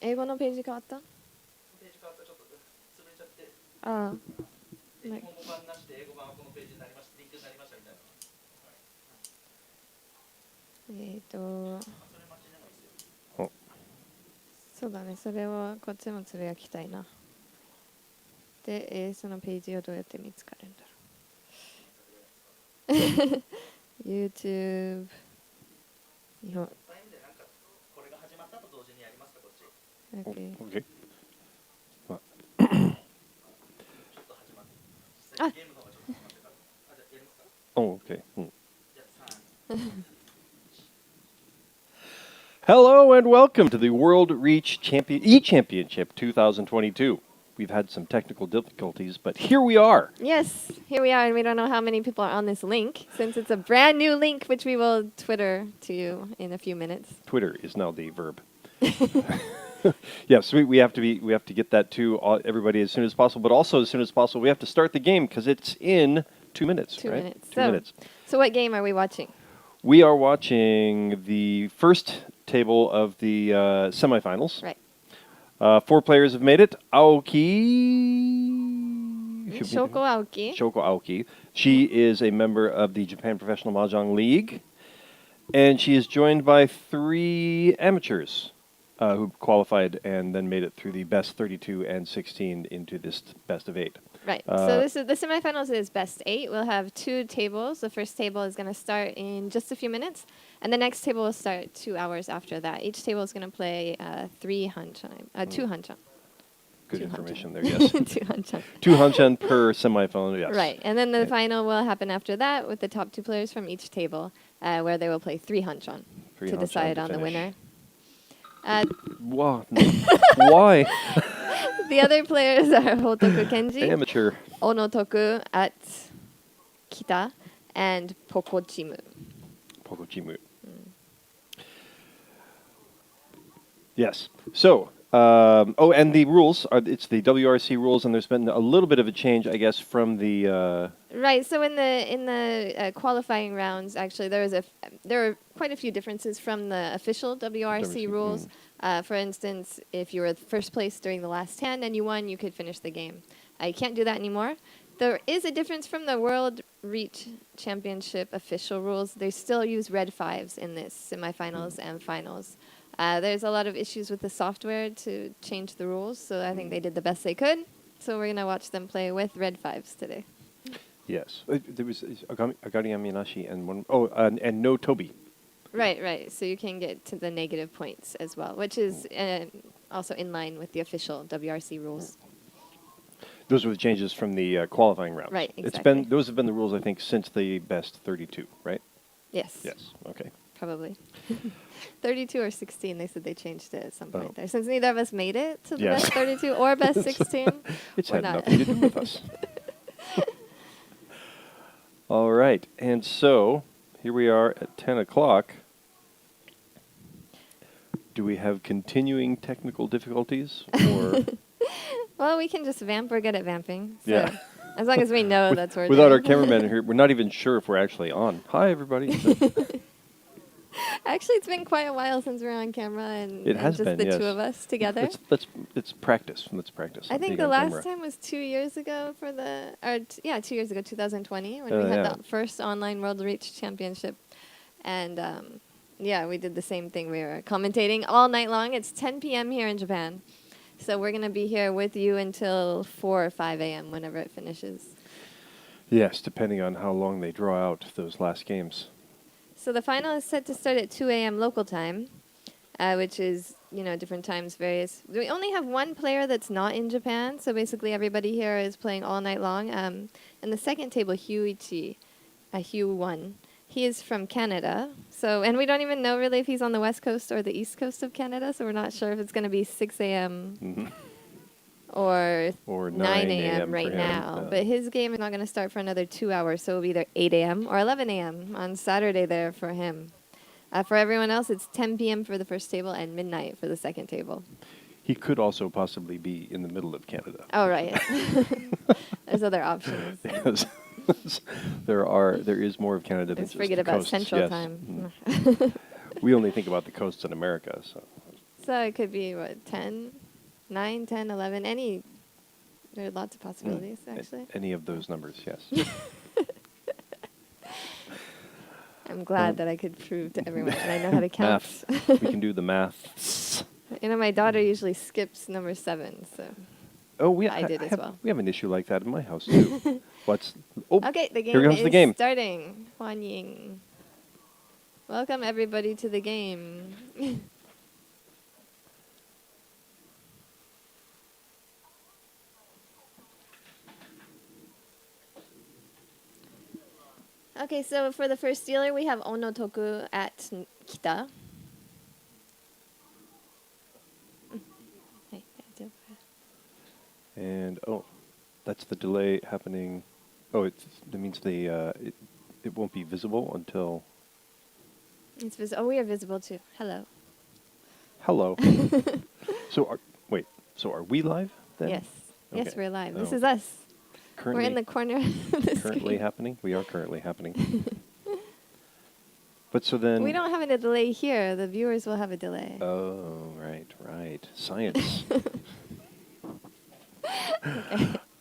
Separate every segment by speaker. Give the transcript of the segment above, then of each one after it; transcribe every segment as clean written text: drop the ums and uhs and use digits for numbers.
Speaker 1: 英語のページ変わった？ああ。日本語版なしで英語版はこのページになりました。リンクになりましたみたいな。そうだね。それをこっちもつぶやきたいな。で、そのページをどうやって見つかるんだろう。YouTube 日本。これが始まったと同時にやりますか、こっち。Okay.
Speaker 2: Oh, okay. Hello and welcome to the World Reach E-Championship 2022. We've had some technical difficulties, but here we are.
Speaker 1: Yes, here we are, and we don't know how many people are on this link, since it's a brand new link, which we will Twitter to you in a few minutes.
Speaker 2: Twitter is now the verb. Yes, we have to get that to everybody as soon as possible, but also as soon as possible we have to start the game because it's in 2 minutes.
Speaker 1: 2
Speaker 2: right?
Speaker 1: minutes.
Speaker 2: 2 minutes.
Speaker 1: So what game are we watching?
Speaker 2: We are watching the first table of the semi-finals.
Speaker 1: Right.
Speaker 2: 4 players have made it. Aoki.
Speaker 1: Shoko Aoki.
Speaker 2: Shoko Aoki. She is a member of the Japan Professional Mahjong League, and she is joined by 3 amateurs who qualified and then made it through the best 32 and 16 into this best of 8.
Speaker 1: Right. So this is the semifinals is best 8. We'll have 2 tables. The first table is going to start in just a few minutes, and the next table will start 2 hours after that. Each table is going to play 2 hanchan.
Speaker 2: Good information there, yes.
Speaker 1: 2 hanchan.
Speaker 2: 2 hanchan per semifinal, yes.
Speaker 1: Right. And then the final will happen after that with the top 2 players from each table, where they will play 3 hanchan to decide on the winner.
Speaker 2: Wow. Why?
Speaker 1: The other players are Hotoku Kenji,
Speaker 2: Amateur.
Speaker 1: Onotoku Kita, and Pokochimu.
Speaker 2: Pokochimu. Yes. So, and the rules it's the WRC rules, and there's been a little bit of a change, I guess, from the.
Speaker 1: Right. So in the qualifying rounds, actually, there were quite a few differences from the official WRC rules. For instance, if you were first place during the last hand and you won, you could finish the game. You can't do that anymore. There is a difference from the World Reach Championship official rules. They still use red 5s in this semifinals and finals. There's a lot of issues with the software to change the rules, so I think they did the best they could. So we're going to watch them play with red 5s today.
Speaker 2: Yes. There was Agami Aminashi and one. Oh, and no Toby.
Speaker 1: Right. So you can get to the negative points as well, which is also in line with the official WRC rules.
Speaker 2: Those were the changes from the qualifying rounds.
Speaker 1: Right, exactly.
Speaker 2: Those have been the rules, I think, since the best 32, right?
Speaker 1: Yes.
Speaker 2: Yes. Okay.
Speaker 1: Probably. 32 or 16, they said they changed it at some point there. Since neither of us made it to the best 32 or best 16,
Speaker 2: it's had nothing to do with us. All right. And so here we are at 10 o'clock. Do we have continuing technical difficulties? Or
Speaker 1: well, we can just vamp. We're good at vamping. So
Speaker 2: yeah.
Speaker 1: As long as we know that's where
Speaker 2: without our cameraman here, we're not even sure if we're actually on. Hi, everybody.
Speaker 1: Actually, it's been quite a while since we're on camera, and just the 2 of us together.
Speaker 2: Let's practice. Let's practice.
Speaker 1: I think the last time was 2 years ago 2 years ago, 2020, when we had the first online World Reach Championship. And we did the same thing. We were commentating all night long. It's 10 p.m. here in Japan. So we're going to be here with you until 4 or 5 a.m. whenever it finishes.
Speaker 2: Yes, depending on how long they draw out those last games.
Speaker 1: So the final is set to start at 2 a.m. local time, which is, different times various. We only have 1 player that's not in Japan, so basically everybody here is playing all night long. And the second table, Riichi, Hugh 1, he is from Canada. And we don't even know really if he's on the west coast or the east coast of Canada, so we're not sure if it's going to be 6 a.m. Or 9 a.m. right now. But his game is not going to start for another 2 hours, so it'll be either 8 a.m. or 11 a.m. on Saturday there for him. For everyone else, it's 10 p.m. for the first table and midnight for the second table.
Speaker 2: He could also possibly be in the middle of Canada.
Speaker 1: Oh, right. There's other options.
Speaker 2: Yes. There is more of Canada than
Speaker 1: Let's
Speaker 2: just
Speaker 1: forget
Speaker 2: the
Speaker 1: about
Speaker 2: coasts,
Speaker 1: Central
Speaker 2: yes.
Speaker 1: Time.
Speaker 2: We only think about the coasts in America, so.
Speaker 1: So it could be, what, 10, 9, 10, 11, any. There are lots of possibilities, actually.
Speaker 2: Any of those numbers, yes.
Speaker 1: I'm glad that I could prove to everyone that I know how to count.
Speaker 2: Math. We can do the math.
Speaker 1: You know, my daughter usually skips number 7, so.
Speaker 2: Oh,
Speaker 1: I did as well.
Speaker 2: We have an issue like that in my house too.
Speaker 1: Okay, the game
Speaker 2: here comes
Speaker 1: is
Speaker 2: the game.
Speaker 1: starting. Huan Ying. Welcome everybody to the game. Okay, so for the first dealer, we have Onotoku at Kita.
Speaker 2: And that's the delay happening. Oh, that means it won't be visible until.
Speaker 1: It's oh, we are visible too. Hello.
Speaker 2: Hello. So are we live then?
Speaker 1: Yes. Yes,
Speaker 2: Okay.
Speaker 1: we're live. This
Speaker 2: Oh.
Speaker 1: is us.
Speaker 2: Currently,
Speaker 1: We're in the corner of the
Speaker 2: currently
Speaker 1: screen.
Speaker 2: happening. We are currently happening. But so then.
Speaker 1: We don't have a delay here. The viewers will have a delay.
Speaker 2: Oh, right. Science.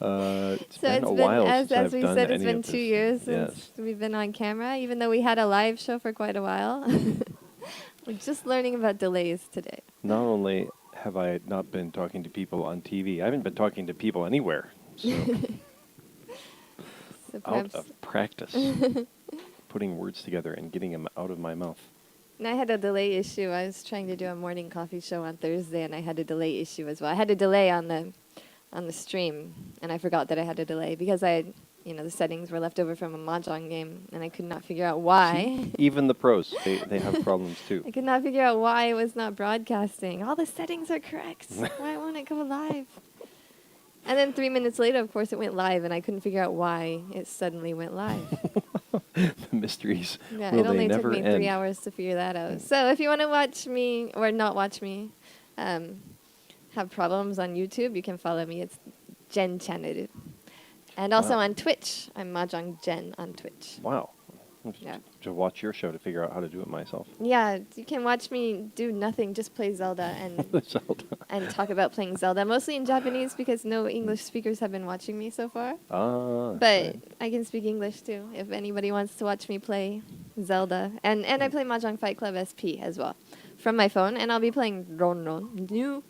Speaker 2: It's
Speaker 1: So
Speaker 2: been
Speaker 1: it's
Speaker 2: a
Speaker 1: been,
Speaker 2: while
Speaker 1: as
Speaker 2: since I've
Speaker 1: we
Speaker 2: done
Speaker 1: said, it's
Speaker 2: any
Speaker 1: been
Speaker 2: of
Speaker 1: 2
Speaker 2: this.
Speaker 1: years since
Speaker 2: Yes.
Speaker 1: we've been on camera, even though we had a live show for quite a while. We're just learning about delays today.
Speaker 2: Not only have I not been talking to people on TV, I haven't been talking to people anywhere. So
Speaker 1: So
Speaker 2: out
Speaker 1: perhaps,
Speaker 2: of practice, putting words together and getting them out of my mouth.
Speaker 1: and I had a delay issue. I was trying to do a morning coffee show on Thursday, and I had a delay issue as well. I had a delay on the stream, and I forgot that I had a delay because the settings were left over from a mahjong game, and I could not figure out why.
Speaker 2: Even the pros, they have problems too.
Speaker 1: I could not figure out why it was not broadcasting. All the settings are correct. Why won't it go live? And then 3 minutes later, of course, it went live, and I couldn't figure out why it suddenly went live.
Speaker 2: The mysteries.
Speaker 1: Yeah,
Speaker 2: will
Speaker 1: it only
Speaker 2: they
Speaker 1: took
Speaker 2: never
Speaker 1: me
Speaker 2: end?
Speaker 1: 3 hours to figure that out. So if you want to watch me, or not watch me, have problems on YouTube, you can follow me. It's Jenn channel. And also
Speaker 2: Wow.
Speaker 1: on Twitch. I'm Mahjong Jenn on Twitch.
Speaker 2: Wow.
Speaker 1: Yeah.
Speaker 2: To watch your show to figure out how to do it myself.
Speaker 1: Yeah, you can watch me do nothing, just play Zelda and
Speaker 2: Zelda.
Speaker 1: and talk about playing Zelda, mostly in Japanese because no English speakers have been watching me so far.
Speaker 2: Ah.
Speaker 1: But
Speaker 2: right.
Speaker 1: I can speak English too if anybody wants to watch me play Zelda. And I play Mahjong Fight Club SP as well from my phone, and I'll be playing Ronron. New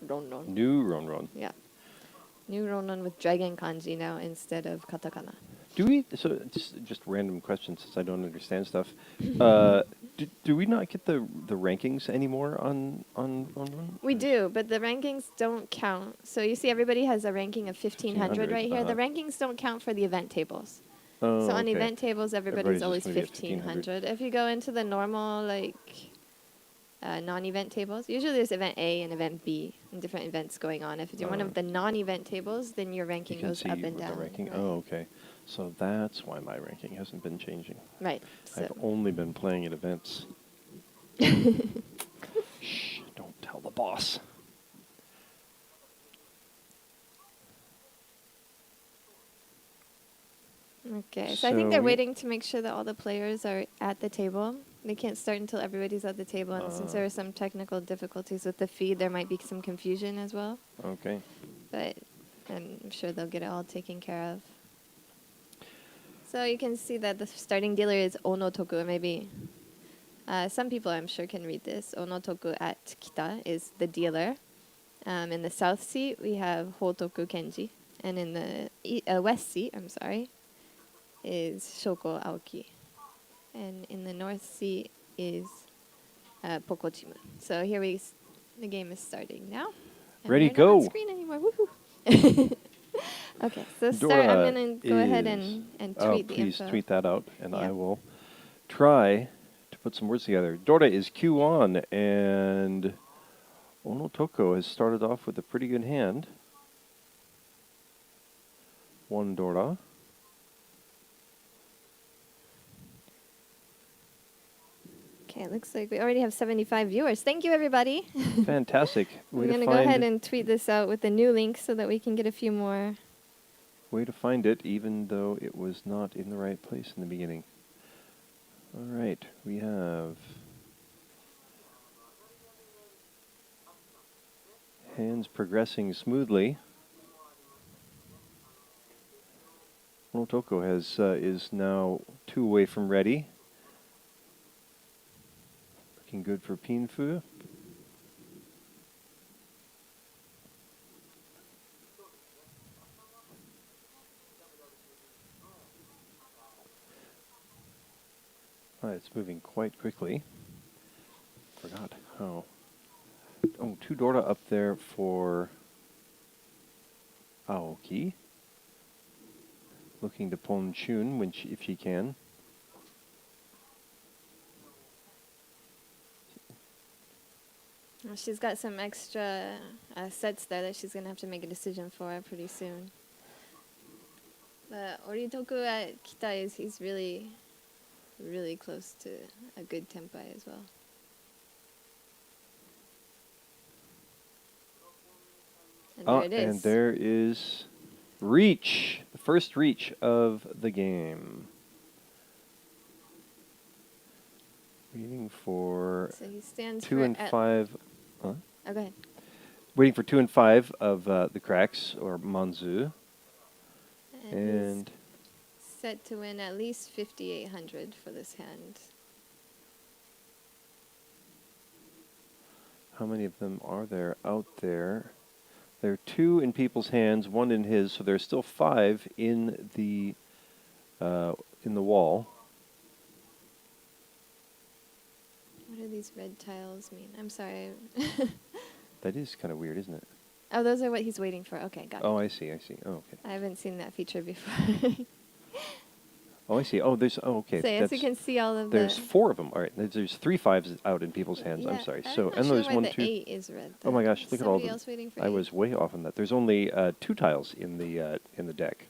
Speaker 1: Ronron.
Speaker 2: New Ron.
Speaker 1: Yeah. New Ronin with Dragon Kanji now instead of katakana.
Speaker 2: Do we? So just random questions since I don't understand stuff. Do we not get the rankings anymore on Ron?
Speaker 1: We do, but the rankings don't count. So you see, everybody has a ranking of 1500 right here. The rankings don't count for the event tables.
Speaker 2: Oh,
Speaker 1: So on
Speaker 2: okay.
Speaker 1: event tables, everybody's always
Speaker 2: just gonna be at
Speaker 1: 1500. If you go into the normal non-event tables, usually there's event A and event B and different events going on. If you're one of the non-event tables, then your
Speaker 2: You
Speaker 1: ranking
Speaker 2: can
Speaker 1: goes
Speaker 2: see
Speaker 1: up and
Speaker 2: what
Speaker 1: down.
Speaker 2: the ranking.
Speaker 1: Right.
Speaker 2: Oh, okay. So that's why my ranking hasn't been changing.
Speaker 1: Right. So
Speaker 2: I've only been playing at events. Shh! Don't tell the boss.
Speaker 1: okay, so I think they're
Speaker 2: So-
Speaker 1: waiting to make sure that all the players are at the table. They can't start until everybody's at the table, and since there are some technical difficulties with the feed, there might be some confusion as well.
Speaker 2: Okay.
Speaker 1: But I'm sure they'll get it all taken care of. So you can see that the starting dealer is Onotoku, or maybe some people I'm sure can read this. Onotoku at Kita is the dealer. In the south seat, we have Hotoku Kenji. And in the west seat, is Shoko Aoki. And in the north seat is Pokochimu. So here the game is starting now. And
Speaker 2: Ready,
Speaker 1: we're not
Speaker 2: go.
Speaker 1: on screen anymore. Woohoo! Okay, so start. I'm
Speaker 2: Dora
Speaker 1: going to go ahead and tweet the
Speaker 2: please
Speaker 1: info.
Speaker 2: tweet that out, and
Speaker 1: Yeah.
Speaker 2: I will try to put some words together. Dora is Q1, and Onotoku has started off with a pretty good hand. One Dora.
Speaker 1: Okay, it looks like we already have 75 viewers. Thank you, everybody.
Speaker 2: Fantastic.
Speaker 1: We're going to go ahead and tweet this out with the new link so that we can get a few more
Speaker 2: way to find it, even though it was not in the right place in the beginning. All right, we have hands progressing smoothly. Onotoku is now 2 away from ready. Looking good for Pinfu. It's moving quite quickly. Forgot how. Oh, 2 Dora up there for Aoki. Looking to pon Chun if she can.
Speaker 1: Well, she's got some extra sets there that she's going to have to make a decision for pretty soon. But Oritoku at Kita he's really, really close to a good tempai as well. And there it is.
Speaker 2: And there is Riichi, the first Riichi of the game. Waiting for
Speaker 1: So he stands
Speaker 2: 2
Speaker 1: for
Speaker 2: and 5. Huh?
Speaker 1: Oh, go ahead.
Speaker 2: Waiting for 2 and 5 of the cracks, or Manzu.
Speaker 1: And he's set to win at least 5,800 for this hand.
Speaker 2: How many of them are there out there? There are 2 in people's hands, 1 in his, so there's still 5 in the wall.
Speaker 1: What do these red tiles mean? I'm sorry.
Speaker 2: That is kind of weird, isn't it?
Speaker 1: Oh, those are what he's waiting for. Okay, got it.
Speaker 2: Oh, I see. Oh, okay.
Speaker 1: I haven't seen that feature before.
Speaker 2: Oh, I see. Oh, okay.
Speaker 1: So as you can see all of
Speaker 2: there's 4 of them. All right, there's 3 5s out in people's hands.
Speaker 1: Yeah,
Speaker 2: I'm sorry.
Speaker 1: I'm
Speaker 2: So
Speaker 1: not
Speaker 2: and
Speaker 1: sure
Speaker 2: there's
Speaker 1: why
Speaker 2: 1,
Speaker 1: the
Speaker 2: 2.
Speaker 1: 8 is red.
Speaker 2: Oh my gosh! Look at all of
Speaker 1: Somebody
Speaker 2: them.
Speaker 1: else waiting for
Speaker 2: I
Speaker 1: 8.
Speaker 2: was way off on that. There's only 2 tiles in the deck,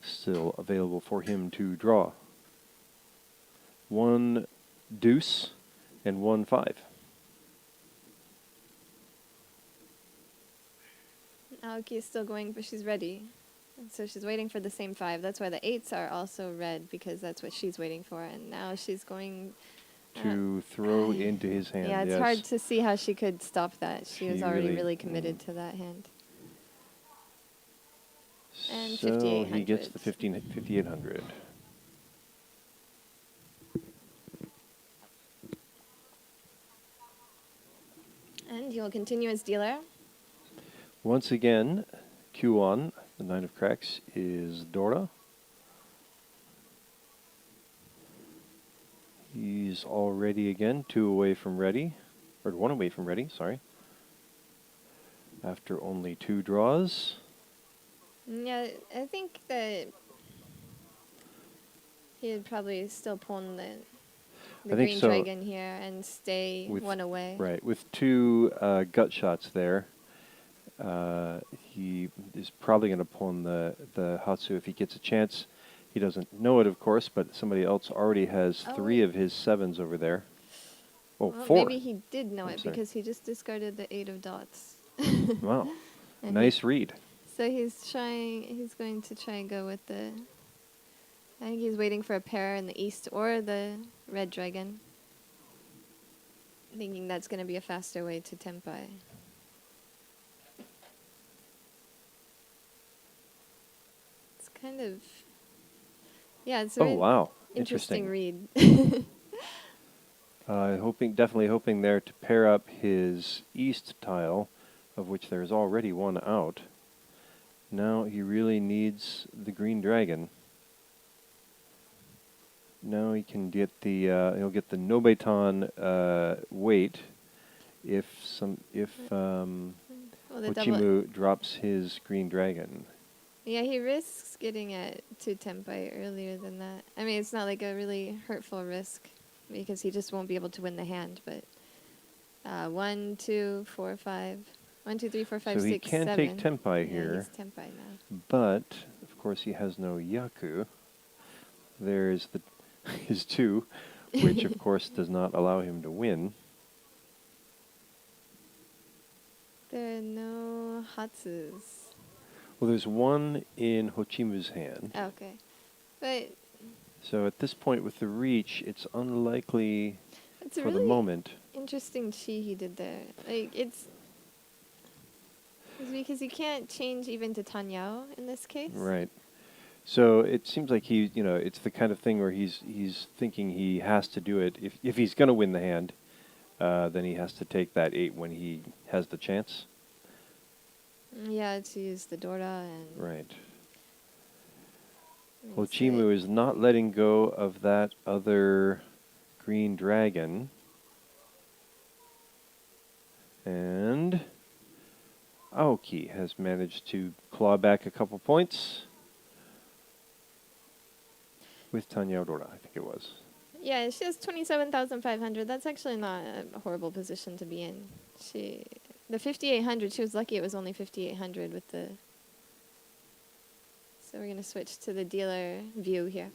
Speaker 2: still available for him to draw. 1 deuce and 1 5.
Speaker 1: Aoki is still going, but she's ready. And so she's waiting for the same 5. That's why the 8s are also red, because that's what she's waiting for. And now she's going
Speaker 2: To throw into his hand.
Speaker 1: Yeah, it's
Speaker 2: yes.
Speaker 1: hard to see how she could stop that. She was already really committed
Speaker 2: mm.
Speaker 1: to that hand. And
Speaker 2: So
Speaker 1: 5,800.
Speaker 2: he gets the 5,800.
Speaker 1: And he will continue as dealer.
Speaker 2: Once again, Q1, the 9 of cracks, is Dora. He's all ready again, 2 away from ready. Or 1 away from ready, sorry. After only 2 draws.
Speaker 1: Yeah, I think that he'd probably still pawn the green
Speaker 2: so.
Speaker 1: dragon here and stay
Speaker 2: With
Speaker 1: 1 away.
Speaker 2: Right, with 2 gut shots there. He is probably going to pawn the Hatsu if he gets a chance. He doesn't know it, of course, but somebody else already has 3 of his 7s over there. Oh,
Speaker 1: well,
Speaker 2: 4.
Speaker 1: Maybe he did know
Speaker 2: I'm
Speaker 1: it
Speaker 2: sorry.
Speaker 1: because he just discarded the 8 of dots.
Speaker 2: Wow,
Speaker 1: And
Speaker 2: nice read.
Speaker 1: So he's going to try and go with I think he's waiting for a pair in the east or the red dragon. Thinking that's going to be a faster way to tempai. It's kind of, yeah, it's a
Speaker 2: Oh, wow.
Speaker 1: interesting read.
Speaker 2: Definitely hoping there to pair up his east tile, of which there's already 1 out. Now he really needs the green dragon. Now he can get he'll get the Nobetan weight if Pokochimu drops his green dragon.
Speaker 1: Yeah, he risks getting it to tempai earlier than that. I mean, it's not like a really hurtful risk because he just won't be able to win the hand. But 1, 2, 4, 5. 1, 2, 3, 4, 5,
Speaker 2: So
Speaker 1: 6,
Speaker 2: he can
Speaker 1: 7.
Speaker 2: take tempai here.
Speaker 1: He's tempai now.
Speaker 2: But of course he has no Yaku. There's his 2, which of course does not allow him to win.
Speaker 1: There are no Hatsus.
Speaker 2: Well, there's one in Hochimu's hand.
Speaker 1: Oh, okay. But
Speaker 2: So at this point with the reach, it's unlikely
Speaker 1: it's a
Speaker 2: for the
Speaker 1: really
Speaker 2: moment.
Speaker 1: interesting chi he did there. Like it's because you can't change even to Tanyao in this case.
Speaker 2: Right. So it seems like it's the kind of thing where he's thinking he has to do it. If he's going to win the hand, then he has to take that 8 when he has the chance.
Speaker 1: Yeah, to use the Dora and
Speaker 2: Right.
Speaker 1: and
Speaker 2: Pokochimu
Speaker 1: so
Speaker 2: is not letting go of that other green dragon. And Aoki has managed to claw back a couple points with Tanya Dora, I think it was.
Speaker 1: yeah, she has 27,500. That's actually not a horrible position to be in. The 5,800. She was lucky it was only 5,800 with the. So we're gonna switch to the dealer view here.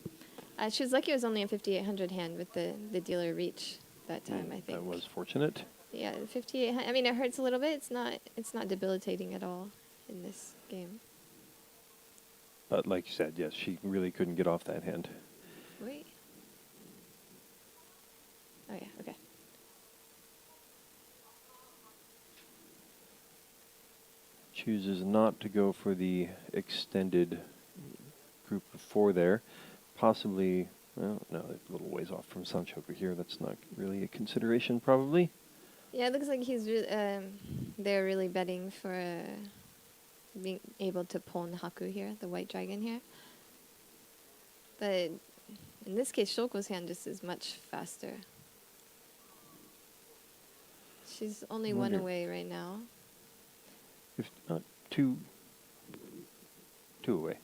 Speaker 1: She was lucky it was only a 5,800 hand with the dealer reach that time. I think
Speaker 2: That was fortunate.
Speaker 1: Yeah, the 5,800. I mean, it hurts a little bit. It's not debilitating at all in this game.
Speaker 2: But like you said, yes, she really couldn't get off that hand.
Speaker 1: Wait. Oh yeah. Okay.
Speaker 2: Chooses not to go for the extended group of 4 there. Possibly, well, no, a little ways off from Sanchoku here. That's not really a consideration, probably.
Speaker 1: Yeah, it looks like they're really betting for being able to pawn Haku here, the white dragon here. But in this case, Shoko's hand just is much faster. She's only one
Speaker 2: Wonder-
Speaker 1: away right now.
Speaker 2: If not two away.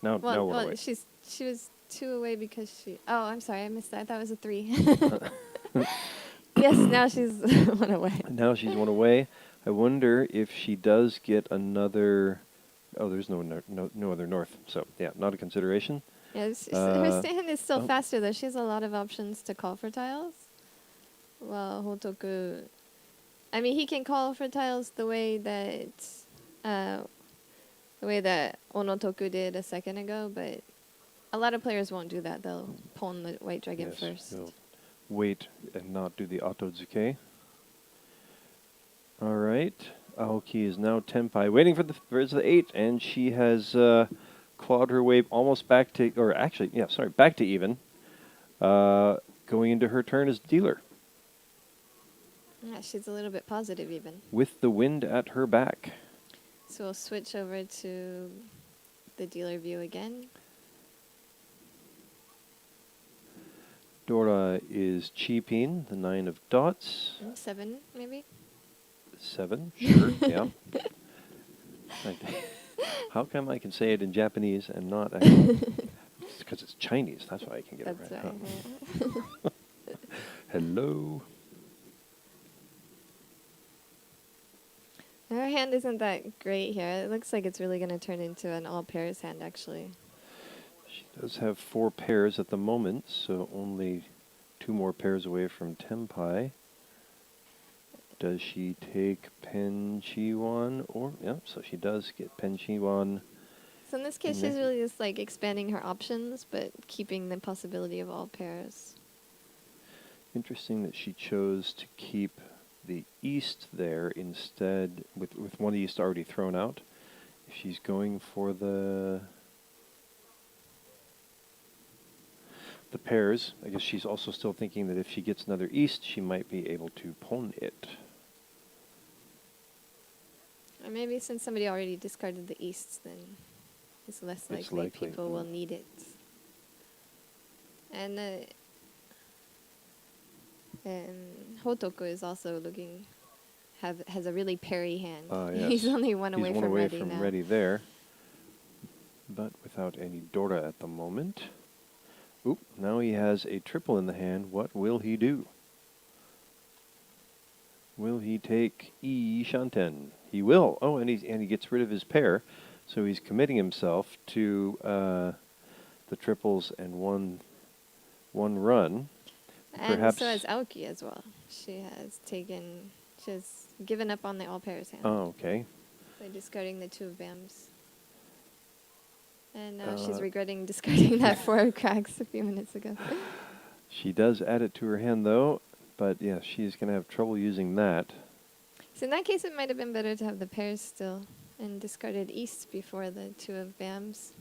Speaker 2: Now one away.
Speaker 1: She was 2 away because she. Oh, I'm sorry, I missed that. That was a 3. Yes, now she's 1 away.
Speaker 2: Now she's 1 away. I wonder if she does get another. Oh, there's no other north. So yeah, not a consideration.
Speaker 1: Yeah, her stand is still
Speaker 2: oh.
Speaker 1: faster though. She has a lot of options to call for tiles. Well, Hotoku, I mean, he can call for tiles the way that Onotoku did a second ago, but a lot of players won't do that. They'll pawn the white dragon
Speaker 2: Yes,
Speaker 1: first.
Speaker 2: he'll wait and not do the Otozuke. All right. Aoki is now tenpai, waiting for the 8, and she has clawed her way almost back to, or actually, yeah, sorry, back to even. Going into her turn as dealer.
Speaker 1: Yeah, she's a little bit positive even.
Speaker 2: With the wind at her back.
Speaker 1: So we'll switch over to the dealer view again.
Speaker 2: Dora is cheaping the 9 of dots.
Speaker 1: 7, maybe?
Speaker 2: 7, sure, yeah. How come I can say it in Japanese and not actually? It's because it's Chinese. That's why I can get
Speaker 1: That's
Speaker 2: it right.
Speaker 1: right.
Speaker 2: Huh? Hello.
Speaker 1: Her hand isn't that great here. It looks like it's really going to turn into an all pairs hand, actually.
Speaker 2: She does have 4 pairs at the moment, so only 2 more pairs away from tenpai. Does she take Penchiwan? Or, yeah, so she does get Penchiwan.
Speaker 1: So in this case, she's really just like expanding her options, but keeping the possibility of all pairs.
Speaker 2: Interesting that she chose to keep the east there instead, with one east already thrown out. If she's going for the pairs, I guess she's also still thinking that if she gets another east, she might be able to pawn it.
Speaker 1: Or maybe since somebody already discarded the easts, then it's less likely people will need it. And Hotoku is also has a really parry hand.
Speaker 2: Yes.
Speaker 1: He's only one away from ready now.
Speaker 2: Ready there, but without any Dora at the moment. Oop! Now he has a triple in the hand. What will he do? Will he take E Shanten? He will. Oh, and he gets rid of his pair, so he's committing himself to the triples and one run.
Speaker 1: And
Speaker 2: Perhaps
Speaker 1: so has Aoki as well. She has given up on the all pairs hand.
Speaker 2: Oh, okay.
Speaker 1: By discarding the 2 of Bams. And now she's regretting discarding that 4 of cracks a few minutes ago.
Speaker 2: She does add it to her hand, though. But, yeah, she's going to have trouble using that.
Speaker 1: So in that case, it might have been better to have the pairs still and discarded east before the 2 of bams.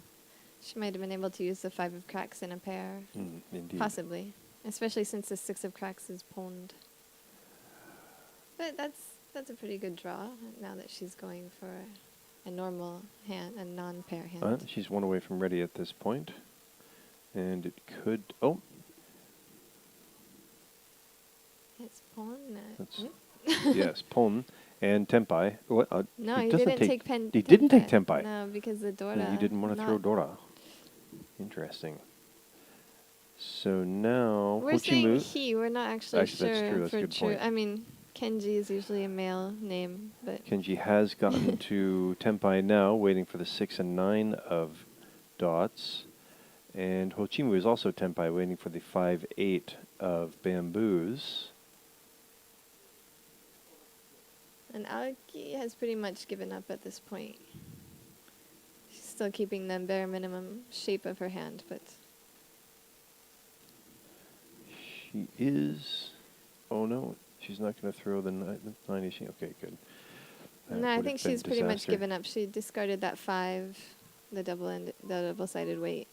Speaker 1: She might have been able to use the 5 of cracks in a pair.
Speaker 2: Indeed.
Speaker 1: Possibly. Especially since the 6 of cracks is pawned. But that's a pretty good draw now that she's going for a normal hand, a non-pair hand.
Speaker 2: She's 1 away from ready at this point. And it could... Oh.
Speaker 1: It's pawn.
Speaker 2: That's yes, pawn and tempai. What?
Speaker 1: No, he didn't take pen.
Speaker 2: He didn't take tempai.
Speaker 1: No, because the Dora.
Speaker 2: No, you didn't want to throw Dora. Interesting. So now
Speaker 1: we're
Speaker 2: Pokochimu.
Speaker 1: saying he. We're not actually sure.
Speaker 2: That's true. That's a
Speaker 1: for
Speaker 2: good
Speaker 1: true.
Speaker 2: point.
Speaker 1: I mean, Kenji is usually a male name, but
Speaker 2: Kenji has gotten to tempai now, waiting for the 6 and 9 of dots. And Pokochimu is also tempai, waiting for the 5-8 of bamboos.
Speaker 1: and Aoki has pretty much given up at this point. She's still keeping the bare minimum shape of her hand, but
Speaker 2: She is... Oh, no. She's not going to throw the 9, is she? Okay, good. That
Speaker 1: no, I
Speaker 2: would
Speaker 1: think
Speaker 2: have been
Speaker 1: she's pretty much
Speaker 2: disaster.
Speaker 1: given up. She discarded that 5, the double-sided weight.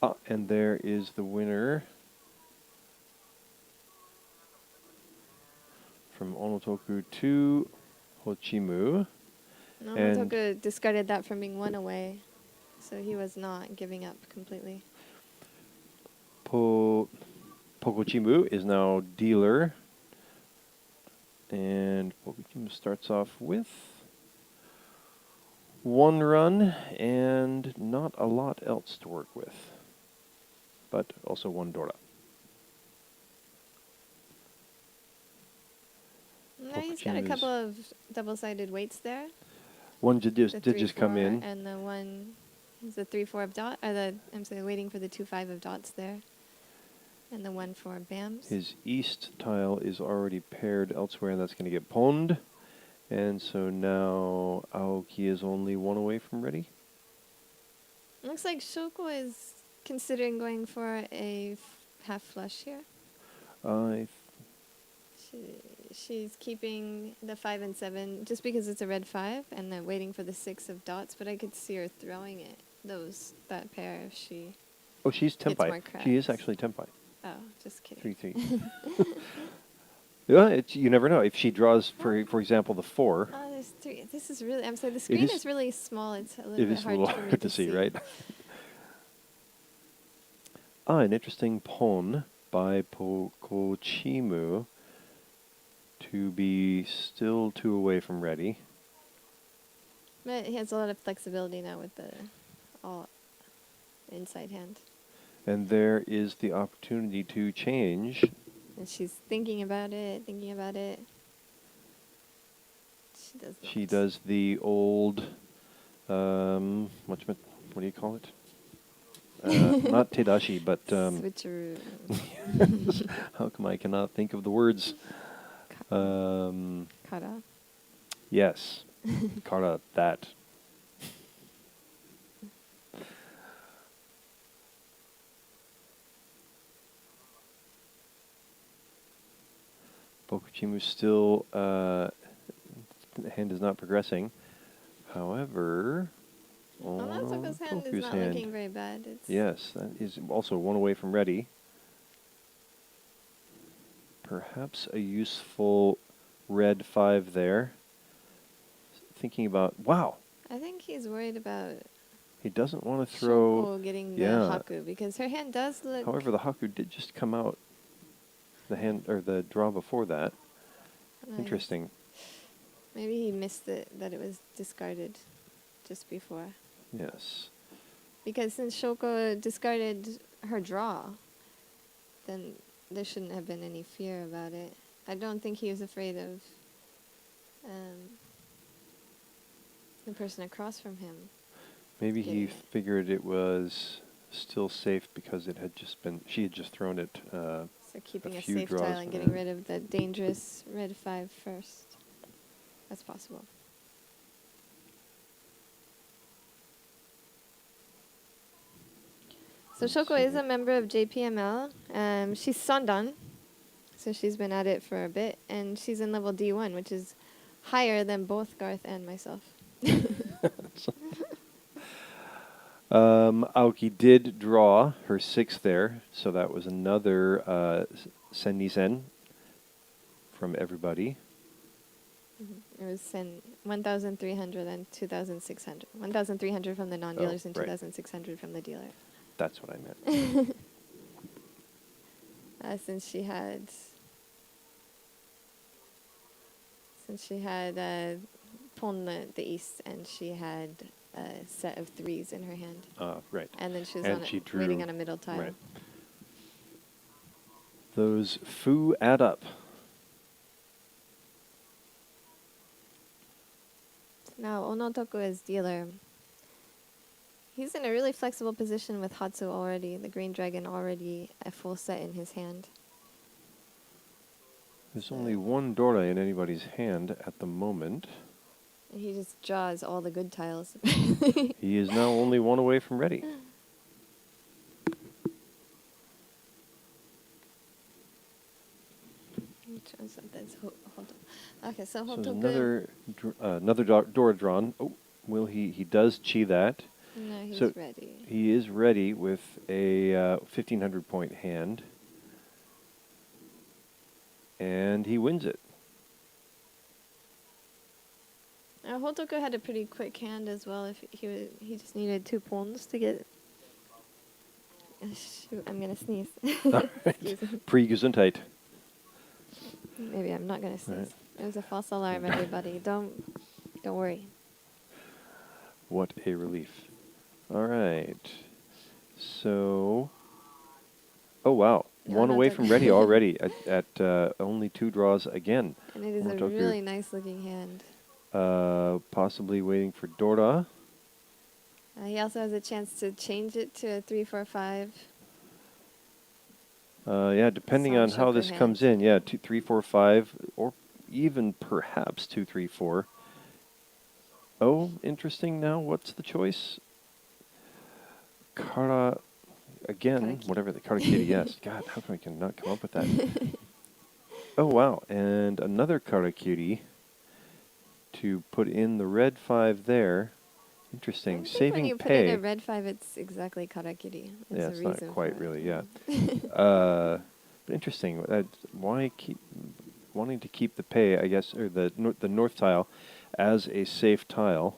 Speaker 2: Ah, and there is the winner from Onotoku to Pokochimu.
Speaker 1: No,
Speaker 2: And-
Speaker 1: Onotoku discarded that from being 1 away, so he was not giving up completely.
Speaker 2: Pokochimu is now dealer. And Pokochimu starts off with 1 run and not a lot else to work with. But also 1 Dora.
Speaker 1: No, he's got a
Speaker 2: Pokochimu's-
Speaker 1: couple of double-sided weights there.
Speaker 2: One did
Speaker 1: The
Speaker 2: just come
Speaker 1: 3-4
Speaker 2: in.
Speaker 1: and the one is the 3-4 of dot, or the I'm sorry, waiting for the 2-5 of dots there, and the 1-4 bams.
Speaker 2: His east tile is already paired elsewhere, and that's going to get pawned. And so now Aoki is only 1 away from ready.
Speaker 1: Looks like Shoko is considering going for a half flush here. She's keeping the 5 and 7 just because it's a red 5, and then waiting for the 6 of dots. But I could see her throwing it that pair if she.
Speaker 2: Oh, she's
Speaker 1: Gets more
Speaker 2: tempai. She is
Speaker 1: cracks.
Speaker 2: actually tempai.
Speaker 1: Oh, just kidding.
Speaker 2: 3-3. Yeah, you never know. If she draws, for example, the 4,
Speaker 1: Oh, there's 3. This is really. I'm sorry. The screen
Speaker 2: is-
Speaker 1: is really small. It's a little
Speaker 2: it
Speaker 1: bit
Speaker 2: is a
Speaker 1: hard
Speaker 2: little
Speaker 1: for me
Speaker 2: hard to see, right? An interesting pawn by Pokochimu to be still 2 away from ready.
Speaker 1: But he has a lot of flexibility now with the all inside hand,
Speaker 2: And there is the opportunity to change.
Speaker 1: and she's thinking about it. She does.
Speaker 2: She
Speaker 1: not.
Speaker 2: does the old, what do you call it? Not tedashi, but
Speaker 1: Switcheroo.
Speaker 2: how come I cannot think of the words?
Speaker 1: Kara.
Speaker 2: Yes, kara, that. Pokochimu still, the hand is not progressing. However,
Speaker 1: Onotoku's hand is
Speaker 2: Onotoku's
Speaker 1: not
Speaker 2: hand.
Speaker 1: looking very bad. It's
Speaker 2: Yes, that is also 1 away from ready. Perhaps a useful red 5 there. Thinking about, wow,
Speaker 1: I think he's worried about
Speaker 2: he doesn't want to throw.
Speaker 1: Shoko getting the
Speaker 2: yeah.
Speaker 1: haku because her hand does look.
Speaker 2: However, the haku did just come out. The hand or the draw before that.
Speaker 1: nice.
Speaker 2: Interesting.
Speaker 1: Maybe he missed it that it was discarded just before.
Speaker 2: Yes.
Speaker 1: Because since Shoko discarded her draw, then there shouldn't have been any fear about it. I don't think he was afraid of the person across from him.
Speaker 2: Maybe he
Speaker 1: Yeah.
Speaker 2: figured it was still safe because it had just been. She had just thrown it.
Speaker 1: So keeping a
Speaker 2: few
Speaker 1: safe
Speaker 2: draws
Speaker 1: tile and
Speaker 2: from
Speaker 1: getting
Speaker 2: there.
Speaker 1: rid of the dangerous red 5 first. That's possible. So Shoko is a member of JPML. She's Sandan, so she's been at it for a bit, and she's in level D1, which is higher than both Garthe and myself.
Speaker 2: Aoki did draw her 6th there, so that was another sen from everybody.
Speaker 1: It was 1,300 and 2,600. 1,300 from the non-dealers and
Speaker 2: right.
Speaker 1: 2,600 from the dealer.
Speaker 2: That's what I meant.
Speaker 1: Since she had Pon the East, and she had a set of 3s in her hand.
Speaker 2: Right.
Speaker 1: And then she was waiting on a middle tile.
Speaker 2: Right. Those foo add up.
Speaker 1: Now, Onotoku is dealer. He's in a really flexible position with Hatsu already, the Green Dragon already a full set in his hand.
Speaker 2: There's only one Dora in anybody's hand at the moment.
Speaker 1: And he just draws all the good tiles.
Speaker 2: He is now only one away from ready.
Speaker 1: Okay, so
Speaker 2: So there's another Dora drawn. Oh, will he? He does chi that.
Speaker 1: No, he's
Speaker 2: so
Speaker 1: ready.
Speaker 2: He is ready with a 1,500 point hand. And he wins it.
Speaker 1: Hotoku had a pretty quick hand as well. If he just needed 2 pawns to get. Shoot, I'm gonna sneeze.
Speaker 2: Pre-Gesundheit.
Speaker 1: Maybe I'm not gonna sneeze.
Speaker 2: Right.
Speaker 1: It was a false alarm, everybody. Don't worry.
Speaker 2: What a relief. All right. So. Oh wow.
Speaker 1: Yeah,
Speaker 2: One away from ready already at only 2 draws again.
Speaker 1: And it is a really nice looking hand.
Speaker 2: Possibly waiting for Dora.
Speaker 1: He also has a chance to change it to a 3-4-5.
Speaker 2: Yeah, depending on how this comes in. Yeah, 2, 3, 4, 5, or even perhaps 2, 3, 4. Oh, interesting. Now, what's the choice? Kara. Again, whatever the Karakiri, yes. God, how come I cannot come up with that? Oh, wow. And another Karakiri to put in the red 5 there. Interesting.
Speaker 1: I think
Speaker 2: Saving
Speaker 1: when you
Speaker 2: pay.
Speaker 1: put in a red 5, it's exactly Karakiri.
Speaker 2: Yeah, it's not quite really, yeah. But interesting. Why keep wanting to keep the pay, I guess, or the north tile as a safe tile?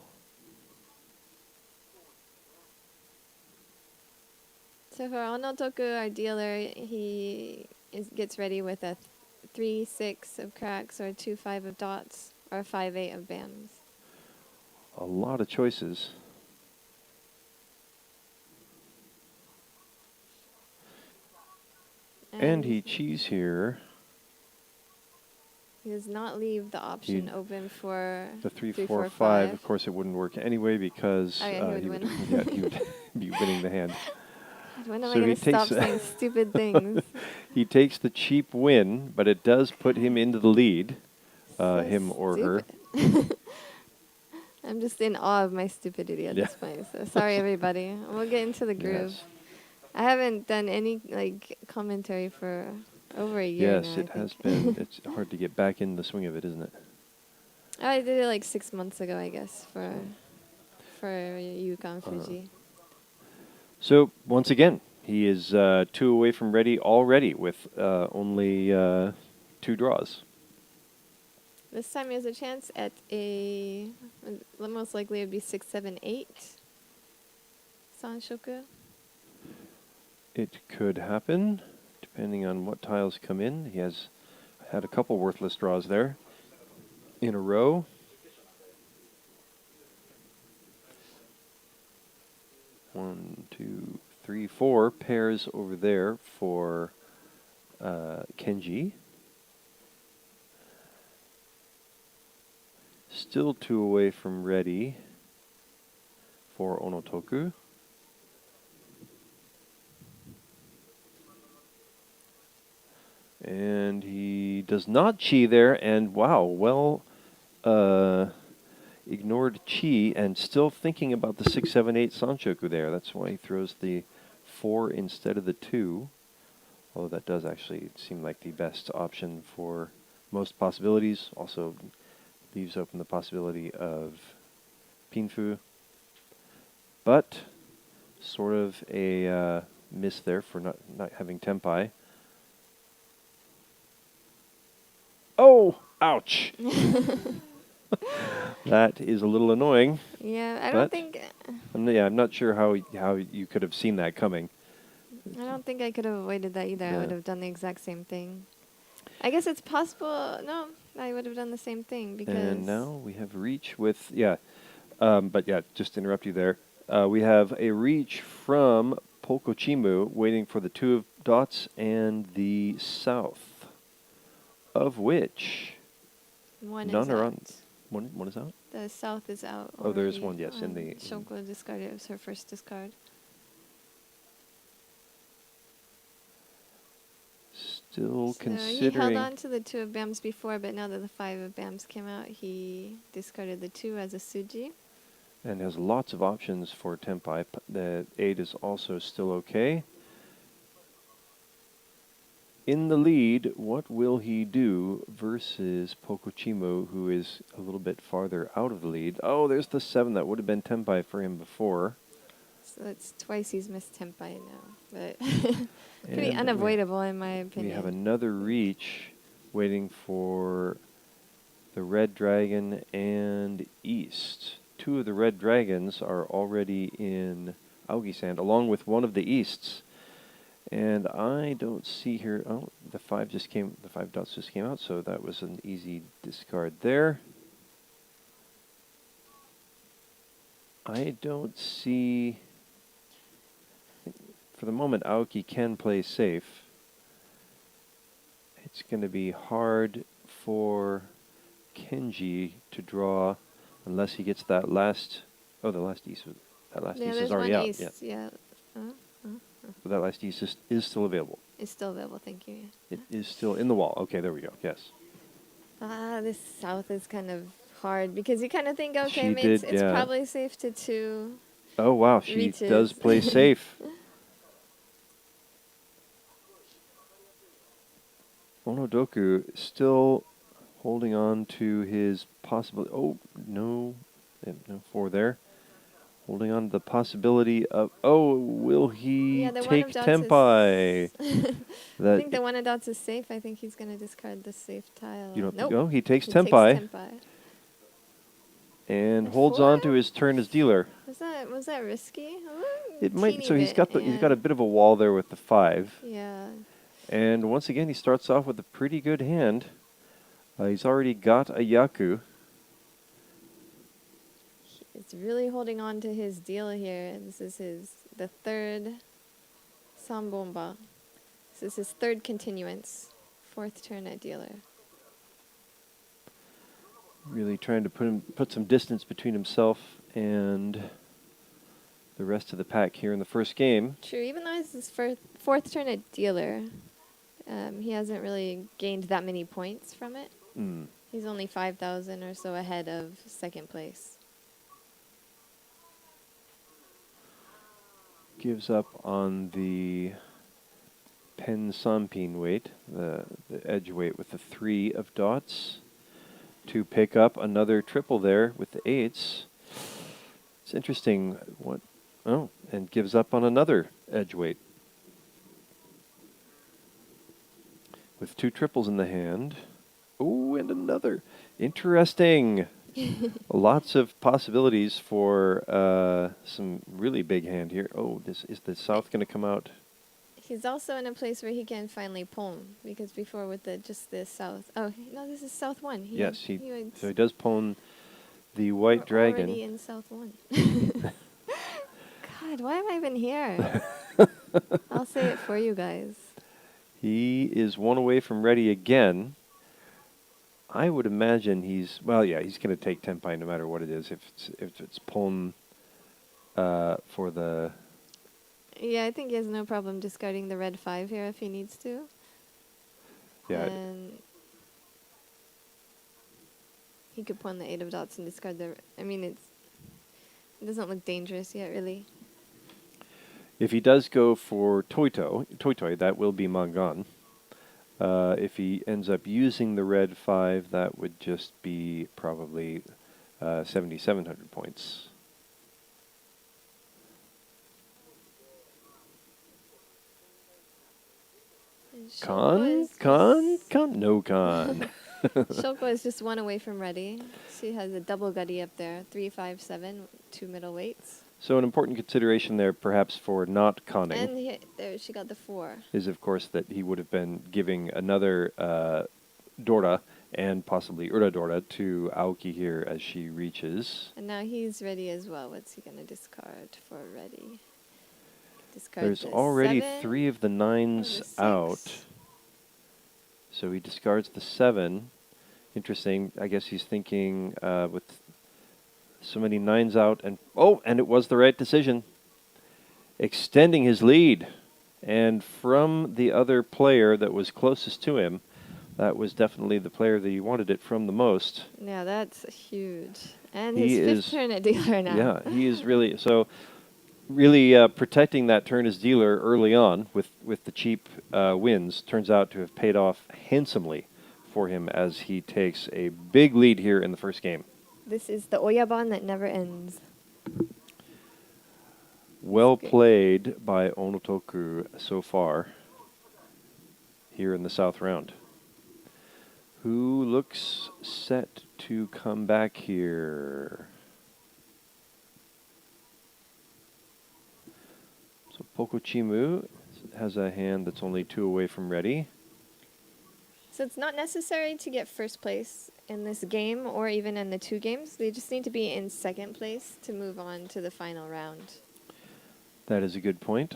Speaker 1: So for Onotoku, our dealer, he gets ready with a 3-6 of cracks, or 2-5 of dots, or 5-8 of bams.
Speaker 2: A lot of choices. And he cheese here.
Speaker 1: He does not leave the option open for
Speaker 2: the 3, 4, 5. Of course, it wouldn't work anyway because
Speaker 1: he would
Speaker 2: he would be winning the hand.
Speaker 1: When am I going to stop saying stupid things?
Speaker 2: He takes the cheap win, but it does put him into the lead, him or her.
Speaker 1: I'm just in awe of my stupidity at this point. So sorry, everybody. We'll get into the groove.
Speaker 2: Yes.
Speaker 1: I haven't done any commentary for over a year now.
Speaker 2: Yes, it has been. It's hard to get back in the swing of it, isn't it?
Speaker 1: I did it 6 months ago, I guess, for Yukon Fuji.
Speaker 2: So once again, he is 2 away from ready already with only 2 draws.
Speaker 1: This time he has a chance at most likely it would be 6, 7, 8. Sanshoku.
Speaker 2: It could happen, depending on what tiles come in. He has had a couple worthless draws there in a row. One, 2, 3, 4 pairs over there for Kenji. Still 2 away from ready for Onotoku. And he does not chi there, and wow, well ignored chi and still thinking about the 6, 7, 8 Sanshoku there. That's why he throws the 4 instead of the 2. Although that does actually seem like the best option for most possibilities. Also leaves open the possibility of pinfu. But sort of a miss there for not having tempai. Oh, ouch! That is a little annoying.
Speaker 1: Yeah, I don't think.
Speaker 2: I'm not sure how you could have seen that coming.
Speaker 1: I don't think I could have avoided that either.
Speaker 2: Yeah.
Speaker 1: I would have done the exact same thing. I guess it's possible. No, I would have done the same thing because.
Speaker 2: And now we have Riichi with but yeah, just to interrupt you there. We have a Riichi from Pokochimu waiting for the 2 of dots and the south, of which
Speaker 1: One
Speaker 2: none
Speaker 1: is
Speaker 2: are
Speaker 1: out.
Speaker 2: on. One is out.
Speaker 1: The south is out.
Speaker 2: Oh, there is
Speaker 1: already.
Speaker 2: one, yes, in the-
Speaker 1: Shoko discarded. It was her first discard.
Speaker 2: Still
Speaker 1: So
Speaker 2: considering.
Speaker 1: he held on to the 2 of BAMs before, but now that the 5 of BAMs came out, he discarded the 2 as a Suji.
Speaker 2: And has lots of options for tempai. The 8 is also still okay. In the lead, what will he do versus Pokochimu, who is a little bit farther out of the lead? Oh, there's the 7. That would have been tempai for him before.
Speaker 1: So it's twice he's missed tempai now, but
Speaker 2: And
Speaker 1: pretty unavoidable in my opinion.
Speaker 2: We have another Riichi waiting for the red dragon and east. 2 of the red dragons are already in Aoki sand, along with 1 of the easts. And I don't see here. Oh, the 5 dots just came out, so that was an easy discard there. I don't see. For the moment, Aoki can play safe. It's going to be hard for Kenji to draw unless he gets that last. Oh, the last East. That last East is already out.
Speaker 1: East, yeah.
Speaker 2: But that last East is still available.
Speaker 1: It's still available, thank you.
Speaker 2: It is still in the wall. Okay, there we go. Yes.
Speaker 1: This south is kind of hard because you kind of think, okay,
Speaker 2: She
Speaker 1: it's
Speaker 2: did, yeah.
Speaker 1: probably safe to 2.
Speaker 2: Oh, wow. She
Speaker 1: Reaches.
Speaker 2: does play safe. Onotoku still holding on to his possible. Oh, no. No 4 there. Holding on to the possibility of. Oh, will he
Speaker 1: Yeah, the one
Speaker 2: take
Speaker 1: of dots
Speaker 2: tempai?
Speaker 1: I think the 1 of dots is safe. I think he's going to discard the safe tile.
Speaker 2: You don't
Speaker 1: nope.
Speaker 2: think? Oh, he takes
Speaker 1: He
Speaker 2: tempai.
Speaker 1: takes tempai.
Speaker 2: And
Speaker 1: A
Speaker 2: holds
Speaker 1: 4?
Speaker 2: on to his turn as dealer.
Speaker 1: Was that risky?
Speaker 2: It might.
Speaker 1: Teeny
Speaker 2: So he's
Speaker 1: bit,
Speaker 2: got a bit of a wall there with the 5.
Speaker 1: Yeah.
Speaker 2: And once again, he starts off with a pretty good hand. He's already got a Yaku.
Speaker 1: It's really holding on to his deal here. This is the 3rd Sambomba. This is his 3rd continuance. 4th turn at dealer.
Speaker 2: Really trying to put some distance between himself and the rest of the pack here in the first game.
Speaker 1: True, even though it's his 4th turn at dealer, he hasn't really gained that many points from it.
Speaker 2: Mm.
Speaker 1: He's only 5,000 or so ahead of 2nd place.
Speaker 2: Gives up on the pen sampin weight, the edge weight with the 3 of dots, to pick up another triple there with the 8s. It's interesting. And gives up on another edge weight with 2 triples in the hand. Oh, and another. Interesting. Lots of possibilities for some really big hand here. Oh, is the south going to come out?
Speaker 1: He's also in a place where he can finally pwn, because before with just the south. Oh, no, this is south 1.
Speaker 2: Yes,
Speaker 1: was
Speaker 2: so he does pwn the white dragon.
Speaker 1: already in south 1. God, why am I even here? I'll say it for you guys.
Speaker 2: He is 1 away from ready again. I would imagine he's going to take tempai no matter what it is. If it's pwn for the.
Speaker 1: Yeah, I think he has no problem discarding the red 5 here if he needs to.
Speaker 2: Yeah.
Speaker 1: And he could pawn the 8 of dots and discard the. I mean, it doesn't look dangerous yet, really.
Speaker 2: If he does go for Toi Toi, that will be Mangan. If he ends up using the red 5, that would just be probably 7,700 points.
Speaker 1: And
Speaker 2: Con? No con.
Speaker 1: Shoko is just one away from ready. She has a double gutty up there, 3-5-7, 2 middle weights.
Speaker 2: So an important consideration there, perhaps for not conning,
Speaker 1: And there she got the 4.
Speaker 2: is of course that he would have been giving another Dora and possibly Ura Dora to Aoki here as she reaches.
Speaker 1: And now he's ready as well. What's he going to discard for ready? Discard
Speaker 2: There's
Speaker 1: the
Speaker 2: already
Speaker 1: 7
Speaker 2: 3 of the
Speaker 1: and
Speaker 2: 9s
Speaker 1: the 6.
Speaker 2: out. So he discards the 7. Interesting. I guess he's thinking with so many 9s out. And it was the right decision. Extending his lead. And from the other player that was closest to him, that was definitely the player that he wanted it from the most.
Speaker 1: Yeah, that's huge. And
Speaker 2: He
Speaker 1: his
Speaker 2: is-
Speaker 1: 5th turn at dealer now.
Speaker 2: Yeah, he is really... So really protecting that turn as dealer early on with the cheap wins turns out to have paid off handsomely for him as he takes a big lead here in the first game.
Speaker 1: This is the Oyaban that never ends.
Speaker 2: Well
Speaker 1: Great.
Speaker 2: played by Onotoku so far here in the South round. Who looks set to come back here? So Pokochimu has a hand that's only 2 away from ready.
Speaker 1: So it's not necessary to get first place in this game or even in the 2 games. They just need to be in second place to move on to the final round.
Speaker 2: That is a good point.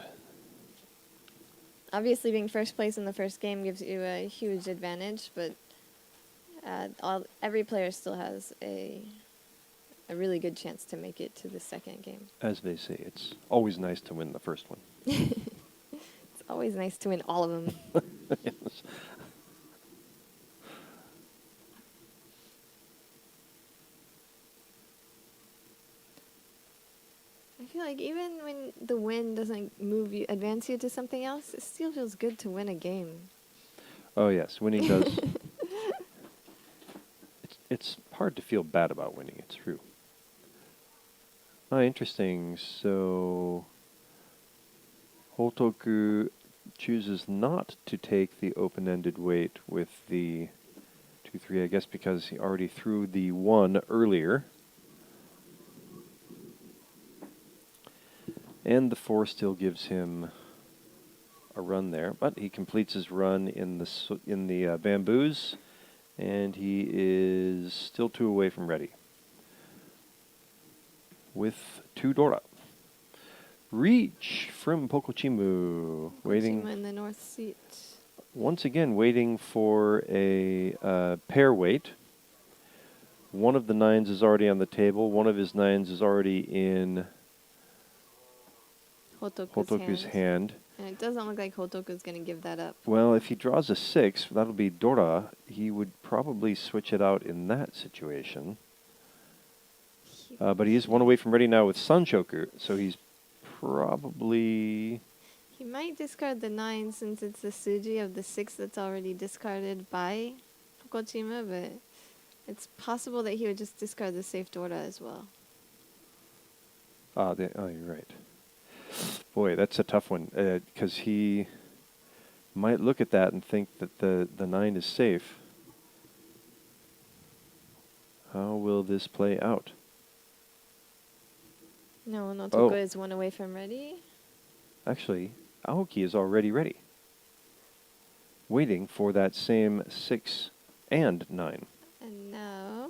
Speaker 1: Obviously, being first place in the first game gives you a huge advantage, but every player still has a really good chance to make it to the second game.
Speaker 2: As they say, it's always nice to win the first one.
Speaker 1: It's always nice to win all of them.
Speaker 2: Yes.
Speaker 1: I feel like even when the win doesn't advance you to something else, it still feels good to win a game.
Speaker 2: Oh yes, winning does. It's hard to feel bad about winning. It's true. Interesting. So Hotoku chooses not to take the open-ended weight with the 2-3, I guess because he already threw the 1 earlier. And the 4 still gives him a run there, but he completes his run in the bamboos, and he is still 2 away from ready. With 2 Dora. Riichi from Pokochimu, waiting
Speaker 1: in the north seat.
Speaker 2: once again, waiting for a pair weight. One of the 9s is already on the table. One of his 9s is already in Hotoku's hand.
Speaker 1: And it doesn't look like Hotoku's going to give that up.
Speaker 2: Well, if he draws a 6, that'll be Dora. He would probably switch it out in that situation. But he is 1 away from ready now with Sanshoku, so he's probably...
Speaker 1: He might discard the 9 since it's the Suji of the 6 that's already discarded by Pokochimu, but it's possible that he would just discard the safe Dora as well.
Speaker 2: Oh, you're right. Boy, that's a tough one, because he might look at that and think that the 9 is safe. How will this play out?
Speaker 1: No, Onotoku is 1 away from ready.
Speaker 2: Actually, Aoki is already ready. Waiting for that same 6 and 9.
Speaker 1: And now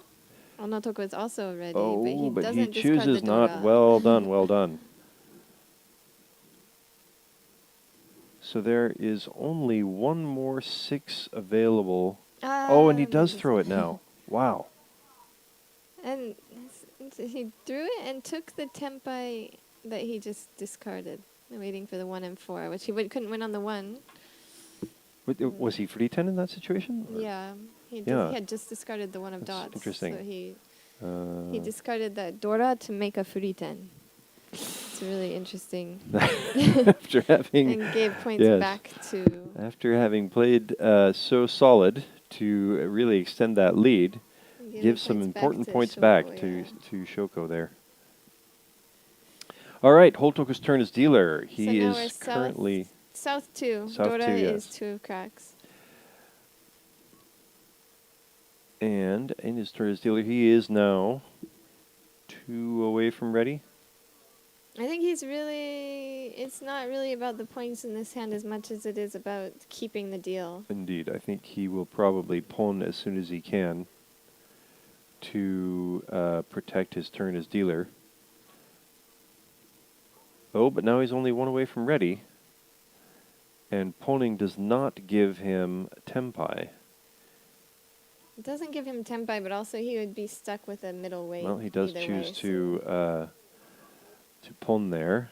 Speaker 1: Onotoku is also ready,
Speaker 2: Oh,
Speaker 1: but
Speaker 2: but
Speaker 1: he doesn't
Speaker 2: he
Speaker 1: discard
Speaker 2: chooses
Speaker 1: the Dora.
Speaker 2: not. Well done, well done. So there is only 1 more 6 available. And he does throw it now. Wow.
Speaker 1: And he threw it and took the tempai that he just discarded, waiting for the 1 and 4, which he couldn't win on the 1.
Speaker 2: Was he free 10 in that situation?
Speaker 1: Yeah, he had just discarded the 1 of
Speaker 2: That's
Speaker 1: dots.
Speaker 2: interesting.
Speaker 1: So he discarded that Dora to make a free 10. It's really interesting.
Speaker 2: After having
Speaker 1: And gave points
Speaker 2: yes.
Speaker 1: back to.
Speaker 2: After having played so solid to really extend that lead,
Speaker 1: Gave
Speaker 2: gives
Speaker 1: the
Speaker 2: some
Speaker 1: points
Speaker 2: important
Speaker 1: to
Speaker 2: points
Speaker 1: Shoko,
Speaker 2: back
Speaker 1: yeah.
Speaker 2: to Shoko there. All right, Hotoku's turn as dealer.
Speaker 1: So
Speaker 2: He
Speaker 1: now we're
Speaker 2: is currently
Speaker 1: south 2.
Speaker 2: South
Speaker 1: Dora
Speaker 2: 2,
Speaker 1: is
Speaker 2: yes.
Speaker 1: 2 of cracks.
Speaker 2: And in his turn as dealer, he is now 2 away from ready.
Speaker 1: I think he's really. It's not really about the points in this hand as much as it is about keeping the deal.
Speaker 2: Indeed, I think he will probably pawn as soon as he can to protect his turn as dealer. Oh, but now he's only 1 away from ready. And pawning does not give him tempai.
Speaker 1: It doesn't give him tempai, but also he would be stuck with a middle weight.
Speaker 2: Well, he does
Speaker 1: either
Speaker 2: choose
Speaker 1: way,
Speaker 2: to pawn there.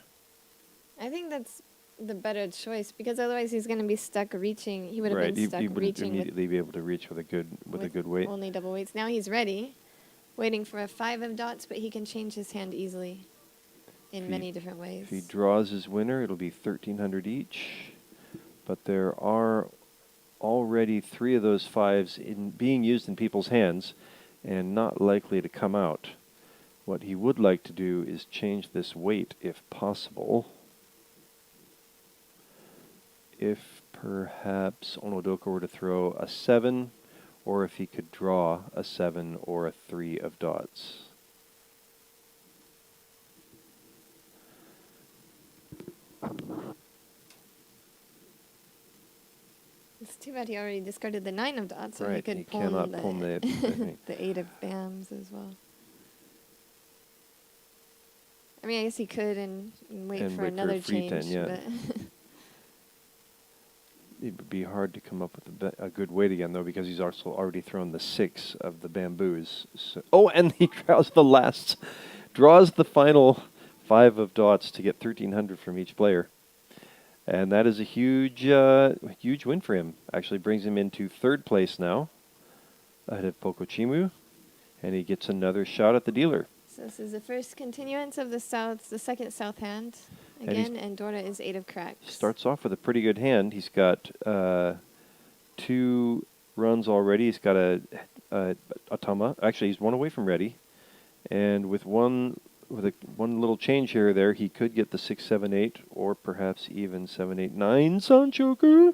Speaker 1: I think that's the better choice because otherwise he's going to be stuck reaching. He would have been stuck
Speaker 2: He wouldn't
Speaker 1: reaching
Speaker 2: immediately be able to reach with a good weight.
Speaker 1: only double weights. Now he's ready, waiting for a 5 of dots, but he can change his hand easily in many different ways.
Speaker 2: If he draws his winner, it'll be 1,300 each. But there are already 3 of those 5s being used in people's hands and not likely to come out. What he would like to do is change this weight if possible. If perhaps Onotoku were to throw a 7, or if he could draw a 7 or a 3 of dots.
Speaker 1: It's too bad he already discarded the 9 of dots, so he
Speaker 2: Right,
Speaker 1: could
Speaker 2: he
Speaker 1: pawn
Speaker 2: cannot
Speaker 1: the,
Speaker 2: pawn the, I think.
Speaker 1: the 8 of bams as well. I mean, I guess he could and wait
Speaker 2: And
Speaker 1: for
Speaker 2: wait for a
Speaker 1: another
Speaker 2: free
Speaker 1: change.
Speaker 2: 10, yeah.
Speaker 1: But
Speaker 2: It would be hard to come up with a good weight again, though, because he's also already thrown the 6 of the bamboos. So, oh, and he draws the final 5 of dots to get 1,300 from each player. And that is a huge win for him. Actually brings him into 3rd place now, ahead of Pokochimu, and he gets another shot at the dealer.
Speaker 1: so this is the first continuance of the second south hand
Speaker 2: And
Speaker 1: again, and Dora is 8 of cracks.
Speaker 2: Starts off with a pretty good hand. He's got 2 runs already. He's got a Atama. Actually, he's 1 away from ready. And with one little change here or there, he could get the 6, 7, 8, or perhaps even 7, 8, 9 Sanchoku.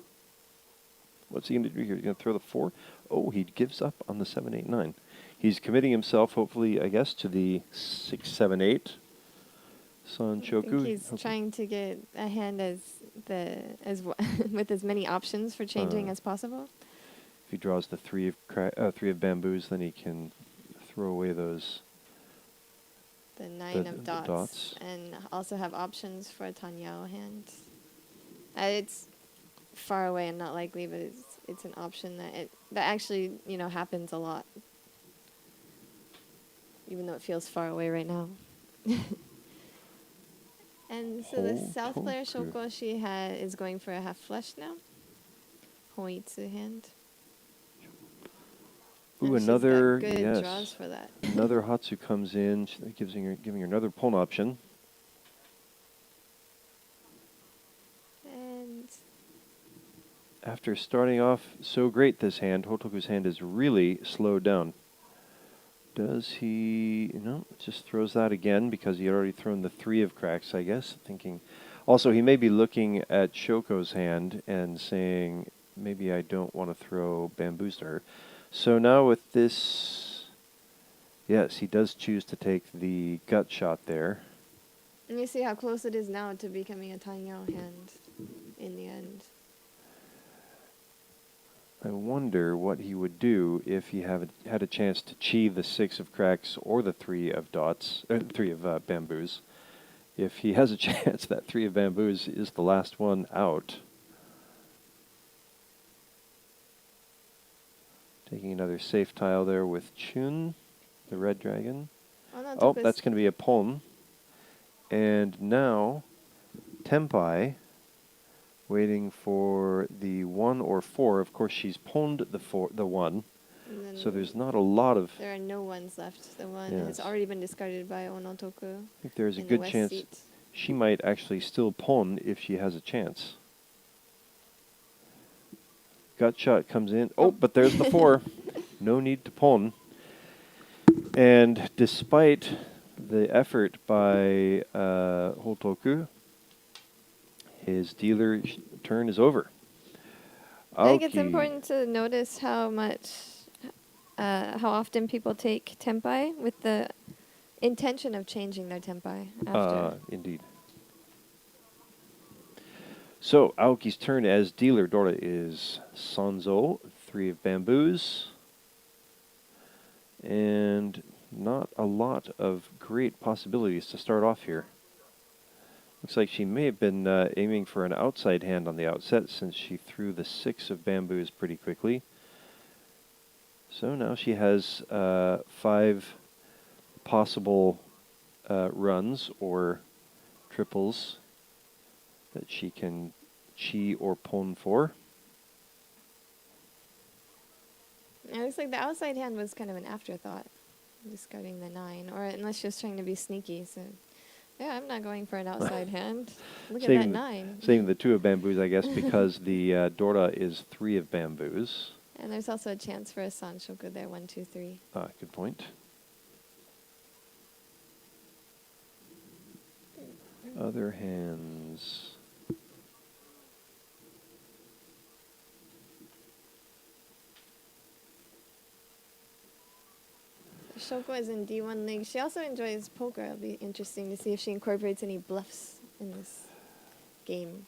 Speaker 2: What's he going to do here? He's going to throw the 4? Oh, he gives up on the 7, 8, 9. He's committing himself, hopefully, I guess, to the 6, 7, 8 Sanchoku.
Speaker 1: I think he's trying to get a hand with as many options for changing as possible.
Speaker 2: If he draws the 3 of bamboos, then he can throw away those.
Speaker 1: The 9 of
Speaker 2: the dots.
Speaker 1: and also have options for a Tanyao hand. It's far away and not likely, but it's an option that actually happens a lot, even though it feels far away right now. And so the south player Shoko, she is going for a half flush now. Hoitsu hand.
Speaker 2: Ooh,
Speaker 1: and
Speaker 2: another
Speaker 1: she's got good draws for that.
Speaker 2: Another Hatsu comes in, giving her another pawn option.
Speaker 1: And
Speaker 2: after starting off so great this hand, Hotoku's hand is really slowed down. Does he, just throws that again because he had already thrown the 3 of cracks, I guess, thinking. Also, he may be looking at Shoko's hand and saying, maybe I don't want to throw bamboos to her. So now with this, yes, he does choose to take the gut shot there.
Speaker 1: And you see how close it is now to becoming a Tanyao hand in the end.
Speaker 2: I wonder what he would do if he had a chance to achieve the 6 of cracks or the 3 of dots, 3 of bamboos. If he has a chance, that 3 of bamboos is the last one out. Taking another safe tile there with Chun, the red dragon. Oh, that's going to be a pawn. And now, Tempai, waiting for the 1 or 4. Of course, she's pawned the 1.
Speaker 1: And then
Speaker 2: So there's not a lot of...
Speaker 1: there are no ones left. The one
Speaker 2: Yes.
Speaker 1: has already been discarded by Onotoku.
Speaker 2: I think there's a
Speaker 1: in the
Speaker 2: good
Speaker 1: west
Speaker 2: chance
Speaker 1: seat.
Speaker 2: she might actually still pawn if she has a chance. Gut shot comes in. Oh, but there's the 4. No need to pawn. And despite the effort by Hotoku, his dealer turn is over.
Speaker 1: I think it's
Speaker 2: Aoki.
Speaker 1: important to notice how often people take tempai with the intention of changing their tempai after.
Speaker 2: Indeed. So Aoki's turn as dealer. Dora is Sanzo, 3 of bamboos. And not a lot of great possibilities to start off here. Looks like she may have been aiming for an outside hand on the outset since she threw the 6 of bamboos pretty quickly. So now she has 5 possible runs or triples that she can chi or pon for.
Speaker 1: It looks like the outside hand was kind of an afterthought, discarding the 9, or unless she was trying to be sneaky. So, yeah, I'm not going for an outside hand. Look at that 9.
Speaker 2: Saving the 2 of bamboos, I guess, because the Dora is 3 of bamboos.
Speaker 1: And there's also a chance for a Shoko there, 1, 2, 3.
Speaker 2: Good point. Other hands.
Speaker 1: Shoko is in D1 League. She also enjoys poker. It'll be interesting to see if she incorporates any bluffs in this game.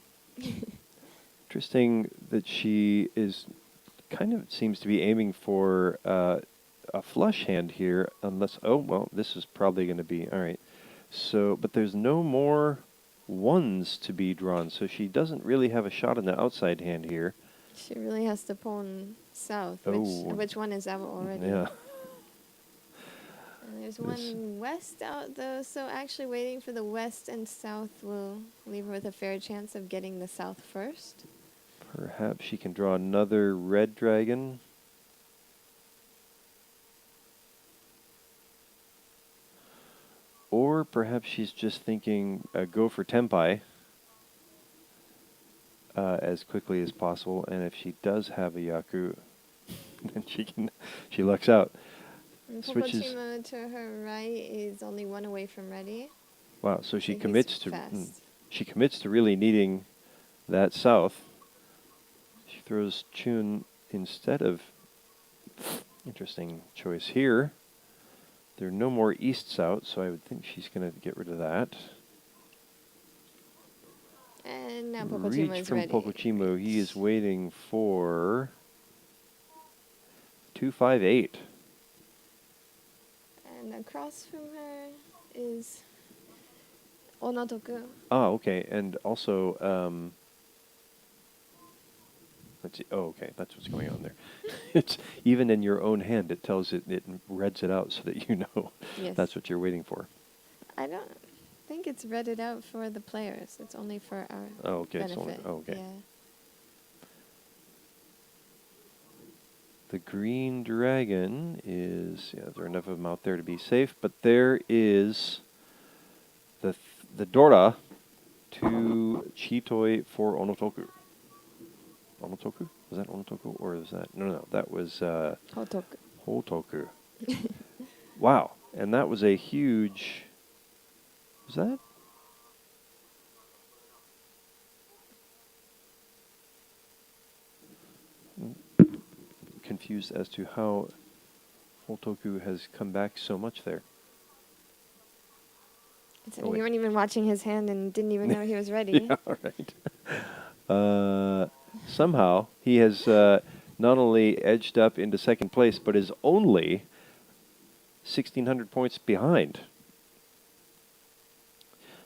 Speaker 2: Interesting that she is kind of seems to be aiming for a flush hand here, unless, oh, well, this is probably going to be, all right. So, but there's no more 1s to be drawn, so she doesn't really have a shot in the outside hand here.
Speaker 1: She really has to pawn south, which one is out already.
Speaker 2: Yeah.
Speaker 1: And there's one west out, though, so actually waiting for the west and south will leave her with a fair chance of getting the south first.
Speaker 2: Perhaps she can draw another red dragon. Or perhaps she's just thinking go for tempai as quickly as possible, and if she does have a yaku, then she lucks out.
Speaker 1: And
Speaker 2: Switches.
Speaker 1: Pokochimu to her right is only 1 away from ready.
Speaker 2: Wow, so she
Speaker 1: he's
Speaker 2: commits to
Speaker 1: fast.
Speaker 2: she commits to really needing that south. She throws Chun instead of... Interesting choice here. There are no more easts out, so I would think she's going to get rid of that.
Speaker 1: And now Pokochimu
Speaker 2: Reach
Speaker 1: is
Speaker 2: from
Speaker 1: ready.
Speaker 2: Pokochimu. He is waiting for 258.
Speaker 1: And across from her is Onotoku.
Speaker 2: Okay, and also let's see. Oh, okay, that's what's going on there. It's even in your own hand. It tells it reads it out so that you know that's what you're waiting for.
Speaker 1: I don't think it's read it out for the players. It's only for our benefit.
Speaker 2: Okay.
Speaker 1: Yeah.
Speaker 2: The green dragon is, there are enough of them out there to be safe, but there is the Dora to Chitoi for Onotoku. Onotoku? Was that Onotoku, or was that... No, that was Hotoku. Wow, and that was a huge... Was that? Confused as to how Hotoku has come back so much there.
Speaker 1: You weren't even watching his hand and didn't even know he was ready.
Speaker 2: Yeah, right. Somehow he has not only edged up into second place, but is only 1,600 points behind.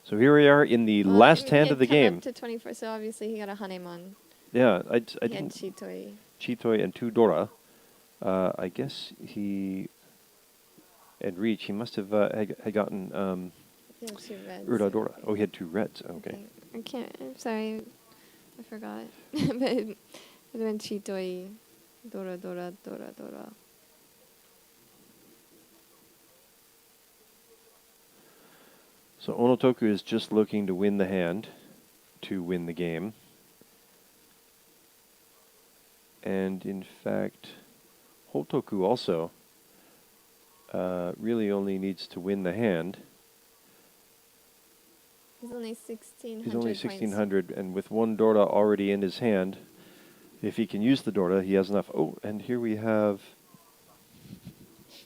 Speaker 2: So here we are in the last hand of the game.
Speaker 1: Up to 24, so obviously he got a Hanemon.
Speaker 2: Yeah, I
Speaker 1: He
Speaker 2: didn't...
Speaker 1: had Chitoi.
Speaker 2: Chitoi and 2 Dora. I guess he... And Riichi, he must have had gotten...
Speaker 1: He had 2 reds.
Speaker 2: Urda Dora. Oh, he had 2 reds. Okay.
Speaker 1: I can't... I'm sorry. I forgot. But it went Chitoi, Dora, Dora, Dora, Dora.
Speaker 2: So Onotoku is just looking to win the hand, to win the game. And in fact, Hotoku also really only needs to win the hand.
Speaker 1: He's only 1,600
Speaker 2: He's only
Speaker 1: points.
Speaker 2: 1,600, and with one Dorda already in his hand, if he can use the Dorda, he has enough. Oh, and here we have...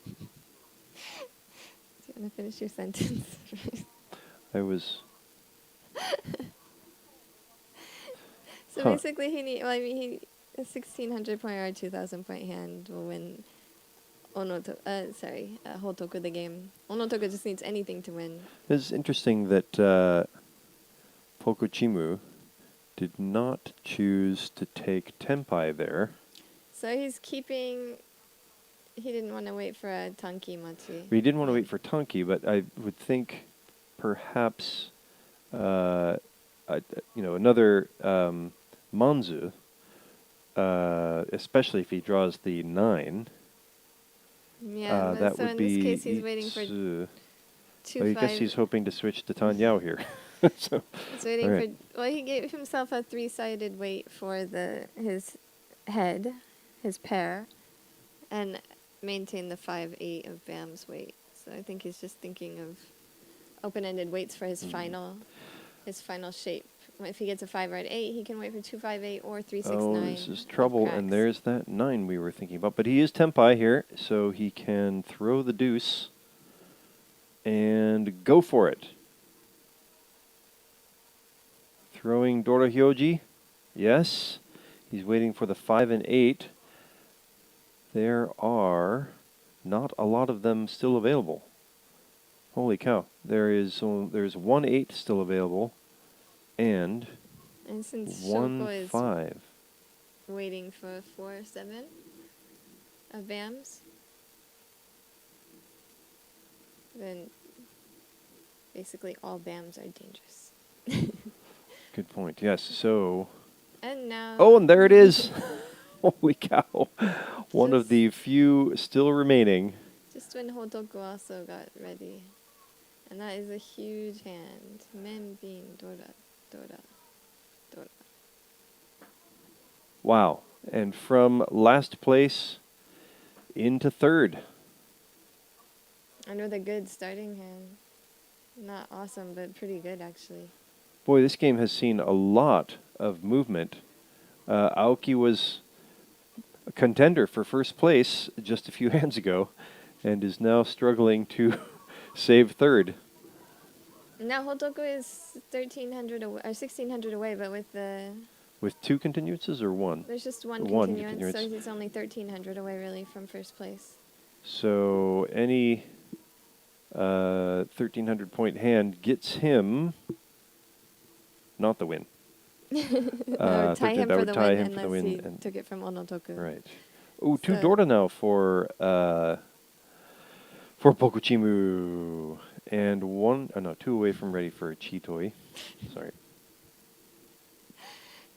Speaker 1: Do you want to finish your sentence?
Speaker 2: I was...
Speaker 1: So
Speaker 2: Huh.
Speaker 1: basically, a 1,600 point or a 2,000 point hand will win Hotoku the game. Onotoku just needs anything to win.
Speaker 2: It's interesting that Pokochimu did not choose to take Tenpai there.
Speaker 1: So he's keeping... He didn't want to wait for a Tanki Machi.
Speaker 2: He didn't want to wait for Tanki, but I would think perhaps another Manzu, especially if he draws the 9.
Speaker 1: Yeah,
Speaker 2: that
Speaker 1: so
Speaker 2: would
Speaker 1: in
Speaker 2: be
Speaker 1: this case, he's waiting for
Speaker 2: Itsu.
Speaker 1: 2
Speaker 2: Well, I guess
Speaker 1: 5.
Speaker 2: he's hoping to switch to Tanyao here. So,
Speaker 1: He's waiting
Speaker 2: all right.
Speaker 1: for... Well, he gave himself a 3-sided weight for his head, his pair, and maintain the 5-8 of Bam's weight. So I think he's just thinking of open-ended weights for his final shape. If he gets a 5 or an 8, he can wait for 2-5-8 or 3-6-9.
Speaker 2: Oh, this is trouble, and
Speaker 1: cracks.
Speaker 2: there's that 9 we were thinking about. But he is Tenpai here, so he can throw the deuce and go for it. Throwing Dora Hyoji. Yes. He's waiting for the 5 and 8. There are not a lot of them still available. Holy cow. There's 1 8 still available and
Speaker 1: since
Speaker 2: 1
Speaker 1: Shoko is
Speaker 2: 5.
Speaker 1: waiting for 4-7 of Bam's, then basically all Bams are dangerous.
Speaker 2: Good point. Yes. So.
Speaker 1: And now...
Speaker 2: Oh, and there it is. Holy cow. One of the few still remaining.
Speaker 1: Just when Hotoku also got ready. And that is a huge hand. Men being Dora.
Speaker 2: Wow. And from last place into third.
Speaker 1: And with a good starting hand. Not awesome, but pretty good, actually.
Speaker 2: Boy, this game has seen a lot of movement. Aoki was a contender for first place just a few hands ago and is now struggling to save third.
Speaker 1: Now Hotoku is 1,300 away, or 1,600 away, but
Speaker 2: with 2 continuances or 1?
Speaker 1: There's just one continuance,
Speaker 2: continuance.
Speaker 1: so he's only 1,300 away, really, from first place.
Speaker 2: So any 1,300 point hand gets him not the win.
Speaker 1: That would tie him for the win unless he
Speaker 2: and
Speaker 1: took it from Onotoku.
Speaker 2: right. Oh, 2
Speaker 1: So-
Speaker 2: Dorda now for Pokochimu. And 2 away from ready for Chitoi. Sorry.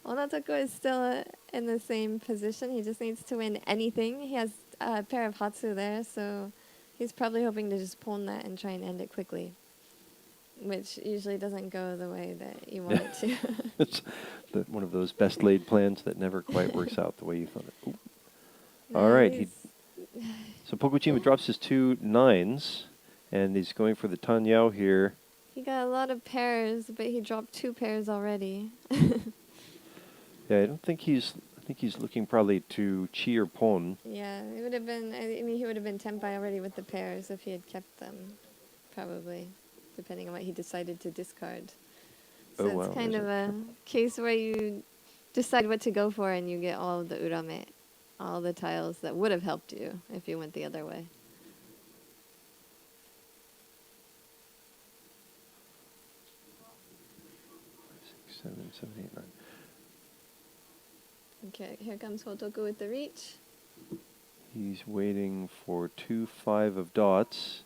Speaker 1: Onotoku is still in the same position. He just needs to win anything. He has a pair of Hatsu there, so he's probably hoping to just pawn that and try and end it quickly, which usually doesn't go the way that you want it to.
Speaker 2: It's one of those best laid plans that never quite works out the way you thought it. Ooh. All right. So Pokochimu drops his 2 9s, and he's going for the Tanyao here.
Speaker 1: He got a lot of pairs, but he dropped 2 pairs already.
Speaker 2: Yeah, I think he's looking probably to chi or pon.
Speaker 1: Yeah, it would have been. I mean, he would have been Tenpai already with the pairs if he had kept them, probably, depending on what he decided to discard. So
Speaker 2: Oh,
Speaker 1: it's
Speaker 2: wow,
Speaker 1: kind
Speaker 2: there's
Speaker 1: of
Speaker 2: a
Speaker 1: a
Speaker 2: triple.
Speaker 1: case where you decide what to go for, and you get all of the urame, all the tiles that would have helped you if you went the other way.
Speaker 2: Seven, 8, 9.
Speaker 1: Okay, here comes Hotoku with the reach.
Speaker 2: He's waiting for 2 5 of dots.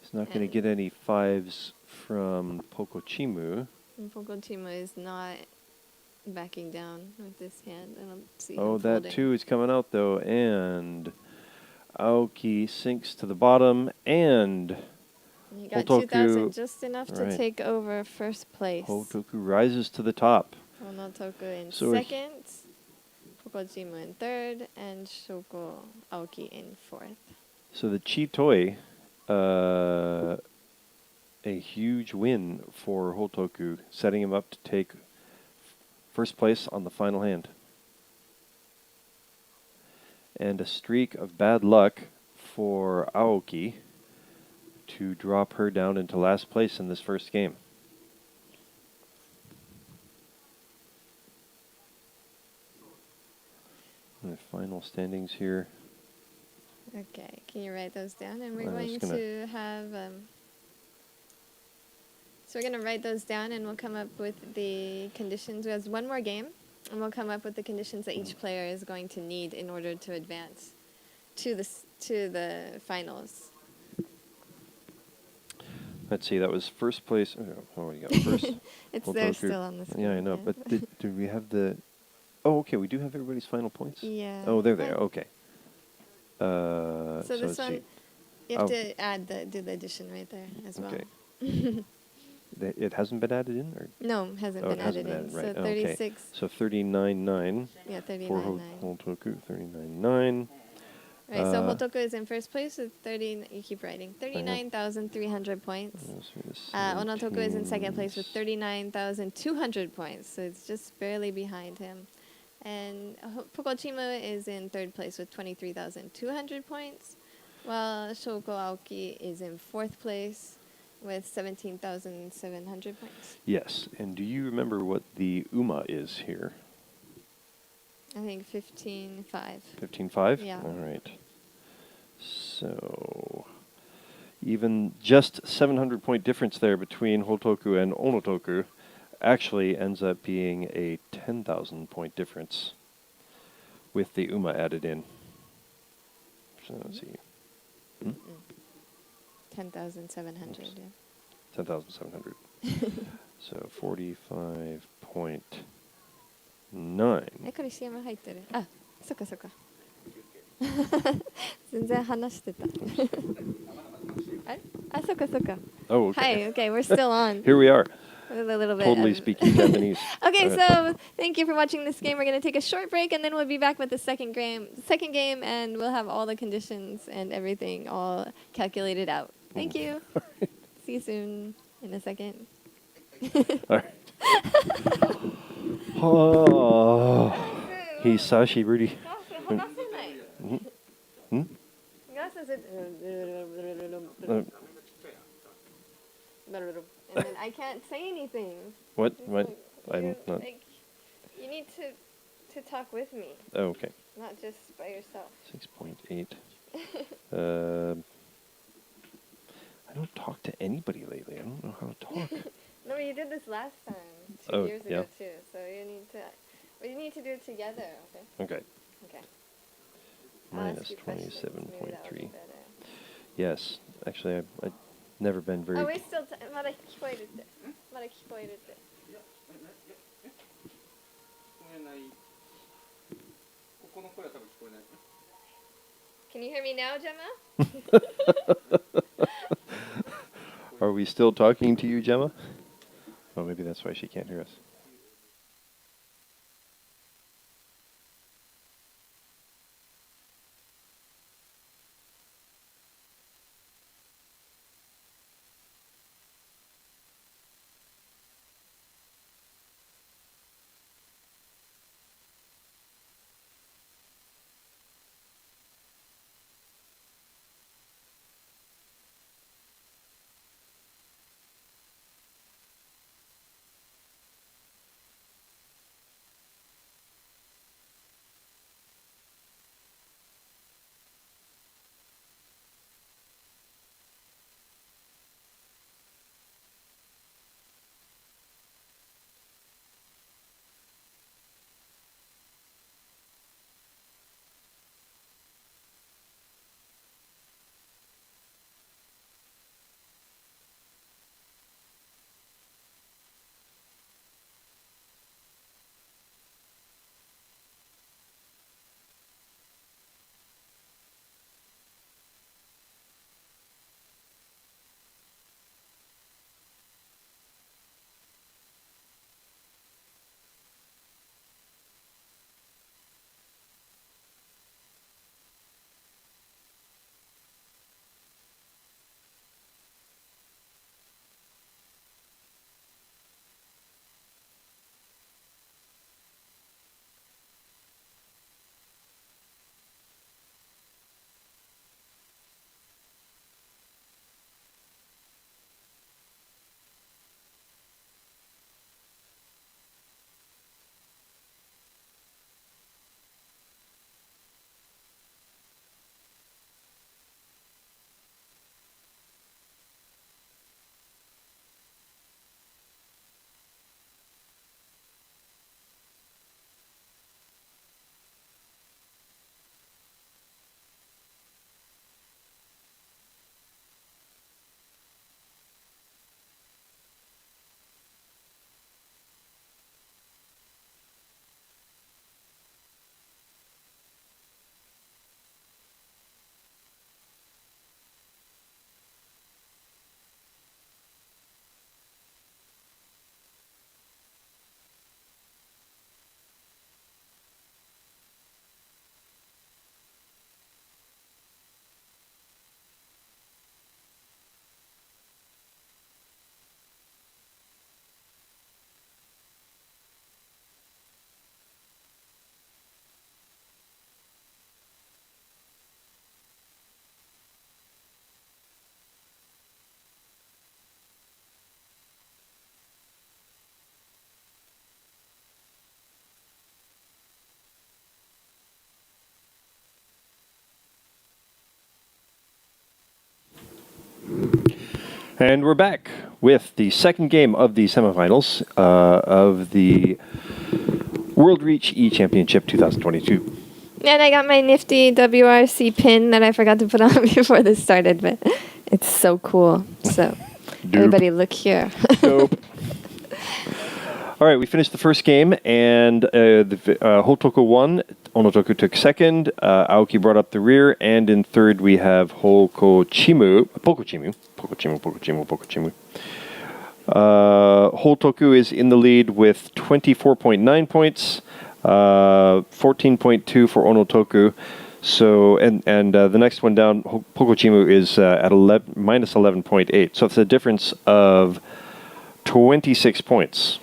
Speaker 2: He's not going to
Speaker 1: And-
Speaker 2: get any 5s from Pokochimu.
Speaker 1: And Pokochimu is not backing down with this hand. I don't see
Speaker 2: Oh,
Speaker 1: him
Speaker 2: that
Speaker 1: folding.
Speaker 2: 2 is coming out though, and Aoki sinks to the bottom, and
Speaker 1: You got
Speaker 2: Hotoku,
Speaker 1: 2,000, just enough to
Speaker 2: right.
Speaker 1: take over first place.
Speaker 2: Hotoku rises to the top.
Speaker 1: Onotoku in
Speaker 2: So
Speaker 1: second, Pokochimu in third, and Shoko Aoki in fourth.
Speaker 2: So the Chitoi, a huge win for Hotoku, setting him up to take first place on the final hand. And a streak of bad luck for Aoki to drop her down into last place in this first game. And the final standings here.
Speaker 1: Okay, can you write those down? And we're
Speaker 2: I was
Speaker 1: going to have... so we're going to write those down, and we'll come up with the conditions. We have one more game, and we'll come up with the conditions that each player is going to need in order to advance to the finals.
Speaker 2: Let's see, that was first place. Oh, you got first.
Speaker 1: It's there still on the screen.
Speaker 2: Yeah, I know. But did we have the... Oh, okay, we do have everybody's final points?
Speaker 1: Yeah.
Speaker 2: Oh, they're there. Okay.
Speaker 1: So this
Speaker 2: let's
Speaker 1: one,
Speaker 2: see.
Speaker 1: you have to do the addition right there as well.
Speaker 2: Okay. It hasn't been added in? Or?
Speaker 1: No, hasn't
Speaker 2: Oh,
Speaker 1: been
Speaker 2: it hasn't
Speaker 1: added in.
Speaker 2: been added,
Speaker 1: So
Speaker 2: right. Okay.
Speaker 1: 36.
Speaker 2: So 39.9
Speaker 1: Yeah,
Speaker 2: for
Speaker 1: 39.9.
Speaker 2: Hotoku, 39.9.
Speaker 1: Right, so Hotoku is in first place with 30. You keep writing 39,300 points. Onotoku is in second place with 39,200 points. So it's just barely behind him. And Pokochimu is in third place with 23,200 points, while Shoko Aoki is in fourth place with 17,700 points.
Speaker 2: Yes, and do you remember what the UMA is here?
Speaker 1: I think 15.5.
Speaker 2: 15.5?
Speaker 1: Yeah.
Speaker 2: All right. So even just 700-point difference there between Hotoku and Onotoku actually ends up being a 10,000-point difference with the UMA added in. So let's see.
Speaker 1: 10,700, yeah.
Speaker 2: 10,700. So 45.9.
Speaker 1: これ CM 入ってる。あ、そっかそっか。全然話してた。あれ？あ、そっかそっか。
Speaker 2: Oh, okay.
Speaker 1: Hi, okay, we're still on.
Speaker 2: Here we are.
Speaker 1: With a little bit
Speaker 2: Totally
Speaker 1: of
Speaker 2: speaking Japanese.
Speaker 1: Okay,
Speaker 2: All right.
Speaker 1: so thank you for watching this game. We're going to take a short break, and then we'll be back with the second game, and we'll have all the conditions and everything all calculated out. Thank you. See you soon in a second.
Speaker 2: All right. Oh, Hisashiburi. Hmm?
Speaker 1: And then I can't say anything.
Speaker 2: What?
Speaker 1: It's
Speaker 2: What?
Speaker 1: like,
Speaker 2: I'm not.
Speaker 1: like, you need to talk with me,
Speaker 2: Oh, okay.
Speaker 1: not just by yourself.
Speaker 2: 6.8. I don't talk to anybody lately. I don't know how to talk.
Speaker 1: No, you did this last time, 2
Speaker 2: Oh,
Speaker 1: years
Speaker 2: yeah.
Speaker 1: ago too. So we need to do it together. Okay.
Speaker 2: Okay.
Speaker 1: Okay.
Speaker 2: Minus
Speaker 1: Ask you questions. Maybe that would be
Speaker 2: 27.3.
Speaker 1: better.
Speaker 2: Yes. Actually, I've never been very...
Speaker 1: Oh, we're still. まだ聞こえるって。まだ聞こえるって。Can you hear me now, Gemma?
Speaker 2: Are we still talking to you, Gemma? Oh, maybe that's why she can't hear us. And we're back with the second game of the semifinals of the World Riichi Championship 2022.
Speaker 1: And I got my nifty WRC pin that I forgot to put on before this started, but it's so cool. So everybody look here.
Speaker 2: Dope. All right, we finished the first game, and Hotoku won. Onotoku took second. Aoki brought up the rear, and in third we have Pokochimu. Hotoku is in the lead with 24.9 points, 14.2 for Onotoku. So and the next one down, Pokochimu is at minus 11.8. So it's a difference of 26 points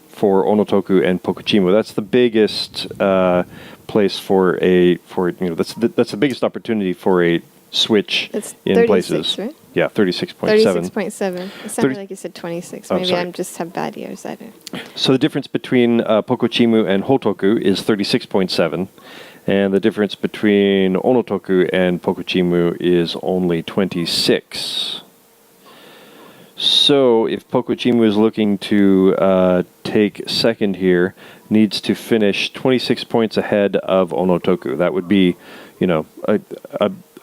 Speaker 2: for Onotoku and Pokochimu. That's the biggest place for that's the biggest opportunity for a switch
Speaker 1: That's
Speaker 2: in
Speaker 1: 36,
Speaker 2: places.
Speaker 1: right?
Speaker 2: Yeah, 36.7.
Speaker 1: 36.7. It sounded like you said 26. Maybe I just have bad ears. I don't.
Speaker 2: So the difference between Pokochimu and Hotoku is 36.7, and the difference between Onotoku and Pokochimu is only 26. So if Pokochimu is looking to take second here, needs to finish 26 points ahead of Onotoku. That would be,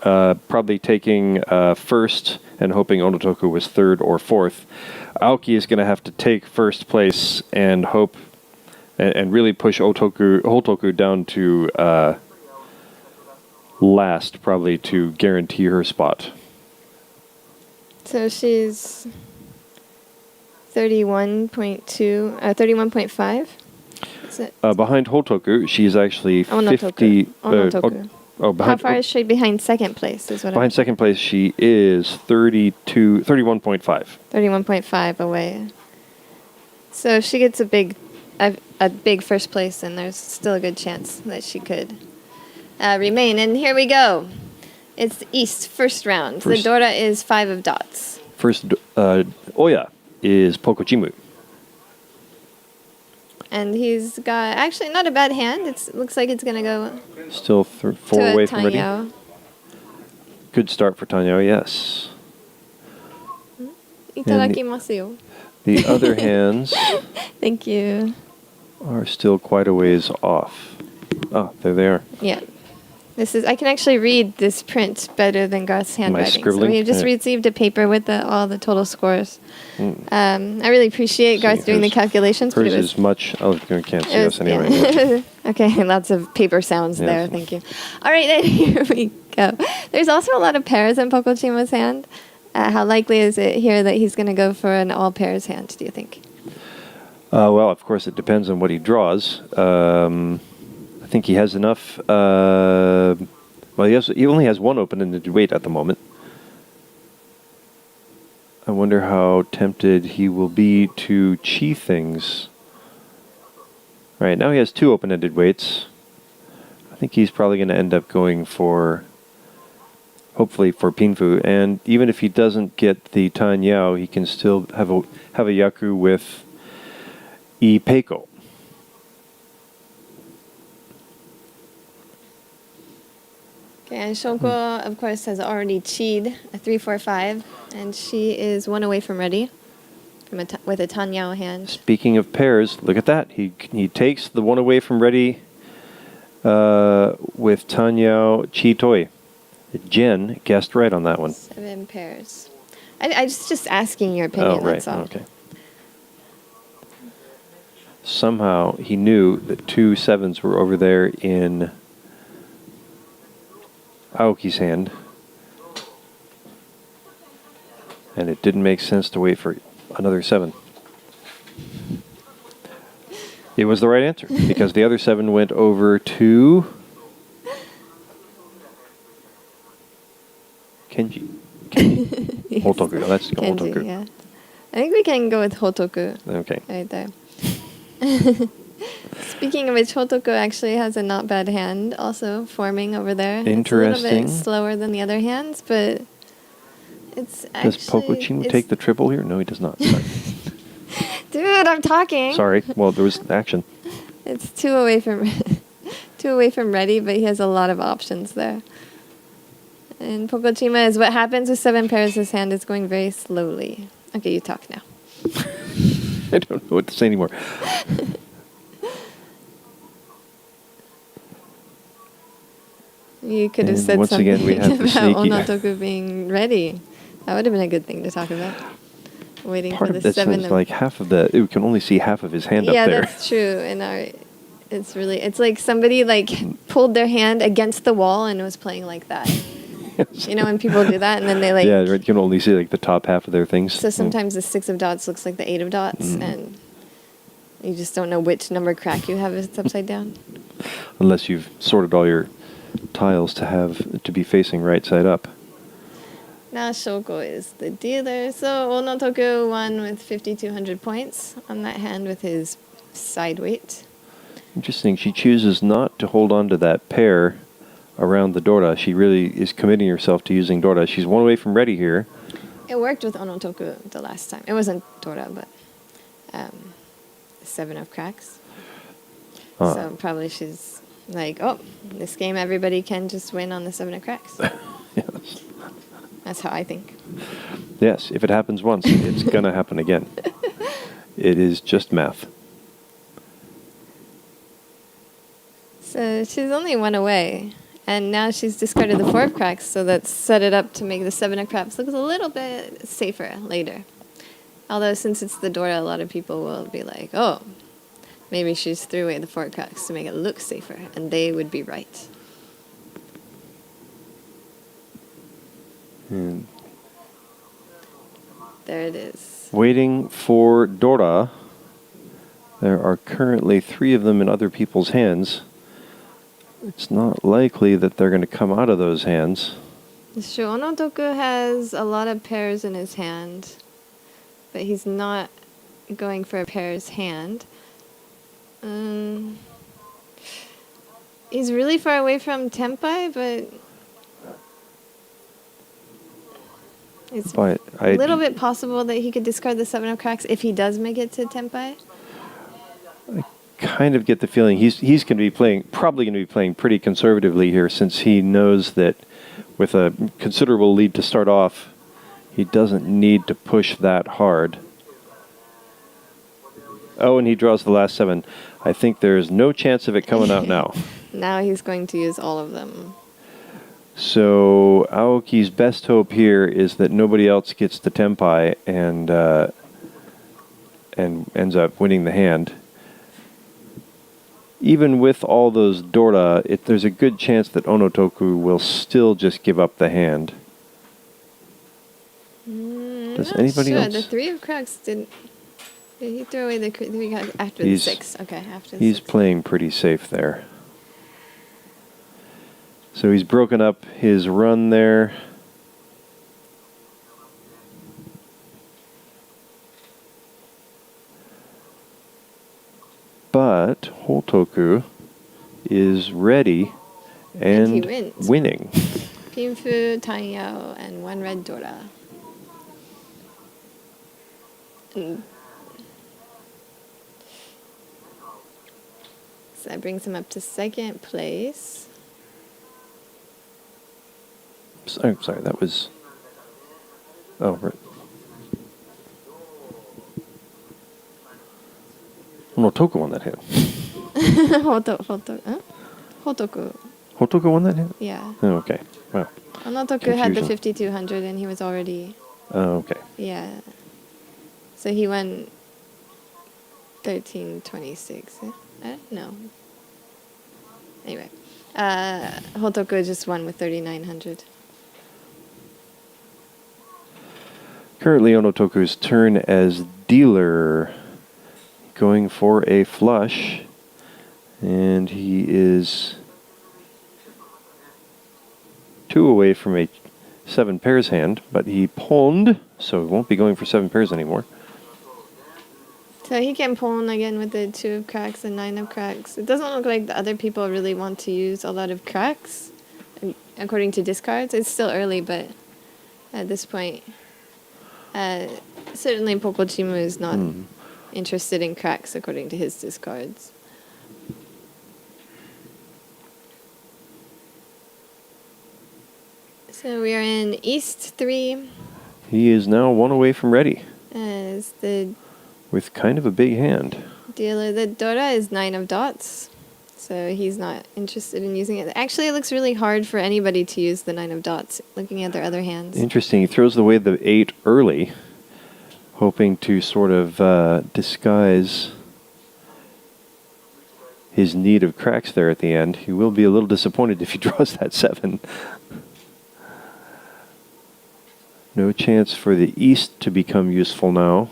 Speaker 2: probably taking first and hoping Onotoku was third or fourth. Aoki is going to have to take first place and hope and really push Hotoku down to last, probably to guarantee her spot.
Speaker 1: So she's 31.2, 31.5. Is it?
Speaker 2: Behind Hotoku, she's actually 50.
Speaker 1: Onotoku. How far is she behind second place?
Speaker 2: Behind second place, she is 31.5.
Speaker 1: 31.5 away. So if she gets a big first place, then there's still a good chance that she could remain. And here we go. It's East, first round. The Dora is 5 of dots.
Speaker 2: First, Oya is Pokochimu.
Speaker 1: And he's got actually not a bad hand. It looks like it's going to go
Speaker 2: Still 4 away from ready.
Speaker 1: Tanyao.
Speaker 2: Good start for Tanyao, yes.
Speaker 1: Itadakimasu.
Speaker 2: The other hands
Speaker 1: Thank you.
Speaker 2: are still quite a ways off. Oh, there they are.
Speaker 1: Yeah. I can actually read this print better than Garth's handwriting. So
Speaker 2: scribbling?
Speaker 1: we just received a paper with all the total scores. I really appreciate Garth doing the calculations.
Speaker 2: Hers is much. Oh, you can't see us anyway.
Speaker 1: Yeah. Okay, lots of paper sounds there. Thank you. All right, then here we go. There's also a lot of pairs in Pokochimu's hand. How likely is it here that he's going to go for an all pairs hand, do you think?
Speaker 2: Well, of course, it depends on what he draws. I think he has enough. He only has one open-ended weight at the moment. I wonder how tempted he will be to chi things. All right, now he has 2 open-ended weights. I think he's probably going to end up going hopefully for Pinfu. And even if he doesn't get the Tanyao, he can still have a Yaku with Ipeiko.
Speaker 1: Okay, and Shoko, of course, has already chied a 3-4-5, and she is 1 away from ready with a Tanyao hand.
Speaker 2: Speaking of pairs, look at that. He takes the 1 away from ready with Tanyao chi toi. Jenn guessed right on that one.
Speaker 1: 7 pairs. I just asking your opinion,
Speaker 2: right.
Speaker 1: that's all.
Speaker 2: Okay. Somehow he knew that 2 7s were over there in Aoki's hand, and it didn't make sense to wait for another 7. It was the right answer, because the other 7 went over to Kenji.
Speaker 1: Yes.
Speaker 2: Hotoku. That's
Speaker 1: Kenji,
Speaker 2: Hotoku.
Speaker 1: yeah. I think we can go with Hotoku.
Speaker 2: Okay.
Speaker 1: Right there. Speaking of which, Hotoku actually has a not bad hand also forming over there.
Speaker 2: Interesting.
Speaker 1: It's a little bit slower than the other hands, but it's actually...
Speaker 2: Does Pokochimu take the triple here? No, he does not. Sorry.
Speaker 1: Dude, I'm talking.
Speaker 2: Sorry. Well, there was action.
Speaker 1: It's 2 away from ready, but he has a lot of options there. And Pokochimu is what happens with 7 pairs. His hand is going very slowly. Okay, you talk now.
Speaker 2: I don't know what to say anymore.
Speaker 1: You could have
Speaker 2: And
Speaker 1: said
Speaker 2: once
Speaker 1: something
Speaker 2: again, we have the
Speaker 1: about
Speaker 2: sneaky-
Speaker 1: Onotoku being ready. That would have been a good thing to talk about. Waiting
Speaker 2: Part
Speaker 1: for
Speaker 2: of
Speaker 1: the
Speaker 2: this
Speaker 1: 7
Speaker 2: is
Speaker 1: of...
Speaker 2: like half of the. We can only see half of his hand
Speaker 1: yeah,
Speaker 2: up there.
Speaker 1: that's true. In our, it's like somebody like pulled their hand against the wall and was playing like that. You know, when people do that and then they like...
Speaker 2: Yeah, right, you can only see like the top half of their things.
Speaker 1: So sometimes the 6 of dots looks like the 8 of dots, and you just don't know which number crack you have if it's upside down.
Speaker 2: Unless you've sorted all your tiles to be facing right side up.
Speaker 1: Now Shoko is the dealer. So Onotoku won with 5,200 points on that hand with his side weight.
Speaker 2: Interesting. She chooses not to hold on to that pair around the Dora. She really is committing herself to using Dora. She's one away from ready here.
Speaker 1: It worked with Onotoku the last time. It wasn't Dora, but 7 of cracks. So probably she's like, oh, this game everybody can just win on the 7 of cracks.
Speaker 2: Yes.
Speaker 1: That's how I think.
Speaker 2: Yes, if it happens once, it's going to happen again. It is just math.
Speaker 1: So she's only 1 away. And now she's discarded the 4 of cracks, so that's set it up to make the 7 of cracks look a little bit safer later. Although since it's the Dora, a lot of people will be like, oh, maybe she's threw away the 4 of cracks to make it look safer. And they would be right.
Speaker 2: And
Speaker 1: There it is.
Speaker 2: waiting for Dora. There are currently 3 of them in other people's hands. It's not likely that they're going to come out of those hands.
Speaker 1: Sure, Onotoku has a lot of pairs in his hand, but he's not going for a pair's hand. He's really far away from Tenpai, but it's
Speaker 2: But
Speaker 1: a little bit possible that he could discard the 7 of cracks if he does make it to Tenpai.
Speaker 2: kind of get the feeling he's going to be probably going to be playing pretty conservatively here, since he knows that with a considerable lead to start off, he doesn't need to push that hard. Oh, and he draws the last 7. I think there's no chance of it coming out now.
Speaker 1: Now he's going to use all of them.
Speaker 2: So Aoki's best hope here is that nobody else gets the Tenpai and ends up winning the hand. Even with all those Dora, there's a good chance that Onotoku will still just give up the hand. Does anybody else?
Speaker 1: The 3 of cracks did he throw away the 3 of cracks after the 6? Okay, after the 6.
Speaker 2: He's playing pretty safe there. So he's broken up his run there. But Hotoku is ready and
Speaker 1: he wins.
Speaker 2: winning.
Speaker 1: Pinfu, Tanyao, and 1 red Dora. So that brings him up to 2nd place.
Speaker 2: I'm sorry, that was... Oh, right. Onotoku won that hand.
Speaker 1: Hotoku.
Speaker 2: Hotoku won that hand?
Speaker 1: Yeah.
Speaker 2: Oh, okay. Wow.
Speaker 1: Onotoku had the
Speaker 2: Confusion.
Speaker 1: 5,200 and he was already...
Speaker 2: Oh, okay.
Speaker 1: Yeah. So he won 1326. No. Anyway. Hotoku just won with 3,900.
Speaker 2: Currently, Onotoku's turn as dealer, going for a flush, and he is 2 away from a 7 pairs hand, but he pawned, so he won't be going for 7 pairs anymore.
Speaker 1: So he can pawn again with the 2 of cracks and 9 of cracks. It doesn't look like the other people really want to use a lot of cracks, according to discards. It's still early, but at this point, certainly Pokochimu is not interested in cracks, according to his discards. So we are in East 3
Speaker 2: He is now one away from ready
Speaker 1: as the
Speaker 2: with kind of a big hand.
Speaker 1: dealer. The Dora is 9 of dots, so he's not interested in using it. Actually, it looks really hard for anybody to use the 9 of dots, looking at their other hands.
Speaker 2: Interesting. He throws away the 8 early, hoping to sort of disguise his need of cracks there at the end. He will be a little disappointed if he draws that 7. No chance for the East to become useful now.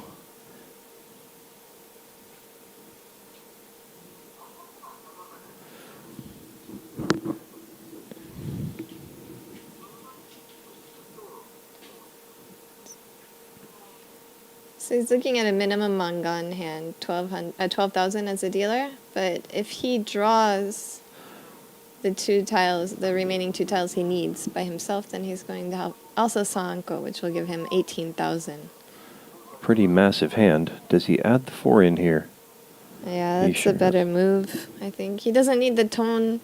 Speaker 1: So he's looking at a minimum Mangan hand, 12,000 as a dealer. But if he draws the 2 tiles, the remaining 2 tiles he needs by himself, then he's going to help also Sanko, which will give him 18,000.
Speaker 2: Pretty massive hand. Does he add the 4 in here?
Speaker 1: Yeah,
Speaker 2: He
Speaker 1: that's
Speaker 2: sure
Speaker 1: a better
Speaker 2: does.
Speaker 1: move, I think. He doesn't need the tone.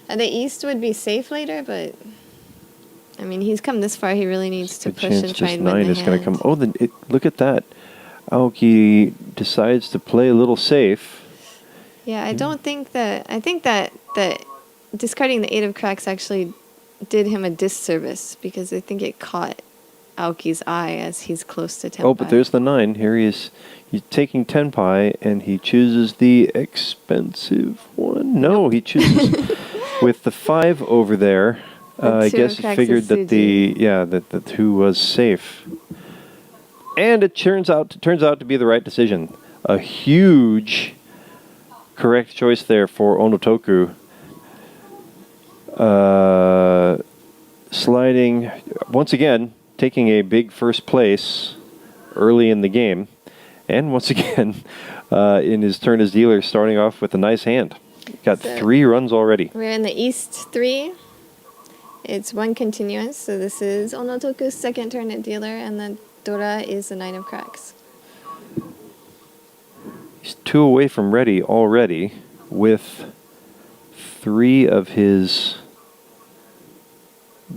Speaker 1: The East would be safe later, but I mean, he's come this far. He really needs to
Speaker 2: Good
Speaker 1: push
Speaker 2: chance
Speaker 1: and try
Speaker 2: just
Speaker 1: and win
Speaker 2: 9
Speaker 1: the
Speaker 2: is going to
Speaker 1: hand.
Speaker 2: come. Oh, look at that. Aoki decides to play a little safe.
Speaker 1: Yeah, I don't think that. I think that discarding the 8 of cracks actually did him a disservice because I think it caught Aoki's eye as he's close to 10.
Speaker 2: Oh, but there's the 9. Here he is. He's taking tenpai, and he chooses the expensive one. No, he chooses with the 5 over there. I
Speaker 1: 2
Speaker 2: guess
Speaker 1: of
Speaker 2: he
Speaker 1: cracks
Speaker 2: figured
Speaker 1: is
Speaker 2: that
Speaker 1: Suji.
Speaker 2: that the 2 was safe, and it turns out to be the right decision. A huge correct choice there for Onotoku. Sliding once again, taking a big first place early in the game, and once again in his turn as dealer, starting off with a nice hand. Got
Speaker 1: So
Speaker 2: 3 runs already.
Speaker 1: We're in the East 3. It's 1 continuous, so this is Onotoku's second turn at dealer, and then Dora is the 9 of cracks.
Speaker 2: He's 2 away from ready already, with 3 of his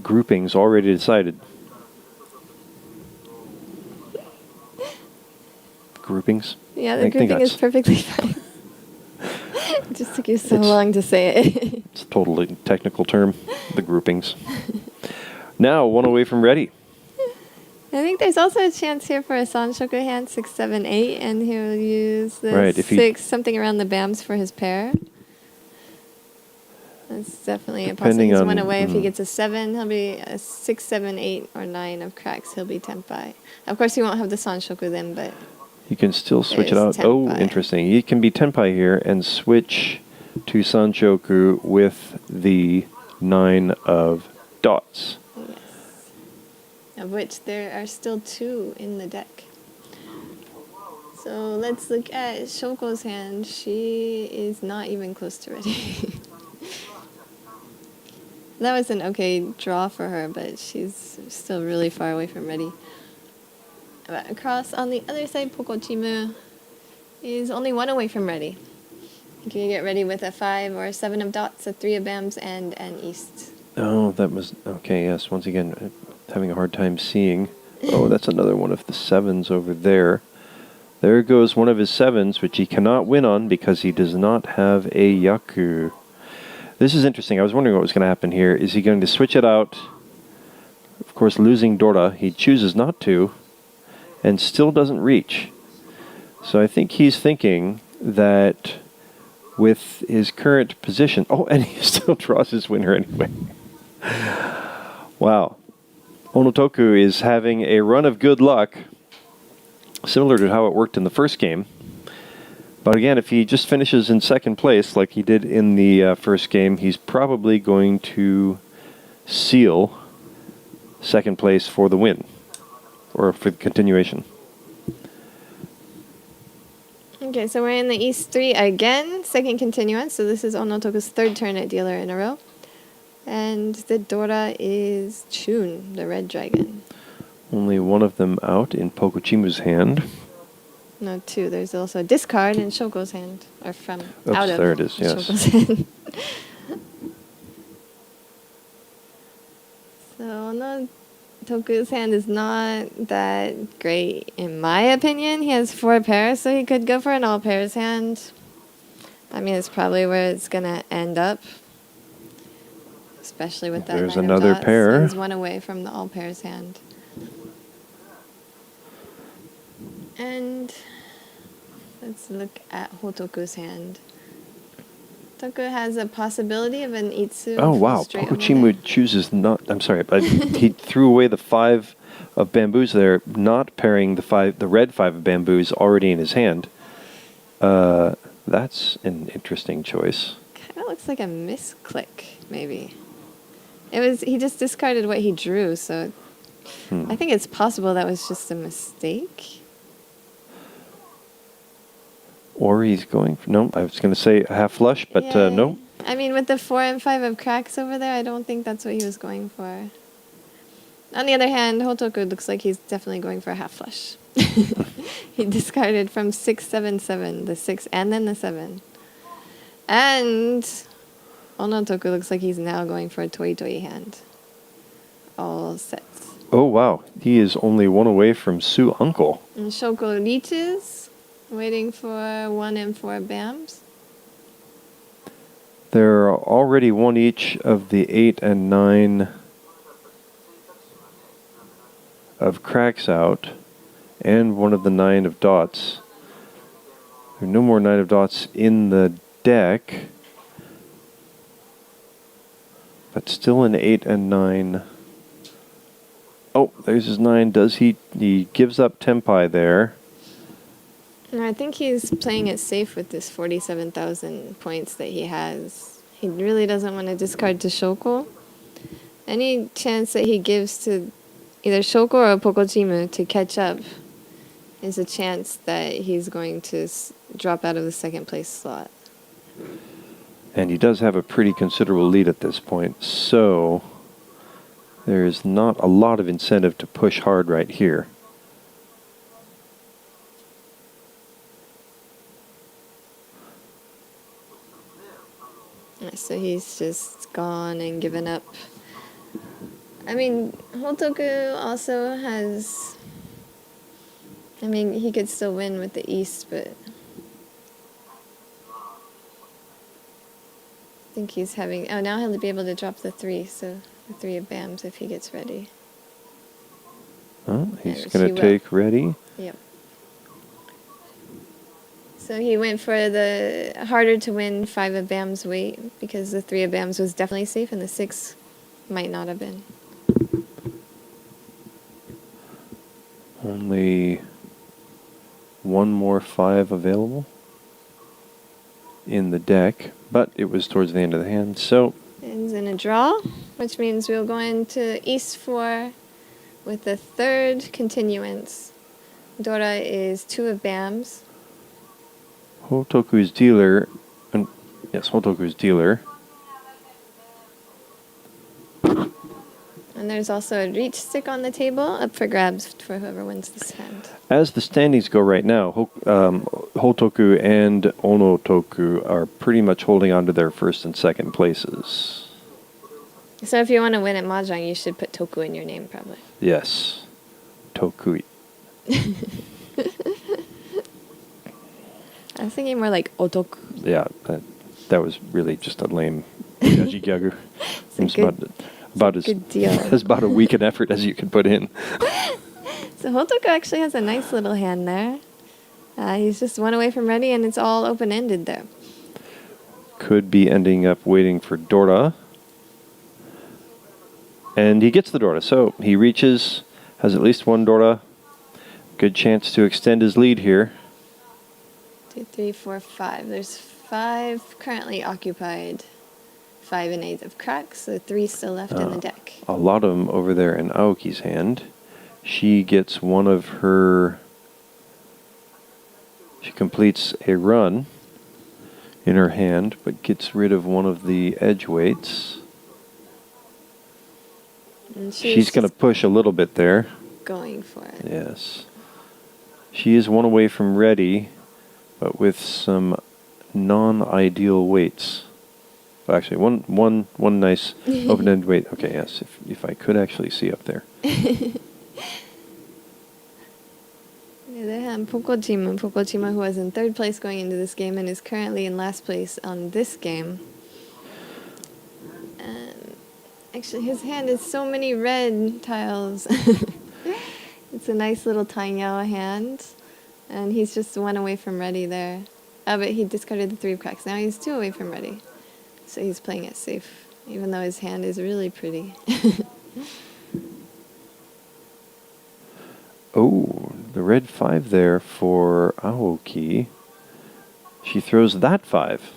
Speaker 2: groupings already decided. Groupings?
Speaker 1: Yeah,
Speaker 2: I
Speaker 1: the
Speaker 2: think
Speaker 1: grouping is
Speaker 2: that's-
Speaker 1: perfectly fine. It just took you so long to say it.
Speaker 2: It's a totally technical term, the groupings. Now, 1 away from ready.
Speaker 1: I think there's also a chance here for a Sanshoku hand, 6, 7, 8, and he'll use the
Speaker 2: Right, if he-
Speaker 1: 6, something around the BAMs for his pair. That's definitely a
Speaker 2: Depending
Speaker 1: possibility. He's
Speaker 2: on-
Speaker 1: 1 away. If he gets a 7, he'll be a 6, 7, 8, or 9 of cracks. He'll be tenpai. Of course, he won't have the Sanshoku then, but
Speaker 2: You can still switch it out.
Speaker 1: There's
Speaker 2: Oh,
Speaker 1: tenpai.
Speaker 2: interesting. You can be tenpai here and switch to Sanchoku with the 9 of dots.
Speaker 1: yes. Of which there are still 2 in the deck. So let's look at Shoko's hand. She is not even close to ready. That was an okay draw for her, but she's still really far away from ready. But across on the other side, Pokochimu is only 1 away from ready. You can get ready with a 5 or a 7 of dots, a 3 of BAMs, and an East.
Speaker 2: Oh, that was... Okay, yes. Once again, having a hard time seeing. Oh, that's another one of the 7s over there. There goes one of his 7s, which he cannot win on because he does not have a Yaku. This is interesting. I was wondering what was going to happen here. Is he going to switch it out? Of course, losing Dora. He chooses not to, and still doesn't reach. So I think he's thinking that with his current position... Oh, and he still draws his winner anyway. Wow. Onotoku is having a run of good luck, similar to how it worked in the first game. But again, if he just finishes in second place like he did in the first game, he's probably going to seal second place for the win, or for the continuation.
Speaker 1: Okay, so we're in the East 3 again, second continuance. So this is Onotoku's 3rd turn at dealer in a row. And the Dora is Chun, the red dragon.
Speaker 2: Only one of them out in Pokochimu's hand.
Speaker 1: No, 2. There's also a discard in Shoko's hand, or from
Speaker 2: Oops,
Speaker 1: out of
Speaker 2: there it is, yes.
Speaker 1: Shoko's hand. So Onotoku's hand is not that great, in my opinion. He has 4 pairs, so he could go for an all pairs hand. I mean, it's probably where it's gonna end up, especially with that
Speaker 2: There's
Speaker 1: 9
Speaker 2: another
Speaker 1: of dots.
Speaker 2: pair.
Speaker 1: So he's 1 away from the all pairs hand. And let's look at Hotoku's hand. Hotoku has a possibility of an Itsu.
Speaker 2: Oh wow,
Speaker 1: straight
Speaker 2: Pokochimu
Speaker 1: omote.
Speaker 2: chooses not. I'm sorry, but he threw away the 5 of bamboos there, not pairing the red 5 of bamboos already in his hand. That's an interesting choice.
Speaker 1: Kind of looks like a misclick, maybe. He just discarded what he drew, so I think it's possible that was just a mistake.
Speaker 2: Or he's going for, no, I was going to say a half flush, but
Speaker 1: Yeah.
Speaker 2: no.
Speaker 1: I mean, with the 4 and 5 of cracks over there, I don't think that's what he was going for. On the other hand, Hotoku looks like he's definitely going for a half flush. He discarded from 6, 7, 7, the 6 and then the 7. And Onotoku looks like he's now going for a toi toi hand. All sets.
Speaker 2: Oh wow, he is only 1 away from Su Uncle.
Speaker 1: And Shoko reaches, waiting for 1 and 4 bams.
Speaker 2: There are already 1 each of the 8 and 9 of cracks out, and 1 of the 9 of dots. There are no more 9 of dots in the deck, but still an 8 and 9. Oh, there's his 9. Does he gives up Tempai there.
Speaker 1: No, I think he's playing it safe with this 47,000 points that he has. He really doesn't want to discard to Shoko. Any chance that he gives to either Shoko or Pokochimu to catch up is a chance that he's going to drop out of the 2nd place slot.
Speaker 2: And he does have a pretty considerable lead at this point, so there's not a lot of incentive to push hard right here.
Speaker 1: So he's just gone and given up. I mean, Hotoku also has... I mean, he could still win with the East, but... I think he's having... Oh, now he'll be able to drop the 3, so the 3 of bams if he gets ready.
Speaker 2: Oh, he's
Speaker 1: And
Speaker 2: going
Speaker 1: he
Speaker 2: to
Speaker 1: will.
Speaker 2: take ready.
Speaker 1: Yep. So he went for the harder to win 5 of bams weight because the 3 of bams was definitely safe and the 6 might not have been.
Speaker 2: Only 1 more 5 available in the deck, but it was towards the end of the hand, so...
Speaker 1: Ends in a draw, which means we'll go into East 4 with the 3rd continuance. Dora is 2 of bams.
Speaker 2: Hotoku's dealer, yes, Hotoku's dealer.
Speaker 1: And there's also a reach stick on the table up for grabs for whoever wins this hand.
Speaker 2: As the standings go right now, Hotoku and Onotoku are pretty much holding on to their 1st and 2nd places.
Speaker 1: So if you want to win at Mahjong, you should put Toku in your name, probably.
Speaker 2: Yes. Toku.
Speaker 1: I was thinking more like Otoku.
Speaker 2: Yeah, that was really just a lame Yaji Gyagu.
Speaker 1: It's a good deal.
Speaker 2: It's about a week of effort as you can put in.
Speaker 1: So Hotoku actually has a nice little hand there. He's just 1 away from ready, and it's all open-ended there.
Speaker 2: Could be ending up waiting for Dora. And he gets the Dora, so he reaches, has at least 1 Dora. Good chance to extend his lead here.
Speaker 1: 2, 3, 4, 5. There's 5 currently occupied. 5 and 8 of cracks, so 3 still left in the deck.
Speaker 2: A lot of them over there in Aoki's hand. She gets 1 of her... She completes a run in her hand, but gets rid of 1 of the edge weights.
Speaker 1: And
Speaker 2: She's going to push a little bit there.
Speaker 1: Going for it.
Speaker 2: Yes. She is 1 away from ready, but with some non-ideal weights. Well, actually, one nice open-ended weight. Okay, yes, if I could actually see up there.
Speaker 1: They have Pokochimu, who was in third place going into this game and is currently in last place on this game. And actually, his hand is so many red tiles. It's a nice little Tanyao hand. And he's just one away from ready there. But he discarded the 3 of cracks. Now he's 2 away from ready. So he's playing it safe, even though his hand is really pretty.
Speaker 2: Oh, the red 5 there for Aoki. She throws that 5.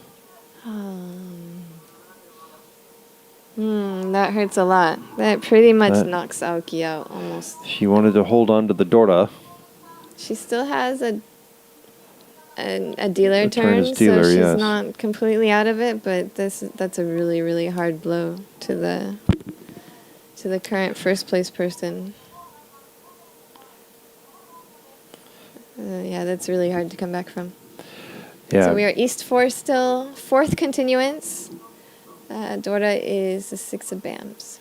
Speaker 1: That hurts a lot. That pretty much knocks Aoki out, almost.
Speaker 2: She wanted to hold on to the Dora.
Speaker 1: She still has a dealer turn, so
Speaker 2: dealer,
Speaker 1: she's
Speaker 2: yes.
Speaker 1: not completely out of it, but that's a really, really hard blow to the current first place person. Yeah, that's really hard to come back from.
Speaker 2: Yeah.
Speaker 1: So we are East 4 still, 4th continuance. Dora is the 6 of Bams.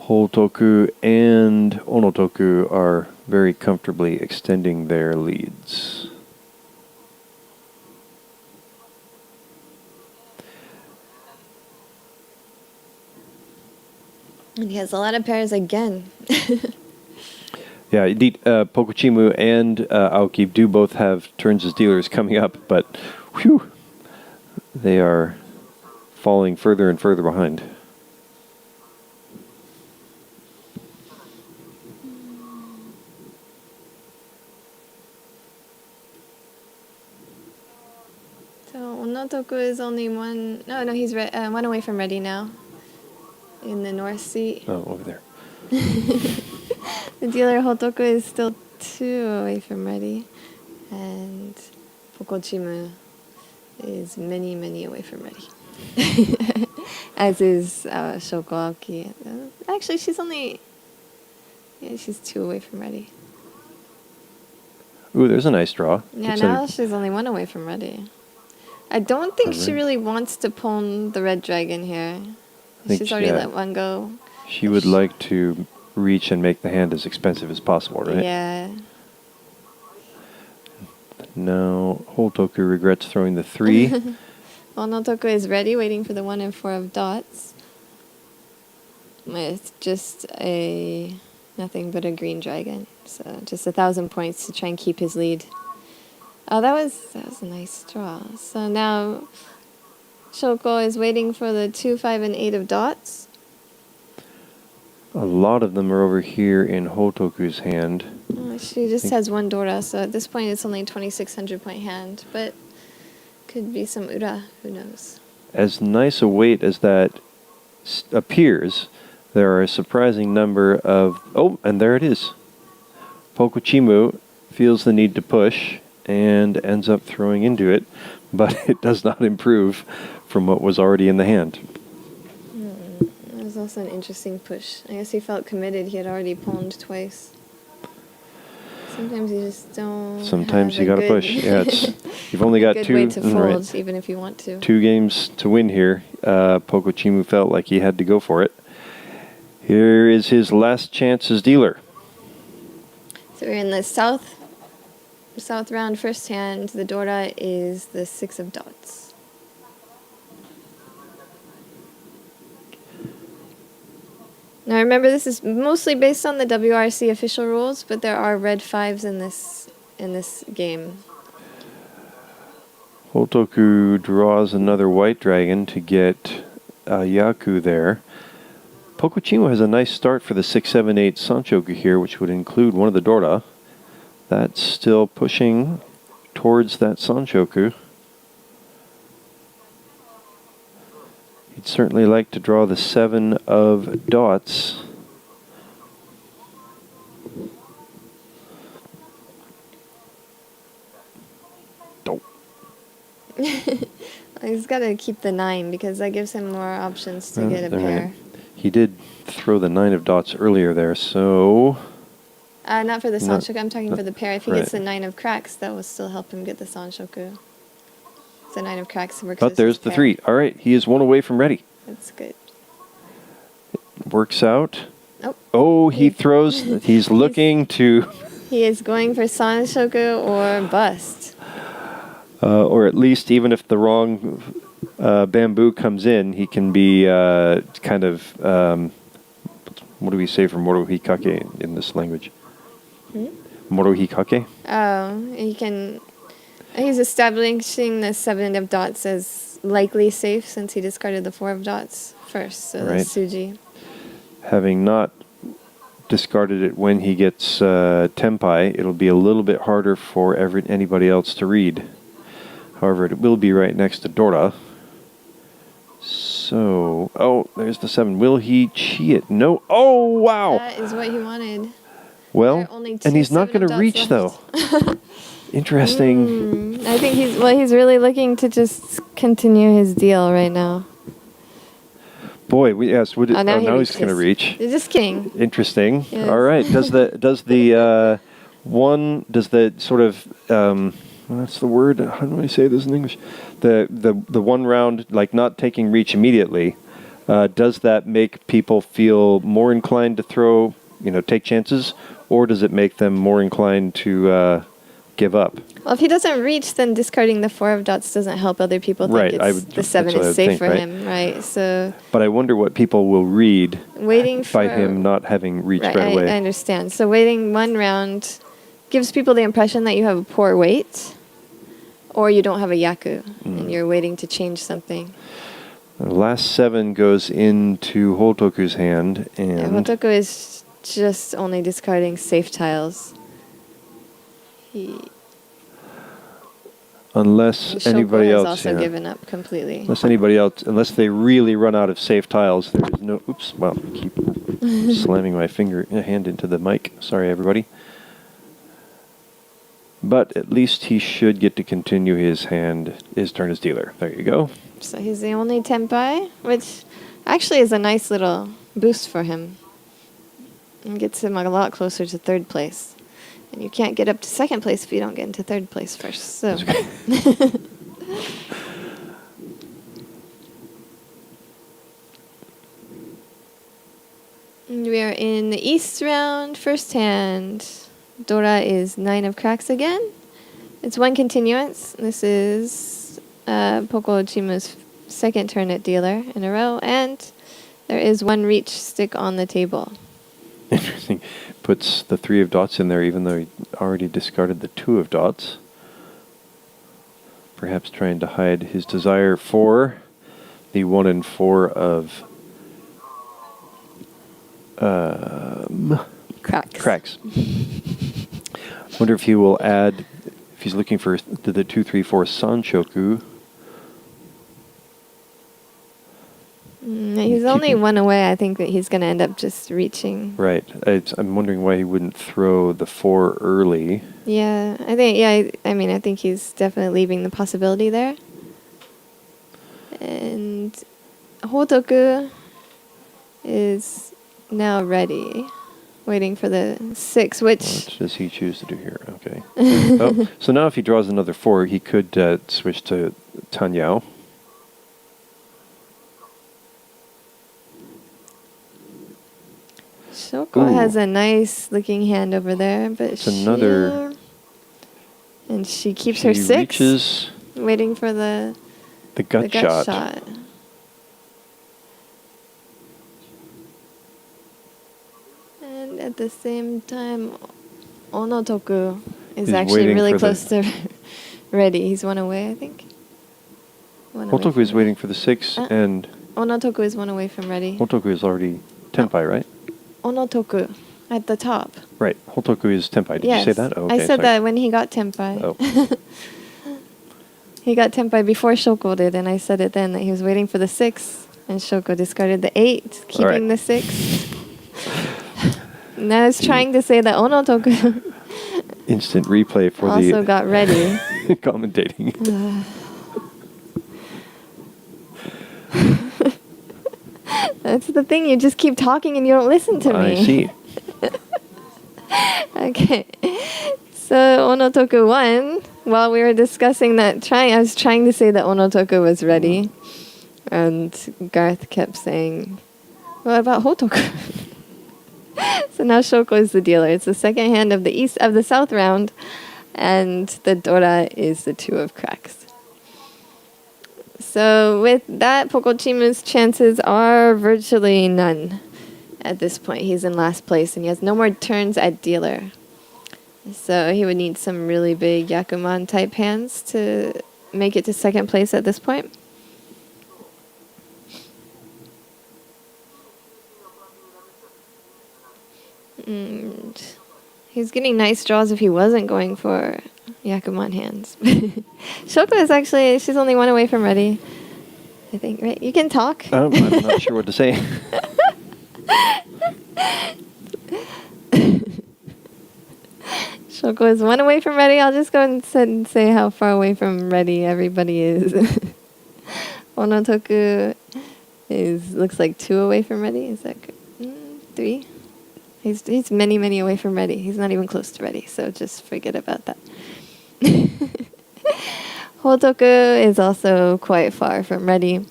Speaker 2: Hotoku and Onotoku are very comfortably extending their leads.
Speaker 1: And he has a lot of pairs again.
Speaker 2: Yeah, indeed, Pokochimu and Aoki do both have turns as dealers coming up, but whew, they are falling further and further behind.
Speaker 1: So Onotoku is only one. No, he's one away from ready now. In the north seat.
Speaker 2: Oh, over there.
Speaker 1: The dealer Hotoku is still 2 away from ready, and Pokochimu is many, many away from ready. As is Shoko Aoki. Actually, she's 2 away from ready.
Speaker 2: Ooh, there's a nice draw.
Speaker 1: Yeah, now she's only 1 away from ready. I don't think she really wants to pawn the red dragon here. She's already let 1 go.
Speaker 2: She would like to reach and make the hand as expensive as possible, right?
Speaker 1: Yeah.
Speaker 2: Now, Hotoku regrets throwing the 3.
Speaker 1: Onotoku is ready, waiting for the 1 and 4 of dots. With just nothing but a green dragon. So just 1,000 points to try and keep his lead. Oh, that was a nice draw. So now Shoko is waiting for the 2, 5, and 8 of dots.
Speaker 2: A lot of them are over here in Hotoku's hand.
Speaker 1: She just has 1 Dora, so at this point it's only a 2,600 point hand, but could be some Ura, who knows.
Speaker 2: As nice a weight as that appears, there are a surprising number of... Oh, and there it is. Pokochimu feels the need to push and ends up throwing into it, but it does not improve from what was already in the hand.
Speaker 1: That was also an interesting push. I guess he felt committed. He had already pawned twice. Sometimes you just don't.
Speaker 2: Sometimes you gotta push. Yeah, you've only got 2.
Speaker 1: Good way to fold, even if you want to.
Speaker 2: 2 games to win here. Pokochimu felt like he had to go for it. Here is his last chance as dealer.
Speaker 1: So we're in the south round first hand. The Dora is the 6 of dots. Now remember, this is mostly based on the WRC official rules, but there are red 5s in this game.
Speaker 2: Hotoku draws another white dragon to get Yaku there. Pokochimu has a nice start for the 6, 7, 8 Sanchoku here, which would include one of the Dora. That's still pushing towards that Sanchoku. He'd certainly like to draw the 7 of dots. Oh.
Speaker 1: He's got to keep the 9 because that gives him more options to get a pair.
Speaker 2: Right. He did throw the 9 of dots earlier there, so...
Speaker 1: Not for the Sanshoku, I'm talking for the pair. If he
Speaker 2: right.
Speaker 1: gets the 9 of cracks, that will still help him get the Sanshoku. So 9 of cracks works.
Speaker 2: But
Speaker 1: as
Speaker 2: there's
Speaker 1: his
Speaker 2: the
Speaker 1: pair.
Speaker 2: 3. All right, he is 1 away from ready.
Speaker 1: That's good.
Speaker 2: Works out.
Speaker 1: Nope.
Speaker 2: Oh, he throws. He's looking to...
Speaker 1: He is going for San Shoku or bust.
Speaker 2: or at least, even if the wrong bamboo comes in, he can be kind of... what do we say for Moro Hikake in this language? Moro Hikake?
Speaker 1: Oh, he can... He's establishing the 7 of dots as likely safe since he discarded the 4 of dots first, so
Speaker 2: Right.
Speaker 1: the Suji.
Speaker 2: Having not discarded it when he gets Tenpai, it'll be a little bit harder for anybody else to read. However, it will be right next to Dora. So, oh, there's the 7. Will he chi it? No. Oh, wow.
Speaker 1: That is what he wanted.
Speaker 2: Well,
Speaker 1: There are only
Speaker 2: and
Speaker 1: two
Speaker 2: he's not
Speaker 1: 7
Speaker 2: going
Speaker 1: of
Speaker 2: to
Speaker 1: dots
Speaker 2: reach,
Speaker 1: left.
Speaker 2: though. Interesting.
Speaker 1: I think he's really looking to just continue his deal right now.
Speaker 2: Boy, yes. Now he's going to
Speaker 1: reaches.
Speaker 2: reach.
Speaker 1: Just kidding.
Speaker 2: Interesting.
Speaker 1: Yes.
Speaker 2: All right. Does the sort of what's the word? How do I say this in English? The one round, like not taking reach immediately, does that make people feel more inclined to throw, take chances, or does it make them more inclined to give up?
Speaker 1: Well, if he doesn't reach, then discarding the 4 of dots doesn't help other people think the 7 is safe for him, right? So.
Speaker 2: But I wonder what people will read
Speaker 1: Waiting
Speaker 2: by him not having reached right away.
Speaker 1: I understand. So waiting 1 round gives people the impression that you have a poor weight, or you don't have a yaku, and you're waiting to change something.
Speaker 2: The last 7 goes into Hotoku's hand, and
Speaker 1: Hotoku is just only discarding safe tiles.
Speaker 2: Unless anybody
Speaker 1: Shoko has
Speaker 2: else,
Speaker 1: also given up completely.
Speaker 2: Unless they really run out of safe tiles, there is no. Oops! Well, I keep slamming my hand into the mic. Sorry, everybody. But at least he should get to continue his turn as dealer. There you go.
Speaker 1: So he's the only Tenpai, which actually is a nice little boost for him. And gets him a lot closer to 3rd place. And you can't get up to 2nd place if you don't get into 3rd place first. So. And we are in the East round, first hand. Dora is 9 of cracks again. It's 1 continuance. This is Pokochimu's 2nd turn at dealer in a row. And there is 1 reach stick on the table.
Speaker 2: Interesting. Puts the 3 of dots in there, even though he already discarded the 2 of dots. Perhaps trying to hide his desire for the 1 and 4 of cracks. Wonder if he will add, if he's looking for the 2, 3, 4 Sanshoku.
Speaker 1: He's only 1 away. I think that he's going to end up just reaching.
Speaker 2: Right. I'm wondering why he wouldn't throw the 4 early.
Speaker 1: Yeah, I think he's definitely leaving the possibility there. And Hotoku is now ready, waiting for the 6, which...
Speaker 2: What does he choose to do here? Okay. So now if he draws another 4, he could switch to Tanyao.
Speaker 1: Shoko has a nice looking hand over there, but
Speaker 2: it's another.
Speaker 1: And she keeps her 6,
Speaker 2: reaches
Speaker 1: waiting for the
Speaker 2: gut shot.
Speaker 1: And at the same time, Onotoku is actually really close to ready. He's 1 away, I think.
Speaker 2: Hotoku is waiting for the 6, and
Speaker 1: Onotoku is 1 away from ready.
Speaker 2: Hotoku is already Tenpai, right?
Speaker 1: Onotoku at the top.
Speaker 2: Right. Hotoku is Tenpai. Did you say that?
Speaker 1: Oh, okay, I said that when he got Tenpai.
Speaker 2: Oh.
Speaker 1: He got Tenpai before Shoko did, and I said it then that he was waiting for the 6, and Shoko discarded the 8, keeping the 6. And I was trying to say that Onotoku
Speaker 2: instant replay for
Speaker 1: also got ready.
Speaker 2: Commentating.
Speaker 1: That's the thing, you just keep talking and you don't listen to me.
Speaker 2: I see.
Speaker 1: Okay. So Onotoku won. while we were discussing that, I was trying to say that Onotoku was ready, and Garthe kept saying, "What about Hotoku?" So now Shoko is the dealer. It's the second hand of the south round, and the Dora is the 2 of cracks. So with that, Pokochimu's chances are virtually none at this point. He's in last place, and he has no more turns at dealer. So he would need some really big Yakuman type hands to make it to second place at this point. And he's getting nice draws if he wasn't going for Yakuman hands. Shoko is actually, she's only 1 away from ready, I think, right? You can talk.
Speaker 2: I'm not sure what to say.
Speaker 1: Shoko is 1 away from ready. I'll just go and say how far away from ready everybody is. Onotoku looks like 2 away from ready. Is that good? 3? He's many away from ready. He's not even close to ready, so just forget about that. Hotoku is also quite far from ready,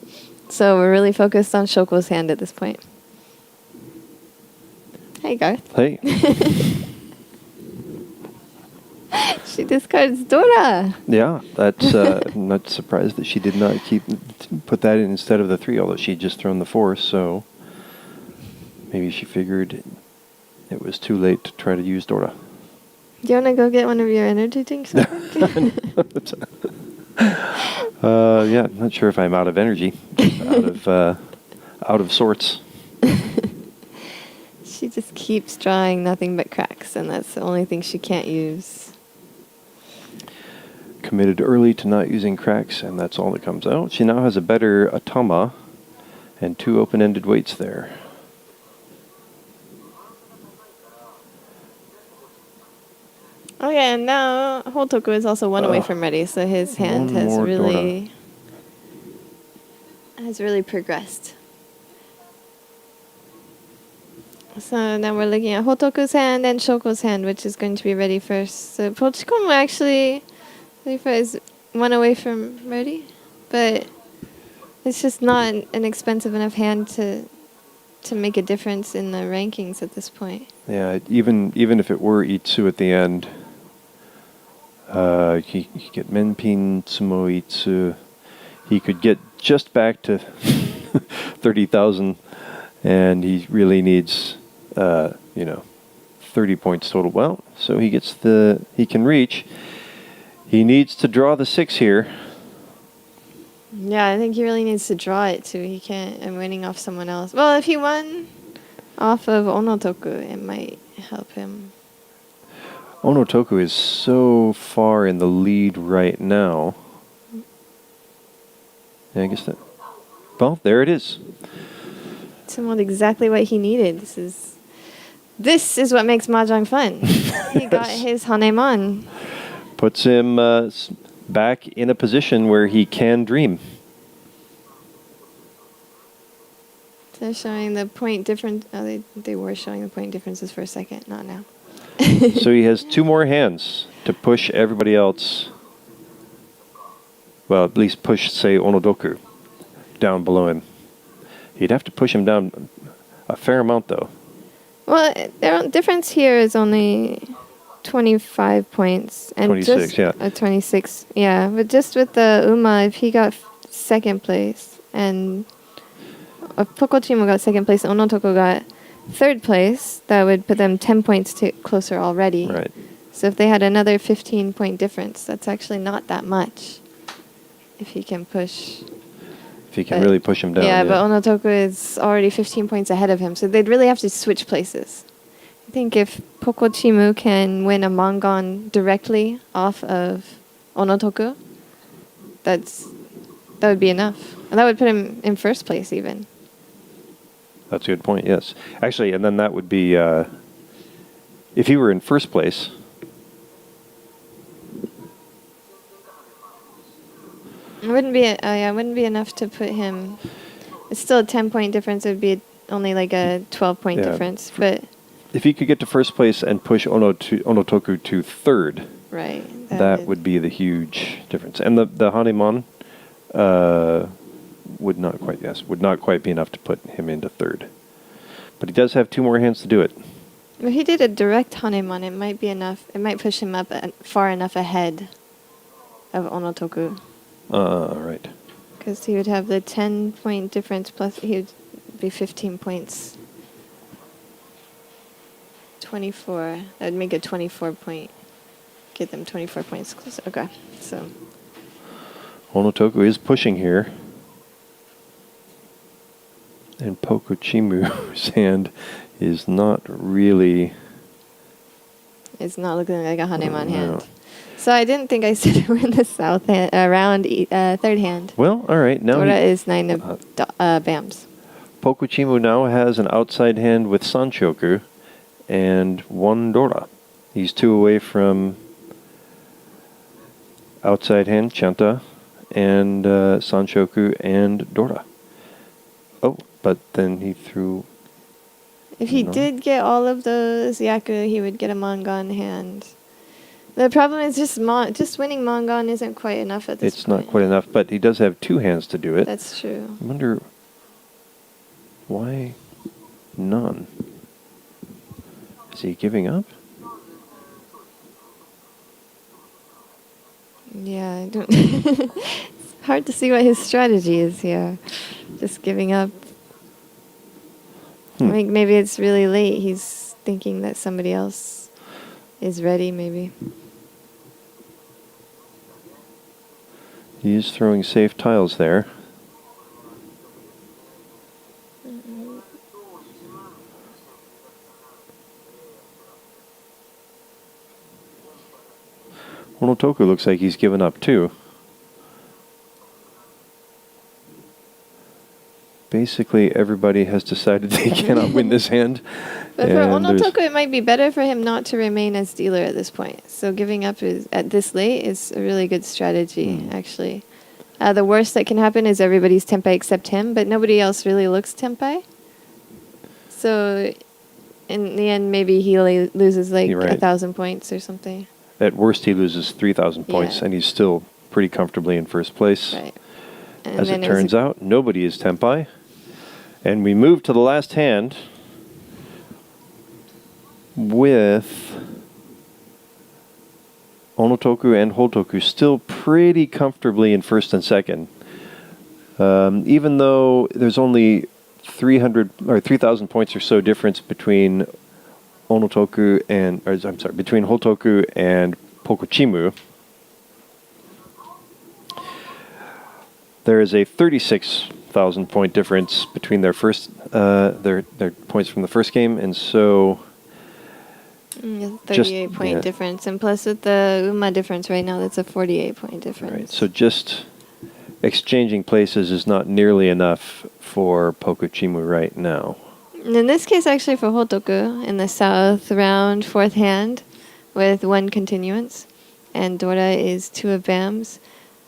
Speaker 1: so we're really focused on Shoko's hand at this point. Hey, Garthe.
Speaker 2: Hey.
Speaker 1: She discards Dora.
Speaker 2: Yeah, that's. I'm not surprised that she did not put that in instead of the 3, although she'd just thrown the 4, so maybe she figured it was too late to try to use Dora.
Speaker 1: Do you want to go get one of your energy drinks?
Speaker 2: Yeah, not sure if I'm out of energy, out of sorts.
Speaker 1: She just keeps drawing nothing but cracks, and that's the only thing she can't use.
Speaker 2: Committed early to not using cracks, and that's all that comes out. She now has a better Atama and 2 open-ended weights there.
Speaker 1: Okay, and now Hotoku is also 1 away from ready, so his hand has really progressed. So now we're looking at Hotoku's hand and Shoko's hand, which is going to be ready first. So Pokochimu actually is 1 away from ready, but it's just not an expensive enough hand to make a difference in the rankings at this point.
Speaker 2: Yeah, even if it were Itsu at the end, he could get Menpin, Tsumo Itsu. He could get just back to 30,000, and he really needs 30 points total. Well, so he can reach. He needs to draw the 6 here.
Speaker 1: Yeah, I think he really needs to draw it too. He can't. I'm winning off someone else. Well, if he won off of Onotoku, it might help him.
Speaker 2: Onotoku is so far in the lead right now. Yeah, I guess that. Well, there it is.
Speaker 1: It's almost exactly what he needed. This is what makes mahjong fun. He got his Hanemon.
Speaker 2: Puts him back in a position where he can dream.
Speaker 1: They're showing the point difference. Oh, they were showing the point differences for a second. Not now.
Speaker 2: So he has 2 more hands to push everybody else. Well, at least push, say, Onotoku down below him. He'd have to push him down a fair amount, though.
Speaker 1: Well, their difference here is only 25 points. And
Speaker 2: 26, yeah.
Speaker 1: 26, yeah. But just with the Uma, if he got second place, and if Pokochimu got second place, and Onotoku got third place, that would put them 10 points closer already.
Speaker 2: Right.
Speaker 1: So if they had another 15-point difference, that's actually not that much. If he can push.
Speaker 2: If he can really push him down.
Speaker 1: Yeah, but Onotoku is already 15 points ahead of him, so they'd really have to switch places. I think if Pokochimu can win a Mangon directly off of Onotoku, that would be enough. And that would put him in first place even.
Speaker 2: That's a good point, yes. Actually, and then that would be, if he were in first place,
Speaker 1: it wouldn't be enough to put him. It's still a 10-point difference. It would be only like a 12-point difference. But
Speaker 2: if he could get to first place and push Onotoku to third,
Speaker 1: Right.
Speaker 2: That would be the huge difference. And the Hanemon would not quite be enough to put him into third. But he does have 2 more hands to do it.
Speaker 1: If he did a direct Hanemon, it might be enough. It might push him up far enough ahead of Onotoku.
Speaker 2: Right.
Speaker 1: Because he would have the 10-point difference plus he would be 15 points. 24. That would make it 24 point. Get them 24 points closer. Okay, so.
Speaker 2: Onotoku is pushing here. And Pokochimu's hand is not really...
Speaker 1: It's not looking like a Hanemon
Speaker 2: no.
Speaker 1: hand. So I didn't think I said we're in the south hand, round third hand.
Speaker 2: Well, all right. Now
Speaker 1: Dora is 9 of Bams.
Speaker 2: Pokochimu now has an outside hand with Sanshoku and 1 Dora. He's 2 away from outside hand Chanta and Sanshoku and Dora. Oh, but then he threw...
Speaker 1: If he did get all of those Yaku, he would get a Mongon hand. The problem is just winning Mongon isn't quite enough at this point.
Speaker 2: It's not quite enough, but he does have 2 hands to do it.
Speaker 1: That's true.
Speaker 2: I wonder why none. Is he giving up?
Speaker 1: Yeah, I don't... It's hard to see what his strategy is here. Just giving up. I think maybe it's really late. He's thinking that somebody else is ready, maybe.
Speaker 2: He is throwing safe tiles there. Onotoku looks like he's given up too. Basically, everybody has decided they cannot win this hand.
Speaker 1: But for Onotoku, it might be better for him not to remain as dealer at this point. So giving up at this late is a really good strategy, actually. The worst that can happen is everybody's Tenpai except him, but nobody else really looks Tenpai. So in the end, maybe he loses like 1,000 points or something.
Speaker 2: At worst, he loses 3,000 points, and he's still pretty comfortably in first place.
Speaker 1: Right.
Speaker 2: As it turns out, nobody is Tenpai. And we move to the last hand with Onotoku and Hotoku still pretty comfortably in first and second. Even though there's only 3,000 points or so difference between between Hotoku and Pokochimu. There is a 36,000 point difference between their first their points from the first game, and so
Speaker 1: 38 point difference, and plus with the UMA difference right now, that's a 48 point difference.
Speaker 2: Right. So just exchanging places is not nearly enough for Pokochimu right now.
Speaker 1: In this case, actually, for Hotoku in the south round, fourth hand, with 1 continuance, and Dora is 2 of Bams.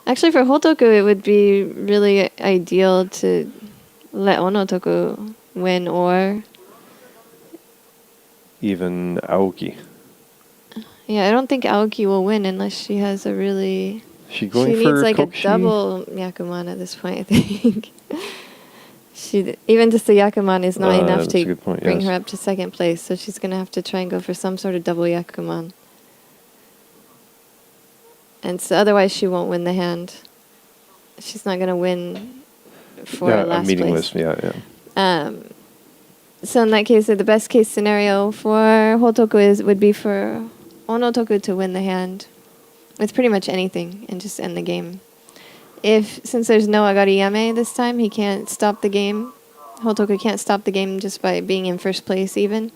Speaker 1: Actually, for Hotoku, it would be really ideal to let Onotoku win, or
Speaker 2: even Aoki.
Speaker 1: Yeah, I don't think Aoki will win unless she has a really...
Speaker 2: She going
Speaker 1: she
Speaker 2: for
Speaker 1: needs like
Speaker 2: Kokushi?
Speaker 1: A double Yakuman at this point, I think. Even just the Yakuman is not enough to bring her up to second place, so she's going to have to try and go for some sort of double Yakuman. And so otherwise she won't win the hand. She's not going to win for last
Speaker 2: meaningless
Speaker 1: place.
Speaker 2: Yeah.
Speaker 1: So in that case, the best case scenario for Hotoku would be for Onotoku to win the hand with pretty much anything and just end the game. Since there's no Agariyame this time, he can't stop the game. Hotoku can't stop the game just by being in first place even.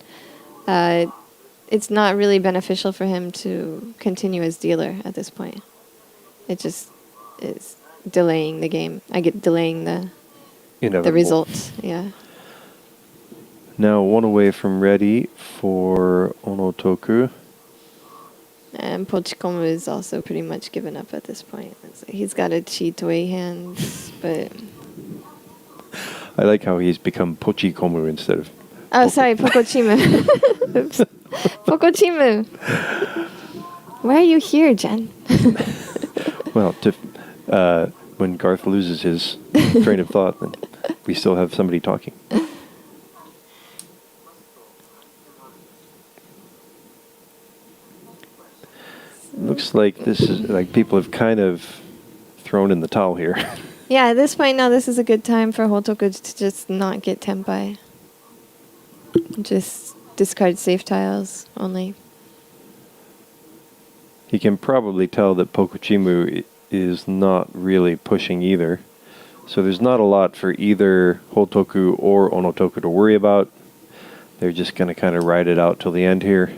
Speaker 1: It's not really beneficial for him to continue as dealer at this point. It just is delaying the game. Delaying the results. Yeah.
Speaker 2: Now 1 away from ready for Onotoku.
Speaker 1: And Pokochimu is also pretty much given up at this point. He's got a Chitoi hand, but...
Speaker 2: I like how he's become Pochikomu instead of...
Speaker 1: Oh, sorry, Pokochimu. Oops. Pokochimu. Why are you here, Jenn?
Speaker 2: Well, when Garthe loses his train of thought, then we still have somebody talking. Looks like this is like people have kind of thrown in the towel here.
Speaker 1: Yeah, at this point now, this is a good time for Hotoku to just not get Tenpai. Just discard safe tiles only.
Speaker 2: He can probably tell that Pokochimu is not really pushing either. So there's not a lot for either Hotoku or Onotoku to worry about. They're just going to kind of ride it out till the end here.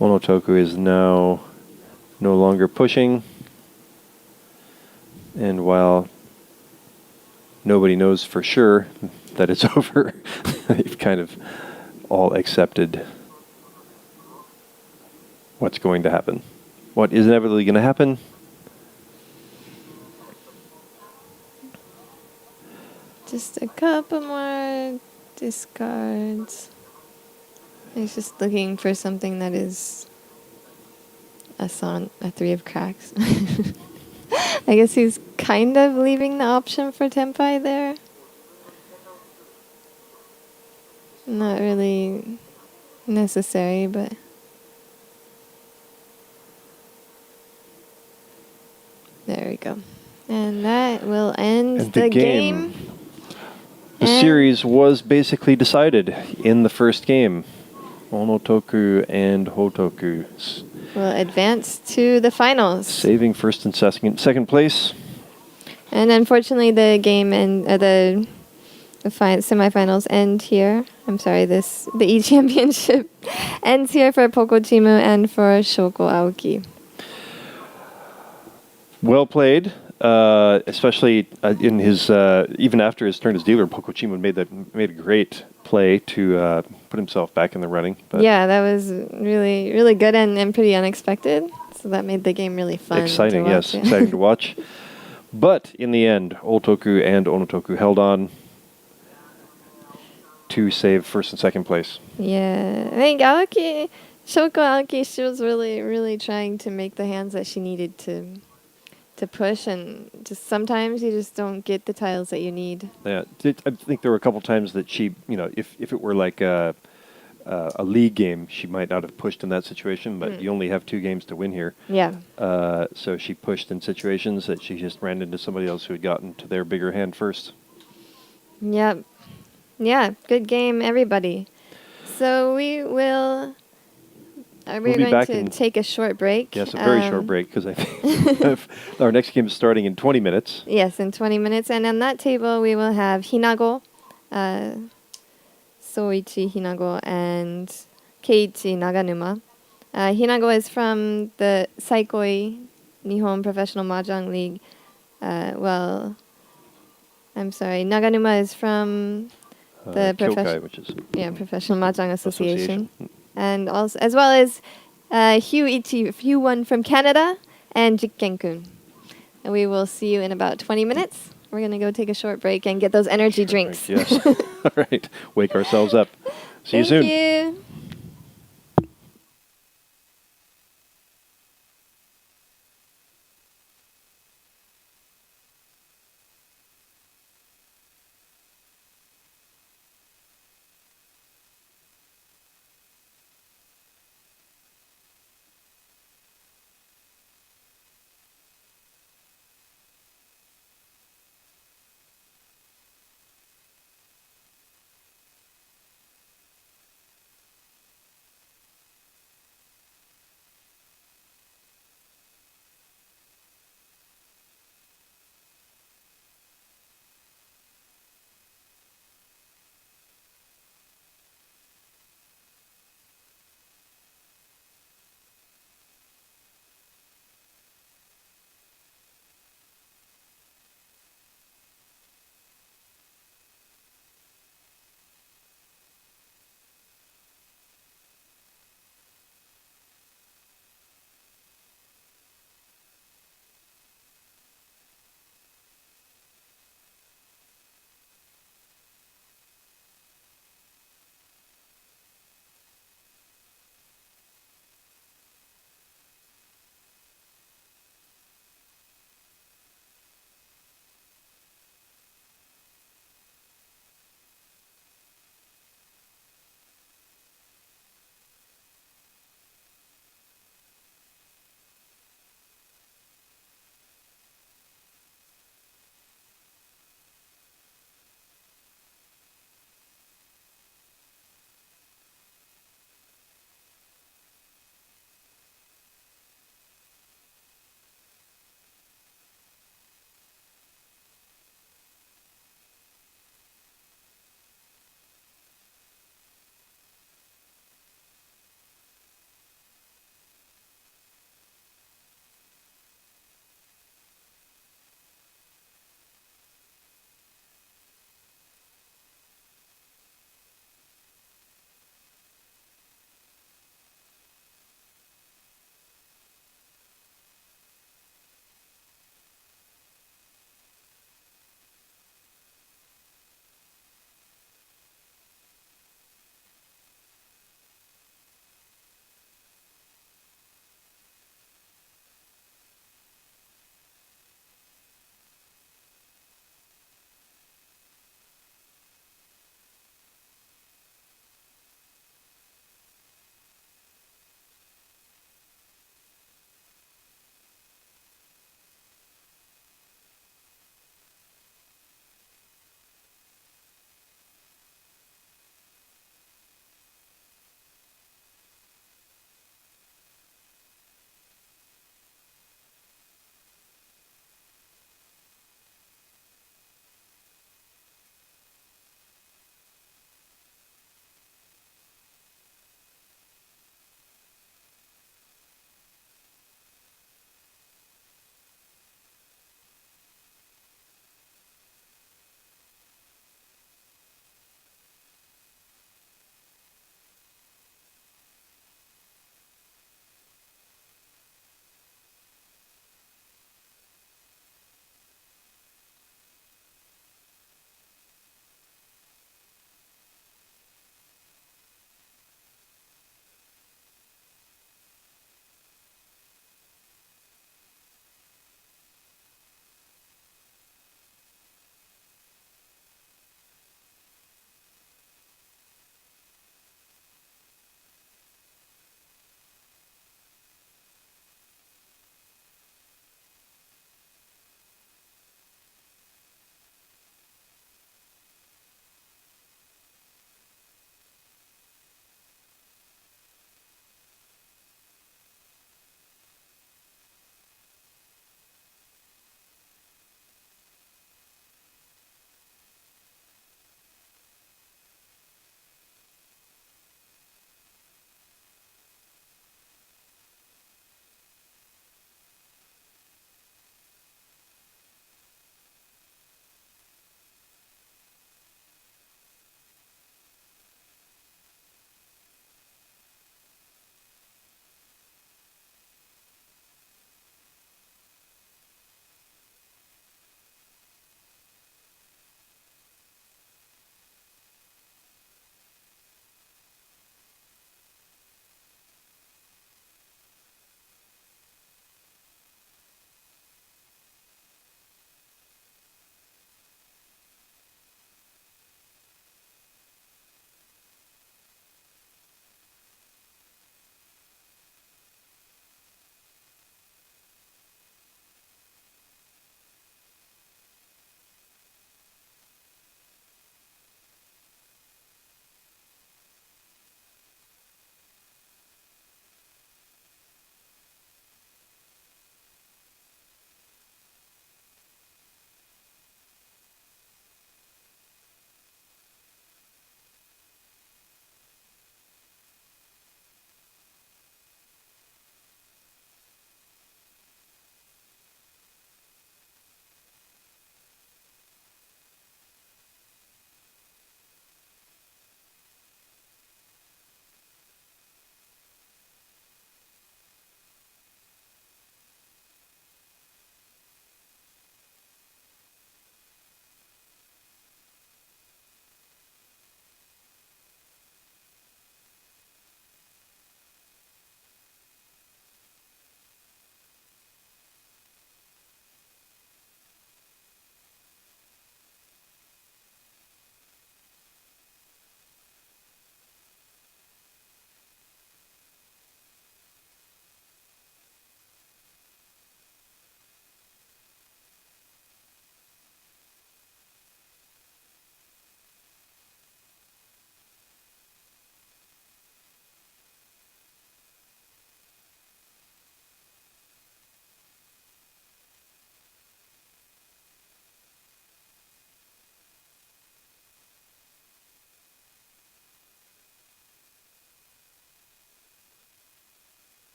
Speaker 2: Onotoku is now no longer pushing. And while nobody knows for sure that it's over, they've kind of all accepted what's going to happen. What is inevitably going to happen?
Speaker 1: Just a couple more discards. He's just looking for something that is a 3 of cracks. I guess he's kind of leaving the option for Tenpai there. Not really necessary, but... There we go. And that will end the game.
Speaker 2: The series was basically decided in the first game. Onotoku and Hotoku
Speaker 1: will advance to the finals.
Speaker 2: Saving first and second place.
Speaker 1: And unfortunately, the game and the semifinals end here. I'm sorry, the E-Championship ends here for Pokochimu and for Shoko Aoki.
Speaker 2: Well played, especially in his even after his turn as dealer, Pokochimu made a great play to put himself back in the running. But
Speaker 1: yeah, that was really, really good and pretty unexpected. So that made the game really fun.
Speaker 2: Exciting,
Speaker 1: to watch.
Speaker 2: yes, exciting to watch. But in the end, Hotoku and Onotoku held on to save first and second place.
Speaker 1: Yeah, I think Shoko Aoki, she was really, really trying to make the hands that she needed to push, and just sometimes you just don't get the tiles that you need.
Speaker 2: Yeah, I think there were a couple times that she, if it were like a league game, she might not have pushed in that situation, but you only have 2 games to win here.
Speaker 1: Yeah.
Speaker 2: So she pushed in situations that she just ran into somebody else who had gotten to their bigger hand first.
Speaker 1: Yep. Yeah, good game, everybody. So we will... We're going to take a short break.
Speaker 2: Yes, a very short break, because I think our next game is starting in 20 minutes.
Speaker 1: Yes, in 20 minutes. And on that table, we will have Hinako, Soichi Hinako, and Keiichi Naganuma. Hinako is from the Saikoi Nihon Professional Mahjong League. I'm sorry, Naganuma is from the Professional Mahjong Association. And also, as well as Hugh one from Canada, and Jikkenkun. And we will see you in about 20 minutes. We're going to go take a short break and get those energy drinks.
Speaker 2: Yes. All right. Wake ourselves up. See you soon.
Speaker 1: Thank you.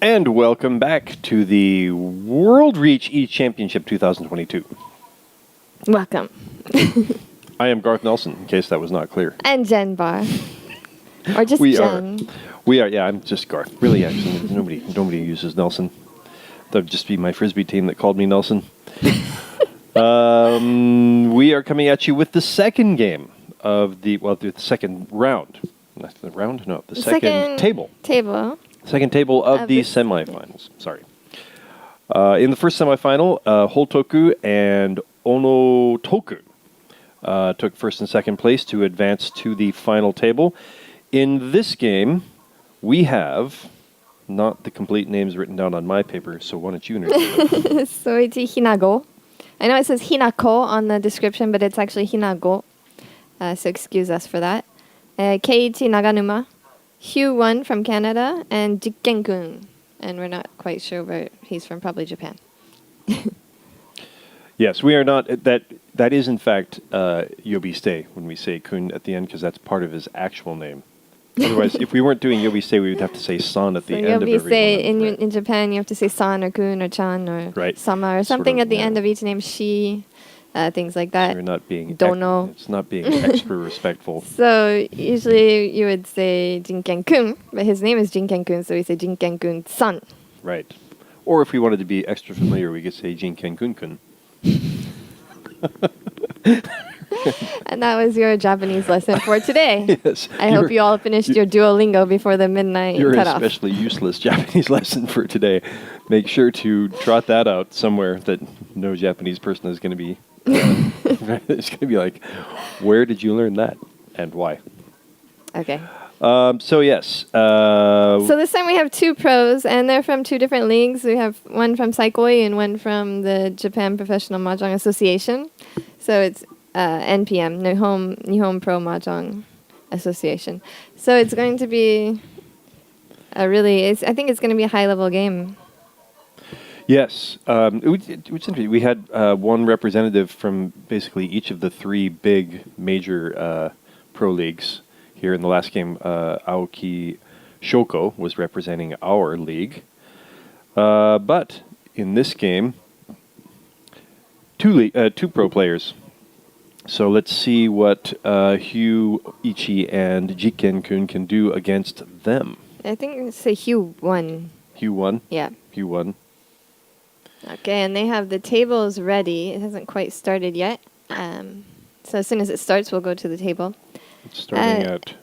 Speaker 2: And welcome back to the World Riichi Championship 2022.
Speaker 1: Welcome.
Speaker 2: I am Garth Nelson, in case that was not clear.
Speaker 1: And Jenn Bar. Or just Jenn.
Speaker 2: We are, yeah, I'm just Garth. Really, actually, nobody uses Nelson. That would just be my Frisbee team that called me Nelson. We are coming at you with the second game of the second round. Not the round? No, the second table. Second table of the semifinals. Sorry. In the first semifinal, Hotoku and Onotoku took first and second place to advance to the final table. In this game, we have not the complete names written down on my paper, so why don't you introduce them?
Speaker 1: Soichi Hinako. I know it says Hinako on the description, but it's actually Hinako. So excuse us for that. Keiichi Naganuma, Hugh from Canada, and Jikkenkun. And we're not quite sure where he's from, probably Japan.
Speaker 2: Yes, we are not. That is, in fact, Yobiste when we say kun at the end, because that's part of his actual name. Otherwise, if we weren't doing Yobiste, we would have to say san at the end of every one.
Speaker 1: In Japan, you have to say san or kun or chan or sama or something
Speaker 2: sort of,
Speaker 1: at the end of each name, shi, things like that.
Speaker 2: So you're not being
Speaker 1: Don't know.
Speaker 2: It's not being extra respectful.
Speaker 1: So usually you would say Jikkenkun, but his name is Jikkenkun, so we say Jikkenkun-san.
Speaker 2: Right. Or if we wanted to be extra familiar, we could say Jikkenkun-kun.
Speaker 1: And that was your Japanese lesson for today.
Speaker 2: Yes.
Speaker 1: I hope you all finished your Duolingo before the midnight cutoff.
Speaker 2: Your especially useless Japanese lesson for today. Make sure to trot that out somewhere that no Japanese person is going to be. It's going to be like, where did you learn that and why?
Speaker 1: Okay.
Speaker 2: So yes.
Speaker 1: So this time we have two pros, and they're from two different leagues. We have one from Saikoi and one from the Japan Professional Mahjong Association. So it's NPM, Nihon Pro Mahjong Association. So it's going to be I think it's going to be a high-level game.
Speaker 2: Yes. It was interesting. We had one representative from basically each of the three big major pro leagues. Here in the last game, Aoki Shoko was representing our league. But in this game, two pro players. So let's see what Riichi and Jikkenkun can do against them.
Speaker 1: I think it's say Hugh won.
Speaker 2: Hugh won?
Speaker 1: Yeah.
Speaker 2: Hugh won.
Speaker 1: Okay, and they have the tables ready. It hasn't quite started yet. So as soon as it starts, we'll go to the table.
Speaker 2: It's starting at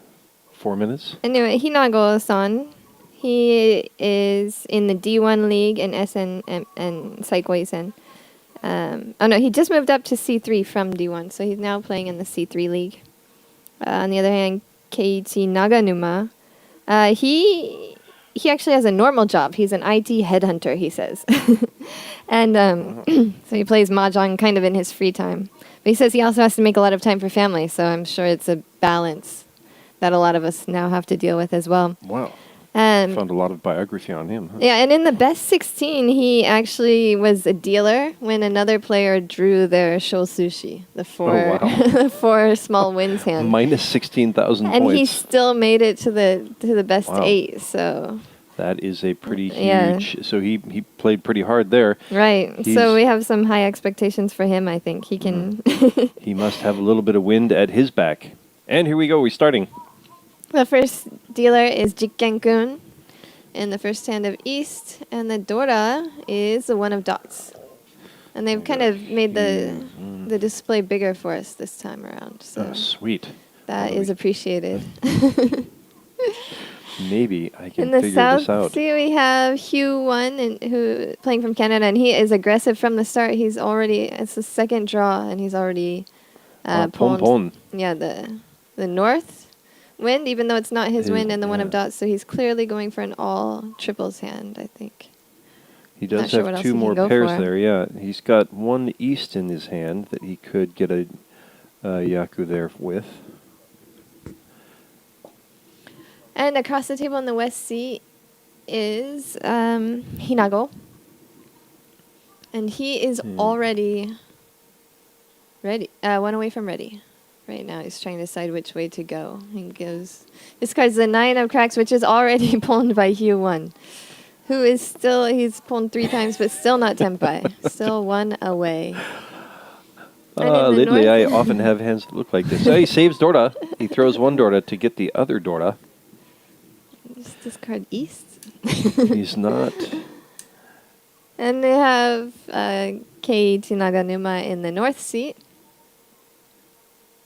Speaker 2: 4 minutes.
Speaker 1: Anyway, Hinago-san, he is in the D1 league in SNPM and Saikoi-sen. He just moved up to C3 from D1, so he's now playing in the C3 league. On the other hand, Keiichi Naganuma, he actually has a normal job. He's an IT headhunter, he says. And so he plays mahjong kind of in his free time. But he says he also has to make a lot of time for family, so I'm sure it's a balance that a lot of us now have to deal with as well.
Speaker 2: Wow. Found a lot of biography on him. Huh?
Speaker 1: Yeah, and in the best 16, he actually was a dealer when another player drew their shou sushi, the the 4 small wins hand.
Speaker 2: Minus 16,000 points.
Speaker 1: And he still made it to the best 8, so...
Speaker 2: That is a pretty huge... Yeah. So he played pretty hard there.
Speaker 1: Right. So we have some high expectations for him, I think. He can...
Speaker 2: He must have a little bit of wind at his back. And here we go. We're starting.
Speaker 1: The first dealer is Jikkenkun in the first hand of East, and the Dora is the one of dots. And they've kind of made the display bigger for us this time around. So
Speaker 2: sweet.
Speaker 1: That is appreciated.
Speaker 2: Maybe I can
Speaker 1: in the
Speaker 2: figure
Speaker 1: south,
Speaker 2: this out.
Speaker 1: See, we have Hugh who playing from Canada, and he is aggressive from the start. It's the second draw, and he's already
Speaker 2: pon.
Speaker 1: Yeah, the north wind, even though it's not his wind, and the one of dots. So he's clearly going for an all triples hand, I think.
Speaker 2: He does have 2 more pairs there. Yeah, he's got 1 east in his hand that he could get a yaku there with.
Speaker 1: And across the table in the west seat is Hinago. And he is already ready. 1 away from ready. Right now he's trying to decide which way to go. He goes... This card's the 9 of cracks, which is already pawned by Hugh 1. who is still, he's pulled 3 times, but still not tenpai. Still 1 away. And in the
Speaker 2: lately, I
Speaker 1: north-
Speaker 2: often have hands that look like this. So he saves Dorda. He throws one Dorda to get the other Dorda.
Speaker 1: Just discard east.
Speaker 2: He's not.
Speaker 1: And they have Keiichi Naganuma in the north seat.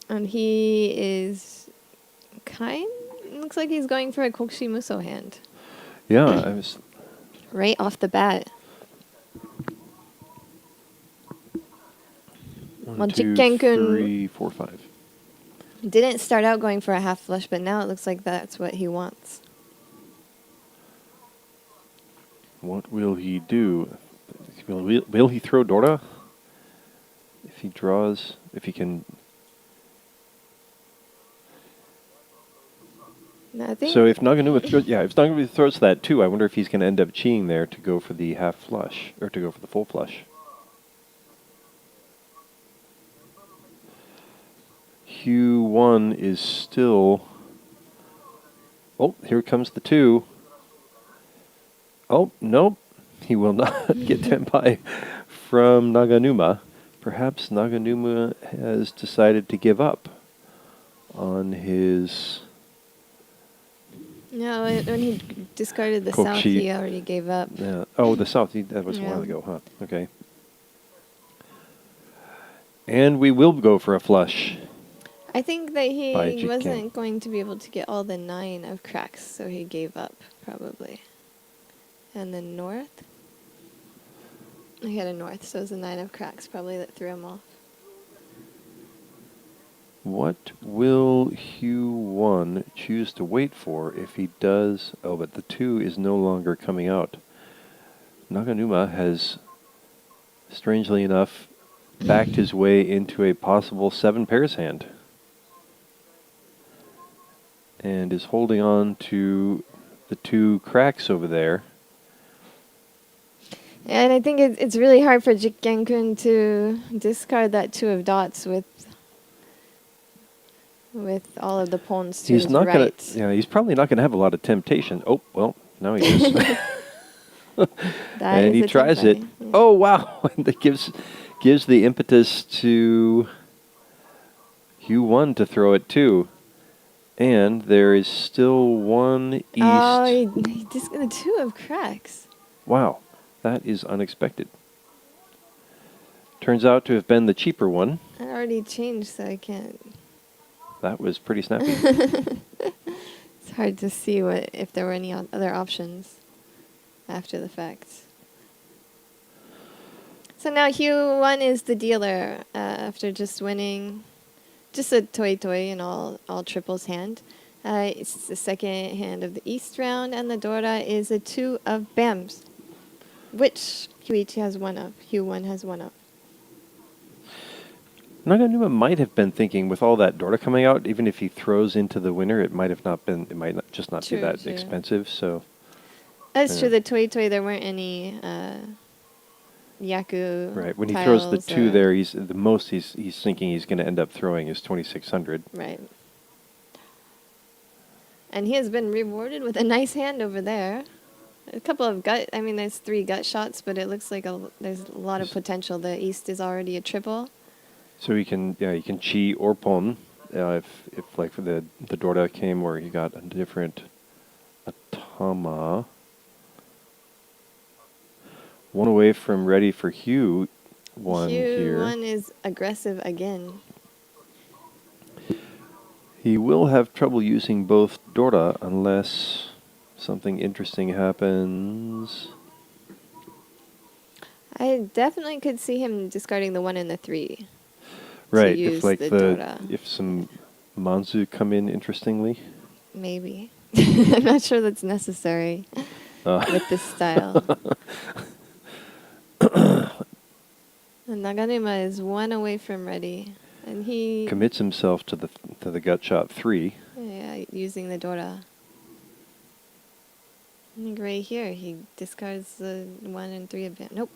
Speaker 1: And he is looks like he's going for a Kokushimuso hand.
Speaker 2: Yeah, I was.
Speaker 1: Right off the bat. Well,
Speaker 2: One, two,
Speaker 1: Jikkenkun
Speaker 2: 3, 4, 5.
Speaker 1: didn't start out going for a half flush, but now it looks like that's what he wants.
Speaker 2: What will he do? Will he throw Dorda? If he draws, if he can.
Speaker 1: I think
Speaker 2: So if Naganuma throws that too, I wonder if he's going to end up cheating there to go for the half flush or to go for the full flush. Hue 1 is still. Oh, here comes the 2. Oh, nope. He will not get tenpai from Naganuma. Perhaps Naganuma has decided to give up on his.
Speaker 1: no. When he discarded the
Speaker 2: Kokushi.
Speaker 1: south, he already gave up.
Speaker 2: Yeah. Oh, the south. That was a while
Speaker 1: Yeah.
Speaker 2: ago, huh? Okay. And we will go for a flush.
Speaker 1: I think that he
Speaker 2: By Jikken.
Speaker 1: wasn't going to be able to get all the 9 of cracks, so he gave up, probably. And the north? He had a north, so it was a 9 of cracks, probably, that threw him off.
Speaker 2: What will Hue 1 choose to wait for if he does? Oh, but the 2 is no longer coming out. Naganuma has, strangely enough, backed his way into a possible 7 pairs hand. And is holding on to the 2 cracks over there.
Speaker 1: And I think it's really hard for Jikkenkun to discard that 2 of dots with all of the pawns to
Speaker 2: He's
Speaker 1: his
Speaker 2: not
Speaker 1: right.
Speaker 2: gonna. Yeah, he's probably not gonna have a lot of temptation. Oh well, now he is.
Speaker 1: That
Speaker 2: And
Speaker 1: is
Speaker 2: he
Speaker 1: a
Speaker 2: tries it.
Speaker 1: tenpai, yeah.
Speaker 2: Oh wow! And that gives the impetus to Hue 1 to throw it too. And there is still 1 east.
Speaker 1: Oh, he discarded the 2 of cracks.
Speaker 2: Wow, that is unexpected. Turns out to have been the cheaper one.
Speaker 1: I already changed, so I can't.
Speaker 2: That was pretty snappy.
Speaker 1: It's hard to see if there were any other options after the fact. So now Hue 1 is the dealer after just winning just a toy in all triples hand. It's the second hand of the East round, and the Dora is a 2 of Bams, which Keiichi has 1 of. Hue 1 has 1 of.
Speaker 2: Naganuma might have been thinking, with all that Dorda coming out, even if he throws into the winner, it might not be
Speaker 1: True,
Speaker 2: that
Speaker 1: true.
Speaker 2: expensive. So
Speaker 1: That's
Speaker 2: Yeah.
Speaker 1: true. The toy there weren't any Yaku.
Speaker 2: right when he throws the
Speaker 1: tiles
Speaker 2: 2
Speaker 1: or-
Speaker 2: there, he's thinking he's going to end up throwing his 2600.
Speaker 1: Right. And he has been rewarded with a nice hand over there. A couple of there's 3 gut shots, but it looks like there's a lot of
Speaker 2: Yes.
Speaker 1: potential. The East is already a triple.
Speaker 2: So he can chi or pon if like for the Dorda came where he got a different Atama. 1 away from ready for Hue 1
Speaker 1: Hue
Speaker 2: here.
Speaker 1: 1 is aggressive again.
Speaker 2: He will have trouble using both Dorda unless something interesting happens.
Speaker 1: I definitely could see him discarding the 1 and the 3.
Speaker 2: Right,
Speaker 1: use
Speaker 2: if like
Speaker 1: the Dorda.
Speaker 2: if some Manzu come in interestingly.
Speaker 1: Maybe. I'm not sure that's necessary with this style. And Naganuma is 1 away from ready, and he
Speaker 2: Commits himself to the gut shot 3.
Speaker 1: using the Dora. I think right here he discards the 1 and 3 of Bam. Nope.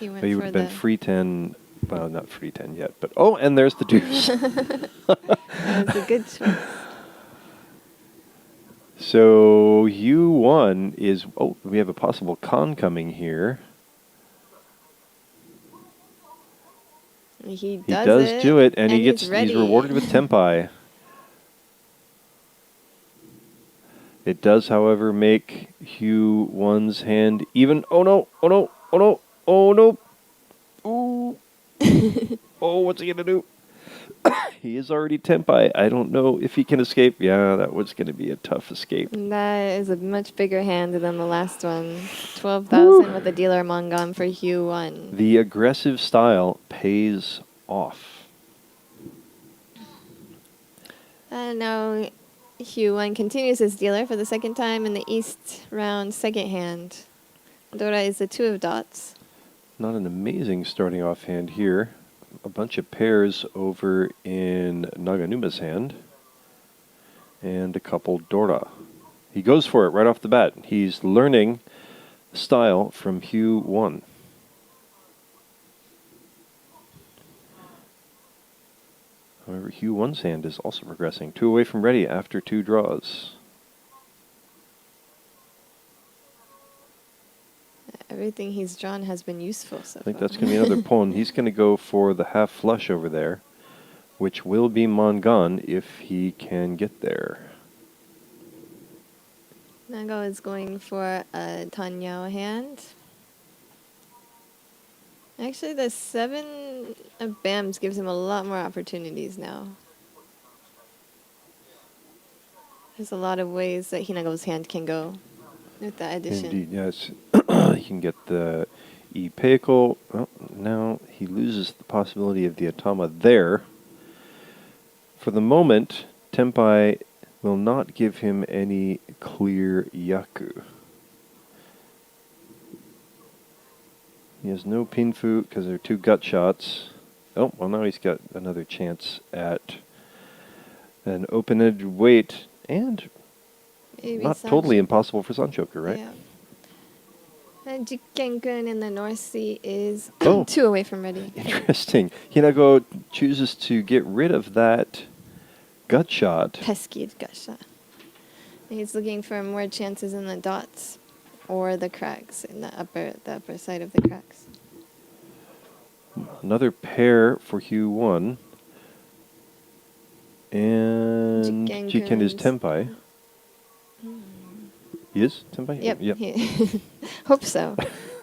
Speaker 1: He went
Speaker 2: But he would
Speaker 1: for
Speaker 2: have
Speaker 1: the
Speaker 2: been free 10. Well, not free 10 yet, but and there's the 2s.
Speaker 1: That was a good choice.
Speaker 2: So U1 is... Oh, we have a possible con coming here.
Speaker 1: He
Speaker 2: He does do it, and he's
Speaker 1: ready.
Speaker 2: rewarded with Tenpai. It does, however, make Hu1's hand even. Oh no! Oh no! Oh no! Oh no! Ooh! Oh, what's he gonna do? He is already Tenpai. I don't know if he can escape. Yeah, that was gonna be a tough escape.
Speaker 1: That is a much bigger hand than the last one. 12,000 with the dealer Mongon for Hu1.
Speaker 2: The aggressive style pays off.
Speaker 1: Now Hu1 continues his dealer for the second time in the East round second hand. Dora is the 2 of dots.
Speaker 2: Not an amazing starting off hand here. A bunch of pairs over in Naganuma's hand. And a couple Dora. He goes for it right off the bat. He's learning style from Hu1. However, Hu1's hand is also progressing. 2 away from ready after 2 draws.
Speaker 1: Everything he's drawn has been useful so
Speaker 2: I think
Speaker 1: far.
Speaker 2: that's going to be another pawn. He's going to go for the half flush over there, which will be Mongon if he can get there.
Speaker 1: Nago is going for a Tanyao hand. Actually, the 7 of Bams gives him a lot more opportunities now. There's a lot of ways that Hinago's hand can go with that addition.
Speaker 2: Indeed, yes. He can get the E-Peiko. Well, now he loses the possibility of the Atama there. For the moment, Tenpai will not give him any clear Yaku. He has no Pinfu because there are 2 gut shots. Oh, well now he's got another chance at an open-edged weight and
Speaker 1: Maybe
Speaker 2: not
Speaker 1: Sancho.
Speaker 2: totally impossible for Sanchoku, right?
Speaker 1: Yeah. And Jikkenkun in the North Sea is
Speaker 2: Oh.
Speaker 1: 2 away from ready.
Speaker 2: Interesting. Hinako chooses to get rid of that gut shot.
Speaker 1: Pesky gut shot. He's looking for more chances in the dots or the cracks in the upper side of the cracks.
Speaker 2: Another pair for Hu1. And Jikken is Tenpai. He is Tenpai?
Speaker 1: Yep. Hope so.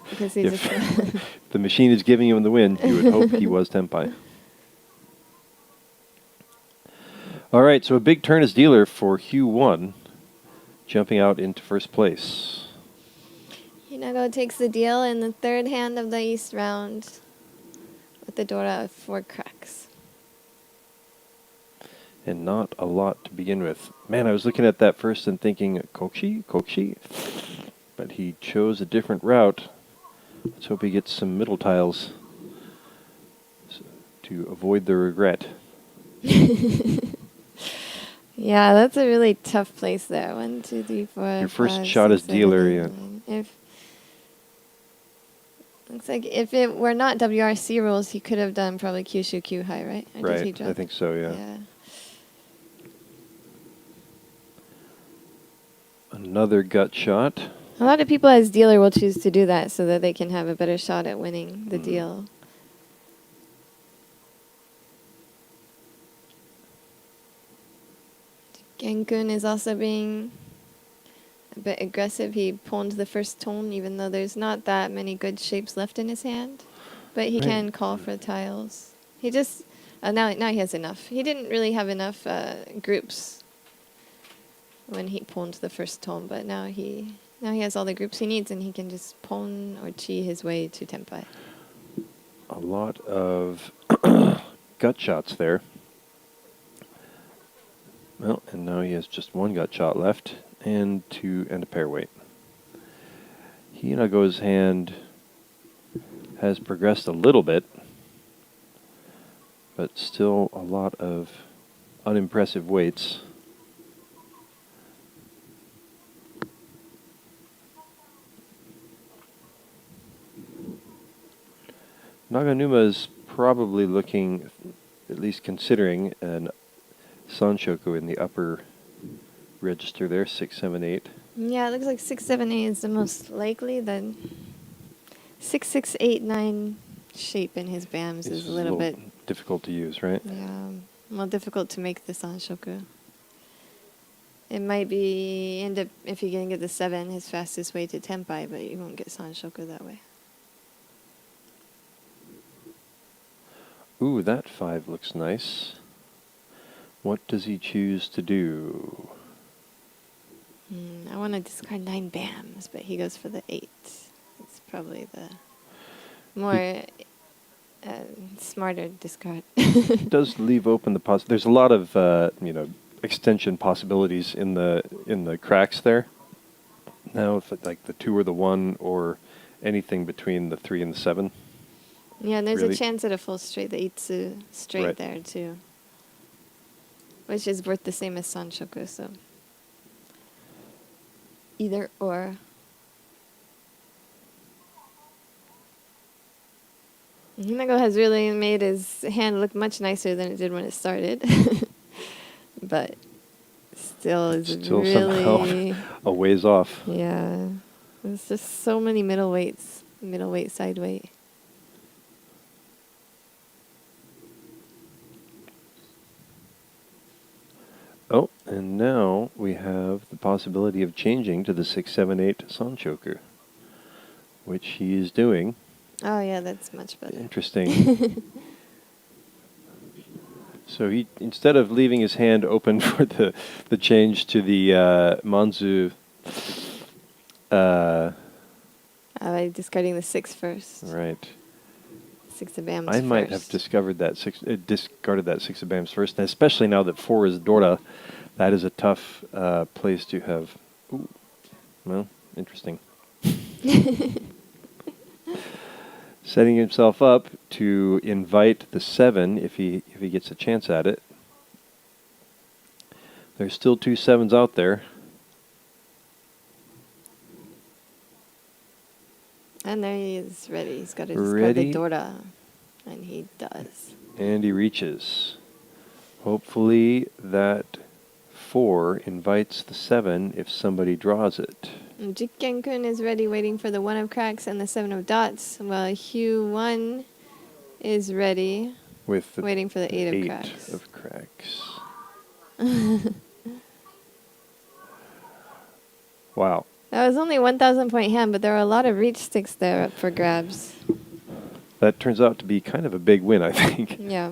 Speaker 1: Because he's
Speaker 2: If the machine is giving him the win, you would hope he was Tenpai. All right, so a big turn as dealer for Hu1, jumping out into first place.
Speaker 1: Hinako takes the deal in the 3rd hand of the East round with the Dora of 4 cracks.
Speaker 2: And not a lot to begin with. Man, I was looking at that first and thinking, Kokshi? But he chose a different route. Let's hope he gets some middle tiles to avoid the regret.
Speaker 1: Yeah, that's a really tough place there. 1, 2, 3, 4.
Speaker 2: Your first
Speaker 1: 5,
Speaker 2: shot
Speaker 1: 6,
Speaker 2: as dealer,
Speaker 1: 7, 8,
Speaker 2: yeah.
Speaker 1: 9. Looks like if it were not WRC rules, he could have done probably Kyushu Q high, right? Or did he
Speaker 2: Right,
Speaker 1: drop?
Speaker 2: I think so, yeah. Another gut shot.
Speaker 1: A lot of people as dealer will choose to do that so that they can have a better shot at winning the deal. Jikkenkun is also being a bit aggressive. He pawned the first tone even though there's not that many good shapes left in his hand. But he can call for tiles. He just... now he has enough. He didn't really have enough groups when he pawned the first tone, but now he has all the groups he needs and he can just pawn or chi his way to Tenpai.
Speaker 2: A lot of gut shots there. Well, and now he has just 1 gut shot left and a pair weight. Hinago's hand has progressed a little bit, but still a lot of unimpressive weights. Naganuma is probably looking, at least considering, an Sanshoku in the upper register there, 6, 7, 8.
Speaker 1: Yeah, it looks like 6, 7, 8 is the most likely. Then 6, 6, 8, 9 shape in his BAMs
Speaker 2: This
Speaker 1: is a little bit
Speaker 2: difficult to use, right?
Speaker 1: yeah, more difficult to make the Sanshoku. It might be end up if you can get the 7, his fastest way to Tenpai, but you won't get Sanshoku that way.
Speaker 2: Ooh, that 5 looks nice. What does he choose to do?
Speaker 1: I want to discard 9 BAMs, but he goes for the 8. It's probably the more smarter discard.
Speaker 2: It does leave open the there's a lot of extension possibilities in the cracks there. Now, if it's like the 2 or the 1 or anything between the 3 and the 7.
Speaker 1: Yeah, and there's
Speaker 2: Really?
Speaker 1: a chance at a full straight, the Itsu straight
Speaker 2: Right.
Speaker 1: there too, which is worth the same as Sanshoku. So either or. Hinako has really made his hand look much nicer than it did when it started, but still is
Speaker 2: Still
Speaker 1: really
Speaker 2: somehow a ways off.
Speaker 1: yeah. There's just so many middleweights, middleweight, sideweight.
Speaker 2: Oh, and now we have the possibility of changing to the 6, 7, 8 Sanchoker, which he is doing.
Speaker 1: Oh yeah, that's much better.
Speaker 2: Interesting. So he, instead of leaving his hand open for the change to the Manzu,
Speaker 1: By discarding the 6 first.
Speaker 2: right.
Speaker 1: 6 of BAMs
Speaker 2: I might have
Speaker 1: first.
Speaker 2: discarded that 6 of BAMs first, and especially now that 4 is Dora, that is a tough place to have. Ooh, well, interesting. Setting himself up to invite the 7 if he gets a chance at it. There's still 2 7s out there.
Speaker 1: And there he is, ready. He's got to discard
Speaker 2: Ready.
Speaker 1: the Dora. And he does.
Speaker 2: And he reaches. Hopefully that 4 invites the 7 if somebody draws it.
Speaker 1: And Jikkenkun is ready, waiting for the 1 of cracks and the 7 of dots, while Hugh 1 is ready,
Speaker 2: With the
Speaker 1: waiting for the 8 of
Speaker 2: 8
Speaker 1: cracks.
Speaker 2: of cracks. Wow.
Speaker 1: That was only 1,000 point hand, but there were a lot of reach sticks there up for grabs.
Speaker 2: That turns out to be kind of a big win, I think.
Speaker 1: Yeah.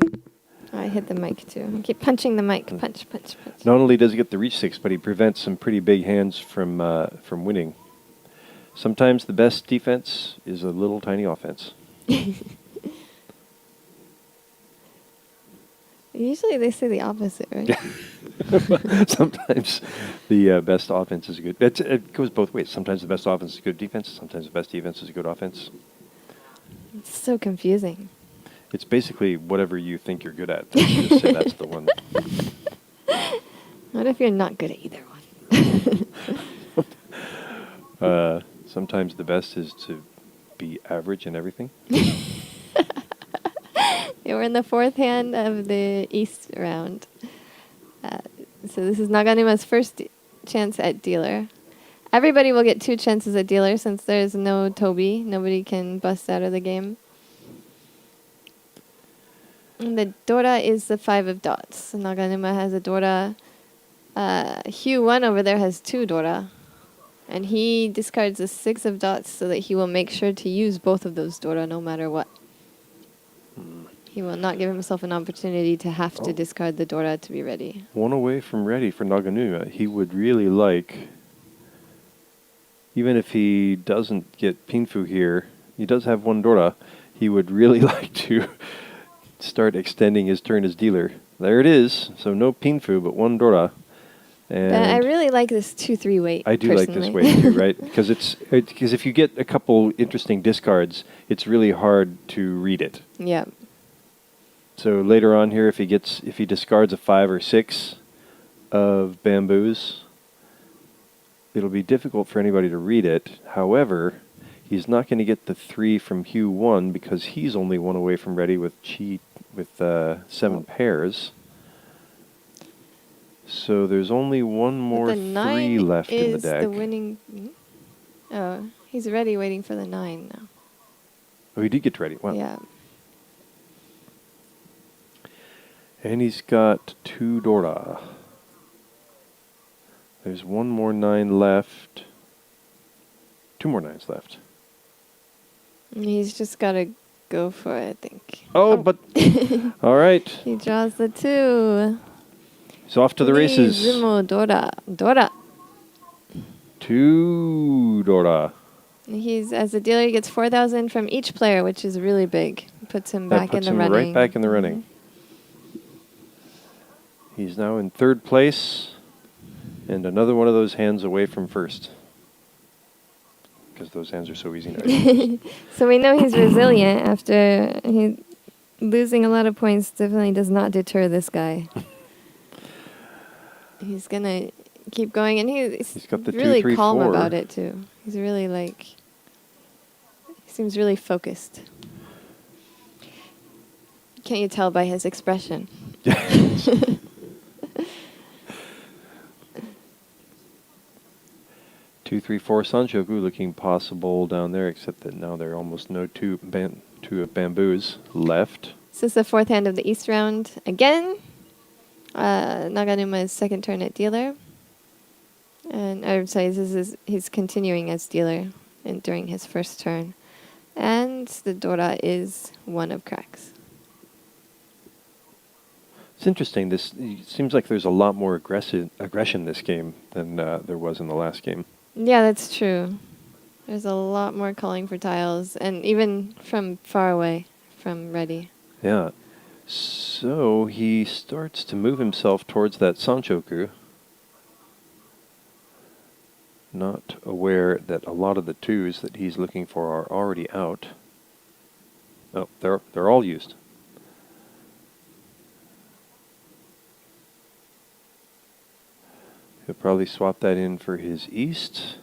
Speaker 1: I hit the mic too. I keep punching the mic. Punch, punch, punch.
Speaker 2: Not only does he get the reach 6, but he prevents some pretty big hands from winning. Sometimes the best defense is a little tiny offense.
Speaker 1: Usually they say the opposite, right?
Speaker 2: Sometimes the best offense is good. It goes both ways. Sometimes the best offense is good defense. Sometimes the best defense is good offense.
Speaker 1: It's so confusing.
Speaker 2: It's basically whatever you think you're good at. You just say that's the one.
Speaker 1: What if you're not good at either one?
Speaker 2: Sometimes the best is to be average in everything.
Speaker 1: Yeah, we're in the 4th hand of the East round. So this is Naganuma's first chance at dealer. Everybody will get 2 chances at dealer since there's no Toby. Nobody can bust out of the game. And the Dora is the 5 of dots. Naganuma has a Dora. Hugh 1 over there has 2 Dora. And he discards the 6 of dots so that he will make sure to use both of those Dora no matter what. He will not give himself an opportunity to have to discard the Dora to be ready.
Speaker 2: 1 away from ready for Naganuma. He would really like, even if he doesn't get Pinfu here, he does have 1 Dora, he would really like to start extending his turn as dealer. There it is. So no Pinfu, but 1 Dora. And
Speaker 1: But I really like this 2-3 weight.
Speaker 2: I do like this weight too, right? Because because if you get a couple interesting discards, it's really hard to read it.
Speaker 1: Yeah.
Speaker 2: So later on here, if he discards a 5 or 6 of bamboos, it'll be difficult for anybody to read it. However, he's not going to get the 3 from Hugh 1 because he's only 1 away from ready with 7 pairs. So there's only one more
Speaker 1: the
Speaker 2: 3
Speaker 1: 9
Speaker 2: left in the
Speaker 1: is
Speaker 2: deck.
Speaker 1: the winning. Oh, he's ready, waiting for the 9 now.
Speaker 2: Oh, he did get ready. Wow.
Speaker 1: Yeah.
Speaker 2: And he's got 2 Dora. There's one more 9 left. 2 more 9s left.
Speaker 1: He's just got to go for it, I think.
Speaker 2: Oh, but... all right.
Speaker 1: He draws the 2.
Speaker 2: He's off to the races.
Speaker 1: Zumo Dora. Dora.
Speaker 2: 2 Dora.
Speaker 1: He's, as a dealer, he gets 4,000 from each player, which is really big. Puts him
Speaker 2: That
Speaker 1: back in
Speaker 2: puts
Speaker 1: the
Speaker 2: him
Speaker 1: running.
Speaker 2: right back in the running. He's now in 3rd place. And another one of those hands away from first. Because those hands are so easy now.
Speaker 1: So we know he's resilient after losing a lot of points. Definitely does not deter this guy. He's going to keep going. And he's
Speaker 2: got the
Speaker 1: really
Speaker 2: 2, 3,
Speaker 1: calm
Speaker 2: 4.
Speaker 1: about it, too. He's really he seems really focused. Can't you tell by his expression?
Speaker 2: 2, 3, 4 Sanchoku looking possible down there, except that now there are almost no two bamboos left.
Speaker 1: This is the 4th hand of the East round. Again, Naganuma's 2nd turn at dealer. And I would say he's continuing as dealer during his 1st turn. And the Dora is 1 of cracks.
Speaker 2: It's interesting. It seems like there's a lot more aggression this game than there was in the last game.
Speaker 1: Yeah, that's true. There's a lot more calling for tiles, and even from far away, from ready.
Speaker 2: Yeah. So he starts to move himself towards that Sanchoku, not aware that a lot of the 2s that he's looking for are already out. Oh, they're all used. He'll probably swap that in for his east.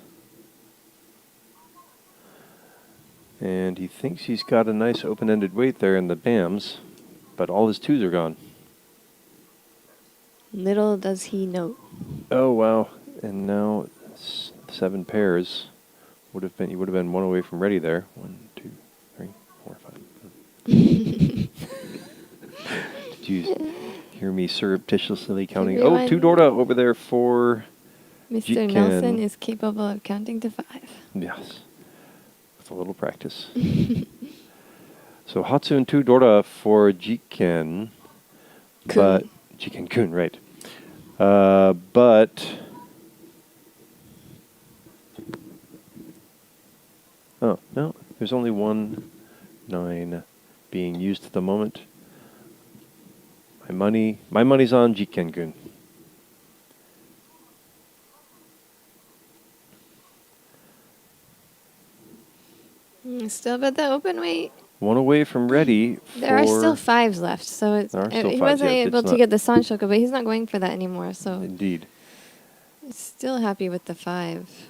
Speaker 2: And he thinks he's got a nice open-ended weight there in the BAMs, but all his 2s are gone.
Speaker 1: Little does he know.
Speaker 2: Oh, wow. And now 7 pairs he would have been 1 away from ready there. 1, 2, 3, 4, 5. Did you hear me surreptitiously counting? Oh, 2 Dora over there for
Speaker 1: Mr.
Speaker 2: Jikken.
Speaker 1: Nelson is capable of counting to 5.
Speaker 2: Yes, with a little practice. So Hatsu and 2 Dora for Jikken, but Jikkenkun, right? But oh no, there's only 1 9 being used at the moment. My money's on Jikkenkun.
Speaker 1: Still about the open weight.
Speaker 2: 1 away from ready.
Speaker 1: There are still 5s left, so he wasn't able to get the Sanchoku, but he's not going for that anymore. So
Speaker 2: indeed,
Speaker 1: still happy with the 5.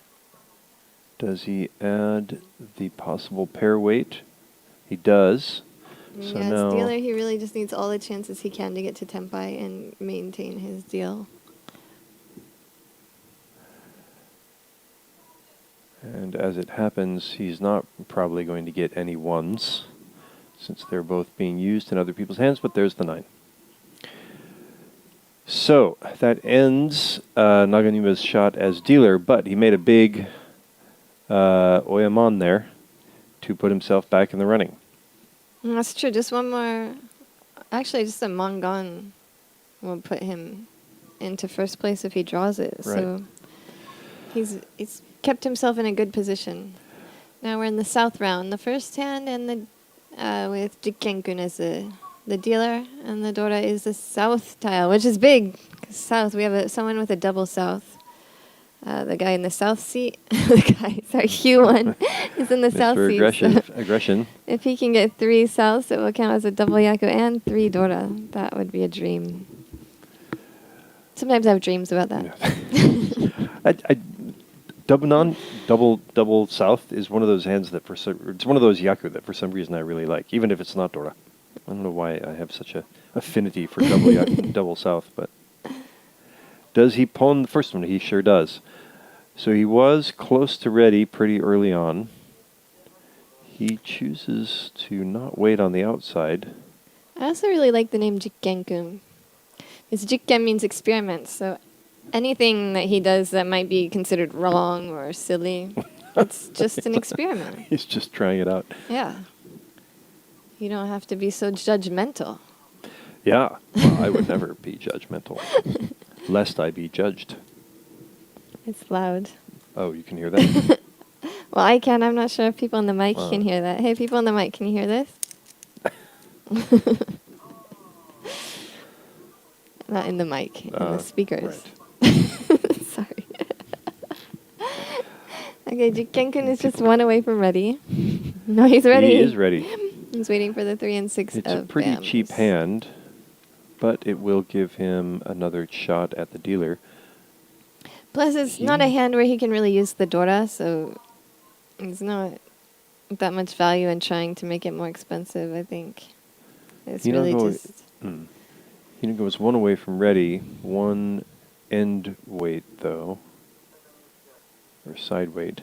Speaker 2: Does he add the possible pair weight? He does. So
Speaker 1: yeah,
Speaker 2: now
Speaker 1: as dealer, he really just needs all the chances he can to get to Tenpai and maintain his deal.
Speaker 2: And as it happens, he's not probably going to get any 1s, since they're both being used in other people's hands, but there's the 9. So that ends Naganuma's shot as dealer, but he made a big Oyamon there to put himself back in the running.
Speaker 1: That's true. Just one more. Actually, just a Mongon will put him into 1st place if he draws it.
Speaker 2: Right.
Speaker 1: So he's kept himself in a good position. Now we're in the South round. The 1st hand and with Jikkenkun as the dealer, and the Dora is the South tile, which is big. South, we have someone with a double South. The guy in the South seat, Hugh1 is in the South seat.
Speaker 2: Aggression.
Speaker 1: If he can get 3 Souths, it will count as a double Yaku and 3 Dora. That would be a dream. Sometimes I have dreams about that.
Speaker 2: Double South is one of those hands that it's one of those Yaku that for some reason I really like, even if it's not Dora. I don't know why I have such a affinity for double Yaku, double South, but Does he pawn the first one? He sure does. So he was close to ready pretty early on. He chooses to not wait on the outside.
Speaker 1: I also really like the name Jikkenkun. Because Jikken means experiment, so anything that he does that might be considered wrong or silly, it's just an experiment.
Speaker 2: He's just trying it out.
Speaker 1: Yeah. You don't have to be so judgmental.
Speaker 2: Yeah, well, I would never be judgmental, lest I be judged.
Speaker 1: It's loud.
Speaker 2: Oh, you can hear that?
Speaker 1: Well, I can. I'm not sure if people on the mic can hear that. Hey, people on the mic, can you hear this? Not in the mic, in the speakers.
Speaker 2: Right.
Speaker 1: Sorry. Okay, Jikkenkun is just one away from ready. No, he's ready.
Speaker 2: He is ready.
Speaker 1: He's waiting for the 3 and 6
Speaker 2: It's
Speaker 1: of
Speaker 2: a pretty
Speaker 1: bams.
Speaker 2: cheap hand, but it will give him another shot at the dealer.
Speaker 1: Plus, it's not a hand where he can really use the Dora, so there's not that much value in trying to make it more expensive, I think. It's really just...
Speaker 2: Hinako was one away from ready, one end weight, though. Or side weight.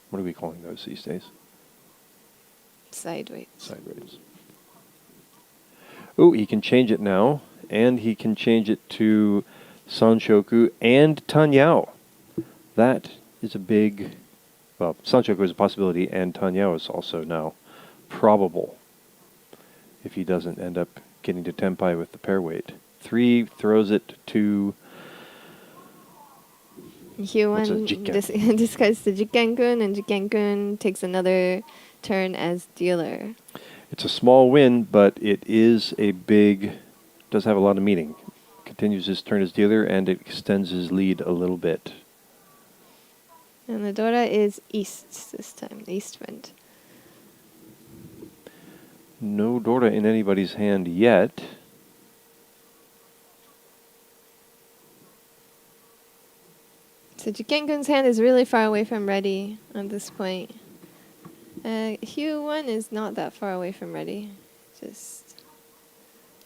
Speaker 2: What are we calling those these days?
Speaker 1: Side weight.
Speaker 2: Side weights. Oh, he can change it now, and he can change it to Sanshoku and Tanyao. That is a big... Well, Sanshoku is a possibility, and Tanyao is also now probable if he doesn't end up getting to Tenpai with the pair weight. 3 throws it to...
Speaker 1: Hyuan discards the Jikkenkun, and Jikkenkun takes another turn as dealer.
Speaker 2: It's a small win, but it is a big... does have a lot of meaning. Continues his turn as dealer, and it extends his lead a little bit.
Speaker 1: And the Dora is east this time, the east wind.
Speaker 2: No Dora in anybody's hand yet.
Speaker 1: So Jikkenkun's hand is really far away from ready at this point. Hyuan is not that far away from ready. Just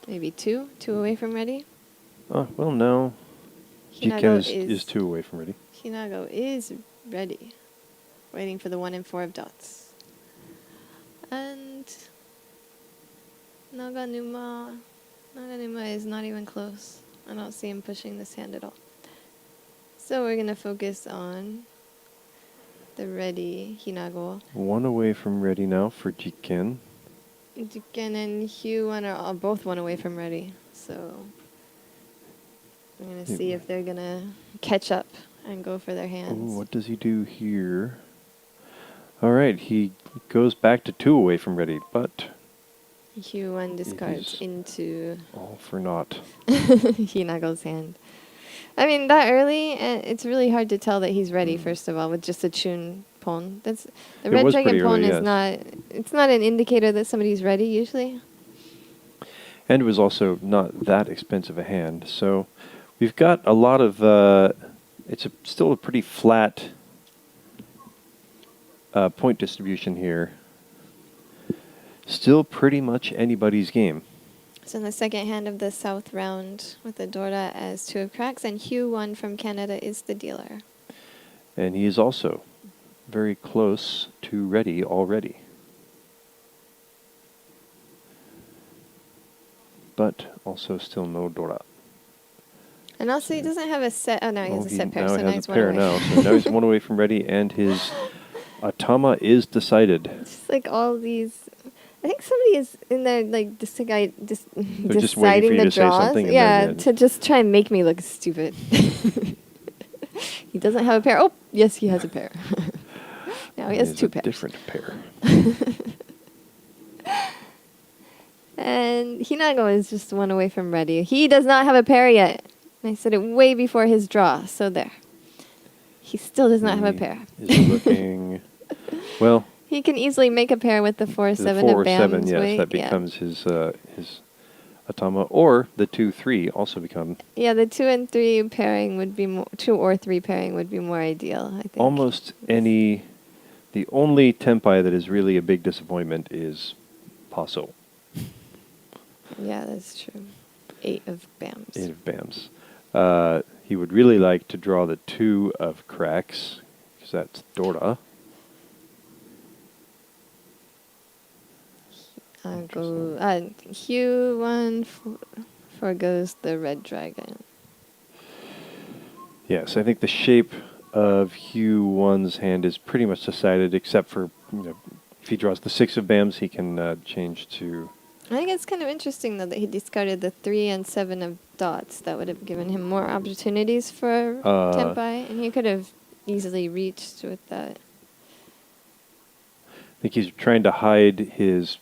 Speaker 1: maybe two away from ready.
Speaker 2: Oh, well, no.
Speaker 1: Hinako
Speaker 2: Jikken is 2 away from ready.
Speaker 1: Hinako is ready, waiting for the 1 and 4 of dots. And Naganuma is not even close. I don't see him pushing this hand at all. So we're going to focus on the ready Hinako.
Speaker 2: 1 away from ready now for Jikken.
Speaker 1: Jikken and Hyuan are all both 1 away from ready. So we're going to see if they're going to catch up and go for their hands.
Speaker 2: Ooh, what does he do here? All right, he goes back to 2 away from ready, but...
Speaker 1: Hyuan discards into...
Speaker 2: all for naught.
Speaker 1: Hinako's hand. I mean, that early, it's really hard to tell that he's ready, first of all, with just a Chun pawn. That's the red dragon pawn is not... It's not an indicator that somebody's ready, usually.
Speaker 2: And it was also not that expensive a hand, so we've got a lot of... it's still a pretty flat point distribution here. Still pretty much anybody's game.
Speaker 1: So in the second hand of the south round with the Dora as 2 of cracks, and Hyuan from Canada is the dealer.
Speaker 2: And he is also very close to ready already. But also still no Dora.
Speaker 1: And also he doesn't have a set... Oh, no, he has a set pair,
Speaker 2: now
Speaker 1: so
Speaker 2: he
Speaker 1: now
Speaker 2: has
Speaker 1: he's
Speaker 2: a
Speaker 1: 1
Speaker 2: pair
Speaker 1: away.
Speaker 2: now. So now he's 1 away from ready, and his Atama is decided.
Speaker 1: Just like all these... I think somebody is in there, like, deciding
Speaker 2: just waiting
Speaker 1: the
Speaker 2: for you to say
Speaker 1: draws.
Speaker 2: something and
Speaker 1: Yeah,
Speaker 2: then,
Speaker 1: to just try and make me look stupid. He doesn't have a pair. Oh, yes, he has a pair. Now he has 2 pairs.
Speaker 2: Different pair.
Speaker 1: And Hinako is just 1 away from ready. He does not have a pair yet. I said it way before his draw, so there. He still does not have a pair.
Speaker 2: Is looking... Well...
Speaker 1: He can easily make a pair with the 4-7
Speaker 2: The
Speaker 1: of
Speaker 2: 4 or
Speaker 1: Bam's
Speaker 2: 7, yes,
Speaker 1: weight.
Speaker 2: that becomes his Atama, or the 2-3 also become...
Speaker 1: Yeah, the 2 and 3 pairing would be more... 2 or 3 pairing would be more ideal, I think.
Speaker 2: Almost any... The only Tenpai that is really a big disappointment is Paso.
Speaker 1: Yeah, that's true. 8 of Bams.
Speaker 2: 8 of Bams. he would really like to draw the 2 of cracks, because that's Dora.
Speaker 1: Hue 1 forgoes the red dragon.
Speaker 2: Yes, I think the shape of Hue 1's hand is pretty much decided, except for, if he draws the 6 of bams, he can change to...
Speaker 1: I think it's kind of interesting, though, that he discarded the 3 and 7 of dots. That would have given him more opportunities for Tenpai, and he could have easily reached with that.
Speaker 2: I think he's trying to hide his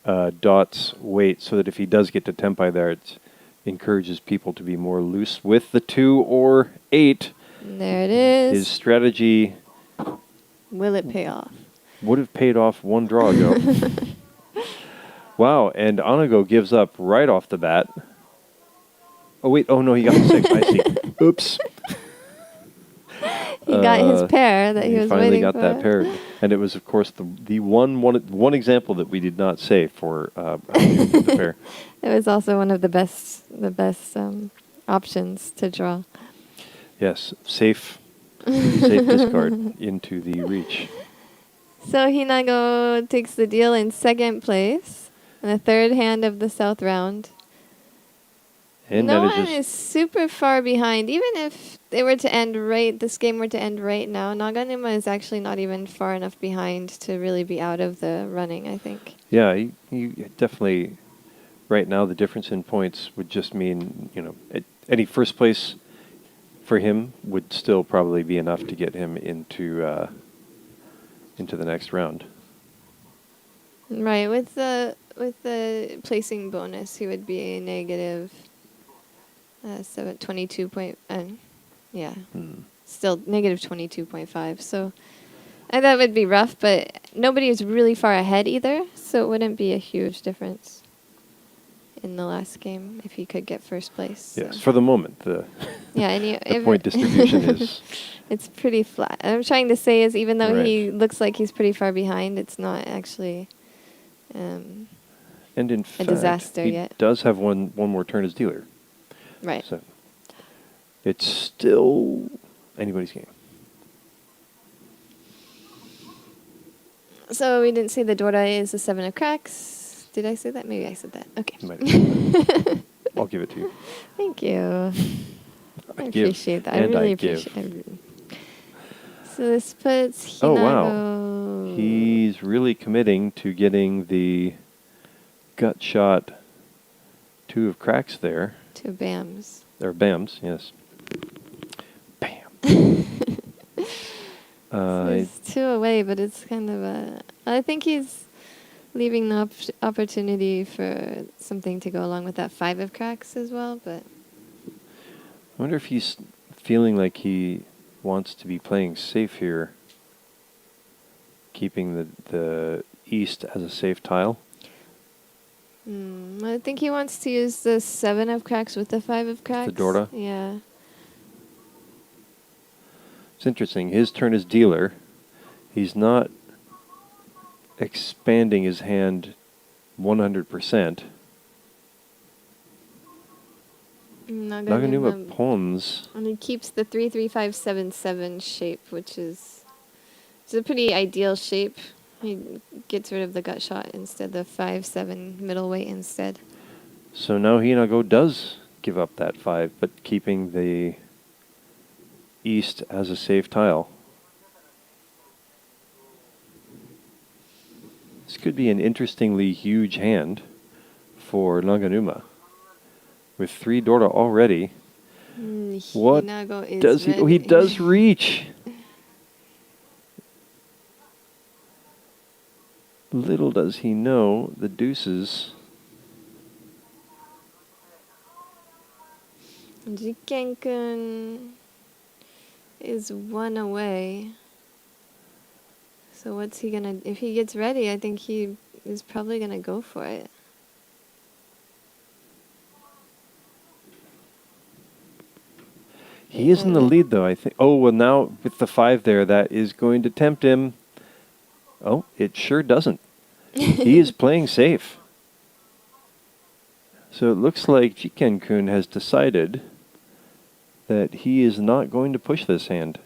Speaker 2: dots weight so that if he does get to Tenpai there, it encourages people to be more loose with the 2 or 8.
Speaker 1: There it is.
Speaker 2: His strategy...
Speaker 1: Will it pay off?
Speaker 2: Would have paid off 1 draw ago. Wow, and Onago gives up right off the bat. Oh, wait. Oh, no, he got the 6. I see. Oops.
Speaker 1: He got his pair that he was
Speaker 2: finally
Speaker 1: waiting
Speaker 2: got
Speaker 1: for.
Speaker 2: that pair. And it was, of course, the one example that we did not say for how to get the pair.
Speaker 1: It was also one of the best options to draw.
Speaker 2: Yes, safe discard into the reach.
Speaker 1: So Hinako takes the deal in second place in the third hand of the South round.
Speaker 2: And
Speaker 1: No
Speaker 2: manages
Speaker 1: one is super far behind. Even if they were to end right, this game were to end right now, Naganuma is actually not even far enough behind to really be out of the running, I think.
Speaker 2: Yeah, he definitely, right now, the difference in points would just mean, any first place for him would still probably be enough to get him into the next round.
Speaker 1: Right, with the placing bonus, he would be a negative 22 point, yeah, still negative 22.5. So that would be rough, but nobody is really far ahead either, so it wouldn't be a huge difference in the last game if he could get first place.
Speaker 2: Yes,
Speaker 1: so.
Speaker 2: for the moment, the point distribution is...
Speaker 1: It's pretty flat. I'm trying to say is even though
Speaker 2: Right.
Speaker 1: he looks like he's pretty far behind, it's not actually
Speaker 2: And in
Speaker 1: a
Speaker 2: fact,
Speaker 1: disaster
Speaker 2: he
Speaker 1: yet.
Speaker 2: does have one more turn as dealer.
Speaker 1: Right.
Speaker 2: So it's still anybody's game.
Speaker 1: So we didn't say the Dora is the 7 of cracks. Did I say that? Maybe I said that. Okay.
Speaker 2: You might have said that. I'll give it to you.
Speaker 1: Thank you. I
Speaker 2: give,
Speaker 1: appreciate that. I
Speaker 2: and
Speaker 1: really
Speaker 2: I give.
Speaker 1: appreciate it. So this puts Hinako.
Speaker 2: Oh, wow. He's really committing to getting the gut shot 2 of cracks there.
Speaker 1: 2 bams.
Speaker 2: Or bams, yes. Bam.
Speaker 1: So it's 2 away, but it's kind of a... I think he's leaving the opportunity for something to go along with that 5 of cracks as well, but...
Speaker 2: I wonder if he's feeling like he wants to be playing safe here, keeping the east as a safe tile.
Speaker 1: I think he wants to use the 7 of cracks with the 5 of cracks.
Speaker 2: The Dora?
Speaker 1: Yeah.
Speaker 2: It's interesting. His turn as dealer. He's not expanding his hand 100%. Naganuma pawns.
Speaker 1: And he keeps the 3-3-5-7-7 shape, which is it's a pretty ideal shape. He gets rid of the gut shot instead, the 5-7 middleweight instead.
Speaker 2: So now Hinako does give up that 5, but keeping the east as a safe tile. This could be an interestingly huge hand for Naganuma. With 3 Dora already, what
Speaker 1: Hinako is
Speaker 2: does he? Oh, he does reach. Little does he know the deuces.
Speaker 1: Jikkenkun is 1 away. So what's he gonna? If he gets ready, I think he is probably gonna go for it.
Speaker 2: He is in the lead, though, I think. Oh, well, now with the 5 there, that is going to tempt him. Oh, it sure doesn't. He is playing safe. So it looks like Jikkenkun has decided that he is not going to push this hand.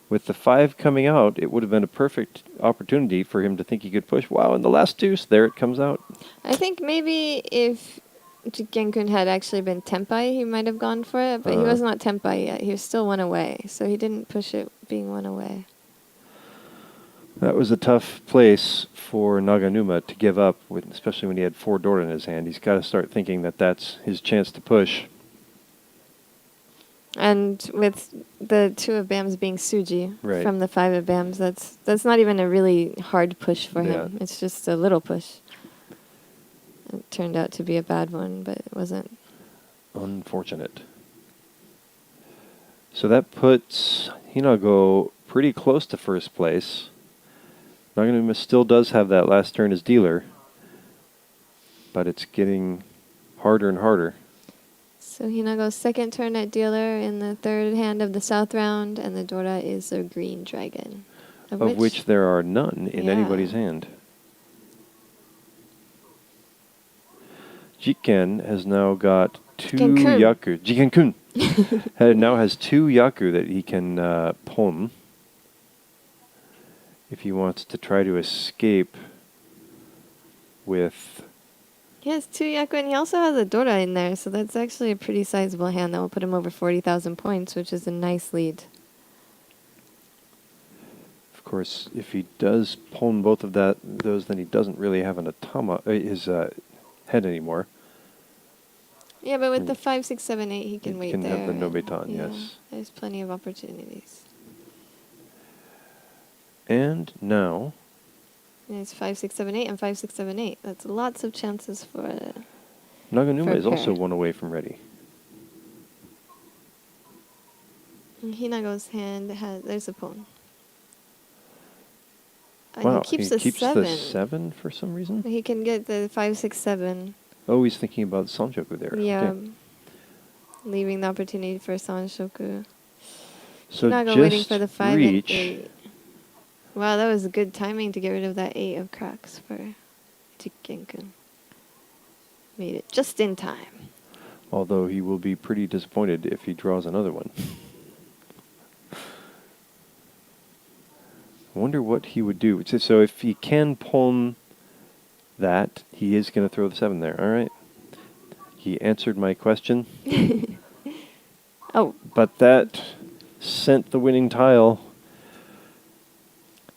Speaker 2: With the 5 coming out, it would have been a perfect opportunity for him to think he could push. Wow, and the last deuce, there it comes out.
Speaker 1: I think maybe if Jikkenkun had actually been Tenpai, he might have gone for it, but he was not Tenpai yet. He was still 1 away, so he didn't push it being 1 away.
Speaker 2: That was a tough place for Naganuma to give up, with, especially when he had 4 Dora in his hand. He's got to start thinking that that's his chance to push.
Speaker 1: And with the 2 of Bams being Suji
Speaker 2: Right.
Speaker 1: from the 5 of Bams, that's not even a really hard push for him. It's just a little push. It turned out to be a bad one, but it wasn't.
Speaker 2: Unfortunate. So that puts Hinako pretty close to first place. Naganuma still does have that last turn as dealer, but it's getting harder and harder.
Speaker 1: So Hinago's second turn at dealer in the 3rd hand of the south round, and the Dora is a green dragon.
Speaker 2: Of which there are none in anybody's hand. Jikken has now got 2 Yaku. Jikkenkun now has 2 Yaku that he can pon if he wants to try to escape with...
Speaker 1: He has 2 Yaku, and he also has a Dora in there, so that's actually a pretty sizable hand that will put him over 40,000 points, which is a nice lead.
Speaker 2: Of course, if he does pon both of those, then he doesn't really have an Atama, his head anymore.
Speaker 1: Yeah, but with the 5, 6, 7, 8, he can wait there.
Speaker 2: He can have the Nobetan, yes.
Speaker 1: There's plenty of opportunities.
Speaker 2: And now...
Speaker 1: And it's 5, 6, 7, 8, and 5, 6, 7, 8. That's lots of chances for
Speaker 2: Naganuma is also 1 away from ready.
Speaker 1: And Hinago's hand there's a pawn.
Speaker 2: Wow,
Speaker 1: he keeps
Speaker 2: he
Speaker 1: the
Speaker 2: keeps
Speaker 1: 7.
Speaker 2: the 7 for some reason?
Speaker 1: He can get the 5, 6, 7.
Speaker 2: Oh, he's thinking about Sanjoku there.
Speaker 1: Yeah.
Speaker 2: Okay.
Speaker 1: Leaving the opportunity for Sanshoku.
Speaker 2: So
Speaker 1: Hinago
Speaker 2: just
Speaker 1: waiting for the 5
Speaker 2: reach.
Speaker 1: and 8. Wow, that was good timing to get rid of that 8 of cracks for Jikkenkun. Made it just in time.
Speaker 2: Although he will be pretty disappointed if he draws another one. I wonder what he would do. So if he can pawn that, he is going to throw the 7 there. All right. He answered my question.
Speaker 1: Oh.
Speaker 2: But that sent the winning tile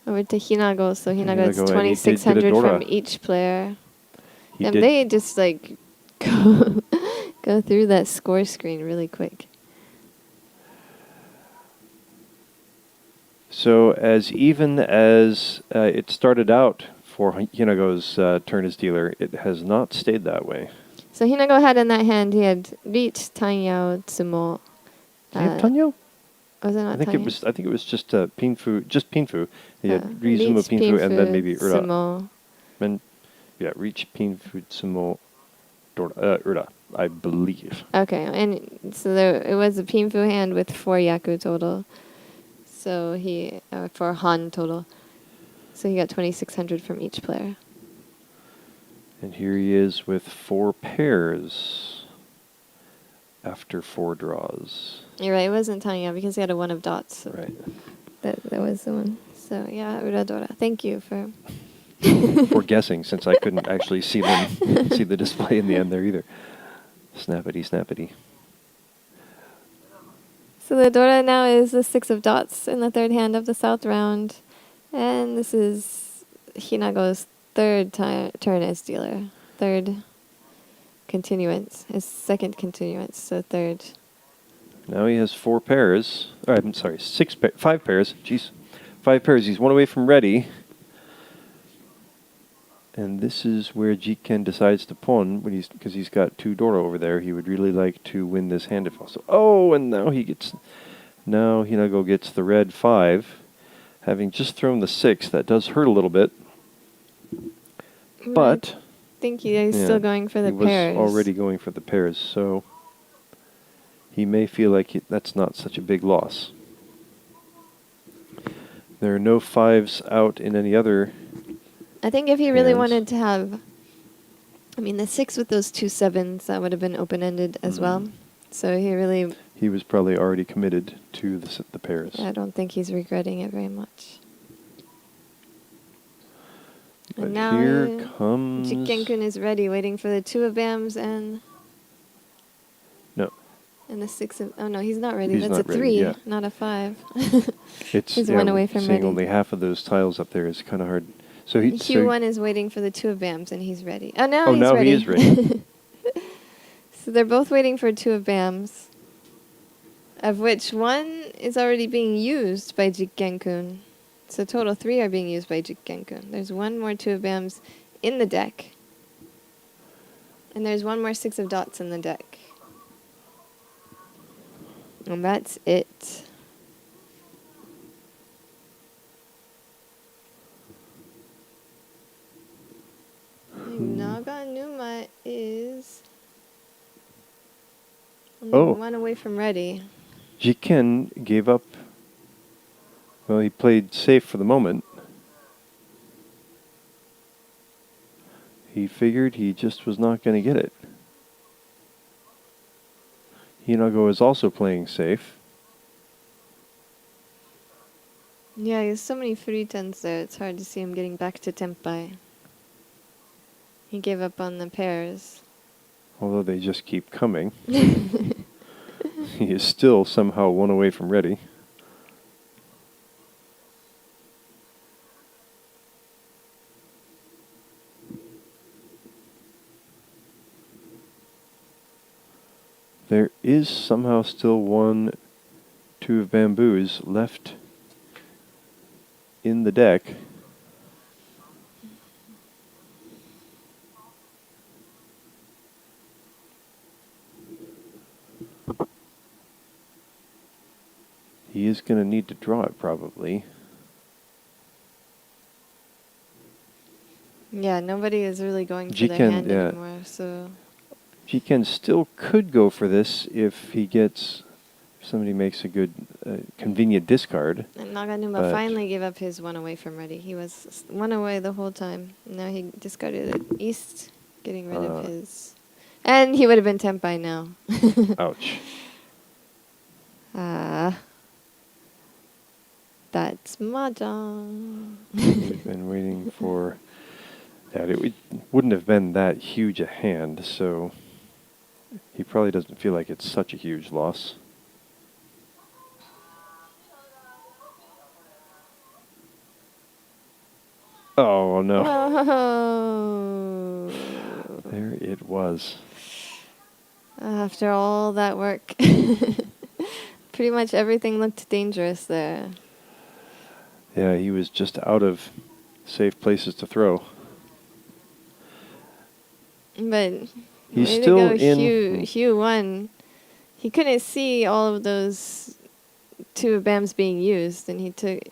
Speaker 1: over to Hinago, so Hinago gets
Speaker 2: Hinago, and he did get a
Speaker 1: 2,600
Speaker 2: Dora.
Speaker 1: from each player.
Speaker 2: He
Speaker 1: And
Speaker 2: did.
Speaker 1: they just like go through that score screen really quick.
Speaker 2: So as even as it started out for Hinago's turn as dealer, it has not stayed that way.
Speaker 1: So Hinago had in that hand, he had Riichi, Tanyao, Tsumo.
Speaker 2: Did he have Tanyo?
Speaker 1: Was it not
Speaker 2: I think
Speaker 1: Tanyao?
Speaker 2: it was just Pinfu. He had
Speaker 1: Riichi,
Speaker 2: Riizumo, Pinfu, and then maybe Ura.
Speaker 1: Tsumo.
Speaker 2: And yeah, Riichi, Pinfu, Tsumo, Ura, I believe.
Speaker 1: Okay, and so it was a Pinfu hand with 4 Yaku total. So he, for Han total. So he got 2,600 from each player.
Speaker 2: And here he is with 4 pairs after 4 draws.
Speaker 1: You're right, it wasn't Tanya because he had a 1 of dots. So
Speaker 2: Right.
Speaker 1: That was the one. So yeah, Uradora. Thank you for
Speaker 2: For guessing, since I couldn't actually see the display in the end there either. Snappity.
Speaker 1: So the Dora now is the 6 of dots in the 3rd hand of the south round. And this is Hinago's 3rd turn as dealer. 3rd continuance. His 2nd continuance, so 3rd.
Speaker 2: Now he has 4 pairs. I'm sorry, 5 pairs. Jeez. 5 pairs. He's 1 away from ready. And this is where Jikken decides to pawn because he's got 2 Dora over there. He would really like to win this hand if also. Oh, and now Hinago gets the red 5, having just thrown the 6. That does hurt a little bit. But
Speaker 1: I think he's still going for the pairs.
Speaker 2: He was already going for the pairs, so he may feel like that's not such a big loss. There are no 5s out in any other.
Speaker 1: I think if he really
Speaker 2: hands.
Speaker 1: wanted to have, the 6 with those 2 7s, that would have been open-ended as well. So he really
Speaker 2: he was probably already committed to the pairs.
Speaker 1: I don't think he's regretting it very much.
Speaker 2: But
Speaker 1: And now
Speaker 2: here comes...
Speaker 1: Jikkenkun is ready, waiting for the 2 of bams and...
Speaker 2: No.
Speaker 1: And the 6 of... Oh, no, he's not ready.
Speaker 2: He's
Speaker 1: That's
Speaker 2: not
Speaker 1: a
Speaker 2: ready,
Speaker 1: 3,
Speaker 2: yeah.
Speaker 1: not a 5.
Speaker 2: It's
Speaker 1: He's one away from
Speaker 2: seeing
Speaker 1: ready.
Speaker 2: only half of those tiles up there is kind of hard. So
Speaker 1: Q1 is waiting for the 2 of bams, and he's ready. Oh, now
Speaker 2: Oh,
Speaker 1: he's
Speaker 2: now
Speaker 1: ready.
Speaker 2: he is ready.
Speaker 1: So they're both waiting for 2 of bams, of which 1 is already being used by Jikkenkun. So total 3 are being used by Jikkenkun. There's 1 more 2 of bams in the deck. And there's 1 more 6 of dots in the deck. And that's it. Naganuma is only 1 away from ready.
Speaker 2: Jikken gave up. Well, he played safe for the moment. He figured he just was not going to get it. Hinako is also playing safe.
Speaker 1: Yeah, he has so many free tens there, it's hard to see him getting back to Tenpai. He gave up on the pairs.
Speaker 2: Although they just keep coming. He is still somehow 1 away from ready. There is somehow still 1, 2 of bamboos left in the deck. He is going to need to draw it probably.
Speaker 1: Yeah, nobody is really going for their hand anymore, so...
Speaker 2: Jikken still could go for this if somebody makes a good, convenient discard.
Speaker 1: And Naganuma finally gave up his 1 away from ready. He was 1 away the whole time. Now he discarded it east, getting rid of his... And he would have been Tenpai now.
Speaker 2: Ouch.
Speaker 1: That's mahjong.
Speaker 2: We've been waiting for that. It wouldn't have been that huge a hand, so he probably doesn't feel like it's such a huge loss. Oh, no.
Speaker 1: Oh.
Speaker 2: There it was.
Speaker 1: After all that work. Pretty much everything looked dangerous there.
Speaker 2: Yeah, he was just out of safe places to throw.
Speaker 1: But
Speaker 2: he's
Speaker 1: way
Speaker 2: still
Speaker 1: to go,
Speaker 2: in.
Speaker 1: Hugh won. He couldn't see all of those 2 of bams being used, and he took...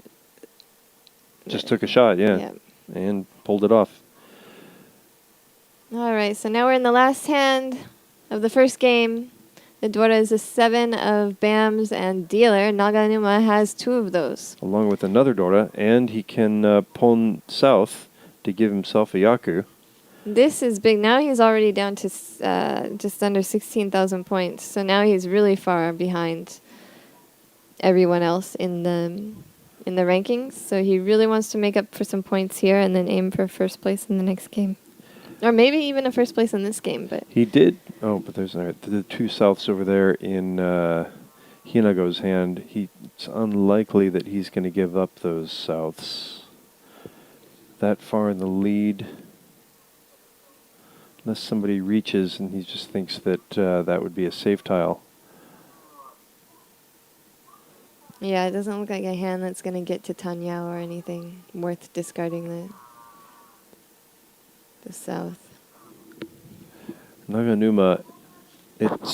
Speaker 2: Just took a shot, yeah. And pulled it off.
Speaker 1: All right, so now we're in the last hand of the first game. The Dora is a 7 of bams and dealer. Naganuma has 2 of those.
Speaker 2: Along with another Dora, and he can pon south to give himself a Yaku.
Speaker 1: This is big. Now he's already down to just under 16,000 points. So now he's really far behind everyone else in the rankings. So he really wants to make up for some points here and then aim for first place in the next game. Or maybe even a first place in this game. But
Speaker 2: he did. Oh, but there's the 2 souths over there in Hinago's hand. It's unlikely that he's going to give up those souths that far in the lead. Unless somebody reaches and he just thinks that that would be a safe tile.
Speaker 1: yeah, it doesn't look like a hand that's going to get to Tanyao or anything worth discarding the south.
Speaker 2: Naganuma, it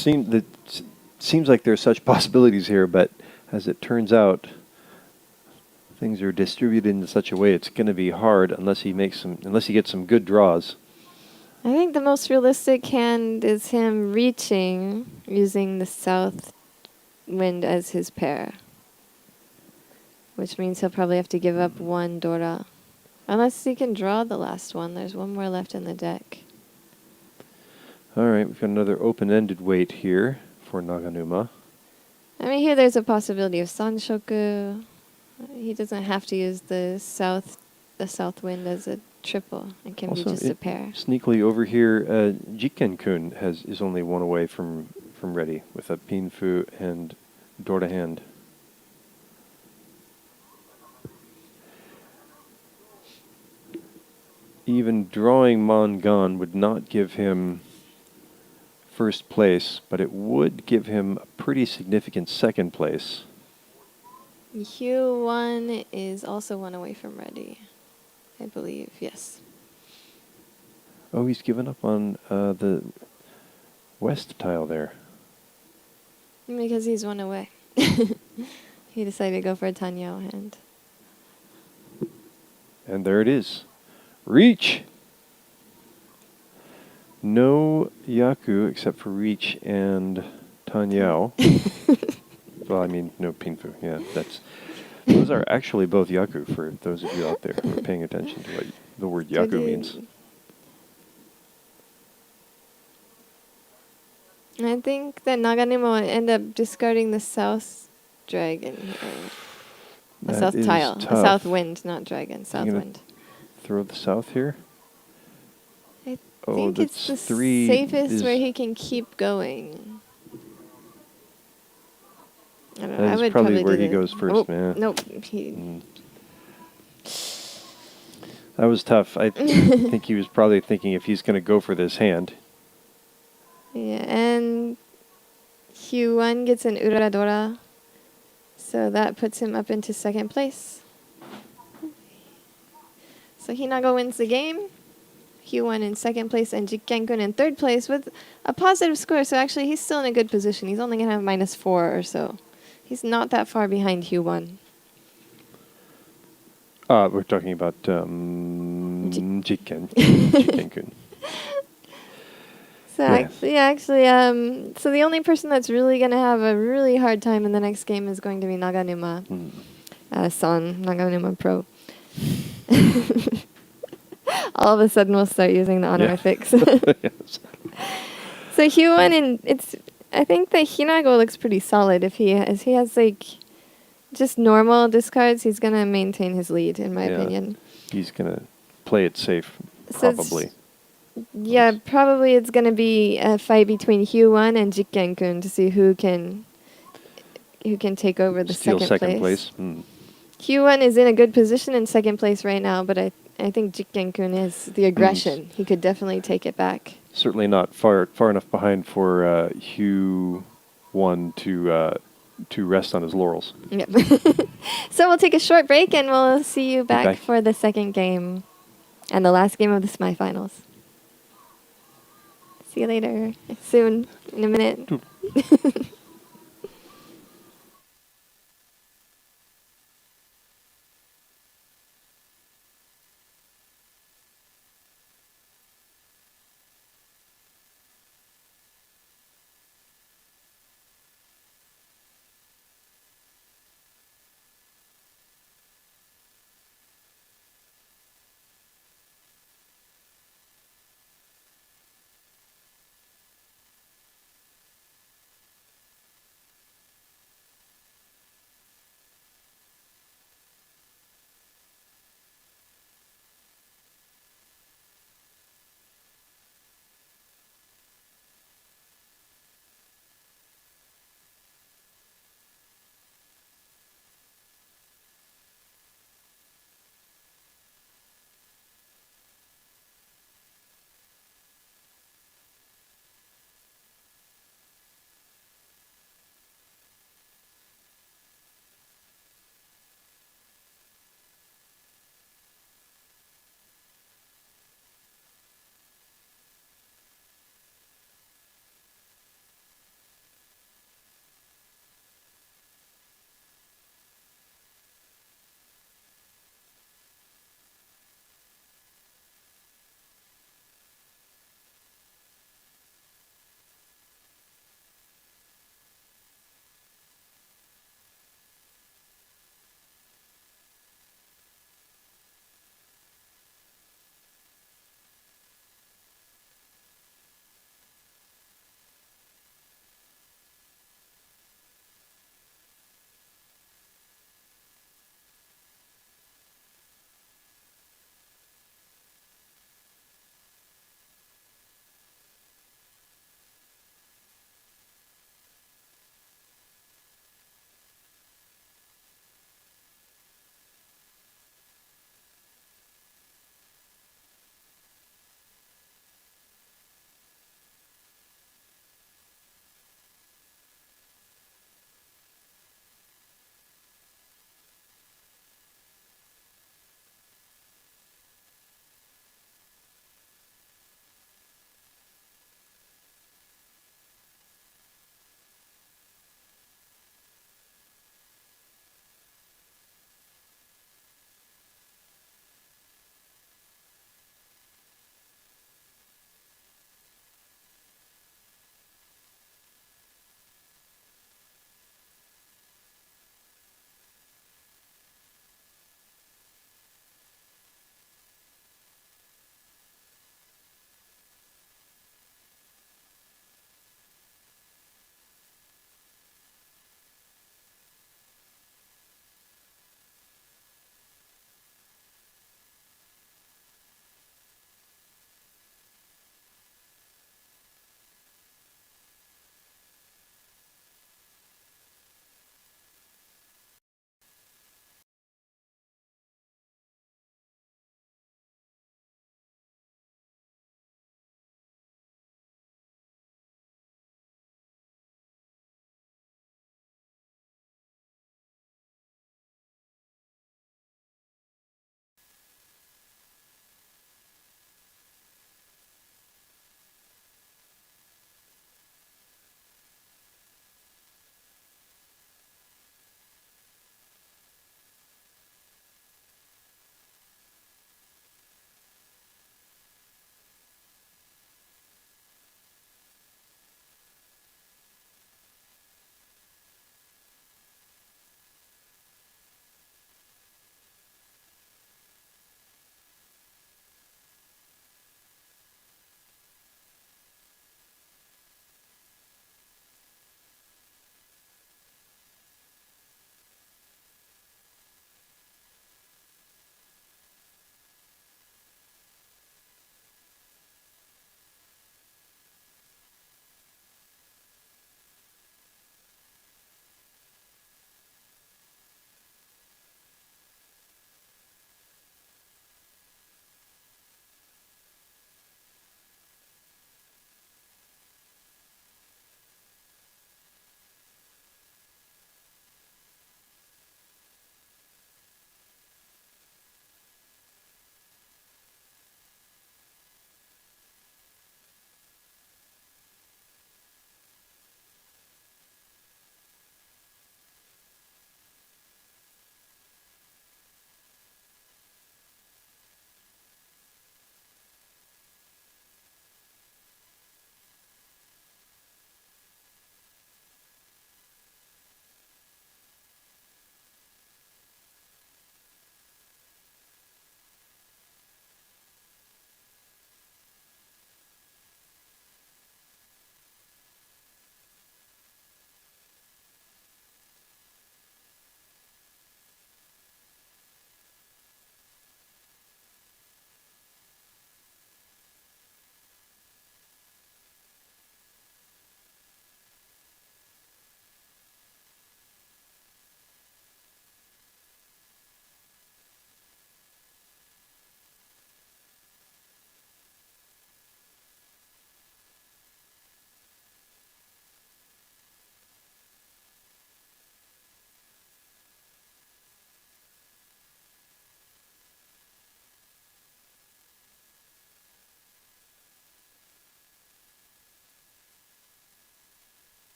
Speaker 2: seems like there's such possibilities here, but as it turns out, things are distributed in such a way it's going to be hard unless he gets some good draws.
Speaker 1: I think the most realistic hand is him reaching using the south wind as his pair, which means he'll probably have to give up 1 Dora. Unless he can draw the last one. There's 1 more left in the deck.
Speaker 2: All right, we've got another open-ended wait here for Naganuma.
Speaker 1: I mean, here there's a possibility of Sanshoku. He doesn't have to use the south wind as a triple. It can be
Speaker 2: Also,
Speaker 1: just a pair.
Speaker 2: Sneakily over here, Jikkenkun is only one away from ready with a Pinfu and door to hand. Even drawing Mongan would not give him first place, but it would give him a pretty significant second place.
Speaker 1: Q1 is also one away from ready, I believe. Yes.
Speaker 2: Oh, he's given up on the west tile there.
Speaker 1: Because he's one away. He decided to go for a Tanyao hand.
Speaker 2: And there it is. Reach! No Yaku except for Reach and Tanyao. Well, I mean, no Pinfu. Yeah, those are actually both Yaku for those of you out there who are paying attention to what the word Yaku means.
Speaker 1: I think that Naganuma will end up discarding the south dragon here. The south tile.
Speaker 2: Tough.
Speaker 1: The south wind, not dragon. South wind.
Speaker 2: Throw the south here?
Speaker 1: I think it's the safest where he can keep going. I don't know. I would
Speaker 2: probably where
Speaker 1: do
Speaker 2: he goes first, man.
Speaker 1: Nope.
Speaker 2: That was tough. I think he was probably thinking if he's going to go for this hand.
Speaker 1: Yeah, and Q1 gets an Uradora, so that puts him up into second place. So Hinako wins the game. Q1 in second place and Jikkenkun in third place with a positive score. So actually he's still in a good position. He's only going to have -4 or so. He's not that far behind Q1.
Speaker 2: We're talking about Jikkenkun.
Speaker 1: So so the only person that's really going to have a really hard time in the next game is going to be Naganuma. Son, Naganuma Pro. All of a sudden we'll start using the honorifics.
Speaker 2: Yes.
Speaker 1: So Q1 I think that Hinako looks pretty solid. If he has like just normal discards, he's gonna maintain his lead in my opinion.
Speaker 2: He's gonna play it safe,
Speaker 1: So
Speaker 2: probably.
Speaker 1: Probably it's gonna be a fight between Q1 and Jikkenkun to see who can take over the
Speaker 2: Steal
Speaker 1: second
Speaker 2: place.
Speaker 1: Q1 is in a good position in second place right now, but I think Jikkenkun has the aggression. He could definitely take it back.
Speaker 2: Certainly not far enough behind for Q1 to rest on his laurels.
Speaker 1: Yep. So we'll take a short break and we'll see you back for the second game and the last game of the semi-finals. See you later. Soon. In a minute.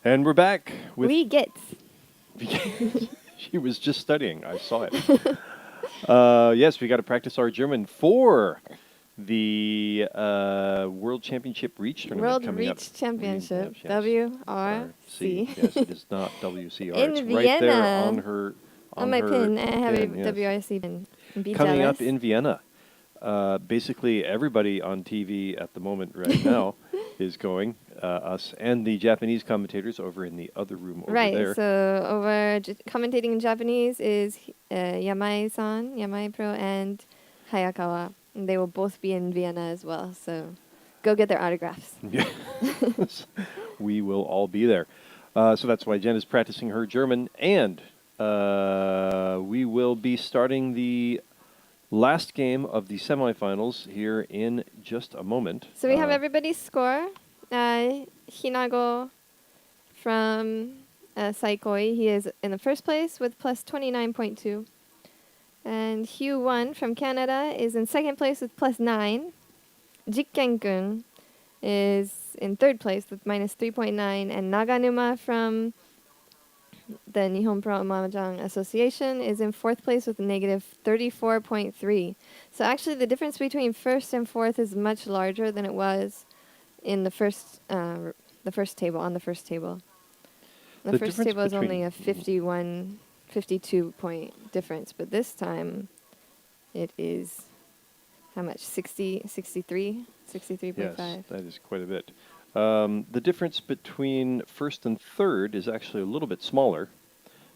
Speaker 2: And we're back with.
Speaker 1: We get.
Speaker 2: She was just studying. I saw it. Yes, we got to practice our German for the World Championship Reach tournament
Speaker 1: World
Speaker 2: coming up.
Speaker 1: Reach Championship.
Speaker 2: Yes.
Speaker 1: WRC.
Speaker 2: Yes, it is not WCR.
Speaker 1: In
Speaker 2: it's
Speaker 1: Vienna.
Speaker 2: right there on her.
Speaker 1: On my
Speaker 2: her
Speaker 1: pin, I have
Speaker 2: pin,
Speaker 1: a
Speaker 2: yes.
Speaker 1: WRC pin. Be
Speaker 2: Coming
Speaker 1: jealous.
Speaker 2: up in Vienna. Basically, everybody on TV at the moment right now is going. Us and the Japanese commentators over in the other room over there.
Speaker 1: Right, so commentating in Japanese is Yamai-san, Yamai Pro, and Hayakawa. And they will both be in Vienna as well, so go get their autographs.
Speaker 2: Yes. We will all be there. So that's why Jenn is practicing her German, and we will be starting the last game of the semifinals here in just a moment.
Speaker 1: So we have everybody's score. Hinako from Saikoi, he is in the first place with plus 29.2. And Hugh1 from Canada is in second place with plus 9. Jikkenkun is in third place with minus 3.9. And Naganuma from the Nihon Pro Mahjong Association is in fourth place with negative 34.3. So actually the difference between first and fourth is much larger than it was in the first table, on the first table. The first table is only a 52 point difference, but this time it is how much? 63.5?
Speaker 2: Yes, that is quite a bit. The difference between first and third is actually a little bit smaller.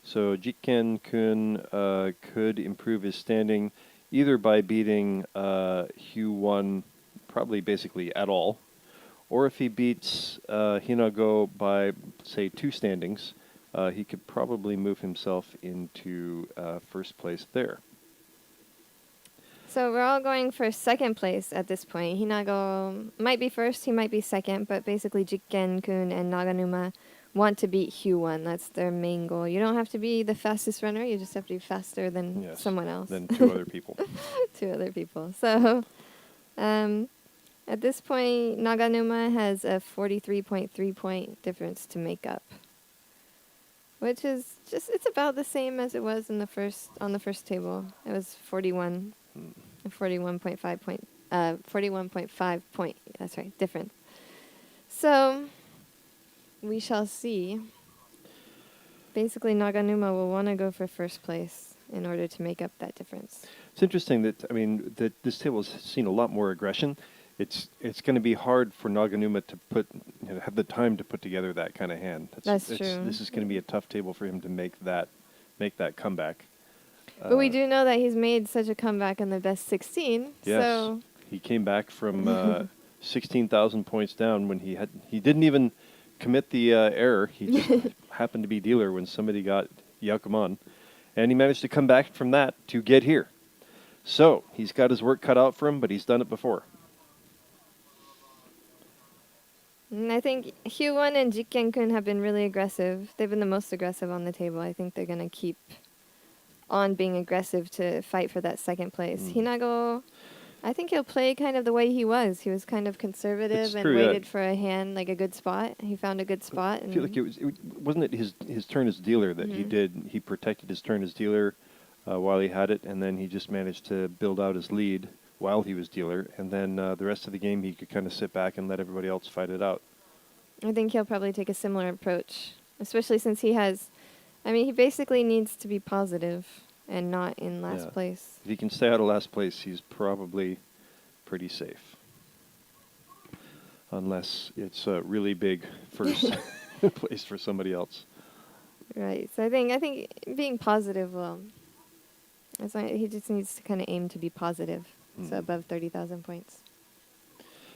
Speaker 2: So Jikkenkun could improve his standing either by beating Hugh1 probably basically at all, or if he beats Hinako by, say, 2 standings, he could probably move himself into first place there.
Speaker 1: So we're all going for second place at this point. Hinako might be first, he might be second, but basically Jikkenkun and Naganuma want to beat Hugh1. That's their main goal. You don't have to be the fastest runner, you just have to be faster than someone else.
Speaker 2: Than 2 other people.
Speaker 1: 2 other people. So at this point, Naganuma has a 43.3 point difference to make up, which is just, it's about the same as it was in on the first table. It was 41.5 point, 41.5 point, that's right, different. So we shall see. Basically, Naganuma will want to go for first place in order to make up that difference.
Speaker 2: It's interesting that, that this table has seen a lot more aggression. It's going to be hard for Naganuma to have the time to put together that kind of hand.
Speaker 1: That's true.
Speaker 2: This is going to be a tough table for him to make that comeback.
Speaker 1: But we do know that he's made such a comeback in the best 16.
Speaker 2: Yes,
Speaker 1: so
Speaker 2: he came back from 16,000 points down when he didn't even commit the error. He just happened to be dealer when somebody got Yakuman, and he managed to come back from that to get here. So he's got his work cut out for him, but he's done it before.
Speaker 1: And I think Hugh1 and Jikkenkun have been really aggressive. They've been the most aggressive on the table. I think they're going to keep on being aggressive to fight for that second place. Hinako, I think he'll play kind of the way he was. He was kind of conservative and waited for a hand, like a good spot. He found a good spot.
Speaker 2: I feel like wasn't it his turn as dealer that he protected his turn as dealer while he had it, and then he just managed to build out his lead while he was dealer, and then the rest of the game he could kind of sit back and let everybody else fight it out.
Speaker 1: I think he'll probably take a similar approach, especially since he basically needs to be positive and not in last place.
Speaker 2: If he can stay out of last place, he's probably pretty safe. Unless it's a really big first place for somebody else.
Speaker 1: Right. So I think being positive he just needs to kind of aim to be positive. So above 30,000 points.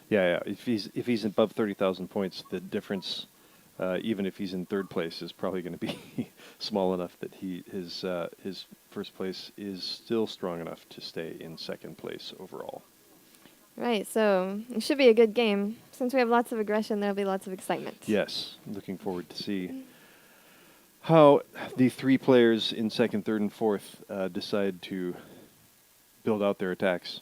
Speaker 2: Yeah. If he's above 30,000 points, the difference, even if he's in third place, is probably going to be small enough that his first place is still strong enough to stay in second place overall.
Speaker 1: Right. So it should be a good game. Since we have lots of aggression, there'll be lots of excitement.
Speaker 2: Yes. Looking forward to see how the 3 players in second, third, and fourth decide to build out their attacks.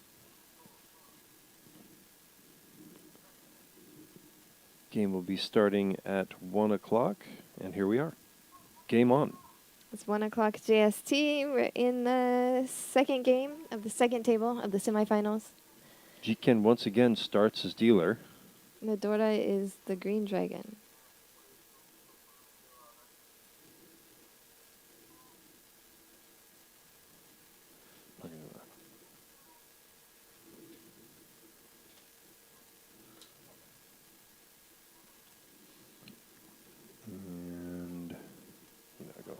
Speaker 2: Game will be starting at 1 o'clock. And here we are. Game on.
Speaker 1: It's 1 o'clock JST. We're in the second game of the second table of the semifinals.
Speaker 2: Jikken once again starts as dealer.
Speaker 1: Medora is the green dragon.
Speaker 2: And Hinako.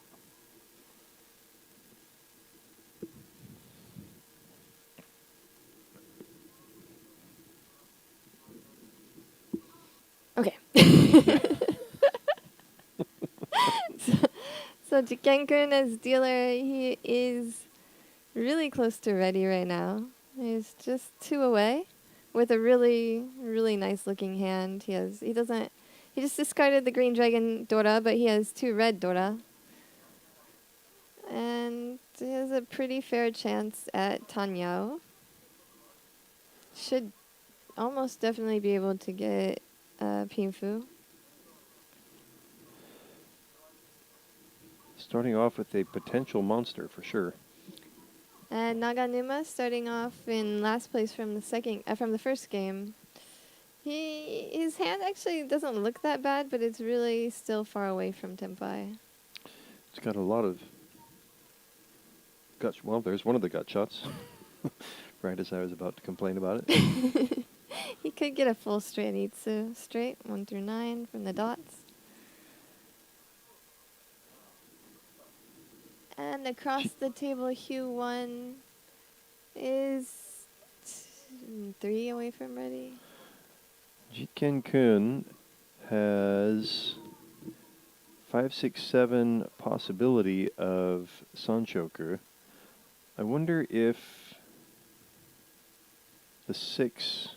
Speaker 1: Okay. so Jikkenkun as dealer, he is really close to ready right now. He's just 2 away with a really, really nice looking hand. He just discarded the green dragon Dora, but he has 2 red Dora. And he has a pretty fair chance at Tanyao. Should almost definitely be able to get Pinfu.
Speaker 2: Starting off with a potential monster for sure.
Speaker 1: And Naganuma starting off in last place from the first game. His hand actually doesn't look that bad, but it's really still far away from Tenpai.
Speaker 2: It's got a lot of gut. Well, there's one of the gut shots. Right as I was about to complain about it.
Speaker 1: He could get a full straight Itsu straight 1 through 9 from the dots. And across the table, Hugh 1 is 3 away from ready.
Speaker 2: Jikkenkun has 5, 6, 7 possibility of Sanshoku. I wonder if the 6,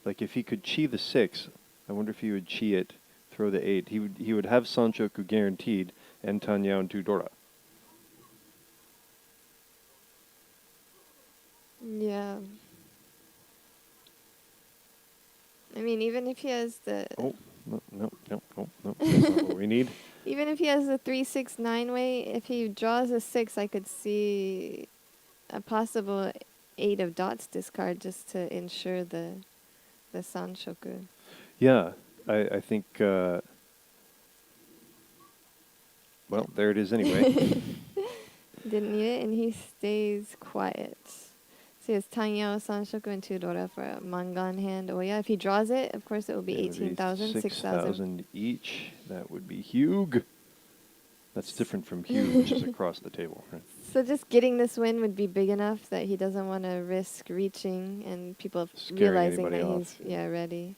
Speaker 2: like if he could chi the 6, I wonder if he would chi it, throw the 8. He would have Sanshoku guaranteed and Tanyao and 2 Dora.
Speaker 1: Yeah. I mean, even if he has the...
Speaker 2: Oh, no, that's not what we need.
Speaker 1: Even if he has the 3, 6, 9 way, if he draws a 6, I could see a possible 8 of dots discard just to ensure the Sanshoku.
Speaker 2: Yeah, I think... well, there it is anyway.
Speaker 1: Didn't need it, and he stays quiet. So he has Tanyao, Sanshoku, and 2 Dora for a Mangan hand. Oh yeah, if he draws it, of course it will be 18,000, 6,000.
Speaker 2: 6,000 each. That would be Hugh. That's different from Hugh, which is across the table, right?
Speaker 1: So just getting this win would be big enough that he doesn't want to risk reaching and people
Speaker 2: Scaring
Speaker 1: realizing that
Speaker 2: anybody
Speaker 1: he's
Speaker 2: off.
Speaker 1: ready.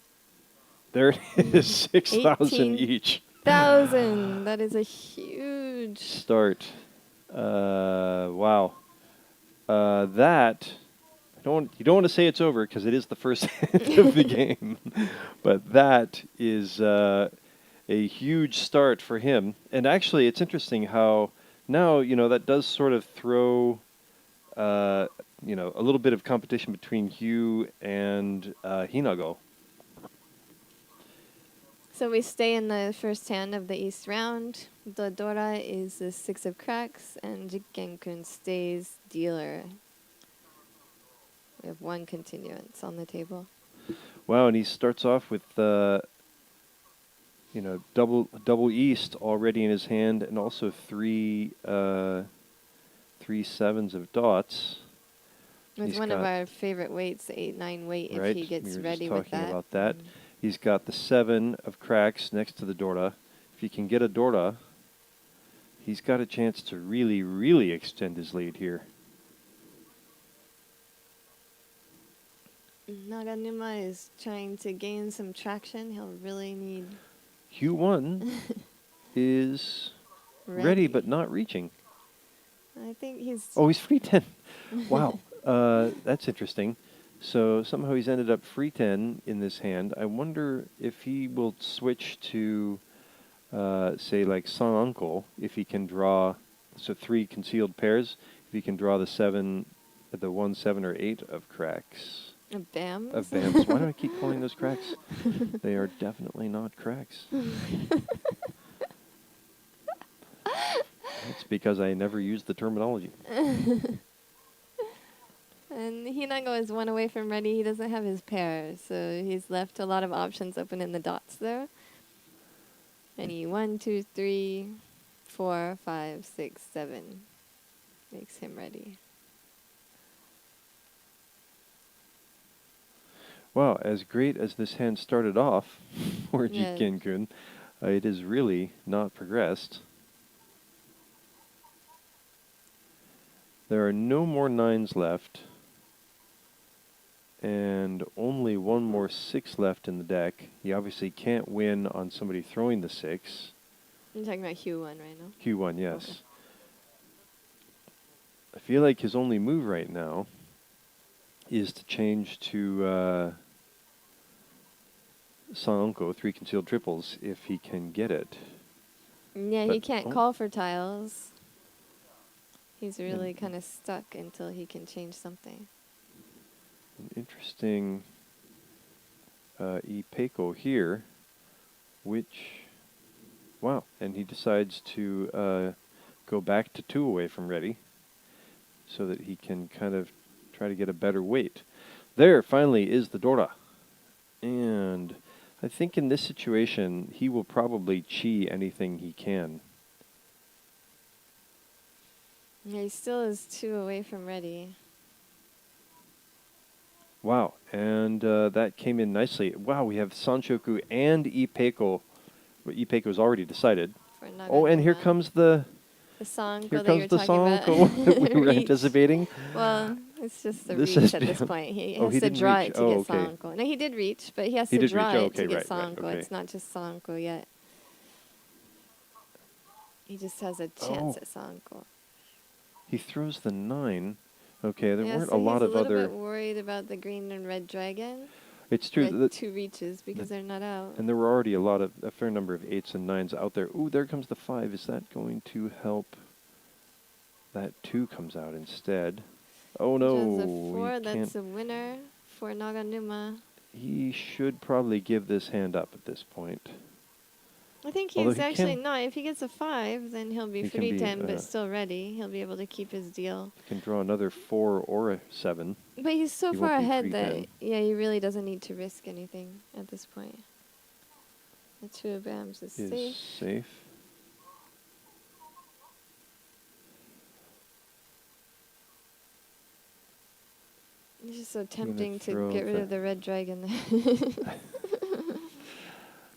Speaker 2: There it is, 6,000 each.
Speaker 1: 1,000. That is a huge
Speaker 2: Start. Wow. That... you don't want to say it's over because it is the first hand of the game, but that is a huge start for him. And actually, it's interesting how now that does sort of throw a little bit of competition between Hugh and Hinako.
Speaker 1: So we stay in the first hand of the East round. The Dora is the 6 of cracks, and Jikkenkun stays dealer. We have 1 continuance on the table.
Speaker 2: Wow, and he starts off with double East already in his hand, and also 3 7s of dots.
Speaker 1: It's one of our favorite weights, the 8-9 weight,
Speaker 2: right,
Speaker 1: if he gets ready with that.
Speaker 2: We were just talking about that. He's got the 7 of cracks next to the Dora. If he can get a Dora, he's got a chance to really, really extend his lead here.
Speaker 1: Naganuma is trying to gain some traction. He'll really need...
Speaker 2: Hugh 1 is ready but not reaching.
Speaker 1: I think he's...
Speaker 2: Oh, he's free 10. Wow. That's interesting. So somehow he's ended up free 10 in this hand. I wonder if he will switch to, say, like Son Uncle, if he can draw, so 3 concealed pairs, if he can draw the 1, 7, or 8 of cracks.
Speaker 1: Of BAMs?
Speaker 2: Of BAMs. Why do I keep calling those cracks? They are definitely not cracks. It's because I never used the terminology.
Speaker 1: And Hinako is one away from ready. He doesn't have his pair, so he's left a lot of options open in the dots there. Any 1, 2, 3, 4, 5, 6, 7 makes him ready.
Speaker 2: Wow, as great as this hand started off for
Speaker 1: Yeah.
Speaker 2: Jikkenkun, it has really not progressed. There are no more 9s left, and only one more 6 left in the deck. He obviously can't win on somebody throwing the 6.
Speaker 1: You're talking about Q1 right now?
Speaker 2: Q1, yes.
Speaker 1: Okay.
Speaker 2: I feel like his only move right now is to change to Sanko, 3 concealed triples, if he can get it.
Speaker 1: Yeah,
Speaker 2: But-
Speaker 1: he can't
Speaker 2: oh.
Speaker 1: call for tiles. He's really kind of stuck until he can change something.
Speaker 2: An interesting Ipeko here, which, wow, and he decides to go back to 2 away from ready so that he can kind of try to get a better weight. There, finally, is the Dora. And I think in this situation, he will probably chi anything he can.
Speaker 1: Yeah, he still is 2 away from ready.
Speaker 2: Wow, and that came in nicely. Wow, we have Sanshoku and Ipeko. Well, Ipeko's already decided.
Speaker 1: For
Speaker 2: Oh, and here
Speaker 1: Naganuma.
Speaker 2: comes the
Speaker 1: The Sanko
Speaker 2: here
Speaker 1: that you were
Speaker 2: comes the
Speaker 1: talking
Speaker 2: Sanko
Speaker 1: about.
Speaker 2: that we were
Speaker 1: Reach.
Speaker 2: anticipating.
Speaker 1: Well, it's just the
Speaker 2: This
Speaker 1: reach
Speaker 2: has
Speaker 1: at this
Speaker 2: been-
Speaker 1: point. He
Speaker 2: Oh,
Speaker 1: has
Speaker 2: he
Speaker 1: to
Speaker 2: didn't
Speaker 1: draw
Speaker 2: reach.
Speaker 1: it to
Speaker 2: Oh,
Speaker 1: get
Speaker 2: okay.
Speaker 1: Sanko. No, he did reach, but he has
Speaker 2: He
Speaker 1: to
Speaker 2: did
Speaker 1: draw
Speaker 2: reach. Oh,
Speaker 1: it to
Speaker 2: okay,
Speaker 1: get
Speaker 2: right,
Speaker 1: Sanko.
Speaker 2: okay.
Speaker 1: It's not just Sanko yet. He just has a chance
Speaker 2: Oh.
Speaker 1: at Sanko.
Speaker 2: He throws the 9. Okay, there
Speaker 1: Yeah,
Speaker 2: weren't
Speaker 1: so
Speaker 2: a lot
Speaker 1: he's
Speaker 2: of
Speaker 1: a little
Speaker 2: other.
Speaker 1: bit worried about the green and red dragon.
Speaker 2: It's true.
Speaker 1: The 2 reaches because they're not out.
Speaker 2: And there were already a fair number of 8s and 9s out there. Ooh, there comes the 5. Is that going to help? That 2 comes out instead. Oh no,
Speaker 1: He draws a
Speaker 2: he
Speaker 1: 4. That's
Speaker 2: can't.
Speaker 1: a winner for Naganuma.
Speaker 2: He should probably give this hand up at this point.
Speaker 1: I think
Speaker 2: Although
Speaker 1: he's
Speaker 2: he
Speaker 1: actually
Speaker 2: can-
Speaker 1: not. If he gets a 5, then he'll be
Speaker 2: He can
Speaker 1: free
Speaker 2: be,
Speaker 1: 10, but still ready. He'll be able to keep his deal.
Speaker 2: Can draw another 4 or a 7.
Speaker 1: But he's so
Speaker 2: He
Speaker 1: far
Speaker 2: won't be
Speaker 1: ahead
Speaker 2: free
Speaker 1: that,
Speaker 2: 10.
Speaker 1: yeah, he really doesn't need to risk anything at this point. The 2 of Bams is
Speaker 2: Is
Speaker 1: safe.
Speaker 2: safe.
Speaker 1: It's just so
Speaker 2: gonna
Speaker 1: tempting to
Speaker 2: throw
Speaker 1: get rid
Speaker 2: the-
Speaker 1: of the red dragon there.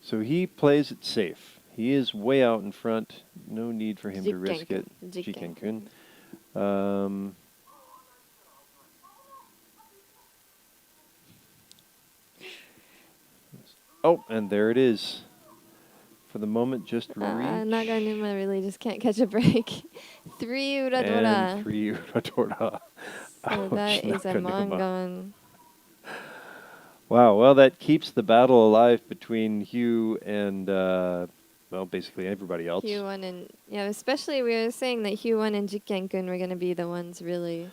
Speaker 2: So he plays it safe. He is way out in front. No need for him to risk it.
Speaker 1: Jikkenkun.
Speaker 2: Jikkenkun. Oh, and there it is. For the moment, just reach.
Speaker 1: Naganuma really just can't catch a break. 3 Uradora.
Speaker 2: And 3 Uradora.
Speaker 1: So
Speaker 2: Ouch,
Speaker 1: that is a
Speaker 2: Naganuma.
Speaker 1: Mongon.
Speaker 2: Wow, well, that keeps the battle alive between Hugh and, well, basically everybody else.
Speaker 1: Q1 and, yeah, especially we were saying that Q1 and Jikkenkun were going to be the ones really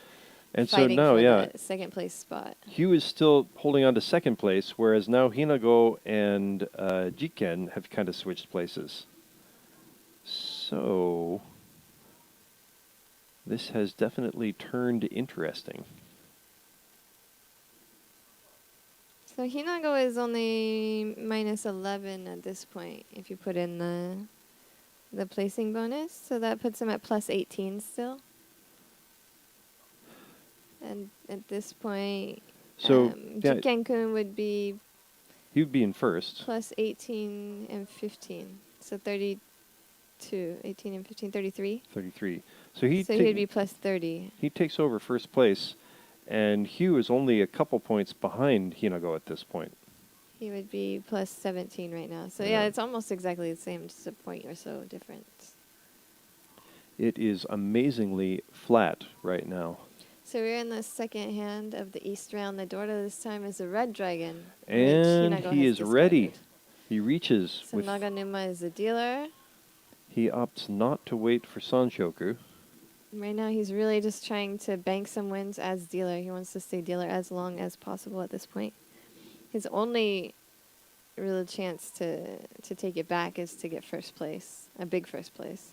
Speaker 2: And so
Speaker 1: fighting
Speaker 2: now,
Speaker 1: for
Speaker 2: yeah,
Speaker 1: the second place spot.
Speaker 2: Hugh is still holding on to second place, whereas now Hinako and Jikken have kind of switched places. So this has definitely turned interesting.
Speaker 1: So Hinako is only minus 11 at this point if you put in the placing bonus. So that puts him at plus 18 still. And at this point,
Speaker 2: So yeah,
Speaker 1: Jikkenkun would be
Speaker 2: he would be in first.
Speaker 1: plus 18 and 15. So 32, 18 and 15, 33.
Speaker 2: 33. So he
Speaker 1: So he'd be plus 30.
Speaker 2: he takes over first place, and Hugh is only a couple points behind Hinako at this point.
Speaker 1: He would be plus 17 right now. So
Speaker 2: Yeah.
Speaker 1: yeah, it's almost exactly the same, just a point or so difference.
Speaker 2: It is amazingly flat right now.
Speaker 1: So we're in the second hand of the East round. The Dorda this time is a red dragon. which
Speaker 2: And
Speaker 1: Hinako
Speaker 2: he
Speaker 1: has
Speaker 2: is ready.
Speaker 1: discarded.
Speaker 2: He reaches
Speaker 1: So
Speaker 2: with.
Speaker 1: Naganuma is the dealer.
Speaker 2: He opts not to wait for Sanshoku.
Speaker 1: Right now he's really just trying to bank some wins as dealer. He wants to stay dealer as long as possible at this point. His only real chance to take it back is to get first place, a big first place.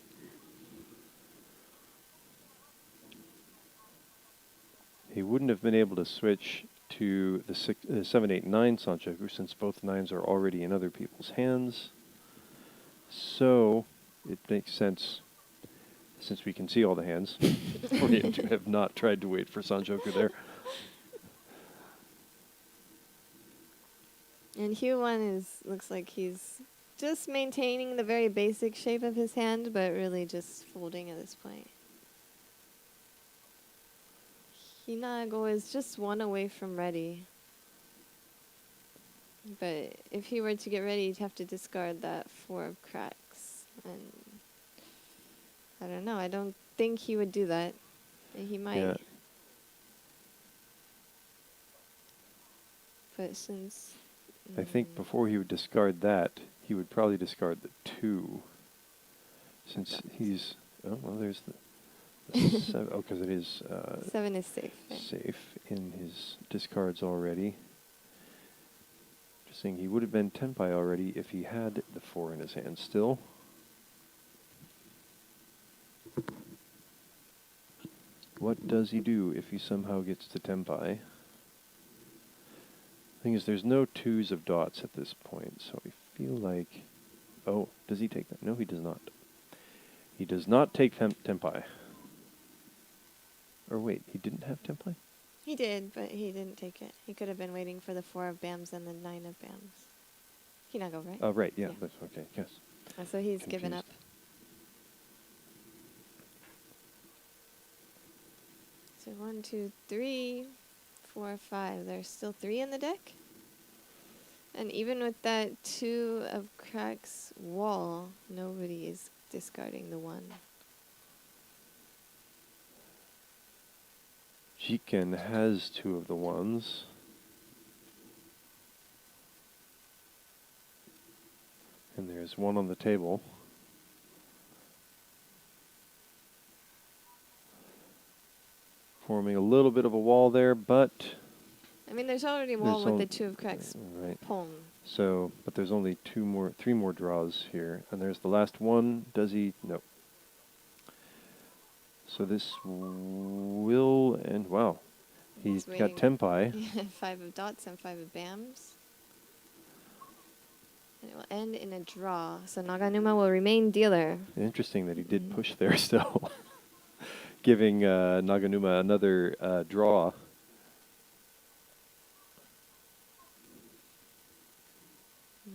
Speaker 2: He wouldn't have been able to switch to the 7-8-9 Sanchoku since both nines are already in other people's hands. So it makes sense, since we can see all the hands, for him to have not tried to wait for Sanchoku there.
Speaker 1: And Hugh looks like he's just maintaining the very basic shape of his hand, but really just folding at this point. Hinako is just one away from ready. But if he were to get ready, he'd have to discard that 4 of cracks. And I don't know. I don't think he would do that. He might.
Speaker 2: Yeah.
Speaker 1: But since...
Speaker 2: I think before he would discard that, he would probably discard the 2. Since he's... Oh, well, there's the 7. Oh, because it is...
Speaker 1: 7 is safe. Right?
Speaker 2: Safe in his discards already. Just saying he would have been Tenpai already if he had the 4 in his hand still. What does he do if he somehow gets to Tenpai? Thing is, there's no 2s of dots at this point, so I feel like... Oh, does he take that? No, he does not. He does not take Tenpai. Or wait, he didn't have Tenpai?
Speaker 1: He did, but he didn't take it. He could have been waiting for the 4 of BAMs and the 9 of BAMs. Hinako, right?
Speaker 2: Oh, right, yeah, that's okay, yes.
Speaker 1: So he's given up. So 1, 2, 3, 4, 5. There's still 3 in the deck. And even with that 2 of cracks wall, nobody is discarding the 1.
Speaker 2: Jikken has 2 of the 1s. And there's 1 on the table. Forming a little bit of a wall there, but...
Speaker 1: I mean, there's already a wall with the 2 of cracks
Speaker 2: right.
Speaker 1: palm.
Speaker 2: So, but there's only 3 more draws here. And there's the last one. Does he? No. So this will end. Wow. He's got Tenpai.
Speaker 1: 5 of dots and 5 of BAMs. And it will end in a draw. So Naganuma will remain dealer.
Speaker 2: Interesting that he did push there still. Giving Naganuma another draw.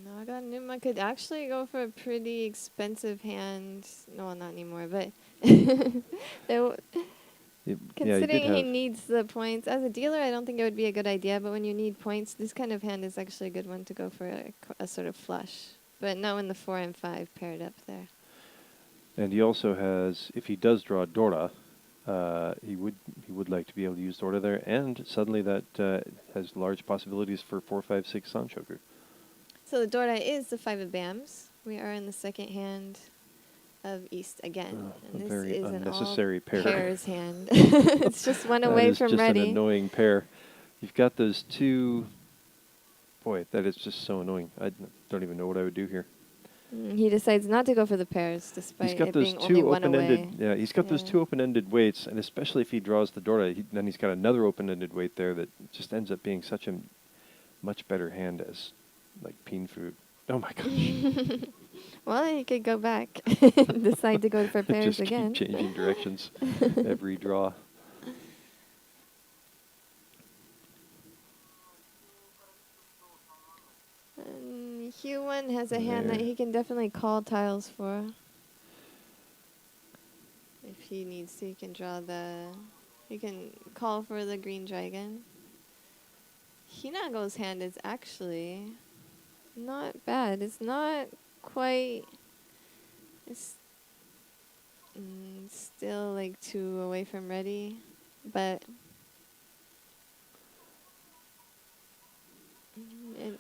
Speaker 1: Naganuma could actually go for a pretty expensive hand. No, not anymore, but considering he needs the points. As a dealer, I don't think it would be a good idea, but when you need points, this kind of hand is actually a good one to go for a sort of flush. But not when the 4 and 5 paired up there.
Speaker 2: And he also has, if he does draw Dora, he would like to be able to use Dora there, and suddenly that has large possibilities for 4, 5, 6 Sanchoku.
Speaker 1: So the Dora is the 5 of BAMs. We are in the second hand of East again. And
Speaker 2: a
Speaker 1: this
Speaker 2: very
Speaker 1: is
Speaker 2: unnecessary
Speaker 1: an all
Speaker 2: pair.
Speaker 1: pairs hand. It's just one away from ready.
Speaker 2: That is just an annoying pair. You've got those 2... Boy, that is just so annoying. I don't even know what I would do here.
Speaker 1: He decides not to go for the pairs, despite it being only one away.
Speaker 2: Yeah, he's got those 2 open-ended weights, and especially if he draws the Dora, then he's got another open-ended weight there that just ends up being such a much better hand as, like, peen food. Oh my gosh.
Speaker 1: Well, he could go back and decide to go for pairs
Speaker 2: just
Speaker 1: again.
Speaker 2: Keep changing directions every draw.
Speaker 1: And Hugh-1 has a hand that he can definitely call tiles for. If he needs to, he can draw he can call for the green dragon. Hinago's hand is actually not bad. It's not quite... It's still like 2 away from ready, but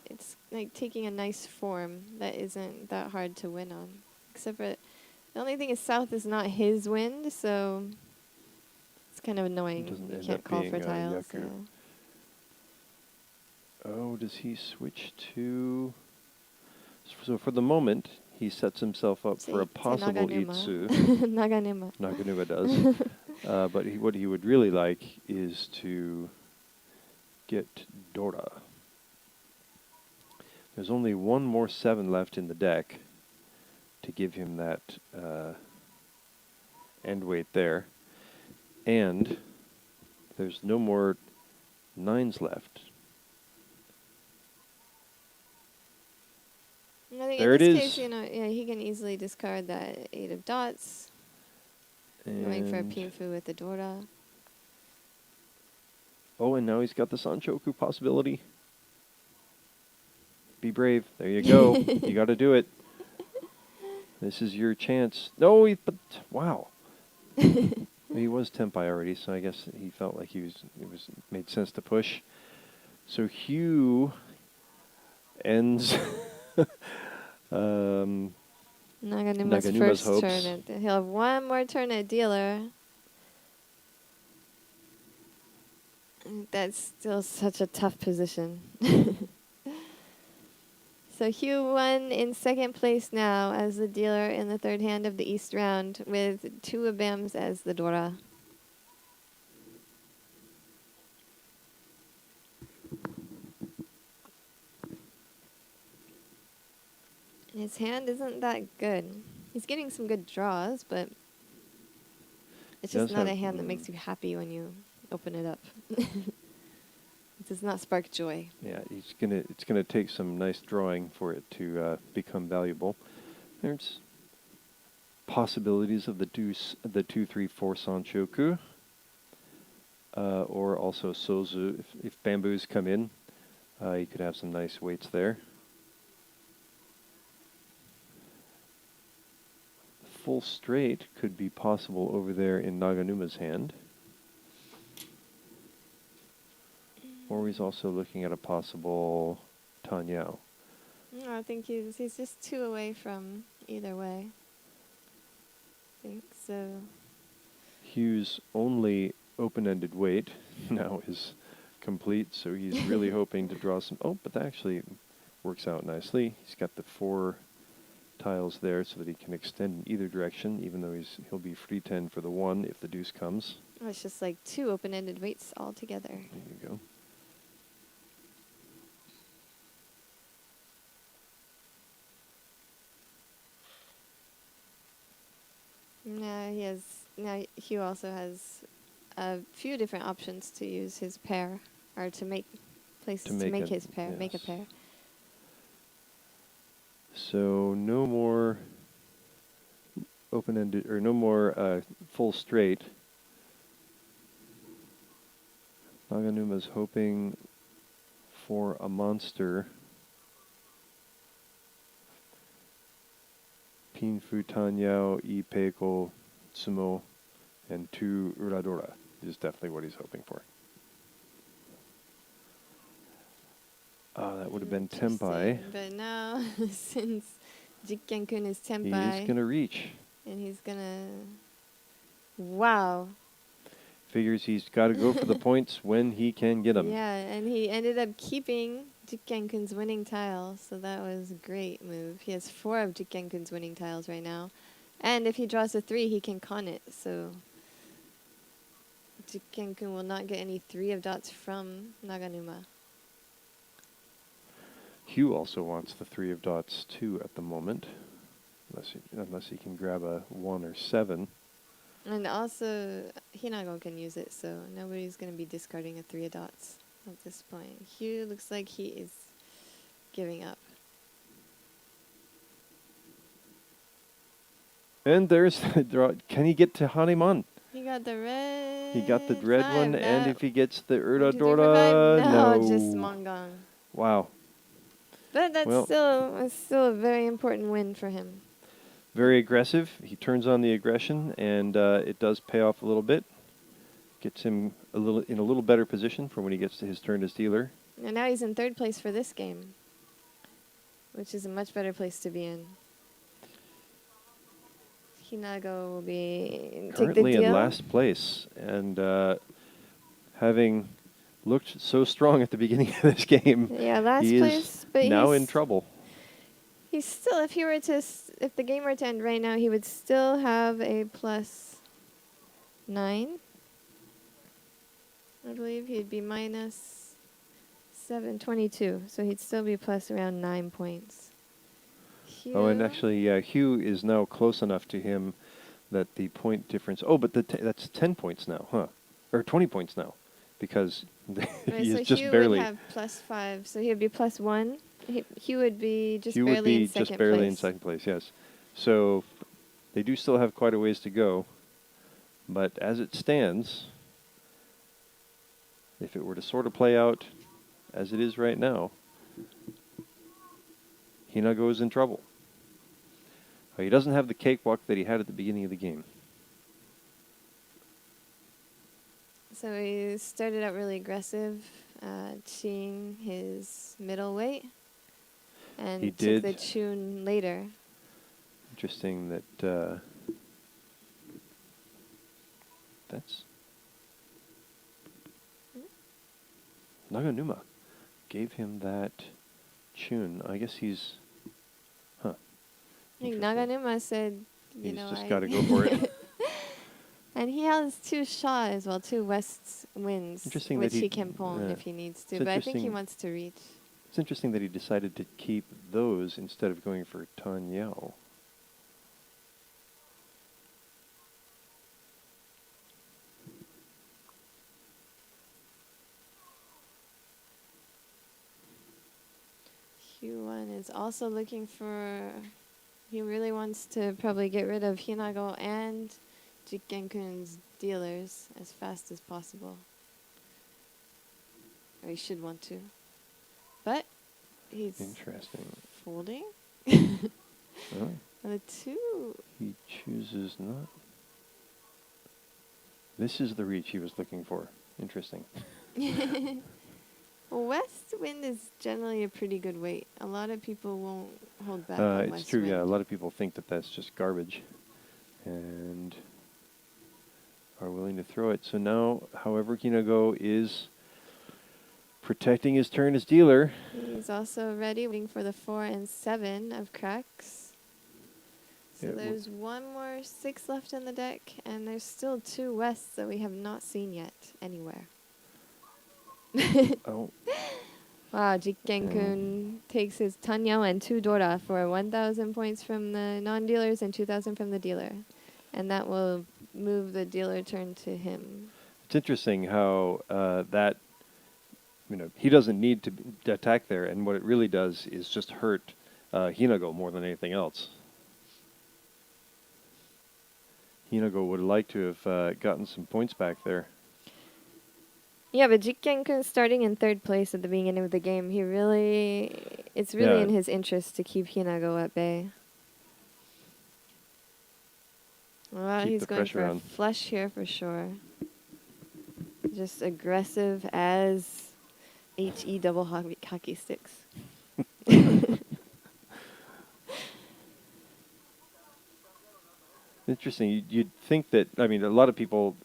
Speaker 1: it's like taking a nice form that isn't that hard to win on. Except for the only thing is South is not his wind, so it's kind of annoying. You can't call for tiles. Yeah.
Speaker 2: Oh, does he switch to... So for the moment, he sets himself up for a possible Itsu.
Speaker 1: Naganuma.
Speaker 2: Naganuma does. But what he would really like is to get Dora. There's only one more 7 left in the deck to give him that end weight there. And there's no more 9s left.
Speaker 1: I think
Speaker 2: There
Speaker 1: in
Speaker 2: it
Speaker 1: this
Speaker 2: is.
Speaker 1: case, yeah, he can easily discard that 8 of dots. Going for a
Speaker 2: And
Speaker 1: Pinfu with the Dora.
Speaker 2: oh, and now he's got the Sanchoku possibility. Be brave. There you go. You got to do it. This is your chance. No, but wow. He was Tenpai already, so I guess he felt like it made sense to push. So Hugh ends
Speaker 1: Naganuma's
Speaker 2: Naganuma's
Speaker 1: first
Speaker 2: hopes.
Speaker 1: turn. He'll have one more turn at dealer. That's still such a tough position. So Hugh won in second place now as the dealer in the third hand of the East round with 2 Abams as the Dora. And his hand isn't that good. He's getting some good draws, but it's
Speaker 2: He
Speaker 1: just
Speaker 2: does
Speaker 1: not a
Speaker 2: have-
Speaker 1: hand that makes you happy when you open it up. It does not spark joy.
Speaker 2: Yeah, it's gonna take some nice drawing for it to become valuable. There's possibilities of the deuce, the 2-3-4 Sanchoku, or also Sozu. If bamboos come in, you could have some nice weights there. Full straight could be possible over there in Naganuma's hand. Or he's also looking at a possible Tanyao.
Speaker 1: No, I think he's just 2 away from either way. I think so.
Speaker 2: Hugh's only open-ended weight now is complete, so he's really hoping to draw some... Oh, but that actually works out nicely. He's got the 4 tiles there so that he can extend in either direction, even though he'll be free 10 for the 1 if the deuce comes.
Speaker 1: Oh, it's just like 2 open-ended weights all together.
Speaker 2: There you go.
Speaker 1: Now Hugh also has a few different options to use his pair, or to make places to make his pair, make a
Speaker 2: yes.
Speaker 1: pair.
Speaker 2: So no more open-ended, or no more full straight. Naganuma's hoping for a monster. Pinfu, Tanyao, Ipeiko, Tsumo, and 2 Uradora is definitely what he's hoping for. That would have been Tenpai.
Speaker 1: But now, since Jikkenkun is
Speaker 2: He
Speaker 1: Tenpai,
Speaker 2: is going to reach.
Speaker 1: and he's gonna... Wow.
Speaker 2: Figures he's got to go for the points when he can get them.
Speaker 1: Yeah, and he ended up keeping Jikkenkun's winning tile, so that was a great move. He has 4 of Jikkenkun's winning tiles right now. And if he draws a 3, he can con it, so Jikkenkun will not get any 3 of dots from Naganuma.
Speaker 2: Hugh also wants the 3 of dots too at the moment, unless he can grab a 1 or 7.
Speaker 1: And also, Hinako can use it, so nobody's going to be discarding a 3 of dots at this point. Hugh looks like he is giving up.
Speaker 2: And there's the draw. Can he get to Haneman?
Speaker 1: He got the red.
Speaker 2: He got the red
Speaker 1: 5,
Speaker 2: one, and
Speaker 1: no.
Speaker 2: if he gets the
Speaker 1: 1, 2, 3, 4, 5.
Speaker 2: Uradora,
Speaker 1: No, just Mongang.
Speaker 2: Wow.
Speaker 1: But that's still a very important win for him.
Speaker 2: Very aggressive. He turns on the aggression, and it does pay off a little bit. Gets him in a little better position for when he gets to his turn as dealer.
Speaker 1: And now he's in 3rd place for this game, which is a much better place to be in. Hinako will be
Speaker 2: Currently
Speaker 1: take the deal.
Speaker 2: in last place, and having looked so strong at the beginning of this game,
Speaker 1: Yeah, last
Speaker 2: he
Speaker 1: place,
Speaker 2: is
Speaker 1: but
Speaker 2: now
Speaker 1: he's
Speaker 2: in trouble.
Speaker 1: He's still, if the game were to end right now, he would still have a plus 9. I believe he'd be minus 7, 22. So he'd still be plus around 9 points.
Speaker 2: Oh, and
Speaker 1: Hugh-
Speaker 2: actually, Hugh is now close enough to him that the point difference... Oh, but that's 10 points now, huh? Or 20 points now, because
Speaker 1: Right,
Speaker 2: he
Speaker 1: so
Speaker 2: is just
Speaker 1: Hugh
Speaker 2: barely...
Speaker 1: would have plus 5, so he'd be plus 1. Hugh would be just
Speaker 2: Hugh
Speaker 1: barely
Speaker 2: would be
Speaker 1: in second
Speaker 2: just barely
Speaker 1: place.
Speaker 2: in second place, yes. So they do still have quite a ways to go. But as it stands, if it were to sort of play out as it is right now, Hinako is in trouble. He doesn't have the cakewalk that he had at the beginning of the game.
Speaker 1: So he started out really aggressive, cheating his middleweight, and
Speaker 2: He
Speaker 1: took
Speaker 2: did.
Speaker 1: the tune later.
Speaker 2: Interesting that that's Naganuma gave him that tune. I guess he's,
Speaker 1: I think
Speaker 2: Interesting.
Speaker 1: Naganuma said, you
Speaker 2: He's
Speaker 1: know,
Speaker 2: just got to go for it.
Speaker 1: And he has 2 Shaw as well, 2 West wins,
Speaker 2: Interesting
Speaker 1: which
Speaker 2: that
Speaker 1: he can pawn if he needs to.
Speaker 2: It's
Speaker 1: But I think he
Speaker 2: interesting-
Speaker 1: wants to reach.
Speaker 2: It's interesting that he decided to keep those instead of going for Tan Yao.
Speaker 1: Q1 is also looking for... He really wants to probably get rid of Hinako and Jikkenkun's dealers as fast as possible. Or he should want to. But he's
Speaker 2: Interesting.
Speaker 1: folding.
Speaker 2: Oh,
Speaker 1: The 2.
Speaker 2: he chooses not. This is the reach he was looking for. Interesting.
Speaker 1: Well, West Wind is generally a pretty good weight. A lot of people won't hold back on
Speaker 2: It's
Speaker 1: West
Speaker 2: true,
Speaker 1: Wind.
Speaker 2: yeah. A lot of people think that that's just garbage and are willing to throw it. So now, however, Hinako is protecting his turn as dealer.
Speaker 1: He's also ready, waiting for the 4 and 7 of cracks. So
Speaker 2: Yeah,
Speaker 1: there's one more 6 left in the deck, and there's still 2 Wests that we have not seen yet anywhere.
Speaker 2: Oh,
Speaker 1: Wow, Jikkenkun takes his Tanyao and 2 Dora for 1,000 points from the non-dealers and 2,000 from the dealer. And that will move the dealer turn to him.
Speaker 2: it's interesting how that, he doesn't need to attack there, and what it really does is just hurt Hinako more than anything else. Hinako would like to have gotten some points back there.
Speaker 1: Yeah, but Jikkenkun starting in 3rd place at the beginning of the game, it's really
Speaker 2: Yeah.
Speaker 1: in his interest to keep Hinako at bay. Well,
Speaker 2: Keep
Speaker 1: he's
Speaker 2: the
Speaker 1: going
Speaker 2: pressure
Speaker 1: for a
Speaker 2: on.
Speaker 1: flush here for sure. Just aggressive as HE double hockey sticks.
Speaker 2: Interesting. You'd think that, a lot of people,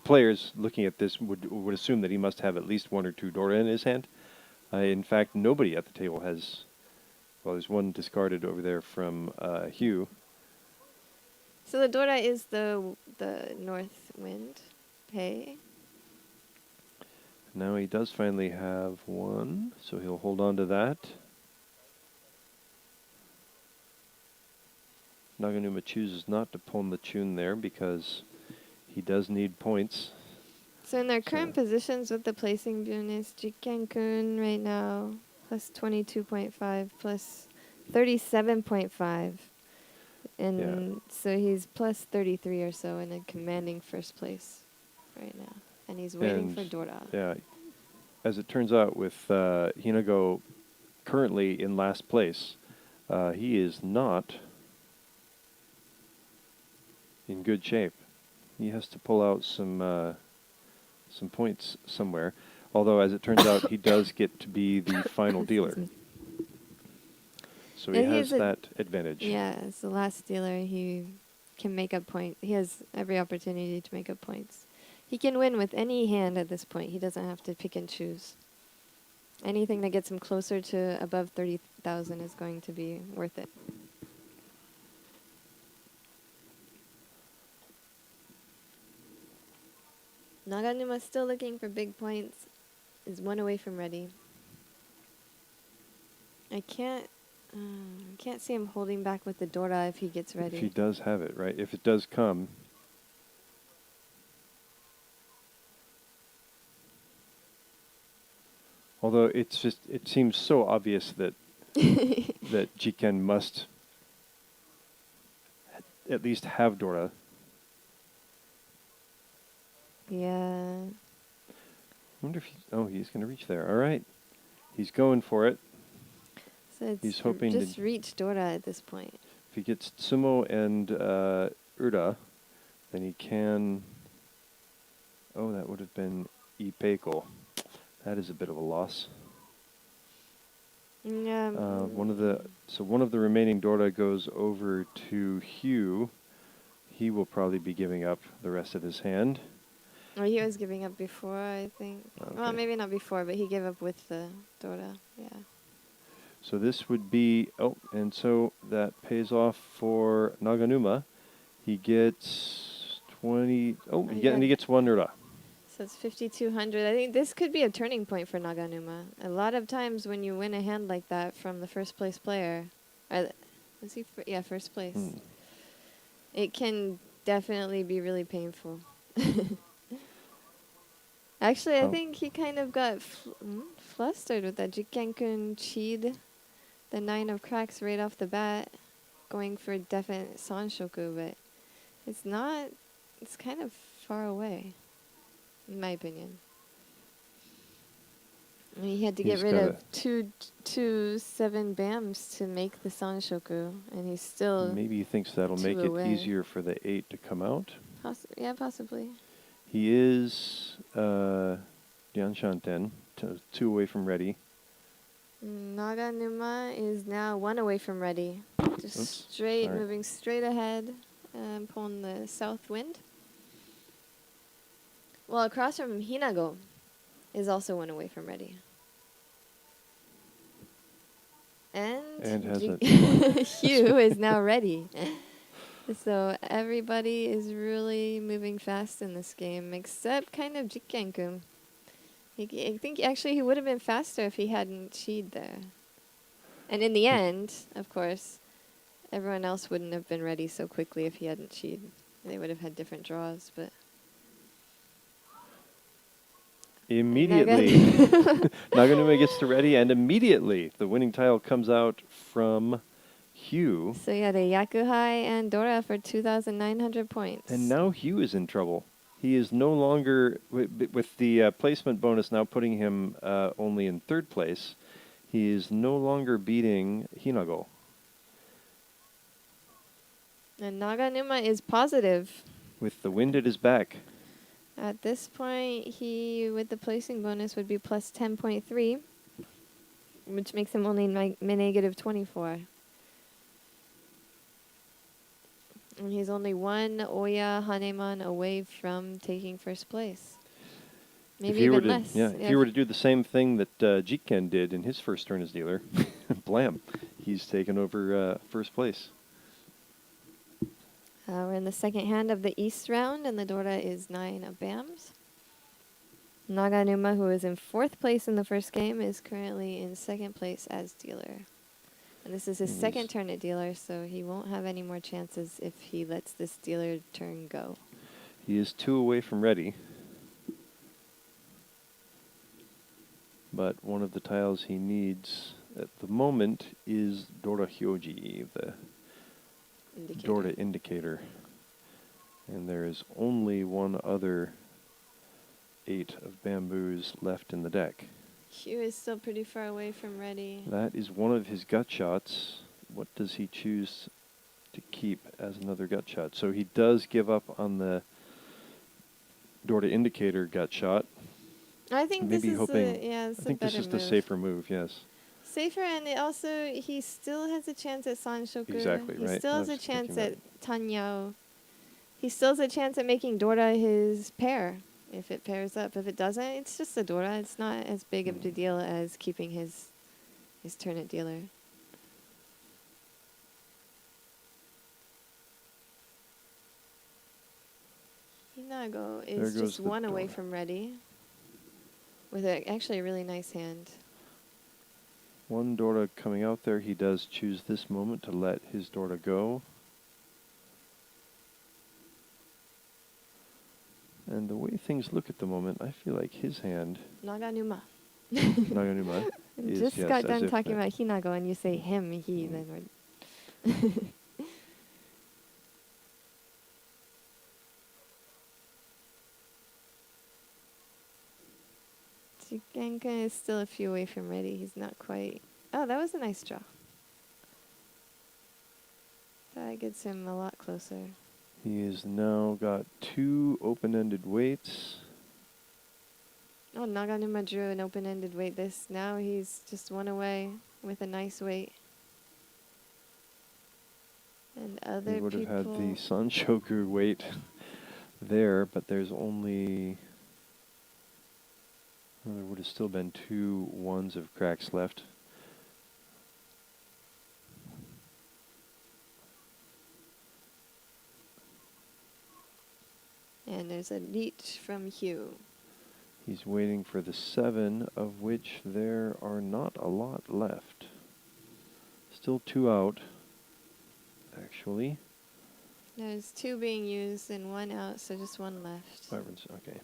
Speaker 2: players looking at this would assume that he must have at least 1 or 2 Dora in his hand. In fact, nobody at the table has. Well, there's one discarded over there from Hugh.
Speaker 1: So the Dora is the north wind. Hey.
Speaker 2: Now he does finally have 1, so he'll hold on to that. Naganuma chooses not to pawn the tune there because he does need points.
Speaker 1: So in their current positions with the placing bonus, Jikkenkun right now plus 22.5 plus 37.5. And so he's plus 33 or so in a commanding first place right now. And he's waiting for Dora.
Speaker 2: Yeah. As it turns out, with Hinako currently in last place, he is not in good shape. He has to pull out some points somewhere. Although, as it turns out, he does get to be the final dealer. So he
Speaker 1: And
Speaker 2: has that advantage.
Speaker 1: Yeah, as the last dealer, he can make up points. He has every opportunity to make up points. He can win with any hand at this point. He doesn't have to pick and choose. Anything that gets him closer to above 30,000 is going to be worth it. Naganuma still looking for big points. Is one away from ready. I can't see him holding back with the Dora if he gets ready.
Speaker 2: If he does have it, right? If it does come. Although it seems so obvious that that Jikken must at least have Dora.
Speaker 1: Yeah.
Speaker 2: I wonder if he's going to reach there. All right. He's going for it.
Speaker 1: So it's
Speaker 2: He's hoping
Speaker 1: just
Speaker 2: to
Speaker 1: reach Dora at this point.
Speaker 2: If he gets Tsumo and Urda, then he can... Oh, that would have been Ipeiko. That is a bit of a loss.
Speaker 1: Yeah.
Speaker 2: One of the remaining Dora goes over to Hugh. He will probably be giving up the rest of his hand.
Speaker 1: Oh, he was giving up before, I think.
Speaker 2: Okay.
Speaker 1: Well, maybe not before, but he gave up with the Dora. Yeah.
Speaker 2: So this would be... Oh, and so that pays off for Naganuma. He gets 20... Oh, he gets one Urda.
Speaker 1: So it's 5,200. I think this could be a turning point for Naganuma. A lot of times when you win a hand like that from the first place player... Was he... Yeah, first place. It can definitely be really painful. Actually, I think he kind of got flustered with that Jikkenkun cheat, the 9 of cracks right off the bat, going for definite Sanshoku, but it's not, it's kind of far away, in my opinion. I mean, he had to get rid of two 7 BAMs to make the Sanshoku, and he's still
Speaker 2: Maybe he thinks that'll make it easier for the 8 to come out.
Speaker 1: Yeah, possibly.
Speaker 2: He is Yanshanten, 2 away from ready.
Speaker 1: Naganuma is now 1 away from ready. Just moving straight ahead, pulling the south wind. Well, across from Hinako is also 1 away from ready. And
Speaker 2: has
Speaker 1: Hugh is now ready. So everybody is really moving fast in this game, except kind of Jikkenkun. I think actually he would have been faster if he hadn't cheated there. And in the end, of course, everyone else wouldn't have been ready so quickly if he hadn't cheated. They would have had different draws, but...
Speaker 2: Immediately, Naganuma gets to ready, and immediately the winning tile comes out from Hugh.
Speaker 1: So yeah, the Yakuhai and Dora for 2,900 points.
Speaker 2: And now Hugh is in trouble. He is no longer, with the placement bonus now putting him only in 3rd place, he is no longer beating Hinako.
Speaker 1: And Naganuma is positive.
Speaker 2: With the wind at his back.
Speaker 1: At this point, he, with the placing bonus, would be plus 10.3, which makes him only negative 24. And he's only 1 Oya Haneman away from taking first place. Maybe even less.
Speaker 2: Yeah, if he were to do the same thing that Jikken did in his first turn as dealer, blam, he's taken over first place.
Speaker 1: We're in the second hand of the East round, and the Dora is 9 of BAMs. Naganuma, who is in 4th place in the first game, is currently in 2nd place as dealer. And this is his second turn at dealer, so he won't have any more chances if he lets this dealer turn go.
Speaker 2: He is 2 away from ready. But one of the tiles he needs at the moment is Dora Hyoji, the Dora indicator. And there is only one other 8 of bamboos left in the deck.
Speaker 1: Hugh is still pretty far away from ready.
Speaker 2: That is one of his gut shots. What does he choose to keep as another gut shot? So he does give up on the Dora indicator gut shot.
Speaker 1: I think
Speaker 2: maybe
Speaker 1: this is
Speaker 2: hoping,
Speaker 1: I
Speaker 2: think this is the safer move, yes.
Speaker 1: Safer, and it also, he still has a chance at Sanshoku.
Speaker 2: Exactly,
Speaker 1: he
Speaker 2: right.
Speaker 1: Still has a chance at Tanyao. He still has a chance at making Dora his pair, if it pairs up. If it doesn't, it's just a Dora. It's not as big of a deal as keeping his turn at dealer. Hinago
Speaker 2: There
Speaker 1: is
Speaker 2: goes
Speaker 1: just
Speaker 2: the
Speaker 1: one away
Speaker 2: Dora.
Speaker 1: from ready. With actually a really nice hand.
Speaker 2: One Dora coming out there. He does choose this moment to let his Dora go. And the way things look at the moment, I feel like his hand,
Speaker 1: Naganuma.
Speaker 2: Naganuma, is
Speaker 1: Just
Speaker 2: yes,
Speaker 1: got
Speaker 2: as
Speaker 1: done
Speaker 2: if
Speaker 1: talking
Speaker 2: that-
Speaker 1: about Hinago and you say him, he,
Speaker 2: Mm.
Speaker 1: then we're... Jikkenkun is still a few away from ready. He's not quite... Oh, that was a nice draw. That gets him a lot closer.
Speaker 2: He has now got 2 open-ended weights.
Speaker 1: Oh, Naganuma drew an open-ended weight this. Now he's just one away with a nice weight. And other
Speaker 2: He would have had the
Speaker 1: people...
Speaker 2: Sanshoku weight there, but there's only... Well, there would have still been 2 ones of cracks left.
Speaker 1: And there's a reach from Hugh.
Speaker 2: He's waiting for the 7, of which there are not a lot left. Still 2 out, actually.
Speaker 1: There's 2 being used and 1 out, so just 1 left.
Speaker 2: Okay.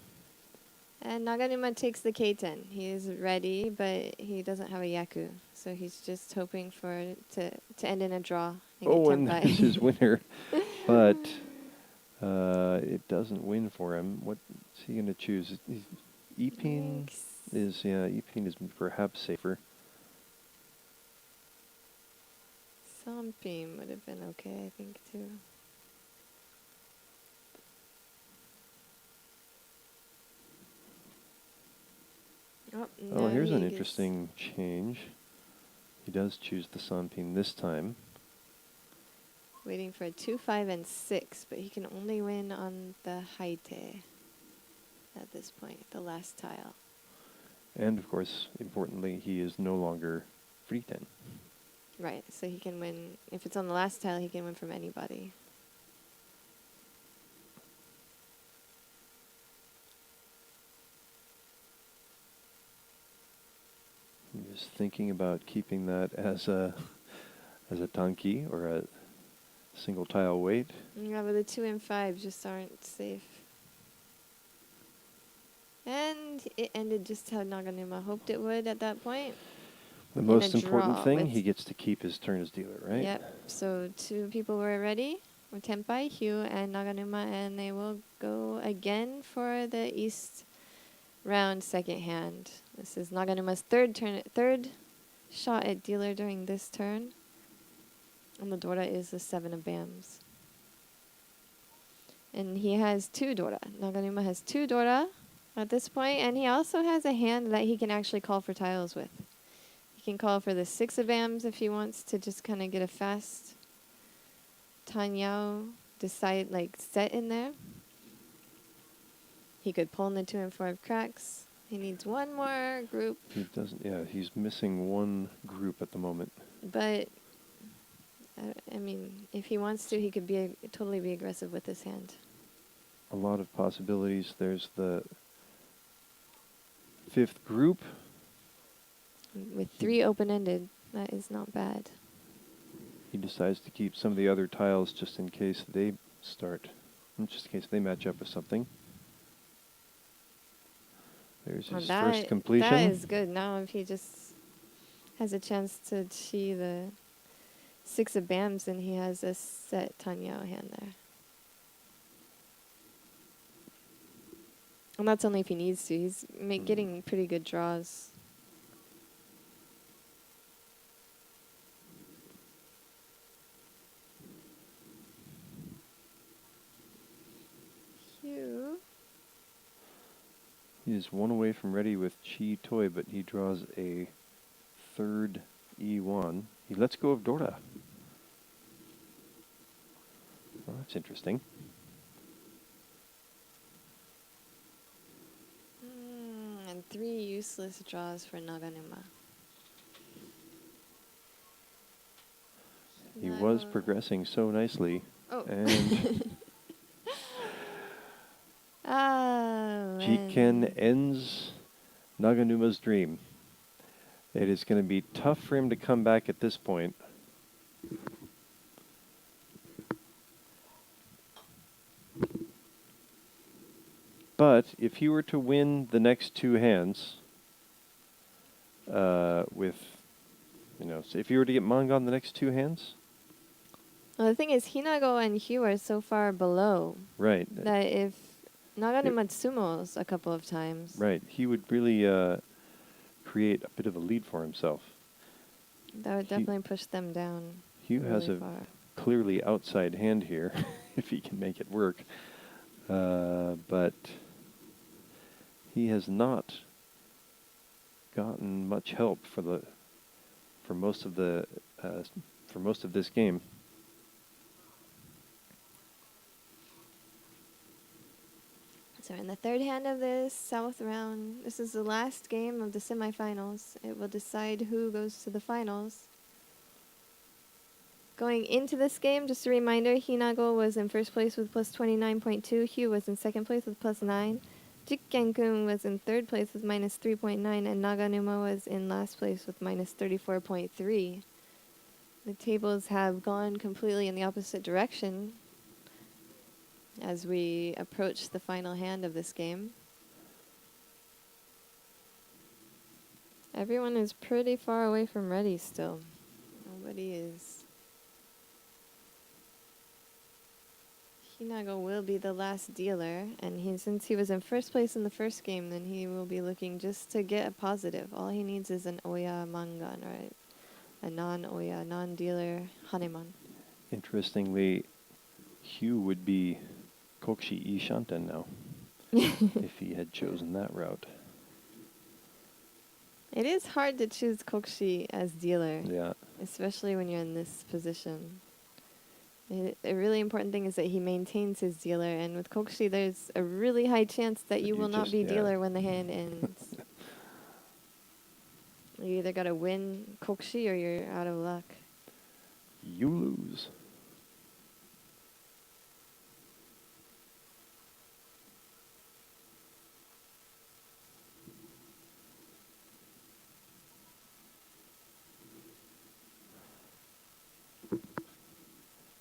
Speaker 1: And Naganuma takes the K10. He is ready, but he doesn't have a Yaku. So he's just hoping for it to end in a draw. And
Speaker 2: Oh,
Speaker 1: get
Speaker 2: and
Speaker 1: tenpai.
Speaker 2: there's his winner. But it doesn't win for him. What's he going to choose? Ipin is, Ipin is perhaps safer.
Speaker 1: Sunbeam would have been okay, I think, too.
Speaker 2: Oh, here's an
Speaker 1: he gets-
Speaker 2: interesting change. He does choose the Sunbeam this time.
Speaker 1: Waiting for a 2, 5, and 6, but he can only win on the Haite at this point, the last tile.
Speaker 2: And, of course, importantly, he is no longer free 10.
Speaker 1: Right, so he can win. If it's on the last tile, he can win from anybody.
Speaker 2: I'm just thinking about keeping that as a tanki or a single tile weight.
Speaker 1: Yeah, but the 2 and 5 just aren't safe. And it ended just how Naganuma hoped it would at that point.
Speaker 2: The
Speaker 1: In
Speaker 2: most
Speaker 1: a
Speaker 2: important
Speaker 1: draw
Speaker 2: thing,
Speaker 1: with-
Speaker 2: he gets to keep his turn as dealer, right?
Speaker 1: Yep, so 2 people were ready. Were Tenpai, Hugh, and Naganuma, and they will go again for the East round second hand. This is Naganuma's third shot at dealer during this turn. And the Dora is the 7 of Bams. And he has 2 Dora. Naganuma has 2 Dora at this point, and he also has a hand that he can actually call for tiles with. He can call for the 6 of Bams if he wants to just kind of get a fast Tanyao set in there. He could pull in the 2 and 4 of cracks. He needs 1 more group,
Speaker 2: He doesn't. Yeah, he's missing 1 group at the moment.
Speaker 1: but I mean, if he wants to, he could totally be aggressive with this hand.
Speaker 2: A lot of possibilities. There's the 5th group.
Speaker 1: With 3 open-ended, that is not bad.
Speaker 2: He decides to keep some of the other tiles just in case they just in case they match up with something. There's his first completion.
Speaker 1: That is good. Now if he just has a chance to chi the 6 of Bams, then he has a set Tanyao hand there. And that's only if he needs to. He's getting pretty good draws. Hugh.
Speaker 2: He is 1 away from ready with Chi Toy, but he draws a 3rd E1. He lets go of Dora. Well, that's interesting.
Speaker 1: And 3 useless draws for Naganuma.
Speaker 2: He was progressing so nicely.
Speaker 1: Oh.
Speaker 2: And Jikken ends Naganuma's dream. It is going to be tough for him to come back at this point. But if he were to win the next two hands, with, so if you were to get manga on the next two hands,
Speaker 1: Well, the thing is, Hinako and Hugh are so far below
Speaker 2: right,
Speaker 1: that if Naganuma sumos a couple of times,
Speaker 2: right, he would really create a bit of a lead for himself.
Speaker 1: that would definitely push them down.
Speaker 2: Hugh
Speaker 1: really
Speaker 2: has a
Speaker 1: far.
Speaker 2: clearly outside hand here, if he can make it work. But he has not gotten much help for most of this game.
Speaker 1: So in the third hand of this South round, this is the last game of the semifinals. It will decide who goes to the finals. Going into this game, just a reminder, Hinako was in first place with plus 29.2. Hugh was in second place with plus 9. Jikkenkun was in third place with minus 3.9. And Naganuma was in last place with minus 34.3. The tables have gone completely in the opposite direction as we approach the final hand of this game. Everyone is pretty far away from ready still. Nobody is. Hinako will be the last dealer, and since he was in first place in the first game, then he will be looking just to get a positive. All he needs is an Oya Mangan, right? A non-Oya, non-dealer Haneman.
Speaker 2: Interestingly, Hugh would be Kokushi Ishanten now, if he had chosen that route.
Speaker 1: It is hard to choose Kokushi as dealer,
Speaker 2: Yeah.
Speaker 1: especially when you're in this position. A really important thing is that he maintains his dealer, and with Kokushi, there's a really high chance that you will not be dealer when the hand ends. You either gotta win Kokushi or you're out of luck.
Speaker 2: You lose.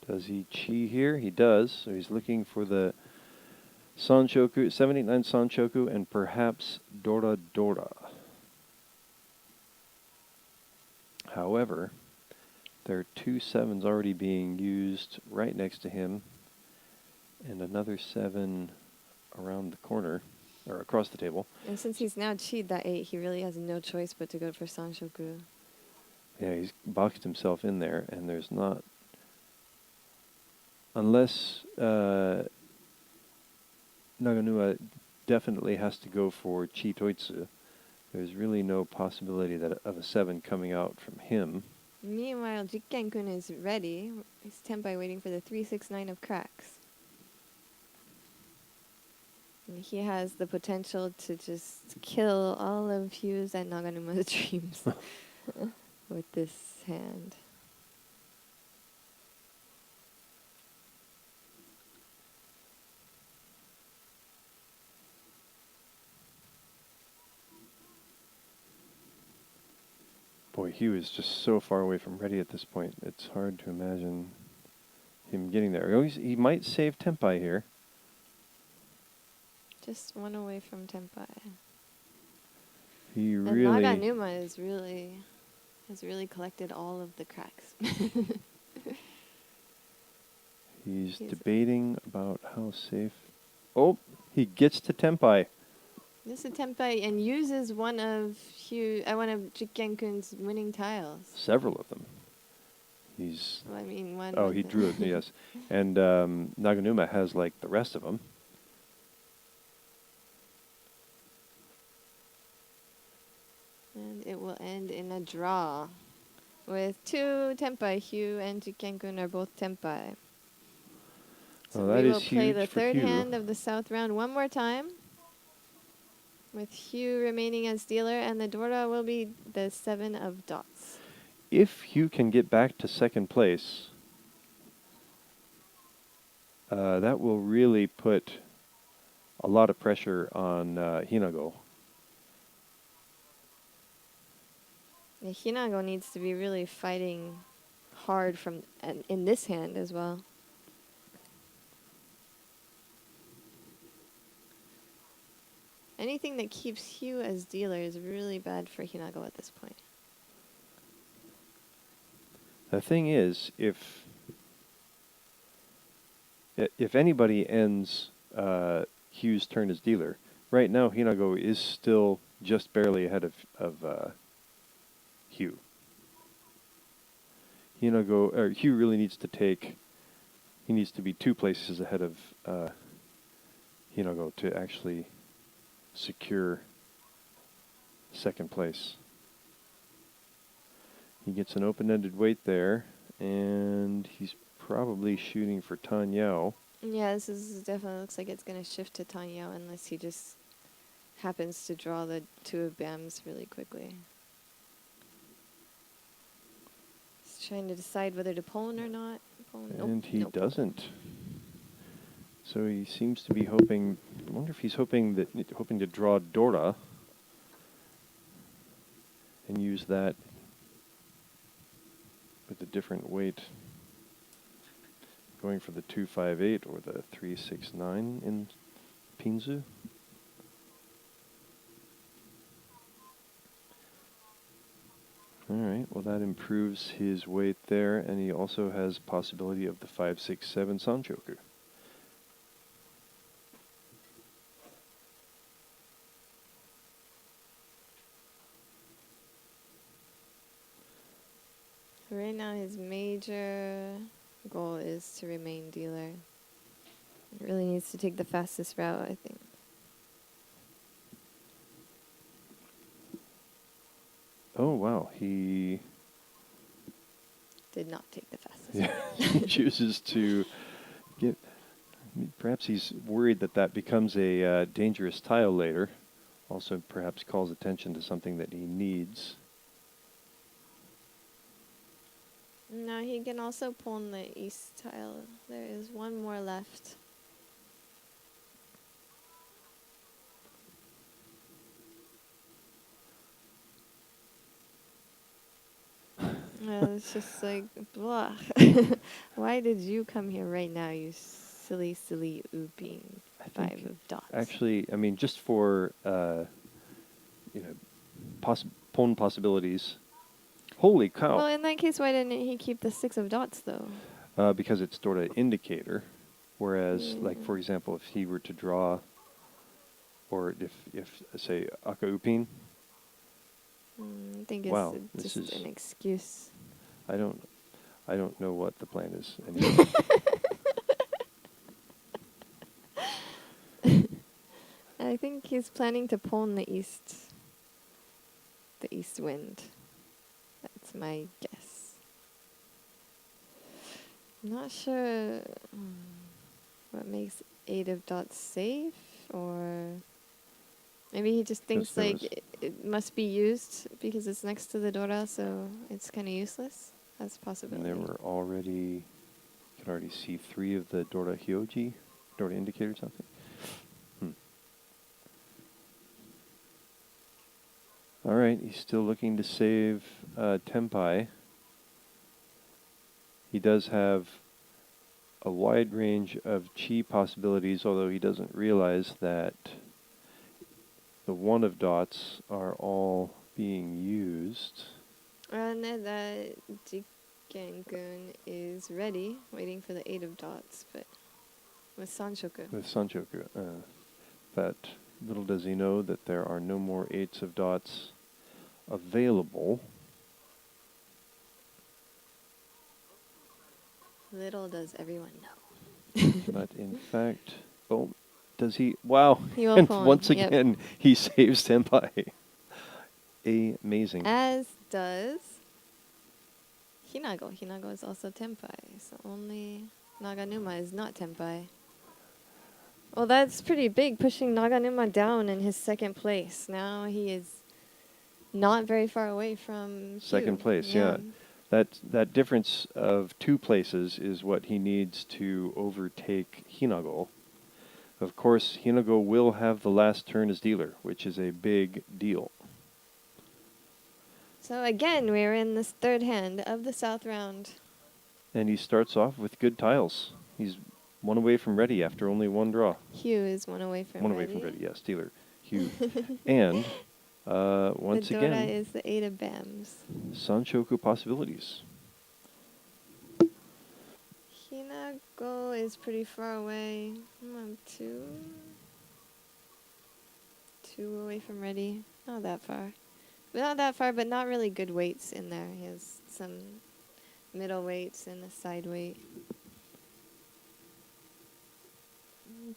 Speaker 2: Does he chi here? He does. So he's looking for the Sanshoku, 789 Sanshoku, and perhaps Dora Dora. However, there are 2 7s already being used right next to him, and another 7 around the corner, or across the table.
Speaker 1: And since he's now chi'd that 8, he really has no choice but to go for Sanshoku.
Speaker 2: Yeah, he's boxed himself in there, and there's not... Unless Naganuma definitely has to go for Chi Toitsu, there's really no possibility of a 7 coming out from him.
Speaker 1: Meanwhile, Jikkenkun is ready. He's Tenpai waiting for the 369 of cracks. And he has the potential to just kill all of Hugh's and Naganuma's dreams with this hand.
Speaker 2: Boy, Hugh is just so far away from ready at this point. It's hard to imagine him getting there. He might save Tenpai here.
Speaker 1: Just one away from Tenpai.
Speaker 2: He
Speaker 1: And
Speaker 2: really...
Speaker 1: Naganuma has really collected all of the cracks.
Speaker 2: He's debating about how safe... Oh, he gets to Tenpai.
Speaker 1: This is Tenpai and uses one of Jikkenkun's winning tiles.
Speaker 2: Several of them. He's...
Speaker 1: Well, I mean, one.
Speaker 2: Oh, he drew it, yes. And Naganuma has, like, the rest of them.
Speaker 1: And it will end in a draw. With 2 Tenpai. Hugh and Jikkenkun are both Tenpai. So
Speaker 2: Well,
Speaker 1: we will play the third hand of the South round one more time. With Hugh remaining as dealer, and the Dora will be the 7 of dots.
Speaker 2: If Hugh can get back to second place, that will really put a lot of pressure on Hinako.
Speaker 1: Yeah, Hinako needs to be really fighting hard from in this hand as well. Anything that keeps Hugh as dealer is really bad for Hinako at this point.
Speaker 2: The thing is, if anybody ends Hugh's turn as dealer, right now Hinako is still just barely ahead of Hugh. Hugh really needs to take. He needs to be 2 places ahead of Hinako to actually secure 2nd place. He gets an open-ended weight there, and he's probably shooting for Tan Yao.
Speaker 1: Yeah, this is definitely looks like it's going to shift to Tan Yao unless he just happens to draw the 2 of Bams really quickly. He's trying to decide whether to pawn or not.
Speaker 2: And
Speaker 1: nope,
Speaker 2: he
Speaker 1: nope.
Speaker 2: doesn't. So he seems to be hoping. I wonder if he's hoping to draw Dora and use that with a different weight, going for the 258 or the 369 in Pinzu. All right. Well, that improves his weight there, and he also has possibility of the 567 Sanchoku.
Speaker 1: Right now, his major goal is to remain dealer. He really needs to take the fastest route, I think.
Speaker 2: Oh, wow. He
Speaker 1: Did not take the fastest
Speaker 2: yeah,
Speaker 1: route.
Speaker 2: he chooses to get. Perhaps he's worried that becomes a dangerous tile later. Also, perhaps calls attention to something that he needs.
Speaker 1: No, he can also pawn the east tile. There is one more left. It's just like, blah. Why did you come here right now, you silly, silly ooping 5 of dots?
Speaker 2: Actually, I mean, just for pawn possibilities. Holy cow!
Speaker 1: Well, in that case, why didn't he keep the 6 of dots, though?
Speaker 2: Because it's sort of indicator. Whereas, like, for example, if he were to draw, or if say, Aka Upin,
Speaker 1: I think
Speaker 2: wow,
Speaker 1: it's
Speaker 2: this
Speaker 1: just
Speaker 2: is
Speaker 1: an excuse.
Speaker 2: I don't know what the plan is anymore.
Speaker 1: I think he's planning to pawn the east wind. That's my guess. I'm not sure what makes 8 of dots safe, or maybe he just thinks like it must be used because it's next to the Dora, so it's kind of useless. That's a possibility.
Speaker 2: And there were already, you can already see 3 of the Dora Hyoji, Dora indicator or something. All right, he's still looking to save Tenpai. He does have a wide range of chi possibilities, although he doesn't realize that the 1 of dots are all being used.
Speaker 1: And that Jikkenkun is ready, waiting for the 8 of dots, but with Sanshoku.
Speaker 2: With Sanchoku. But little does he know that there are no more 8s of dots available.
Speaker 1: Little does everyone know.
Speaker 2: But in fact, oh, does he? Wow.
Speaker 1: He will
Speaker 2: And
Speaker 1: pawn,
Speaker 2: once
Speaker 1: yep.
Speaker 2: again, he saves Tenpai. Amazing.
Speaker 1: As does Hinako. Hinako is also Tenpai, so only Naganuma is not Tenpai. Well, that's pretty big, pushing Naganuma down in his 2nd place. Now he is not very far away from
Speaker 2: 2nd place, yeah. That difference of 2 places is what he needs to overtake Hinako. Of course, Hinako will have the last turn as dealer, which is a big deal.
Speaker 1: So again, we're in this third hand of the South round.
Speaker 2: And he starts off with good tiles. He's one away from ready after only one draw.
Speaker 1: Hugh is one away from
Speaker 2: One
Speaker 1: ready.
Speaker 2: away from ready, yes, dealer. Hugh. And once
Speaker 1: the Dora
Speaker 2: again,
Speaker 1: is the 8 of Bams.
Speaker 2: Sanshoku possibilities.
Speaker 1: Hinako is pretty far away. Two away from ready. Not that far. Not that far, but not really good weights in there. He has some middle weights and a side weight.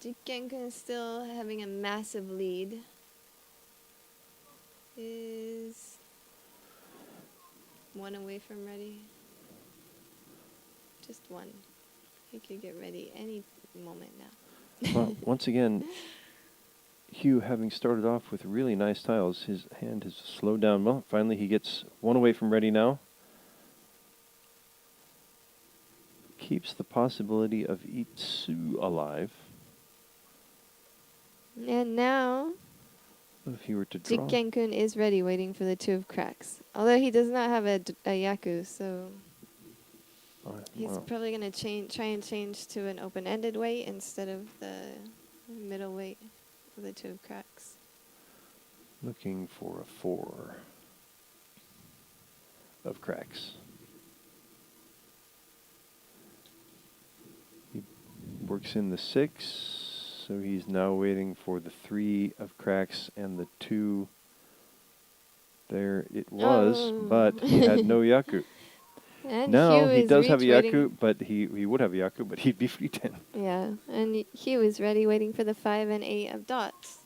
Speaker 1: Jikkenkun is still having a massive lead. Is one away from ready. Just one. He could get ready any moment now.
Speaker 2: Well, once again, Hugh, having started off with really nice tiles, his hand has slowed down. Well, finally he gets one away from ready now. Keeps the possibility of Itsu alive.
Speaker 1: And now,
Speaker 2: If he were to draw.
Speaker 1: Jikkenkun is ready, waiting for the 2 of cracks. Although he does not have a Yaku, so he's probably going to try and change to an open-ended weight instead of the middle weight of the 2 of cracks.
Speaker 2: Looking for a 4 of cracks. He works in the 6, so he's now waiting for the 3 of cracks and the 2. There it was, but he had no Yaku.
Speaker 1: And
Speaker 2: Now
Speaker 1: Hugh
Speaker 2: he
Speaker 1: is
Speaker 2: does have a
Speaker 1: waiting.
Speaker 2: Yaku, but he would have a Yaku, but he'd be free 10.
Speaker 1: Yeah, and Hugh is ready, waiting for the 5 and 8 of dots.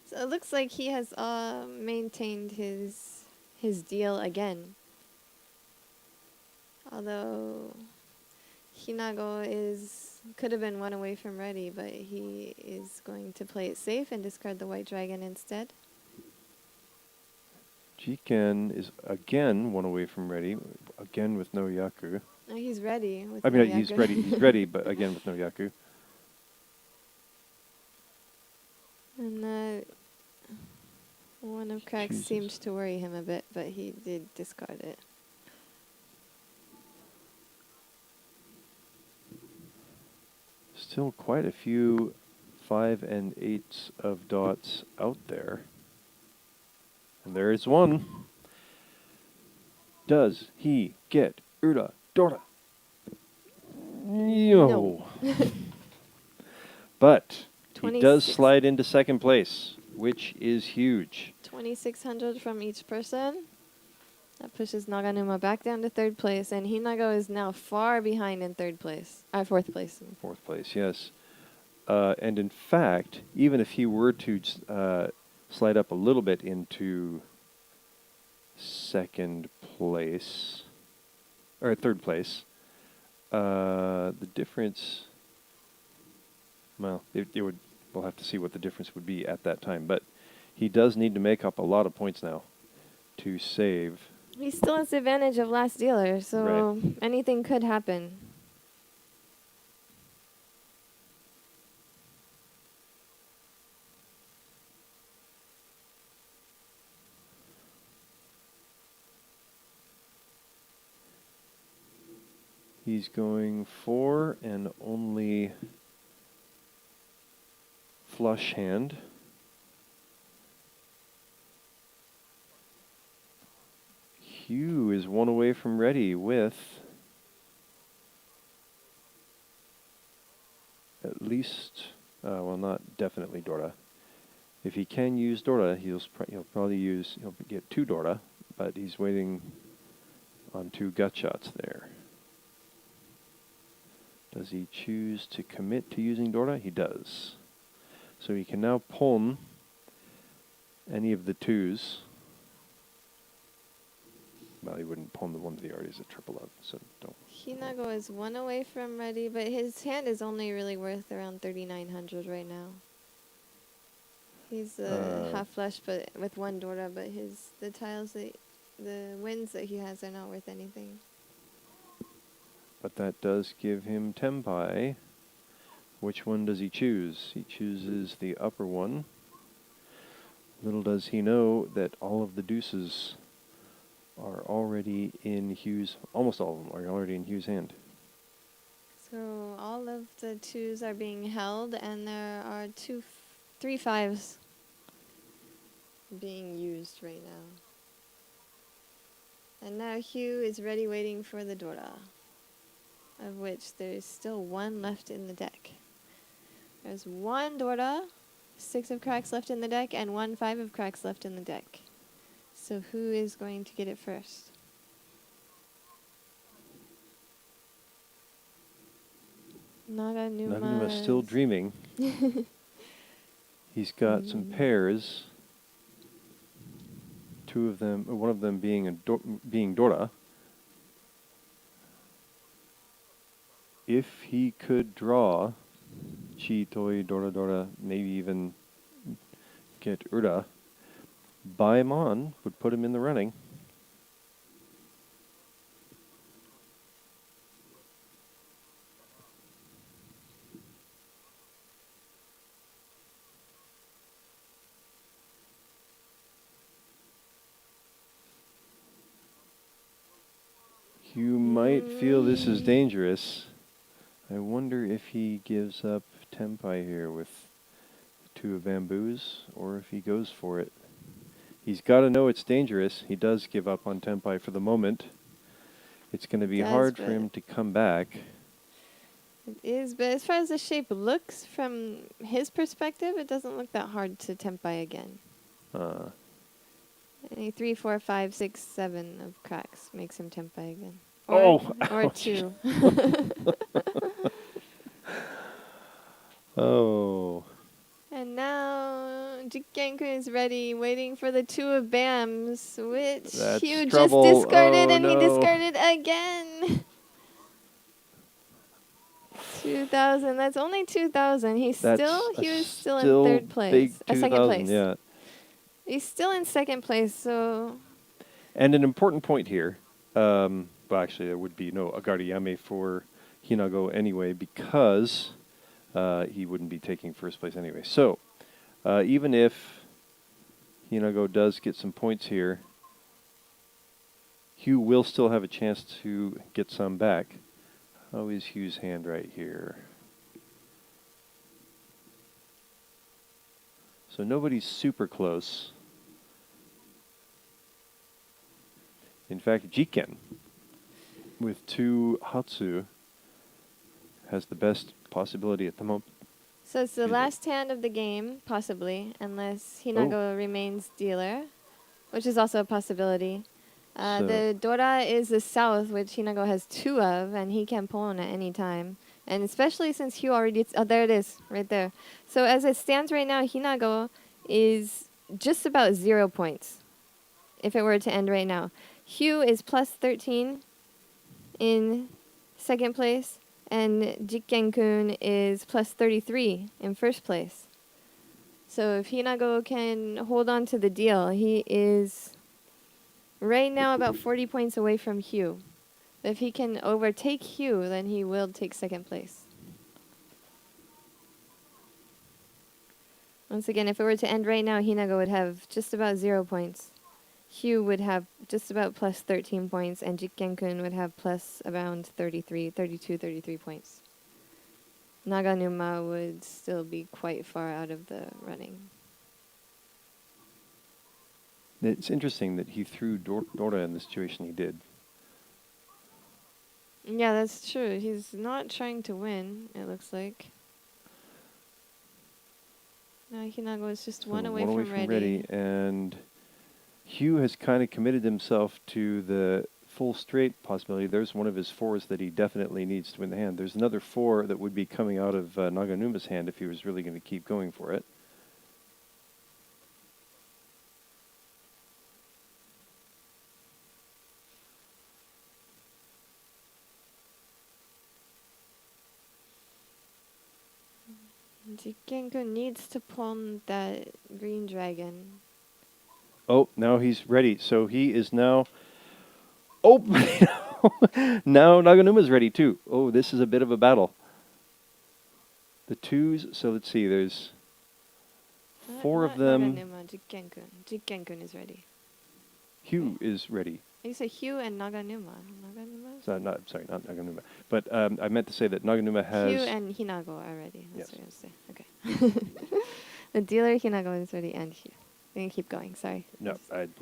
Speaker 1: So it looks like he has maintained his deal again. Although Hinako could have been one away from ready, but he is going to play it safe and discard the white dragon instead.
Speaker 2: Jiken is again one away from ready, again with no Yaku.
Speaker 1: No, he's ready. With
Speaker 2: I mean,
Speaker 1: no
Speaker 2: he's
Speaker 1: Yaku.
Speaker 2: ready, but again with no Yaku.
Speaker 1: And that 1 of cracks seemed to worry him a bit, but he did discard it.
Speaker 2: Still quite a few 5 and 8s of dots out there. And there is one. Does he get Urda Dora? No. But he does slide into second place, which is huge.
Speaker 1: 2,600 from each person. That pushes Naganuma back down to third place, and Hinako is now far behind in fourth place.
Speaker 2: Fourth place, yes. And in fact, even if he were to slide up a little bit into second place, or third place, the difference, well, we'll have to see what the difference would be at that time. But he does need to make up a lot of points now to save.
Speaker 1: He still has the advantage of last dealer, so anything could happen.
Speaker 2: He's going 4 and only flush hand. Hugh is one away from ready with at least, well, not definitely Dora. If he can use Dora, he'll get 2 Dora, but he's waiting on 2 gut shots there. Does he choose to commit to using Dora? He does. So he can now pawn any of the 2s. Well, he wouldn't pawn the one to the already as a triple up, so don't.
Speaker 1: Hinako is 1 away from ready, but his hand is only really worth around 3,900 right now. He's half flush, but with 1 Dora, but the wins that he has are not worth anything.
Speaker 2: But that does give him Tempai, Which one does he choose? He chooses the upper one. Little does he know that all of the deuces are already in Hugh's, almost all of them are already in Hugh's hand.
Speaker 1: So all of the 2s are being held, and there are 3 5s being used right now. And now Hugh is ready, waiting for the Dora, of which there's still 1 left in the deck. There's 1 Dora, 6 of cracks left in the deck, and 1 5 of cracks left in the deck. So who is going to get it first?
Speaker 2: Naganuma's still dreaming. He's got some pairs. 2 of them, one of them being being Dora. If he could draw Chi, Toi, Dora, Dora, maybe even get Ura, Baemon would put him in the running. You might feel this is dangerous. I wonder if he gives up Tenpai here with 2 of bamboos, or if he goes for it. He's got to know it's dangerous. He does give up on Tenpai for the moment. It's going to be hard for him to come back.
Speaker 1: It is, but as far as the shape looks from his perspective, it doesn't look that hard to Tenpai again. Any 3, 4, 5, 6, 7 of cracks makes him Tenpai again. Or 2.
Speaker 2: Oh.
Speaker 1: And now Jikkenkun is ready, waiting for the 2 of bams, which
Speaker 2: That's
Speaker 1: Hugh
Speaker 2: trouble.
Speaker 1: just discarded,
Speaker 2: Oh,
Speaker 1: and
Speaker 2: no.
Speaker 1: he discarded again. 2,000. That's only 2,000. Hugh is still in 3rd place. Second place.
Speaker 2: Yeah.
Speaker 1: He's still in 2nd place, so.
Speaker 2: And an important point here. Well, actually, there would be no Agariyame for Hinago anyway, because he wouldn't be taking 1st place anyway. So, even if Hinago does get some points here, Hugh will still have a chance to get some back. How is Hugh's hand right here? So nobody's super close. In fact, Jikken, with 2 Hatsu, has the best possibility at the moment.
Speaker 1: So it's the last hand of the game, possibly, unless Hinako remains dealer, which is also a possibility. The Dora is the south, which Hinako has 2 of, and he can pawn at any time. And especially since Hugh already... Oh, there it is, right there. So as it stands right now, Hinako is just about 0 points, if it were to end right now. Hugh is plus 13 in 2nd place, and Jikkenkun is plus 33 in 1st place. So if Hinako can hold on to the deal, he is right now about 40 points away from Hugh. If he can overtake Hugh, then he will take 2nd place. Once again, if it were to end right now, Hinako would have just about 0 points. Hugh would have just about plus 13 points, and Jikkenkun would have plus around 32, 33 points. Naganuma would still be quite far out of the running.
Speaker 2: It's interesting that he threw Dora in the situation he did.
Speaker 1: Yeah, that's true. He's not trying to win, it looks like. Now Hinako is just one away from ready.
Speaker 2: And Hugh has kind of committed himself to the full straight possibility. There's one of his 4s that he definitely needs to win the hand. There's another 4 that would be coming out of Naganuma's hand if he was really going to keep going for it.
Speaker 1: Jikkenkun needs to pawn that green dragon.
Speaker 2: Oh, now he's ready. So he is now... Oh, now Naganuma's ready too. Oh, this is a bit of a battle. The twos, so let's see, there's 4 of them.
Speaker 1: Naganuma, Jikkenkun. Jikkenkun is ready.
Speaker 2: Hugh is ready.
Speaker 1: You say Hugh and Naganuma. Naganuma?
Speaker 2: So not Naganuma. But I meant to say that Naganuma has...
Speaker 1: Hugh and Hinako are ready. That's
Speaker 2: Yes.
Speaker 1: what I was saying. Okay. The dealer Hinako is ready and Hugh. We can keep going. Sorry.
Speaker 2: No, I'm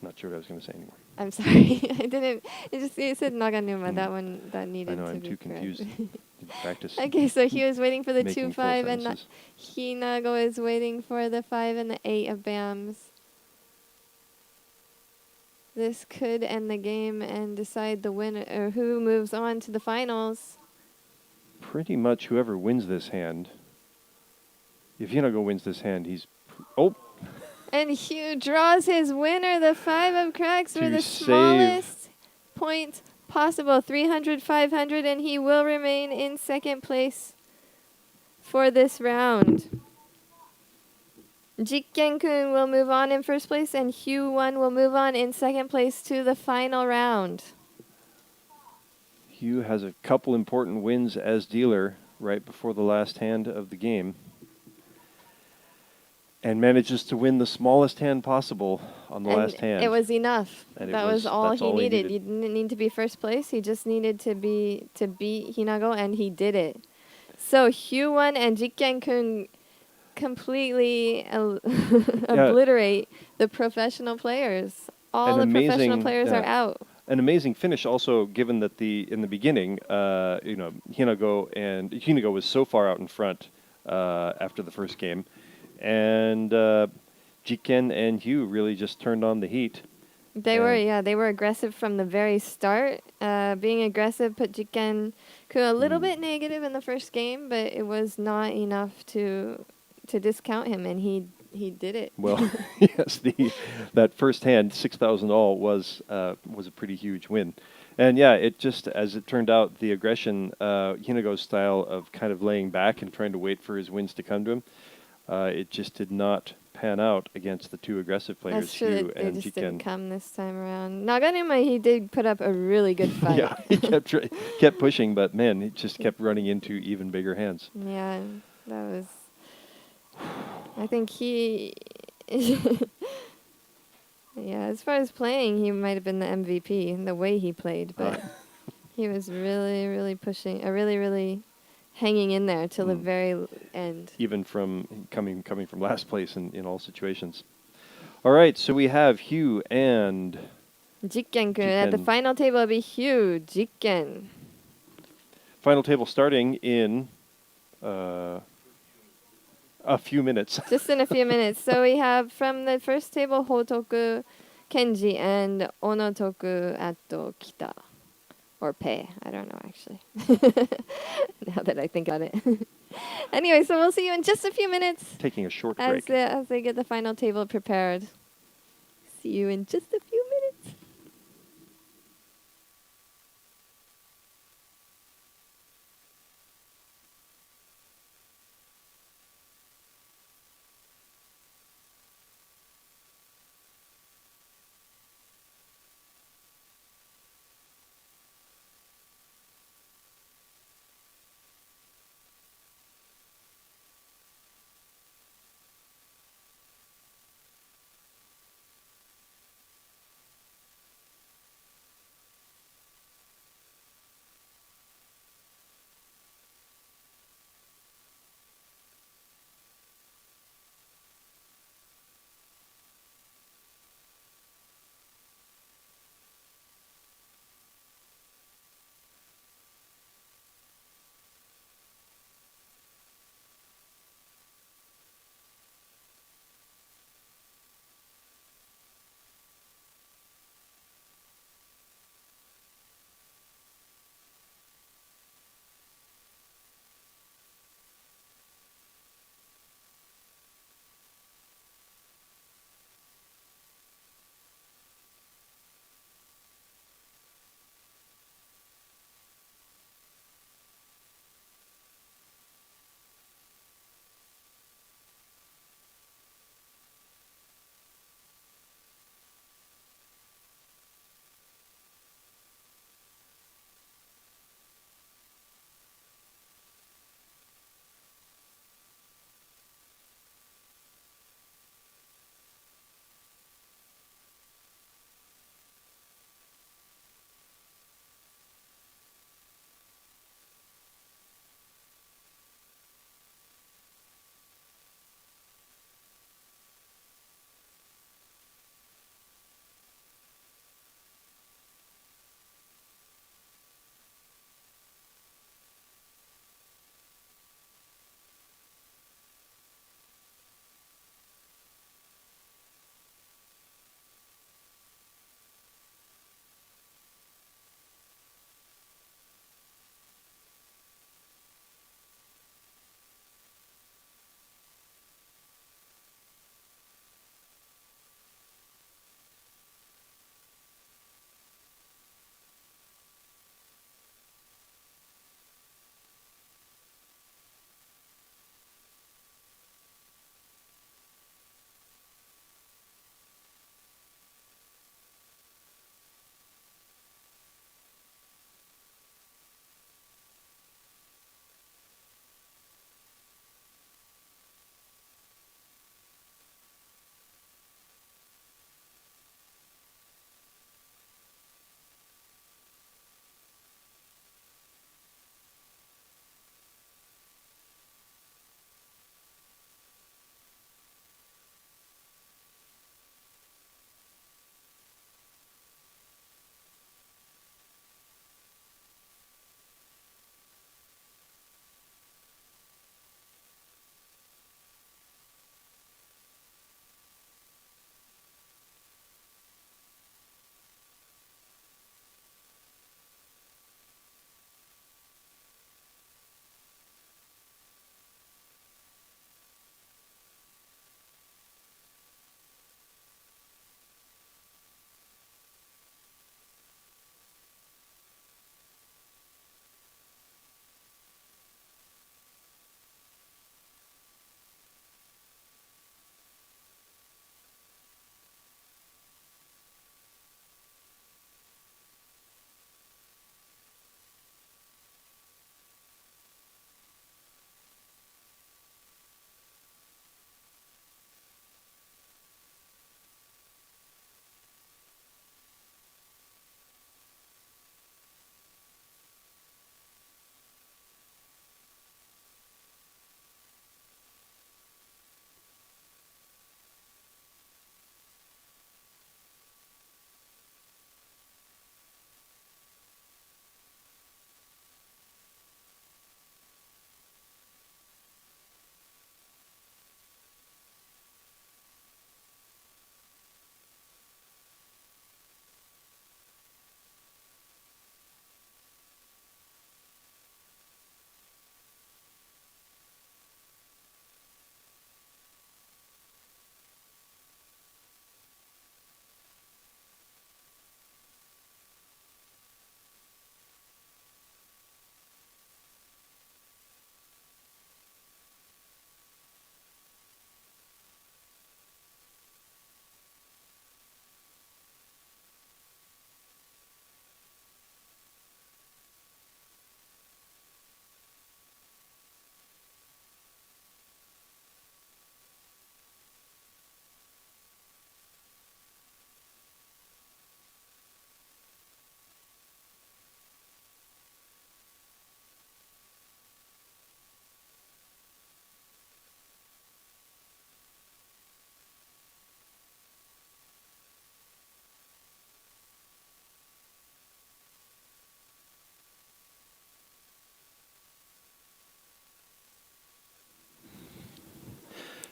Speaker 2: not sure what I was going to say anymore.
Speaker 1: I'm sorry. I didn't. It said Naganuma. That one that needed
Speaker 2: I know,
Speaker 1: to
Speaker 2: I'm
Speaker 1: be
Speaker 2: too
Speaker 1: correct.
Speaker 2: confused. Practice.
Speaker 1: Okay, so Hugh is waiting for the
Speaker 2: making
Speaker 1: 2-5
Speaker 2: full
Speaker 1: and
Speaker 2: sentences.
Speaker 1: Hinako is waiting for the 5 and the 8 of BAMs. This could end the game and decide the winner or who moves on to the finals.
Speaker 2: Pretty much whoever wins this hand. If Hinako wins this hand, he's... Oh!
Speaker 1: And Hugh draws his winner, the 5 of cracks for
Speaker 2: To
Speaker 1: the
Speaker 2: save.
Speaker 1: smallest point possible, 300, 500, and he will remain in second place for this round. Jikkenkun will move on in first place, and Hugh 1 will move on in second place to the final round.
Speaker 2: Hugh has a couple important wins as dealer right before the last hand of the game. And manages to win the smallest hand possible on the last hand.
Speaker 1: It was enough.
Speaker 2: And
Speaker 1: That was all
Speaker 2: that's
Speaker 1: he
Speaker 2: all
Speaker 1: needed. He didn't need to be first place. He just needed to beat Hinako, and he did it. So Hugh 1 and Jikkenkun completely obliterate the professional players. All the professional players are out.
Speaker 2: An amazing finish also, given that in the beginning, Hinako was so far out in front after the first game. And Jikken and Hugh really just turned on the heat.
Speaker 1: They were aggressive from the very start. Being aggressive put Jikkenkun a little bit negative in the first game, but it was not enough to discount him, and he did it.
Speaker 2: Well, yes, that first hand, 6,000 all, was a pretty huge win. And yeah, it just, as it turned out, the aggression, Hinago's style of kind of laying back and trying to wait for his wins to come to him, it just did not pan out against the two aggressive players,
Speaker 1: That's true.
Speaker 2: Hugh
Speaker 1: They
Speaker 2: and
Speaker 1: just
Speaker 2: Jikken.
Speaker 1: didn't come this time around. Naganuma, he did put up a really good fight.
Speaker 2: Yeah, he kept pushing, but man, he just kept running into even bigger hands.
Speaker 1: Yeah, that was... I think he... Yeah, as far as playing, he might have been the MVP in the way he played, but he was really, really pushing, really, really hanging in there till the very end.
Speaker 2: Even from coming from last place in all situations. All right, so we have Hugh and
Speaker 1: Jikkenkun. At the final table, it'll be Hugh, Jikken.
Speaker 2: Final table starting in a few minutes.
Speaker 1: Just in a few minutes. So we have from the first table, Hotoku, Kenji, and Onotoku Kita. Or Pei. I don't know, actually. Now that I think about it. Anyway, so we'll see you in just a few minutes.
Speaker 2: Taking a short break.
Speaker 1: As they get the final table prepared. See you in just a few minutes.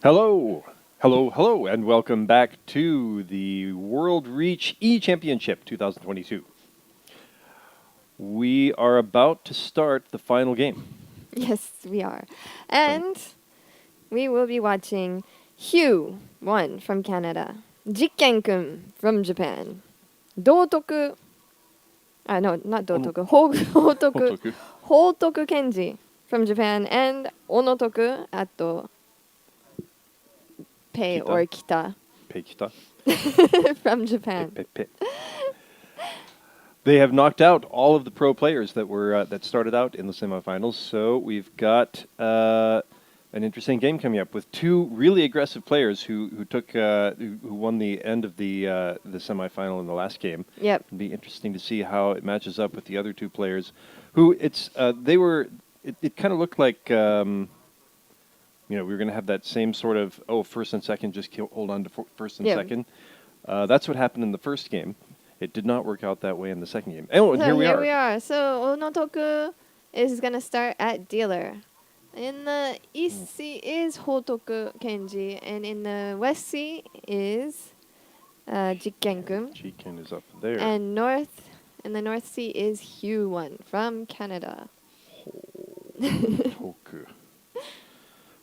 Speaker 2: Hello, hello, hello, and welcome back to the World Reach E-Championship 2022. We are about to start the final game.
Speaker 1: Yes, we are. And we will be watching Hugh, 1 from Canada, Jikkenkun from Japan, Dotoku, no, not Dotoku, Hotoku, Hotoku Kenji from Japan, and Onotoku Pei
Speaker 2: Kita.
Speaker 1: or Kita
Speaker 2: Peikita.
Speaker 1: from Japan.
Speaker 2: Pe. They have knocked out all of the pro players that started out in the semifinals. So we've got an interesting game coming up with two really aggressive players who won the end of the semifinal in the last game.
Speaker 1: Yep.
Speaker 2: It'll be interesting to see how it matches up with the other two players, who it kind of looked like we were going to have that same sort of first and second, just hold on to first and second. That's what happened in the first game. It did not work out that way in the second game. Oh,
Speaker 1: So
Speaker 2: here we
Speaker 1: are. So Onotoku is going to start at dealer. In the East Sea is Hotoku Kenji, and in the West Sea is Jikkenkun.
Speaker 2: Jikken is up there.
Speaker 1: And in the North Sea is Hugh from Canada.
Speaker 2: Hotoku.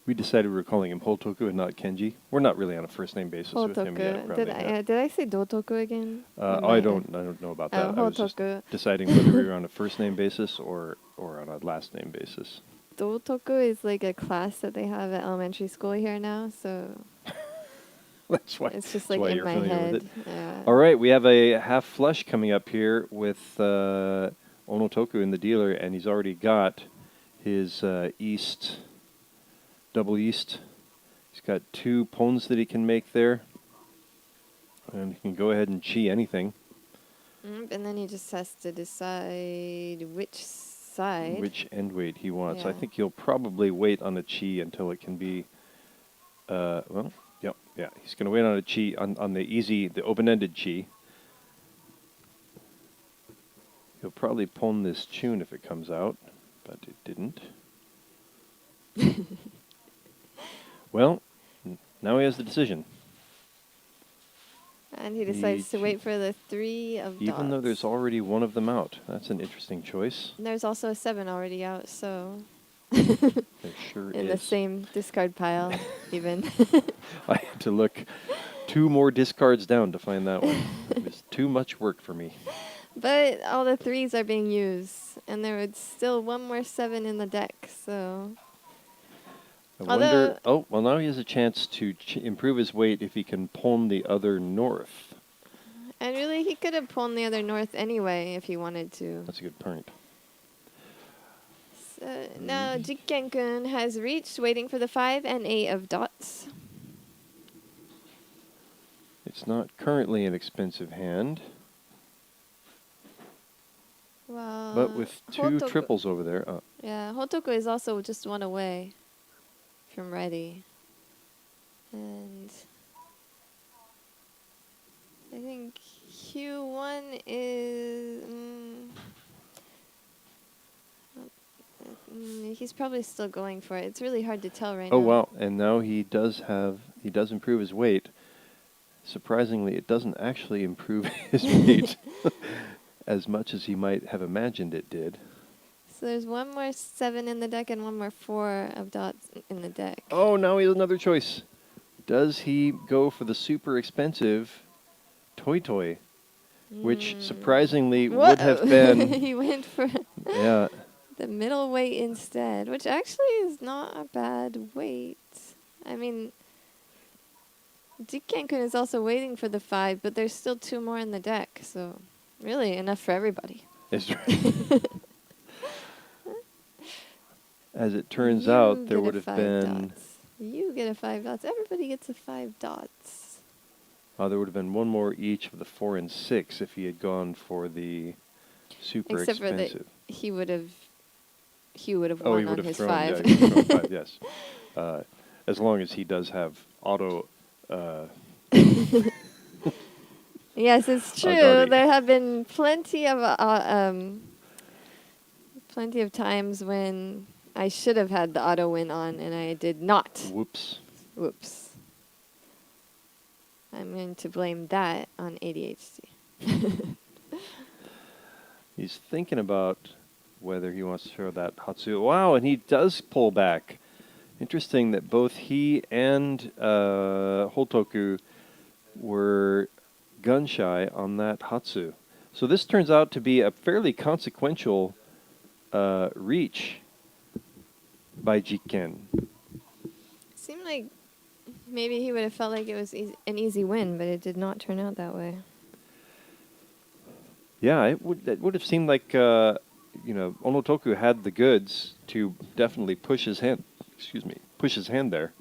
Speaker 2: We decided we were calling him Hotoku and not Kenji. We're not really on a first name basis with him yet.
Speaker 1: Did I say Dotoku again?
Speaker 2: I don't know about that. I was just deciding whether we were on a first name basis or on a last name basis.
Speaker 1: Dotoku is like a class that they have at elementary school here now, so
Speaker 2: that's why
Speaker 1: it's just like in my head. Yeah.
Speaker 2: All right, we have a half flush coming up here with Onotoku in the dealer, and he's already got his double east. He's got 2 pawns that he can make there, and he can go ahead and chi anything.
Speaker 1: And then he just has to decide which side,
Speaker 2: which end weight he wants.
Speaker 1: Yeah.
Speaker 2: I think he'll probably wait on a chi until it can be. He's going to wait on a chi on the open-ended chi. He'll probably pawn this tune if it comes out, but it didn't. Well, now he has the decision.
Speaker 1: and he decides to wait for the 3 of dots.
Speaker 2: Even though there's already one of them out. That's an interesting choice.
Speaker 1: And there's also a 7 already out, so
Speaker 2: There sure
Speaker 1: in
Speaker 2: is.
Speaker 1: the same discard pile, even.
Speaker 2: I had to look 2 more discards down to find that one. It was too much work for me.
Speaker 1: But all the 3s are being used, and there was still one more 7 in the deck, so.
Speaker 2: I wonder. Oh, well, now he has a chance to improve his weight if he can pawn the other north.
Speaker 1: And really, he could have pawned the other north anyway if he wanted to.
Speaker 2: That's a good point.
Speaker 1: So now Jikkenkun has reached, waiting for the 5 and 8 of dots.
Speaker 2: It's not currently an expensive hand,
Speaker 1: Well,
Speaker 2: but with 2
Speaker 1: Hotoku-
Speaker 2: triples over there.
Speaker 1: Yeah, Hotoku is also just 1 away from ready. And I think Q1 is... he's probably still going for it. It's really hard to tell right now.
Speaker 2: Oh, wow. And now he does improve his weight. Surprisingly, it doesn't actually improve his weight as much as he might have imagined it did.
Speaker 1: So there's 1 more 7 in the deck and 1 more 4 of dots in the deck.
Speaker 2: Oh, now he has another choice. Does he go for the super expensive Toy, which surprisingly would have been...
Speaker 1: He went for
Speaker 2: Yeah.
Speaker 1: the middle weight instead, which actually is not a bad weight. I mean, Jikkenkun is also waiting for the 5, but there's still 2 more in the deck, so really enough for everybody.
Speaker 2: It's right. As it turns out, there would have been...
Speaker 1: Dots. You get a 5 dots. Everybody gets a 5 dots.
Speaker 2: There would have been 1 more each of the 4 and 6 if he had gone for the super
Speaker 1: Except
Speaker 2: expensive.
Speaker 1: for that he would have
Speaker 2: He would
Speaker 1: won
Speaker 2: have
Speaker 1: on his
Speaker 2: thrown,
Speaker 1: 5.
Speaker 2: Yeah, he would have thrown 5, yes. As long as he does have auto...
Speaker 1: Yes, it's true.
Speaker 2: Garthe.
Speaker 1: There have been plenty of times when I should have had the auto win on and I did not.
Speaker 2: Whoops.
Speaker 1: Whoops. I'm going to blame that on ADHD.
Speaker 2: He's thinking about whether he wants to throw that Hatsu. Wow, and he does pull back. Interesting that both he and Hotoku were gun shy on that Hatsu. So this turns out to be a fairly consequential reach by Jikken.
Speaker 1: Seemed like maybe he would have felt like it was an easy win, but it did not turn out that way.
Speaker 2: Yeah, it would have seemed like Onotoku had the goods to definitely push his hand. Push his hand there.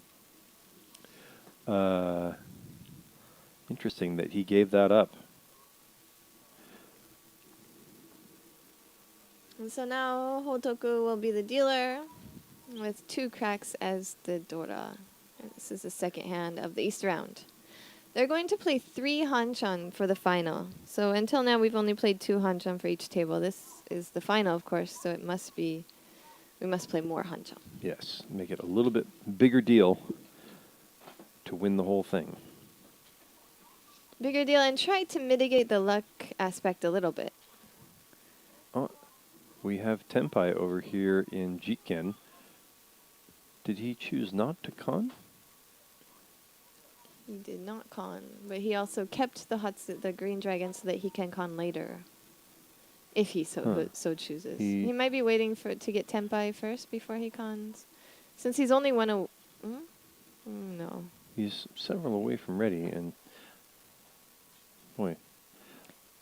Speaker 2: Interesting that he gave that up.
Speaker 1: And so now Hotoku will be the dealer with 2 cracks as the Dora. And this is the second hand of the East round. They're going to play 3 Hanchan for the final. So until now we've only played 2 Hanchan for each table. This is the final, of course, so it must be we must play more Hanchan.
Speaker 2: Yes, make it a little bit bigger deal to win the whole thing.
Speaker 1: Bigger deal, and try to mitigate the luck aspect a little bit.
Speaker 2: Oh, we have Tenpai over here in Jikken. Did he choose not to con?
Speaker 1: He did not con, but he also kept the green dragon so that he can con later, if he so chooses. He might be waiting to get Tenpai first before he cons, since he's only one. No.
Speaker 2: He's several away from ready, and boy.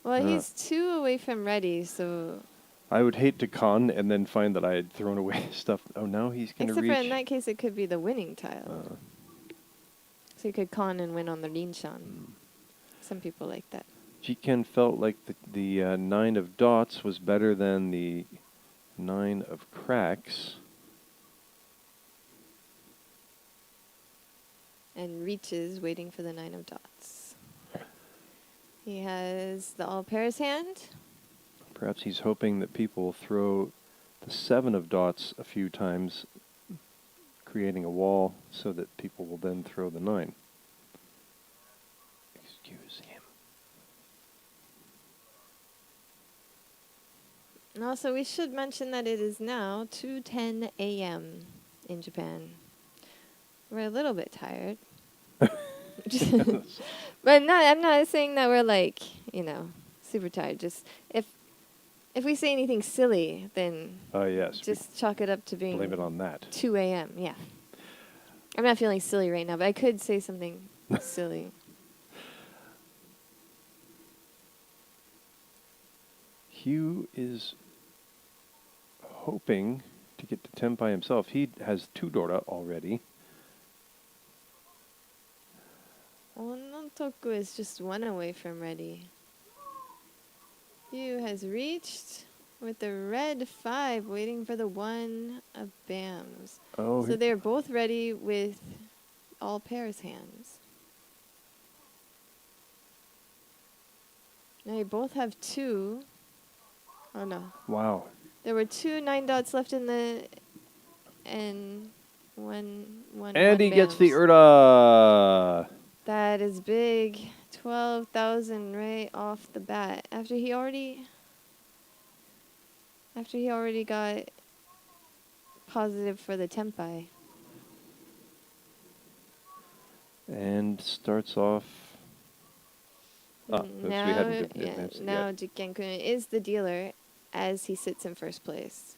Speaker 1: Well, he's 2 away from ready, so.
Speaker 2: I would hate to con and then find that I had thrown away stuff. Oh, now he's going to reach.
Speaker 1: Except for in that case, it could be the winning tile. So you could con and win on the Rinshan. Some people like that.
Speaker 2: Jikken felt like the 9 of dots was better than the 9 of cracks.
Speaker 1: And reaches, waiting for the 9 of dots. He has the all pairs hand.
Speaker 2: Perhaps he's hoping that people will throw the 7 of dots a few times, creating a wall so that people will then throw the 9. Excuse him.
Speaker 1: And also, we should mention that it is now 2:10 a.m. in Japan. We're a little bit tired. But I'm not saying that we're like, super tired. Just if we say anything silly, then
Speaker 2: yes,
Speaker 1: just chalk it up to being
Speaker 2: blame it on that.
Speaker 1: 2 a.m. Yeah. I'm not feeling silly right now, but I could say something silly.
Speaker 2: Hugh is hoping to get to Tenpai himself. He has 2 Dora already.
Speaker 1: Onotoku is just 1 away from ready. Hugh has reached with the red 5, waiting for the 1 of BAMs.
Speaker 2: Oh,
Speaker 1: so they're both ready with all pairs hands. Now they both have 2. Oh no.
Speaker 2: Wow.
Speaker 1: There were 2 9 dots left in the and one
Speaker 2: And he
Speaker 1: BAMs.
Speaker 2: gets the Urda.
Speaker 1: That is big. 12,000 right off the bat. After he already got positive for the Tenpai.
Speaker 2: And starts off.
Speaker 1: Now
Speaker 2: Now
Speaker 1: Jikkenkun is the dealer as he sits in first place.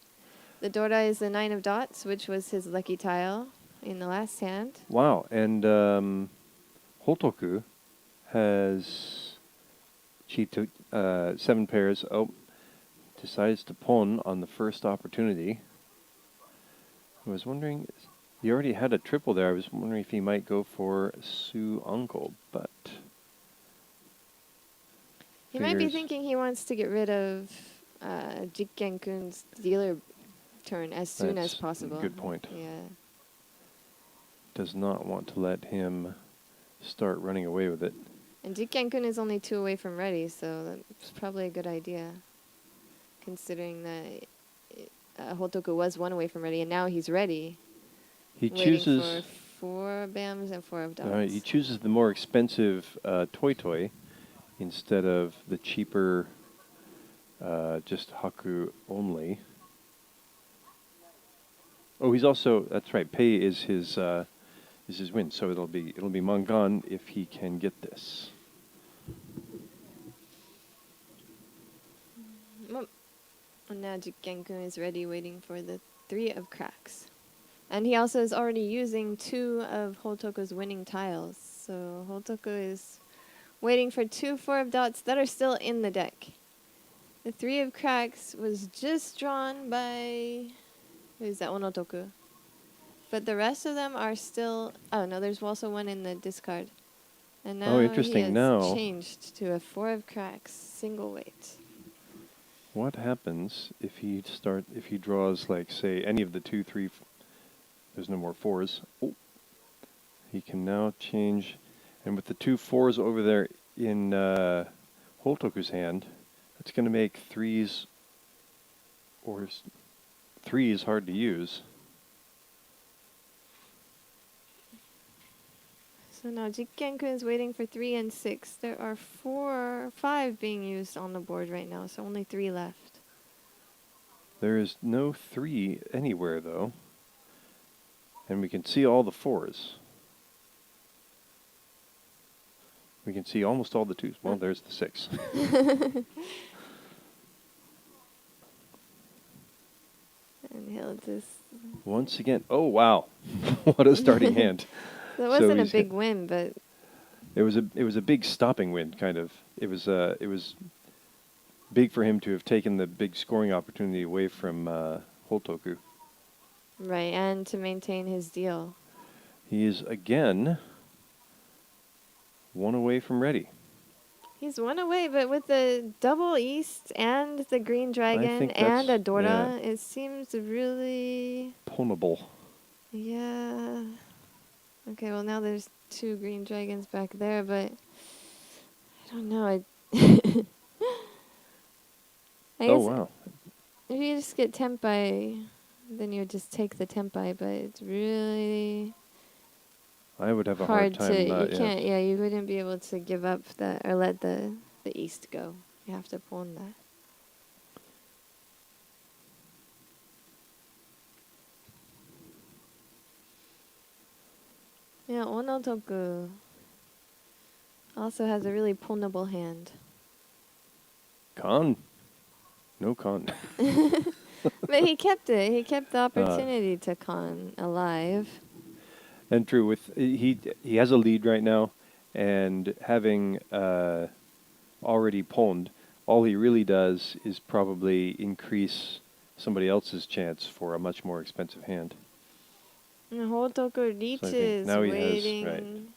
Speaker 1: The Dora is the 9 of dots, which was his lucky tile in the last hand.
Speaker 2: Wow, and Hotoku has 7 pairs. Oh, decides to pawn on the first opportunity. I was wondering, he already had a triple there. I was wondering if he might go for Su Uncle, but
Speaker 1: he might be thinking he wants to get rid of Jikkenkun's dealer turn as soon as possible.
Speaker 2: Good point.
Speaker 1: Yeah.
Speaker 2: Does not want to let him start running away with it.
Speaker 1: And Jikkenkun is only 2 away from ready, so that's probably a good idea, considering that Hotoku was 1 away from ready, and now he's ready.
Speaker 2: He chooses
Speaker 1: 4 bams and 4 of dots.
Speaker 2: All right, he chooses the more expensive toy instead of the cheaper just Haku only. Oh, he's also, that's right, pay is his win, so it'll be Mangan if he can get this.
Speaker 1: And now Jikkenkun is ready, waiting for the 3 of cracks. And he also is already using 2 of Hotoku's winning tiles. So Hotoku is waiting for 2 4 of dots that are still in the deck. The 3 of cracks was just drawn by, who is that, Onotoku. But the rest of them are still, oh no, there's also 1 in the discard. And now
Speaker 2: interesting.
Speaker 1: he has
Speaker 2: Now
Speaker 1: changed to a 4 of cracks, single weight.
Speaker 2: what happens if he draws, like, say, any of the 2, 3, there's no more 4s. Oh. He can now change, and with the 2 4s over there in Hotoku's hand, that's going to make 3s hard to use.
Speaker 1: So now Jikkenkun is waiting for 3 and 6. There are 5 being used on the board right now, so only 3 left.
Speaker 2: There is no 3 anywhere, though. And we can see all the 4s. We can see almost all the 2s. Well, there's the 6.
Speaker 1: And he'll just...
Speaker 2: Once again, oh wow, what a starting hand.
Speaker 1: That wasn't a big win, but...
Speaker 2: It was a big stopping win, kind of. It was big for him to have taken the big scoring opportunity away from Hotoku.
Speaker 1: Right, and to maintain his deal.
Speaker 2: He is, again, 1 away from ready.
Speaker 1: He's 1 away, but with the double east and the green dragon and a Dora, it seems really...
Speaker 2: Pwnable.
Speaker 1: Yeah. Okay, well now there's 2 green dragons back there, but... I don't know. I
Speaker 2: Oh, wow.
Speaker 1: If you just get Tempai, then you would just take the Tempai, but it's really...
Speaker 2: I would have a hard time.
Speaker 1: You wouldn't be able to give up that or let the east go. You have to pawn that. Yeah, Onotoku also has a really pawnable hand.
Speaker 2: Con? No con.
Speaker 1: But he kept it. He kept the opportunity to con alive.
Speaker 2: And true, with he has a lead right now, and having already pawned, all he really does is probably increase somebody else's chance for a much more expensive hand.
Speaker 1: And Hotoku Riichi
Speaker 2: now he
Speaker 1: waiting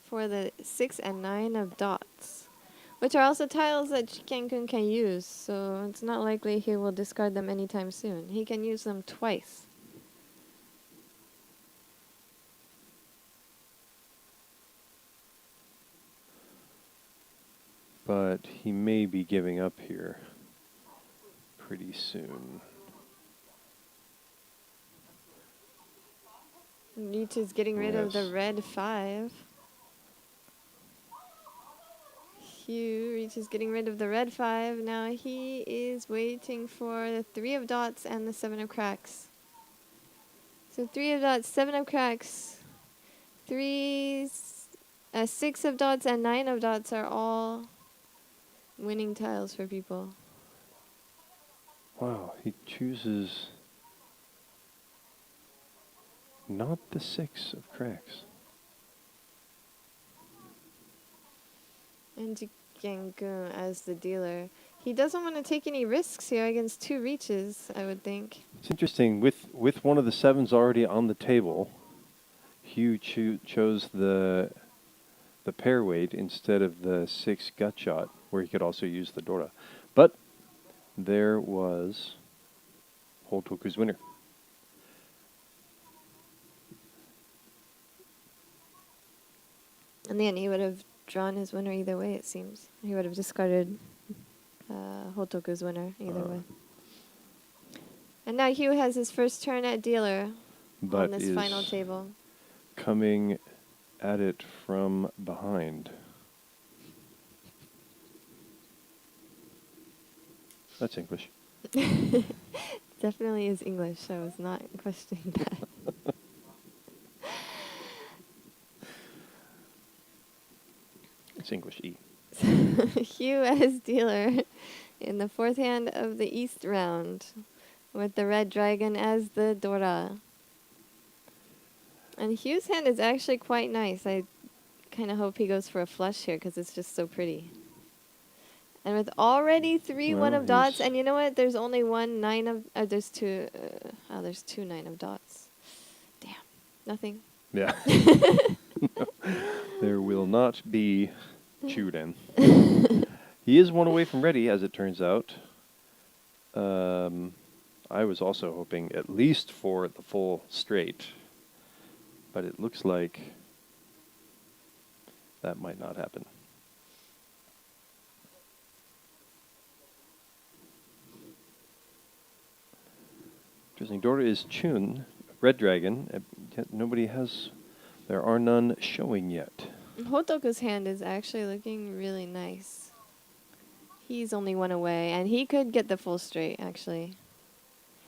Speaker 1: for the 6 and 9 of dots, which are also tiles that Jikkenkun can use, so it's not likely he will discard them anytime soon. He can use them twice.
Speaker 2: But he may be giving up here pretty soon.
Speaker 1: Riichi's getting rid of the red 5. Riichi's getting rid of the red 5. Now he is waiting for the 3 of dots and the 7 of cracks. So 3 of dots, 7 of cracks, 6 of dots and 9 of dots are all winning tiles for people.
Speaker 2: Wow, he chooses not the 6 of cracks.
Speaker 1: And Jikkenkun as the dealer. He doesn't want to take any risks here against 2 Riichis, I would think.
Speaker 2: It's interesting, with one of the 7s already on the table, Hugh chose the pair weight instead of the 6 gut shot, where he could also use the Dora. But there was Hotoku's winner.
Speaker 1: In the end, he would have drawn his winner either way, it seems. He would have discarded Hotoku's winner either way. And now Hugh has his first turn at dealer on this final table.
Speaker 2: coming at it from behind. That's English.
Speaker 1: Definitely is English. I was not questioning that.
Speaker 2: It's English E.
Speaker 1: Hugh as dealer in the fourth hand of the East round, with the red dragon as the Dora. And Hugh's hand is actually quite nice. I kind of hope he goes for a flush here because it's just so pretty. And with already three
Speaker 2: Well,
Speaker 1: 1 of dots,
Speaker 2: he's-
Speaker 1: and you know what? There's only one 9 of. There's two. There's two 9 of dots. Damn. Nothing.
Speaker 2: Yeah. There will not be Chuden. He is one away from ready, as it turns out. I was also hoping at least for the full straight, but it looks like that might not happen. Interesting. Dora is Chun, red dragon. Yet nobody has. There are none showing yet.
Speaker 1: Hotoku's hand is actually looking really nice. He's only 1 away, and he could get the full straight, actually.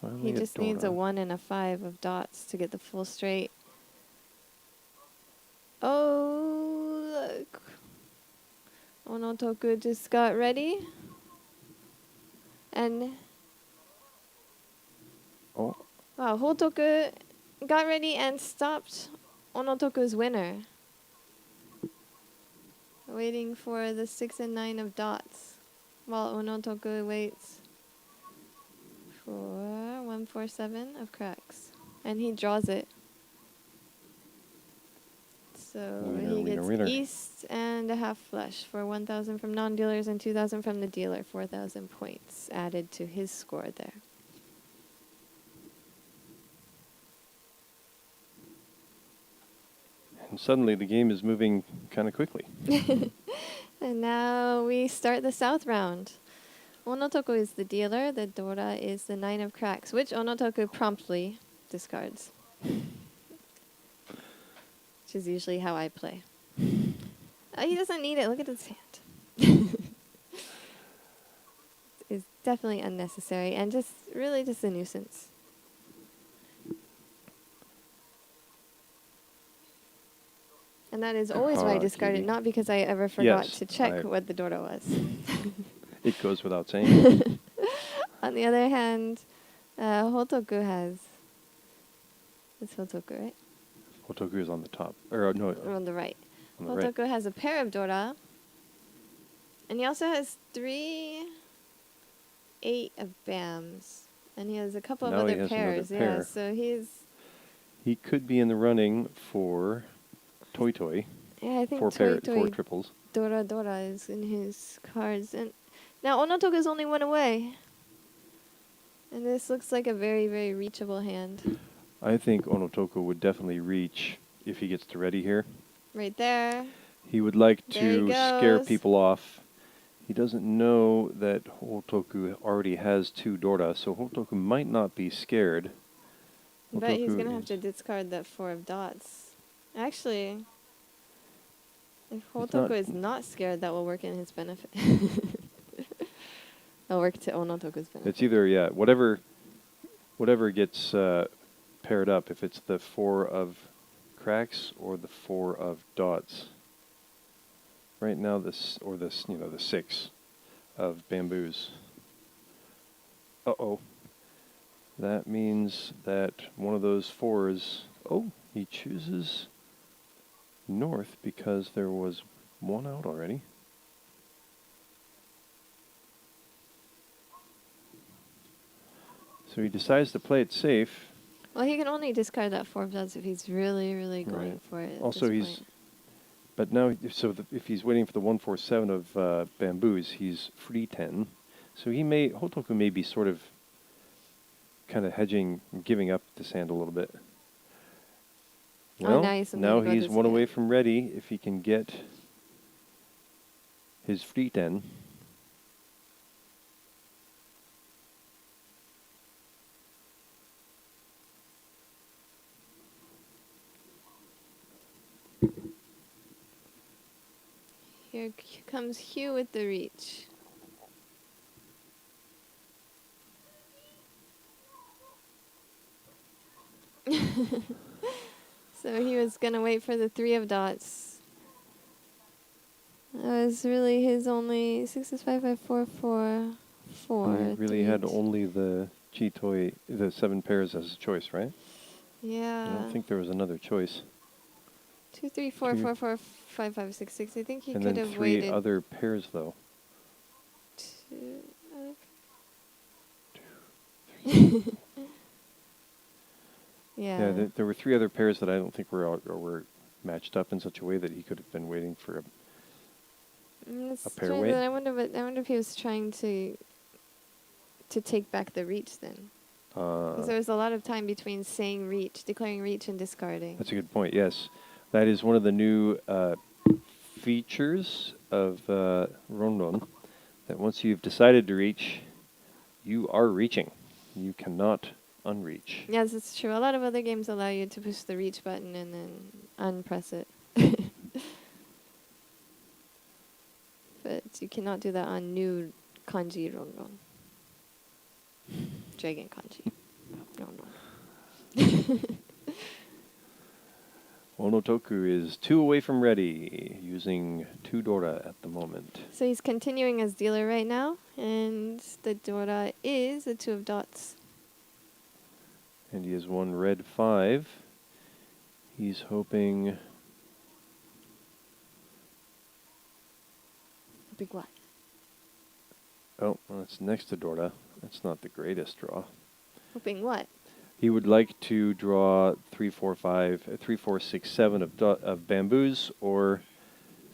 Speaker 2: Finally
Speaker 1: He
Speaker 2: a
Speaker 1: just needs a
Speaker 2: Dora.
Speaker 1: 1 and a 5 of dots to get the full straight. Oh, look. Onotoku just got ready. And,
Speaker 2: Oh,
Speaker 1: wow, Hotoku got ready and stopped Onotoku's winner. Waiting for the 6 and 9 of dots, while Onotoku waits for 147 of cracks. And he draws it. So
Speaker 2: Winner,
Speaker 1: he
Speaker 2: winner,
Speaker 1: gets
Speaker 2: winner.
Speaker 1: East and a half flush for 1,000 from non-dealers and 2,000 from the dealer. 4,000 points added to his score there.
Speaker 2: and suddenly the game is moving kind of quickly.
Speaker 1: And now we start the south round. Onotoku is the dealer. The Dora is the 9 of cracks, which Onotoku promptly discards. Which is usually how I play. He doesn't need it. Look at his hand. It's definitely unnecessary and just really just a nuisance. And that is always why I discard it,
Speaker 2: Aoki.
Speaker 1: not because I ever forgot
Speaker 2: Yes,
Speaker 1: to check
Speaker 2: I-
Speaker 1: what the Dora was.
Speaker 2: It goes without saying.
Speaker 1: On the other hand, Hotoku has... It's Hotoku, right?
Speaker 2: Otoku is on the top. Or no,
Speaker 1: Or on the right.
Speaker 2: on the right.
Speaker 1: Hotoku has a pair of Dora. And he also has 3 8 of Bams. And he has a couple
Speaker 2: Now
Speaker 1: of
Speaker 2: he
Speaker 1: other
Speaker 2: has another
Speaker 1: pairs. Yeah,
Speaker 2: pair.
Speaker 1: so he's...
Speaker 2: He could be in the running for Toy Toy.
Speaker 1: Yeah, I think
Speaker 2: 4
Speaker 1: Toy
Speaker 2: four triples.
Speaker 1: Dora Dora is in his cards. And now Onotoku is only 1 away. And this looks like a very, very reachable hand.
Speaker 2: I think Onotoku would definitely reach if he gets to ready here.
Speaker 1: Right there.
Speaker 2: He would like
Speaker 1: There he
Speaker 2: to scare
Speaker 1: goes.
Speaker 2: people off. He doesn't know that Hotoku already has 2 Dora, so Hotoku might not be scared.
Speaker 1: But he's
Speaker 2: Hotoku
Speaker 1: going to have
Speaker 2: is-
Speaker 1: to discard that 4 of dots. Actually, if
Speaker 2: It's
Speaker 1: Hotoku
Speaker 2: not-
Speaker 1: is not scared, that will work in his benefit. That'll work to Onotoku's benefit.
Speaker 2: It's either, yeah, whatever gets paired up, if it's the 4 of cracks or the 4 of dots. Right now, the 6 of bamboos. Uh-oh. That means that one of those 4s... Oh, he chooses north because there was 1 out already. So he decides to play it safe.
Speaker 1: Well, he can only discard that 4 of dots if he's really, really going
Speaker 2: Right.
Speaker 1: for it. At
Speaker 2: Also,
Speaker 1: this
Speaker 2: he's...
Speaker 1: point.
Speaker 2: But now, if he's waiting for the 147 of bamboos, he's free 10. So Hotoku may be sort of kind of hedging, giving up this hand a little bit.
Speaker 1: Oh,
Speaker 2: Well,
Speaker 1: now he's something
Speaker 2: now
Speaker 1: to go
Speaker 2: he's
Speaker 1: this
Speaker 2: 1 away
Speaker 1: way.
Speaker 2: from ready if he can get his free 10.
Speaker 1: Here comes Hugh with the reach. So he was going to wait for the 3 of dots. That was really his only 6 is 5 5 4 4 4.
Speaker 2: He really had only the Chitoi, the 7 pairs as a choice, right?
Speaker 1: Yeah.
Speaker 2: I don't think there was another choice.
Speaker 1: 2 3 4 4 4 5 5 6 6. I think he
Speaker 2: And
Speaker 1: could
Speaker 2: then
Speaker 1: have
Speaker 2: 3
Speaker 1: waited.
Speaker 2: other pairs, though.
Speaker 1: 2.
Speaker 2: Yeah, there were 3 other pairs that I don't think were matched up in such a way that he could have been waiting for a pair wait.
Speaker 1: I wonder if he was trying to take back the reach then. Because there was a lot of time between saying reach, declaring reach, and discarding.
Speaker 2: That's a good point, yes. That is one of the new features of Rondon, that once you've decided to reach, you are reaching. You cannot unreach.
Speaker 1: Yes, it's true. A lot of other games allow you to push the reach button and then unpress it. But you cannot do that on new kanji Rondon. Dragon kanji Rondon.
Speaker 2: Onotoku is 2 away from ready, using 2 Dora at the moment.
Speaker 1: So he's continuing as dealer right now, and the Dora is a 2 of dots.
Speaker 2: And he has 1 red 5. He's hoping...
Speaker 1: Big what?
Speaker 2: Oh, well, that's next to Dora. That's not the greatest draw.
Speaker 1: Hoping what?
Speaker 2: He would like to draw 3 4 5, 3 4 6 7 of bamboos, or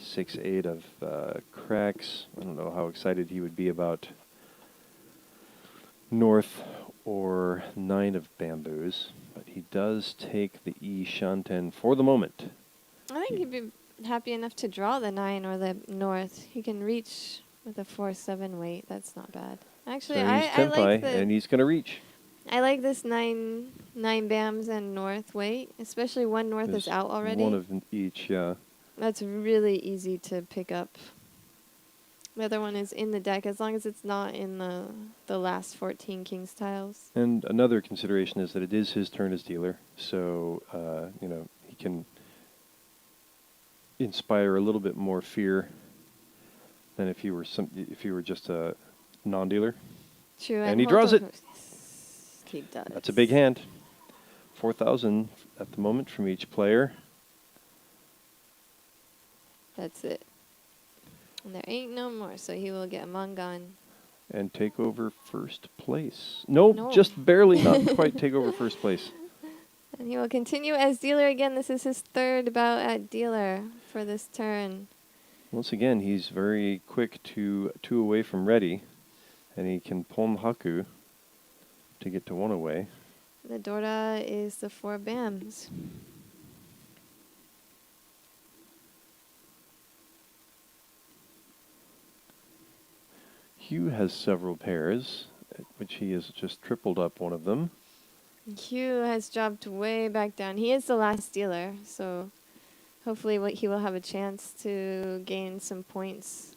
Speaker 2: 6 8 of cracks. I don't know how excited he would be about north or 9 of bamboos, but he does take the E Shanten for the moment.
Speaker 1: I think he'd be happy enough to draw the 9 or the north. He can reach with a 4-7 weight. That's not bad. Actually,
Speaker 2: So he's
Speaker 1: I like
Speaker 2: and he's going to reach.
Speaker 1: I like this 9 bams and north weight, especially one north is out already.
Speaker 2: One of each, yeah.
Speaker 1: That's really easy to pick up. The other one is in the deck, as long as it's not in the last 14 King's tiles.
Speaker 2: And another consideration is that it is his turn as dealer, so he can inspire a little bit more fear than if you were just a non-dealer.
Speaker 1: True,
Speaker 2: and he draws it.
Speaker 1: Yes, he does.
Speaker 2: That's a big hand. 4,000 at the moment from each player.
Speaker 1: That's it. And there ain't no more, so he will get a Mangan.
Speaker 2: And take over first place. No,
Speaker 1: No.
Speaker 2: just barely, not quite take over first place.
Speaker 1: And he will continue as dealer again. This is his 3rd bout at dealer for this turn.
Speaker 2: Once again, he's very quick to 2 away from ready, and he can Pon Haku to get to 1 away.
Speaker 1: The Dora is the 4 bams.
Speaker 2: Hugh has several pairs, which he has just tripled up one of them.
Speaker 1: Hugh has dropped way back down. He is the last dealer, so hopefully he will have a chance to gain some points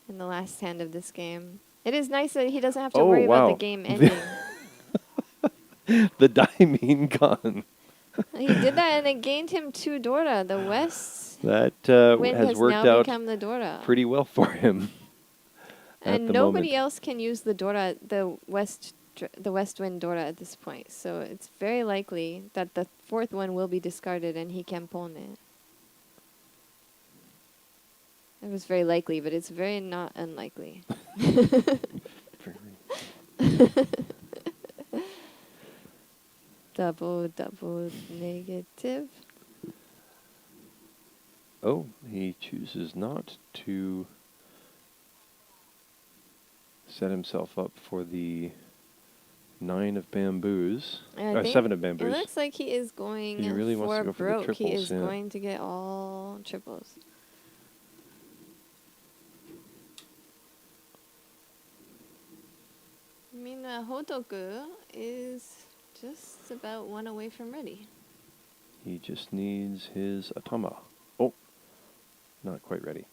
Speaker 1: in the last hand of this game. It is nice that he doesn't have to worry about the game ending.
Speaker 2: The Daimon Gun.
Speaker 1: He did that, and it gained him 2 Dora. The West
Speaker 2: That
Speaker 1: wind
Speaker 2: has
Speaker 1: has
Speaker 2: worked
Speaker 1: now
Speaker 2: out
Speaker 1: become the Dora.
Speaker 2: pretty well for him.
Speaker 1: And nobody else can use the Dora, the West Wind Dora at this point. So it's very likely that the 4th one will be discarded and he can pawn it. It was very likely, but it's very not unlikely. Double negative.
Speaker 2: Oh, he chooses not to set himself up for the 9 of bamboos.
Speaker 1: And I think
Speaker 2: 7 of bamboos.
Speaker 1: It looks like he is going
Speaker 2: He really wants to go for the
Speaker 1: broke. He
Speaker 2: triples,
Speaker 1: is
Speaker 2: yeah.
Speaker 1: going to get all triples. I mean, Hotoku is just about 1 away from ready.
Speaker 2: He just needs his Atama. Oh, not quite ready.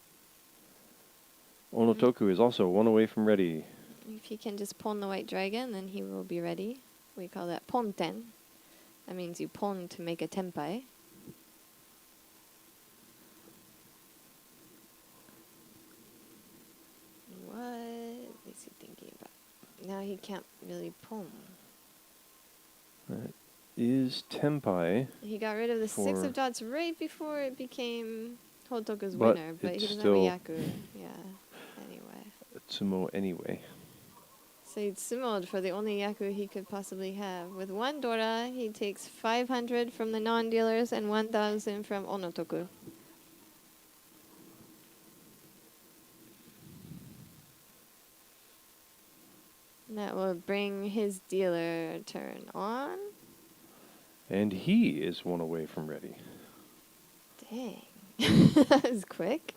Speaker 2: Onotoku is also one away from ready.
Speaker 1: If he can just pawn the white dragon, then he will be ready. We call that ponten. That means you pawn to make a tenpai. What is he thinking about? Now he can't really pawn.
Speaker 2: That is tenpai.
Speaker 1: He got rid of the 6
Speaker 2: for-
Speaker 1: of dots right before it became Hotoku's
Speaker 2: But
Speaker 1: winner, but
Speaker 2: it's
Speaker 1: he doesn't
Speaker 2: still-
Speaker 1: have a yaku. Yeah, anyway.
Speaker 2: Tsumo anyway.
Speaker 1: So he sumoed for the only yaku he could possibly have. With 1 Dora, he takes 500 from the non-dealers and 1,000 from Onotoku. And that will bring his dealer turn on.
Speaker 2: And he is one away from ready.
Speaker 1: Dang. That was quick.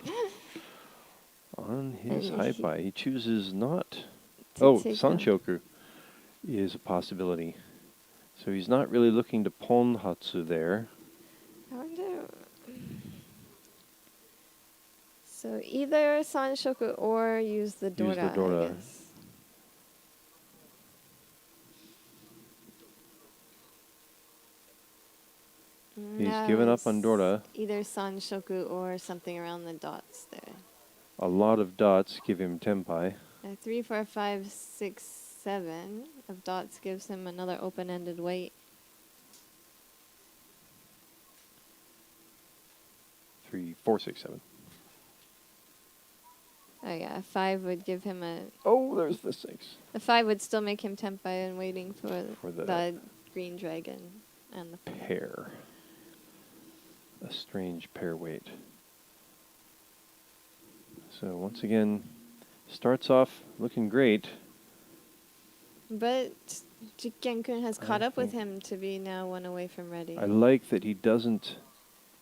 Speaker 2: On his
Speaker 1: And he-
Speaker 2: Hypai, he chooses not...
Speaker 1: To
Speaker 2: Oh,
Speaker 1: take on-
Speaker 2: Sanshoku is a possibility. So he's not really looking to Pon Hatsu there.
Speaker 1: I wonder. So either Sanshoku or use the Dora.
Speaker 2: Use the Dora.
Speaker 1: I guess.
Speaker 2: He's
Speaker 1: No,
Speaker 2: given up on
Speaker 1: it's
Speaker 2: Dora.
Speaker 1: Either Sanshoku or something around the dots there.
Speaker 2: A lot of dots give him Tenpai.
Speaker 1: 3, 4, 5, 6, 7 of dots gives him another open-ended weight.
Speaker 2: 3, 4, 6, 7.
Speaker 1: Oh yeah, 5 would give him a.
Speaker 2: Oh, there's the 6.
Speaker 1: The 5 would still make him tempai and waiting for
Speaker 2: the
Speaker 1: the green dragon and the
Speaker 2: pair. A strange pair weight. So once again, starts off looking great.
Speaker 1: But Jikkenkun has caught
Speaker 2: I
Speaker 1: up with
Speaker 2: think-
Speaker 1: him to be now 1 away from ready.
Speaker 2: I like that he doesn't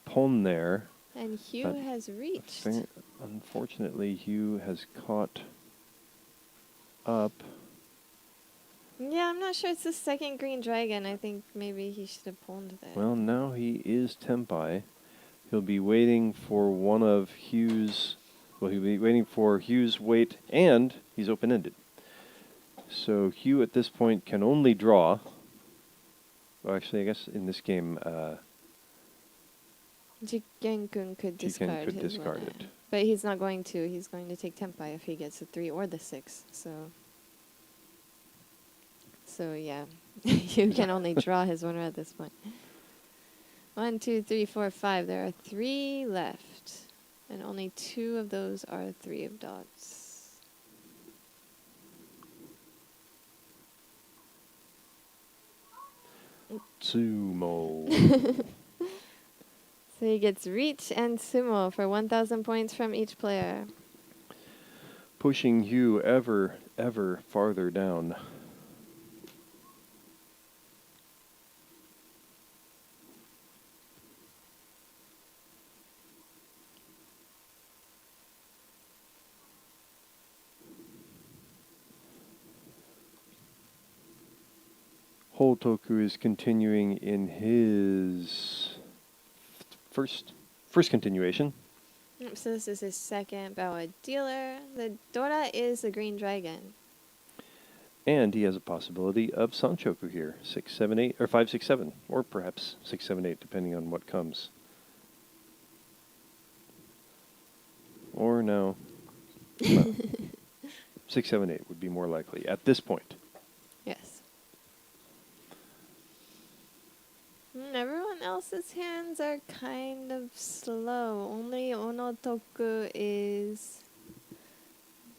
Speaker 2: pon there.
Speaker 1: And Hugh
Speaker 2: but
Speaker 1: has reached.
Speaker 2: Unfortunately, Hugh has caught up.
Speaker 1: Yeah, I'm not sure it's the second green dragon. I think maybe he should have pawned there.
Speaker 2: Well, now he is Tenpai. He'll be waiting for one of Hugh's... Well, he'll be waiting for Hugh's weight, and he's open-ended. So Hugh at this point can only draw. Well, actually, I guess in this game,
Speaker 1: Jikkenkun could discard
Speaker 2: could
Speaker 1: his
Speaker 2: discard
Speaker 1: winner.
Speaker 2: it.
Speaker 1: But he's not going to. He's going to take Tenpai if he gets the 3 or the 6. So yeah, you can only draw his winner at this point. 1, 2, 3, 4, 5. There are 3 left. And only 2 of those are 3 of dots.
Speaker 2: Sumo.
Speaker 1: So he gets reach and sumo for 1,000 points from each player.
Speaker 2: Pushing Hugh ever farther down. Hotoku is continuing in his first continuation.
Speaker 1: Yep, so this is his second Bawa dealer. The Dora is the green dragon.
Speaker 2: And he has a possibility of Sanshoku here. 6, 7, 8, or 5, 6, 7. Or perhaps 6, 7, 8, depending on what comes. Or no. Well, 6, 7, 8 would be more likely at this point.
Speaker 1: Yes. Everyone else's hands are kind of slow. Only Onotoku is...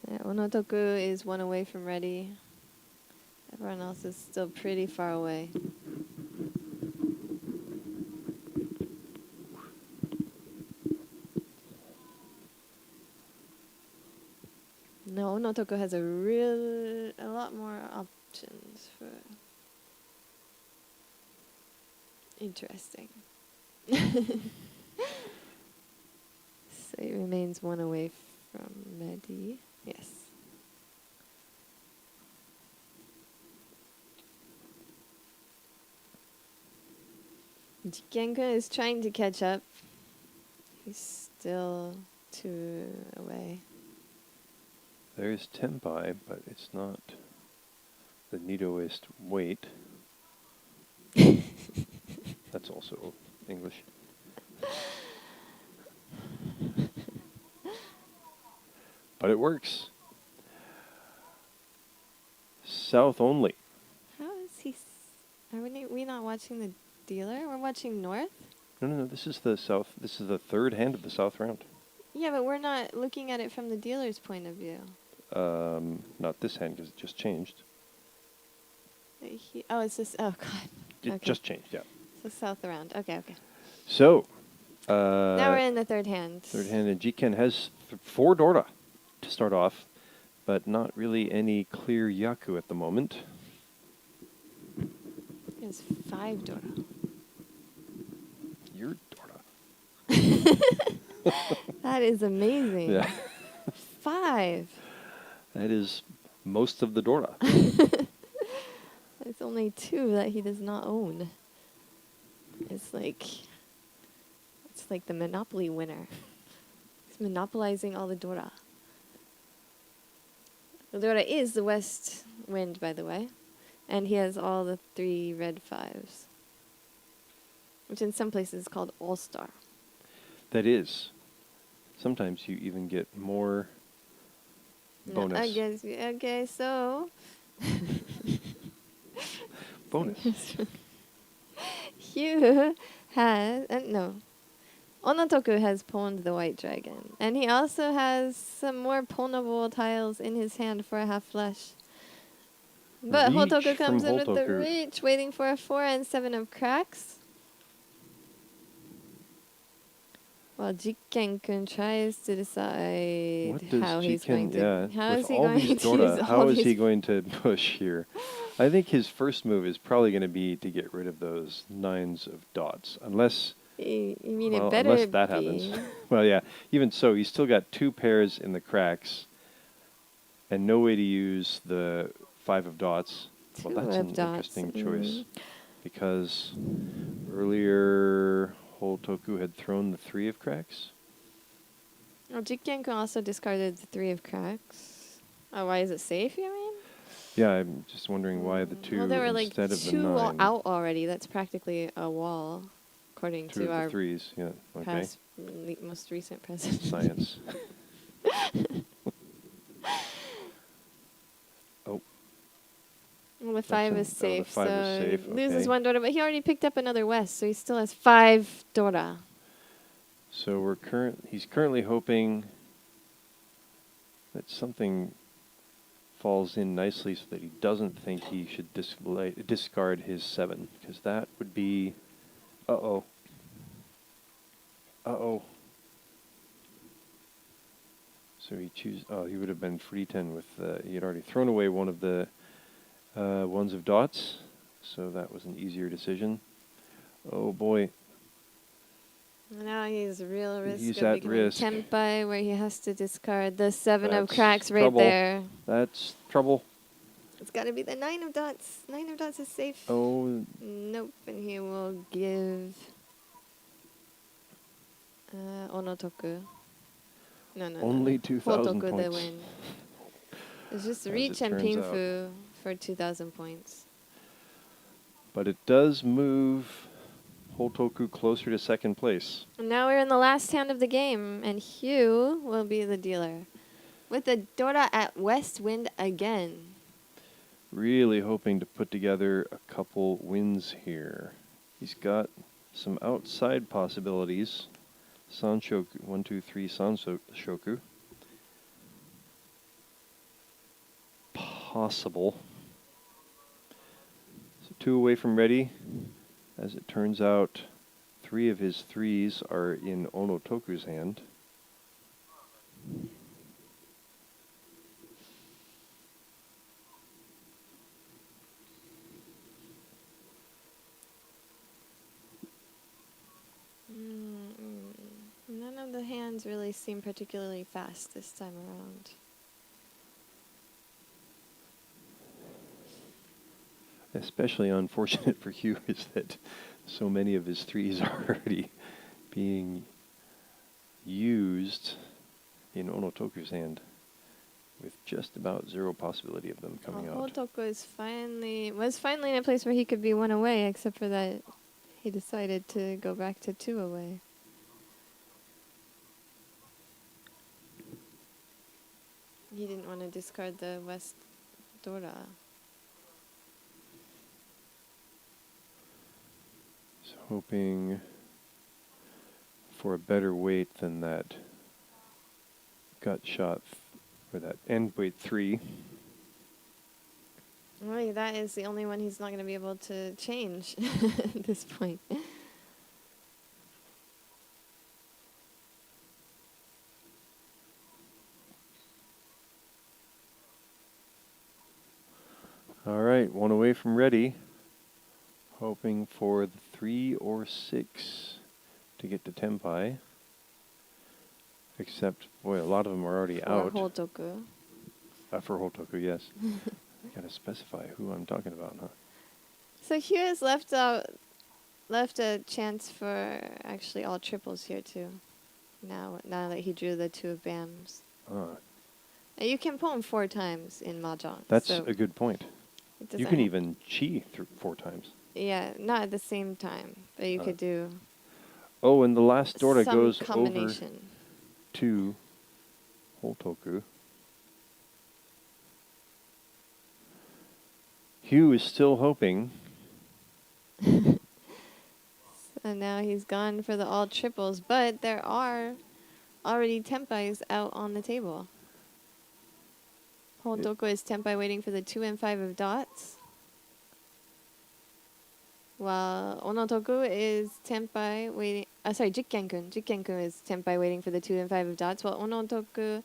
Speaker 1: Yeah, Onotoku is 1 away from ready. Everyone else is still pretty far away. No, Onotoku has a lot more options for... Interesting. So he remains 1 away from ready. Yes. Jikkenkun is trying to catch up. He's still 2 away.
Speaker 2: There's Tempai, but it's not the neatoest weight. That's also English. But it works. South only.
Speaker 1: How is he? Are we not watching the dealer? We're watching North?
Speaker 2: No. This is the South. This is the third hand of the South round.
Speaker 1: Yeah, but we're not looking at it from the dealer's point of view.
Speaker 2: Not this hand because it just changed.
Speaker 1: Oh, it's this. Oh, God.
Speaker 2: It
Speaker 1: Okay.
Speaker 2: just changed, yeah.
Speaker 1: So South around. Okay.
Speaker 2: So.
Speaker 1: Now we're in the third hand.
Speaker 2: Third hand, and Jikken has 4 Dora to start off, but not really any clear Yaku at the moment.
Speaker 1: He has 5 Dora.
Speaker 2: You're Dora.
Speaker 1: That is amazing.
Speaker 2: Yeah.
Speaker 1: 5.
Speaker 2: That is most of the Dora.
Speaker 1: There's only 2 that he does not own. It's like the Monopoly winner. He's monopolizing all the Dora. The Dora is the west wind, by the way. And he has all the 3 red 5s. Which in some places is called All-Star.
Speaker 2: That is. Sometimes you even get more bonus.
Speaker 1: No, I guess, okay, so...
Speaker 2: Bonus.
Speaker 1: Hugh has... no. Onotoku has pawned the white dragon. And he also has some more pawnable tiles in his hand for a half flush. But
Speaker 2: Reach
Speaker 1: Hotoku comes
Speaker 2: from
Speaker 1: in with the
Speaker 2: Hotoku.
Speaker 1: reach, waiting for a 4 and 7 of cracks. While Jikkenkun tries to decide
Speaker 2: What does
Speaker 1: how he's going
Speaker 2: Jikken,
Speaker 1: to... How
Speaker 2: with
Speaker 1: is he
Speaker 2: all
Speaker 1: going
Speaker 2: these
Speaker 1: to use
Speaker 2: Dora, how
Speaker 1: all
Speaker 2: is he
Speaker 1: these...
Speaker 2: going to push here? I think his first move is probably going to be to get rid of those 9s of dots, unless...
Speaker 1: You mean
Speaker 2: well,
Speaker 1: it better
Speaker 2: unless that
Speaker 1: be...
Speaker 2: happens. Well, yeah. Even so, he's still got 2 pairs in the cracks, and no way to use the 5 of dots. Well,
Speaker 1: 2
Speaker 2: that's
Speaker 1: of
Speaker 2: an
Speaker 1: dots.
Speaker 2: interesting choice, because earlier Hotoku had thrown the 3 of cracks.
Speaker 1: Well, Jikkenkun also discarded the 3 of cracks. Oh, why is it safe, you mean?
Speaker 2: Yeah, I'm just wondering why the 2
Speaker 1: well, there were like
Speaker 2: instead of the
Speaker 1: 2
Speaker 2: 9.
Speaker 1: out already. That's practically a wall, according
Speaker 2: 2
Speaker 1: to
Speaker 2: of
Speaker 1: our
Speaker 2: the 3s, yeah, okay.
Speaker 1: past, most recent president.
Speaker 2: Science. Oh.
Speaker 1: Well, the 5 is
Speaker 2: the
Speaker 1: safe,
Speaker 2: 5
Speaker 1: so
Speaker 2: is safe,
Speaker 1: he loses
Speaker 2: okay.
Speaker 1: 1 Dora, but he already picked up another West, so he still has 5 Dora.
Speaker 2: So he's currently hoping that something falls in nicely so that he doesn't think he should discard his 7, because that would be... Uh-oh. Uh-oh. So he would have been free 10 with... he had already thrown away one of the 1s of dots, so that was an easier decision. Oh, boy.
Speaker 1: Now he's real risk
Speaker 2: He's
Speaker 1: of
Speaker 2: at
Speaker 1: becoming
Speaker 2: risk.
Speaker 1: Tempai, where he has to discard the 7 of
Speaker 2: That's
Speaker 1: cracks right
Speaker 2: trouble.
Speaker 1: there.
Speaker 2: That's trouble.
Speaker 1: It's got to be the 9 of dots. 9 of dots is safe.
Speaker 2: Oh,
Speaker 1: Nope, and he will give Onotoku. No.
Speaker 2: only 2,000
Speaker 1: Hotoku the
Speaker 2: points.
Speaker 1: win. It's just
Speaker 2: As
Speaker 1: Riichi
Speaker 2: it
Speaker 1: and
Speaker 2: turns out.
Speaker 1: Pinfu for 2,000 points.
Speaker 2: But it does move Hotoku closer to second place.
Speaker 1: And now we're in the last hand of the game, and Hugh will be the dealer. With the Dora at West Wind again.
Speaker 2: Really hoping to put together a couple wins here. He's got some outside possibilities. Sanshoku, 1, 2, 3, Sanshoku. Possible. So 2 away from ready. As it turns out, 3 of his 3s are in Onotoku's hand.
Speaker 1: None of the hands really seem particularly fast this time around.
Speaker 2: Especially unfortunate for Hugh is that so many of his 3s are already being used in Onotoku's hand. with just about zero possibility of them coming out.
Speaker 1: Hotoku was finally in a place where he could be one away, except for that he decided to go back to 2 away. He didn't want to discard the West Dora.
Speaker 2: So hoping for a better weight than that gut shot or that end weight 3.
Speaker 1: Well, that is the only one he's not going to be able to change at this point.
Speaker 2: All right, 1 away from ready. Hoping for the 3 or 6 to get to Tenpai. Except, boy, a lot of them are already out.
Speaker 1: For Hotoku.
Speaker 2: For Hotoku, yes. I gotta specify who I'm talking about, huh?
Speaker 1: So Hugh has left a chance for actually all triples here too. Now that he drew the 2 of Bams. And you can pull him 4 times in Mahjong.
Speaker 2: That's
Speaker 1: so
Speaker 2: a good point. You can even chi 4 times.
Speaker 1: Yeah, not at the same time, but you could do.
Speaker 2: Oh, and the last Dora
Speaker 1: some
Speaker 2: goes
Speaker 1: combination.
Speaker 2: over to Hotoku. Hugh is still hoping.
Speaker 1: So now he's gone for the all triples, but there are already Tenpais out on the table. Hotoku is Tenpai waiting for the 2 and 5 of dots. While Onotoku is Tenpai waiting. Jikkenkun. Jikkenkun is Tenpai waiting for the 2 and 5 of dots, while Onotoku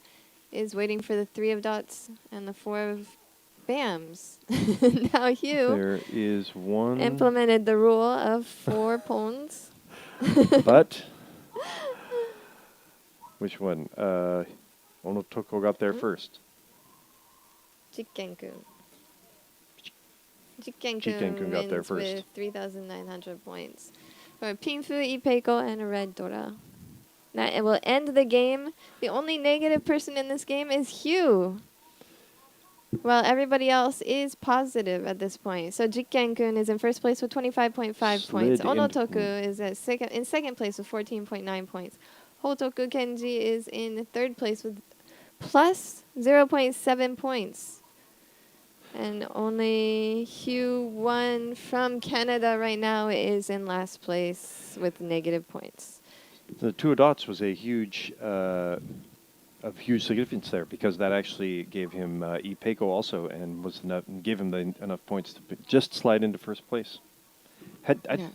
Speaker 1: is waiting for the 3 of dots and the 4 of Bams. Now Hugh
Speaker 2: There is one.
Speaker 1: implemented the rule of 4 pawns.
Speaker 2: But which one? Onotoku got there first.
Speaker 1: Jikkenkun.
Speaker 2: Jikkenkun got there
Speaker 1: wins
Speaker 2: first.
Speaker 1: with 3,900 points for Pinfu, Ipeiko, and a red Dora. Now it will end the game. The only negative person in this game is Hugh. Well, everybody else is positive at this point. So Jikkenkun is in first place with 25.5 points. Onotoku is in second place with 14.9 points. Hotoku Kenji is in third place with plus 0.7 points. And only Hugh One from Canada right now is in last place with negative points.
Speaker 2: The 2 of dots was a huge, of huge significance there because that actually gave him Ipeiko also and was gave him enough points to just slide into first place.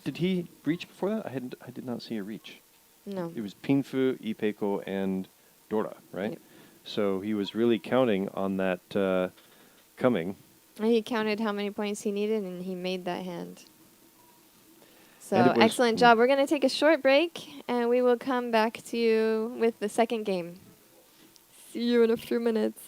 Speaker 2: Did he reach before that? I did not see a reach.
Speaker 1: No.
Speaker 2: It was Pinfu, Ipeiko, and Dora, right? Yep. So he was really counting on that coming.
Speaker 1: He counted how many points he needed, and he made that hand. So excellent job. We're going to take a short break, and we will come back to you with the second game. See you in a few minutes.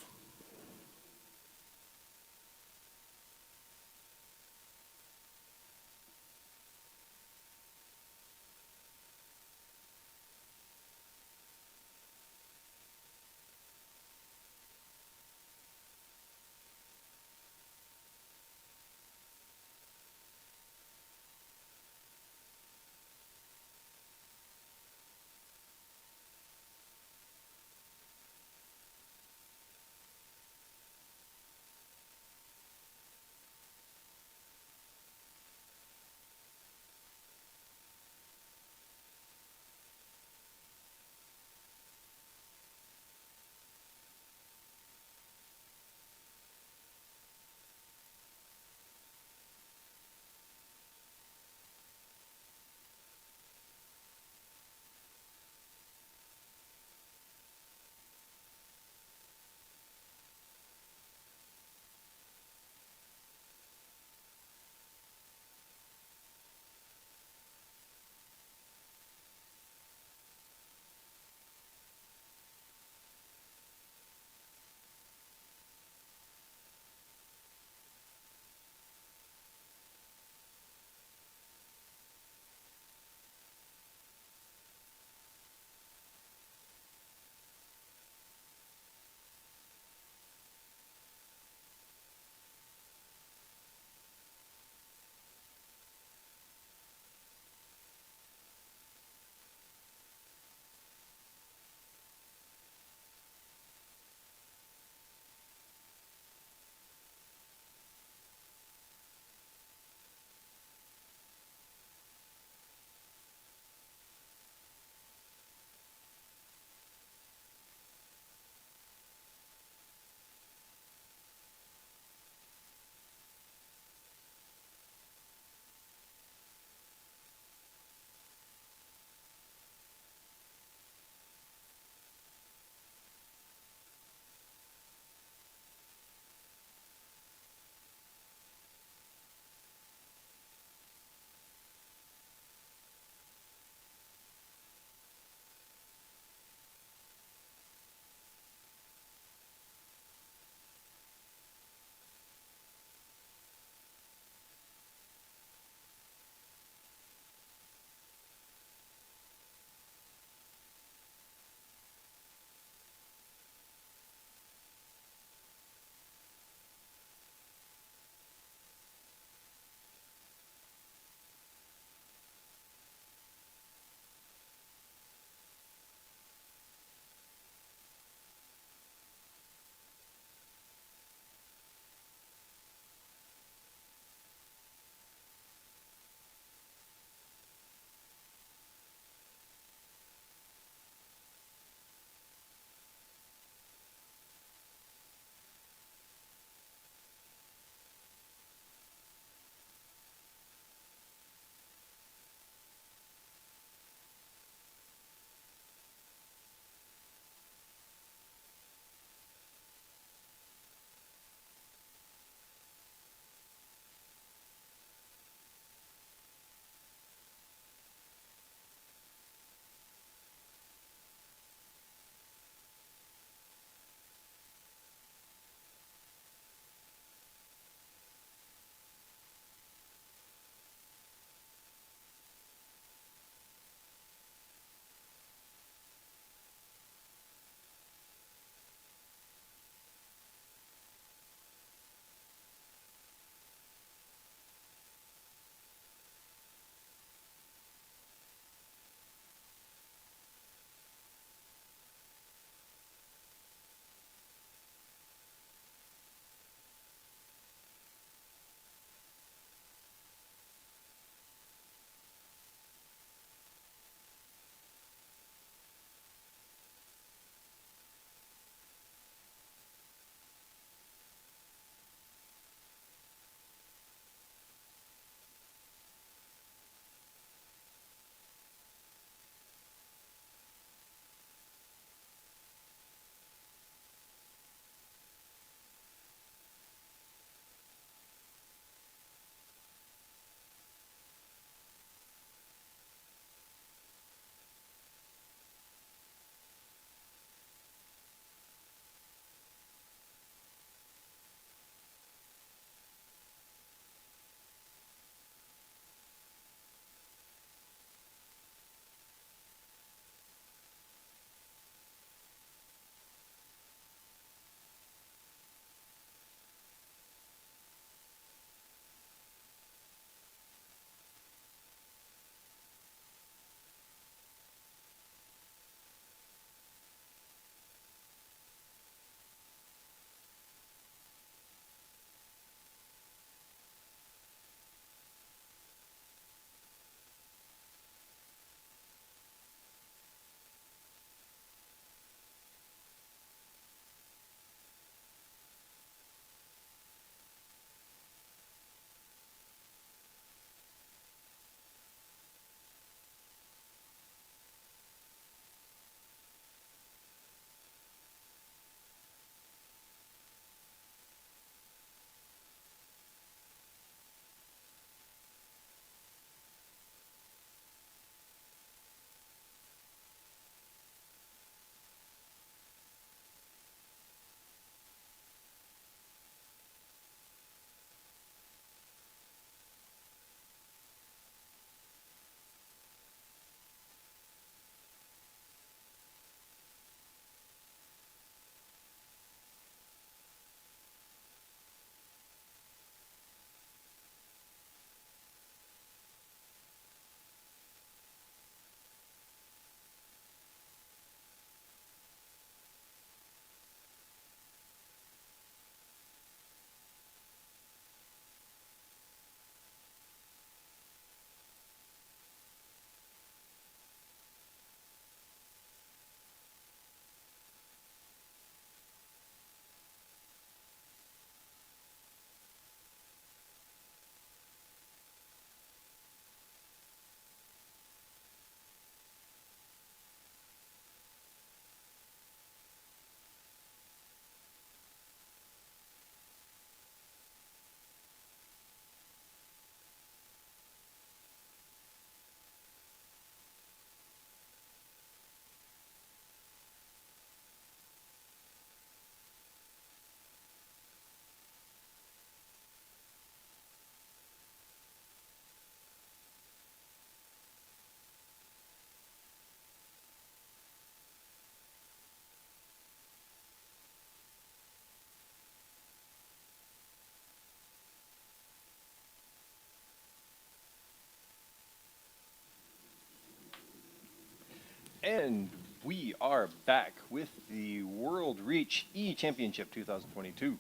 Speaker 2: And we are back with the World Reach E Championship 2022.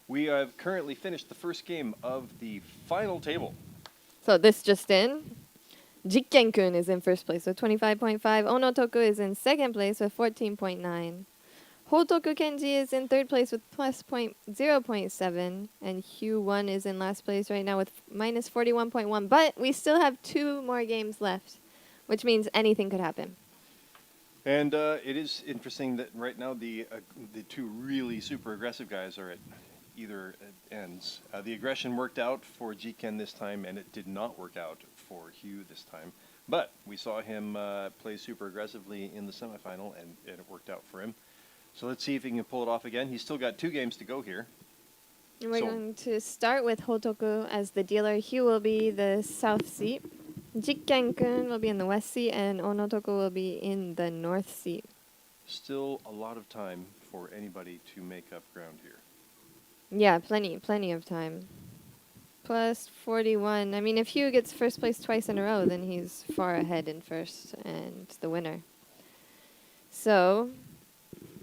Speaker 2: We have currently finished the first game of the final table.
Speaker 1: So this just in. Jikkenkun is in first place with 25.5. Onotoku is in second place with 14.9. Hotoku Kenji is in third place with plus 0.7. And Hugh1 is in last place right now with minus 41.1. But we still have 2 more games left, which means anything could happen.
Speaker 2: And it is interesting that right now the 2 really super aggressive guys are at either ends. The aggression worked out for Jikken this time, and it did not work out for Hugh this time. But we saw him play super aggressively in the semifinal, and it worked out for him. So let's see if he can pull it off again. He's still got 2 games to go here.
Speaker 1: And we're going to start with Hotoku as the dealer. Hugh will be the south seat. Jikkenkun will be in the west seat, and Onotoku will be in the north seat.
Speaker 2: Still a lot of time for anybody to make up ground here.
Speaker 1: Yeah, plenty of time. Plus 41. I mean, if Hugh gets first place twice in a row, then he's far ahead in first and the winner. So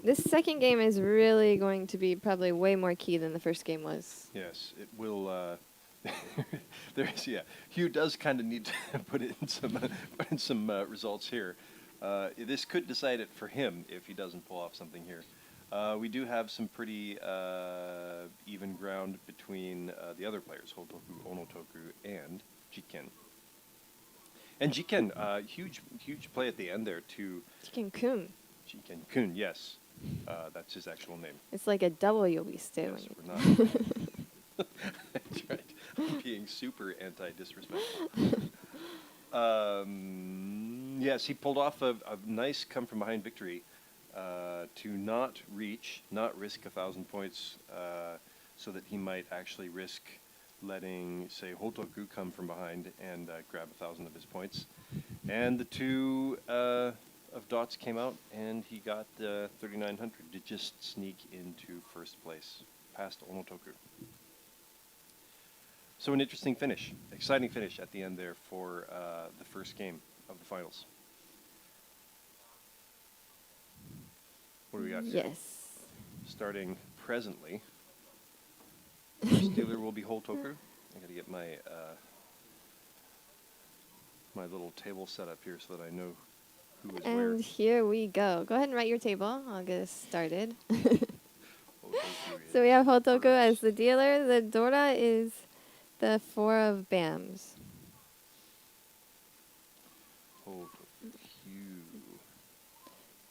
Speaker 1: this second game is really going to be probably way more key than the first game was.
Speaker 2: Yes, it will. Hugh does kind of need to put in some results here. This could decide it for him if he doesn't pull off something here. We do have some pretty even ground between the other players, Hotoku, Onotoku, and Jikken. And Jikken, huge play at the end there to
Speaker 1: Jikkenkun.
Speaker 2: Jikkenkun, yes. That's his actual name.
Speaker 1: It's like a W we say.
Speaker 2: Yes, we're not. That's right. I'm being super anti-disrespectful. Yes, he pulled off a nice come-from-behind victory to not risk 1,000 points, so that he might actually risk letting, say, Hotoku come from behind and grab 1,000 of his points. And the 2 of dots came out, and he got 3,900 to just sneak into first place, past Onotoku. So an interesting finish, exciting finish at the end there for the first game of the finals. What do we got here?
Speaker 1: Yes.
Speaker 2: Starting presently. First dealer will be Hotoku. I got to get my my little table set up here so that I know who is where.
Speaker 1: And here we go. Go ahead and write your table. I'll get us started. So we have Hotoku as the dealer. The Dora is the 4 of Bams.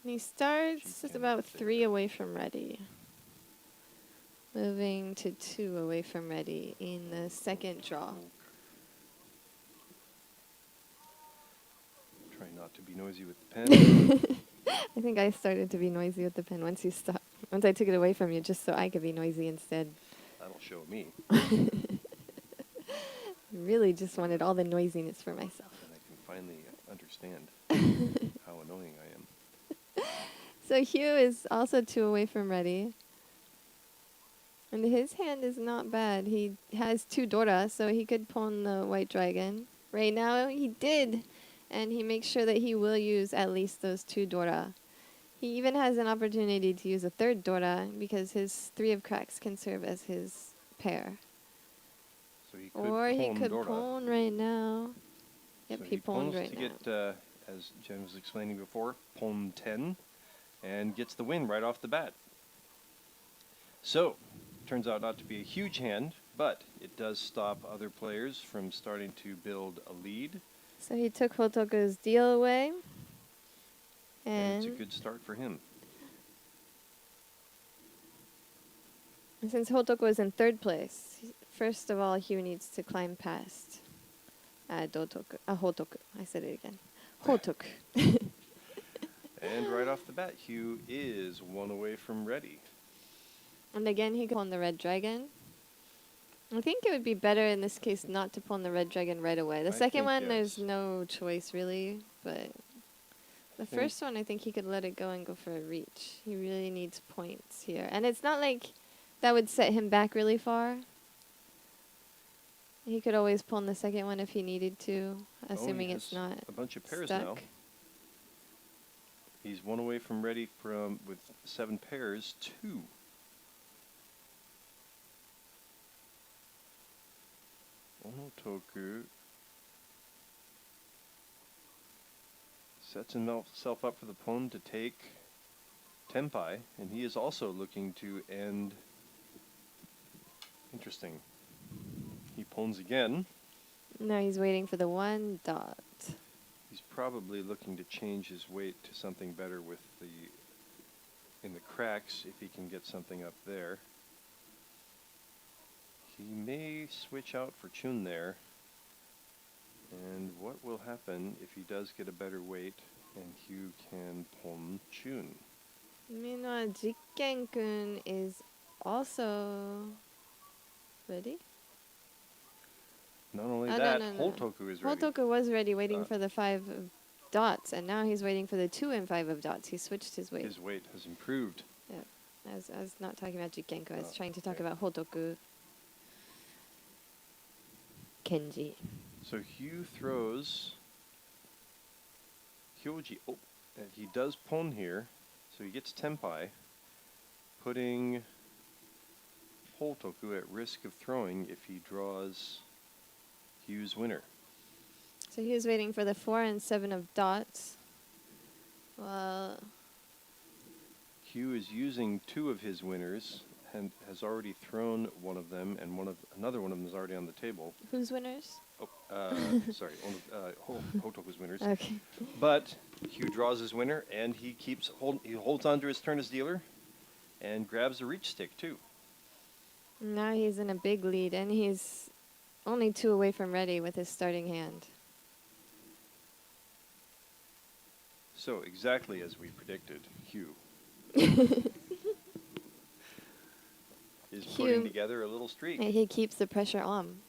Speaker 1: And he starts just about 3 away from ready. Moving to 2 away from ready in the second draw.
Speaker 2: Try not to be noisy with the pen.
Speaker 1: I think I started to be noisy with the pen once you stopped. Once I took it away from you, just so I could be noisy instead.
Speaker 2: That'll show me.
Speaker 1: Really just wanted all the noisiness for myself.
Speaker 2: And I can finally understand how annoying I am.
Speaker 1: So Hugh is also 2 away from ready. And his hand is not bad. He has 2 Dora, so he could pawn the white dragon. Right now he did. And he makes sure that he will use at least those 2 Dora. He even has an opportunity to use a 3rd Dora because his 3 of cracks can serve as his pair.
Speaker 2: So he could
Speaker 1: Or he
Speaker 2: pawn
Speaker 1: could
Speaker 2: Dora.
Speaker 1: pawn right now. Yep,
Speaker 2: So
Speaker 1: he pawned
Speaker 2: pawns
Speaker 1: right
Speaker 2: to
Speaker 1: now.
Speaker 2: get, as Jen was explaining before, pawn 10, and gets the win right off the bat. So, turns out not to be a huge hand, but it does stop other players from starting to build a lead.
Speaker 1: So he took Hotoku's deal away.
Speaker 2: And
Speaker 1: And
Speaker 2: it's a good start for him.
Speaker 1: since Hotoku is in 3rd place, first of all, Hugh needs to climb past Hotoku. I said it again. Hotoku.
Speaker 2: And right off the bat, Hugh is 1 away from ready.
Speaker 1: And again, he could pawn the red dragon. I think it would be better in this case not to pawn the red dragon right away. The second one, there's no choice really, but the first one, I think he could let it go and go for a reach. He really needs points here. And it's not like that would set him back really far. He could always pawn the second one if he needed to, assuming it's not
Speaker 2: a bunch of pairs
Speaker 1: stuck.
Speaker 2: now. He's one away from ready with 7 pairs, 2. Onotoku sets himself up for the pawn to take Tenpai, and he is also looking to end. Interesting. He pawns again.
Speaker 1: No, he's waiting for the 1 dot.
Speaker 2: He's probably looking to change his weight to something better with in the cracks, if he can get something up there. He may switch out for Chun there. And what will happen if he does get a better weight and Hugh can pawn Chun?
Speaker 1: Meanwhile, Jikkenkun is also ready.
Speaker 2: Not only
Speaker 1: Oh,
Speaker 2: that,
Speaker 1: no.
Speaker 2: Hotoku is ready.
Speaker 1: Hotoku was ready, waiting for the 5 of dots, and now he's waiting for the 2 and 5 of dots. He switched his weight.
Speaker 2: His weight has improved.
Speaker 1: Yeah, I was not talking about Jikkenkun. I was trying to talk
Speaker 2: okay.
Speaker 1: about Hotoku. Kenji.
Speaker 2: So Hugh throws Hyoji. Oh, and he does pawn here, so he gets Tenpai, putting Hotoku at risk of throwing if he draws Hugh's winner.
Speaker 1: So he was waiting for the 4 and 7 of dots. Well,
Speaker 2: Hugh is using 2 of his winners and has already thrown one of them, and another one of them is already on the table.
Speaker 1: whose winners?
Speaker 2: Oh, sorry, Hotoku's winners.
Speaker 1: Okay.
Speaker 2: But Hugh draws his winner, and he holds on to his turn as dealer, and grabs a reach stick too.
Speaker 1: Now he's in a big lead, and he's only 2 away from ready with his starting hand.
Speaker 2: So exactly as we predicted, Hugh is putting together a little streak.
Speaker 1: And he keeps the pressure on.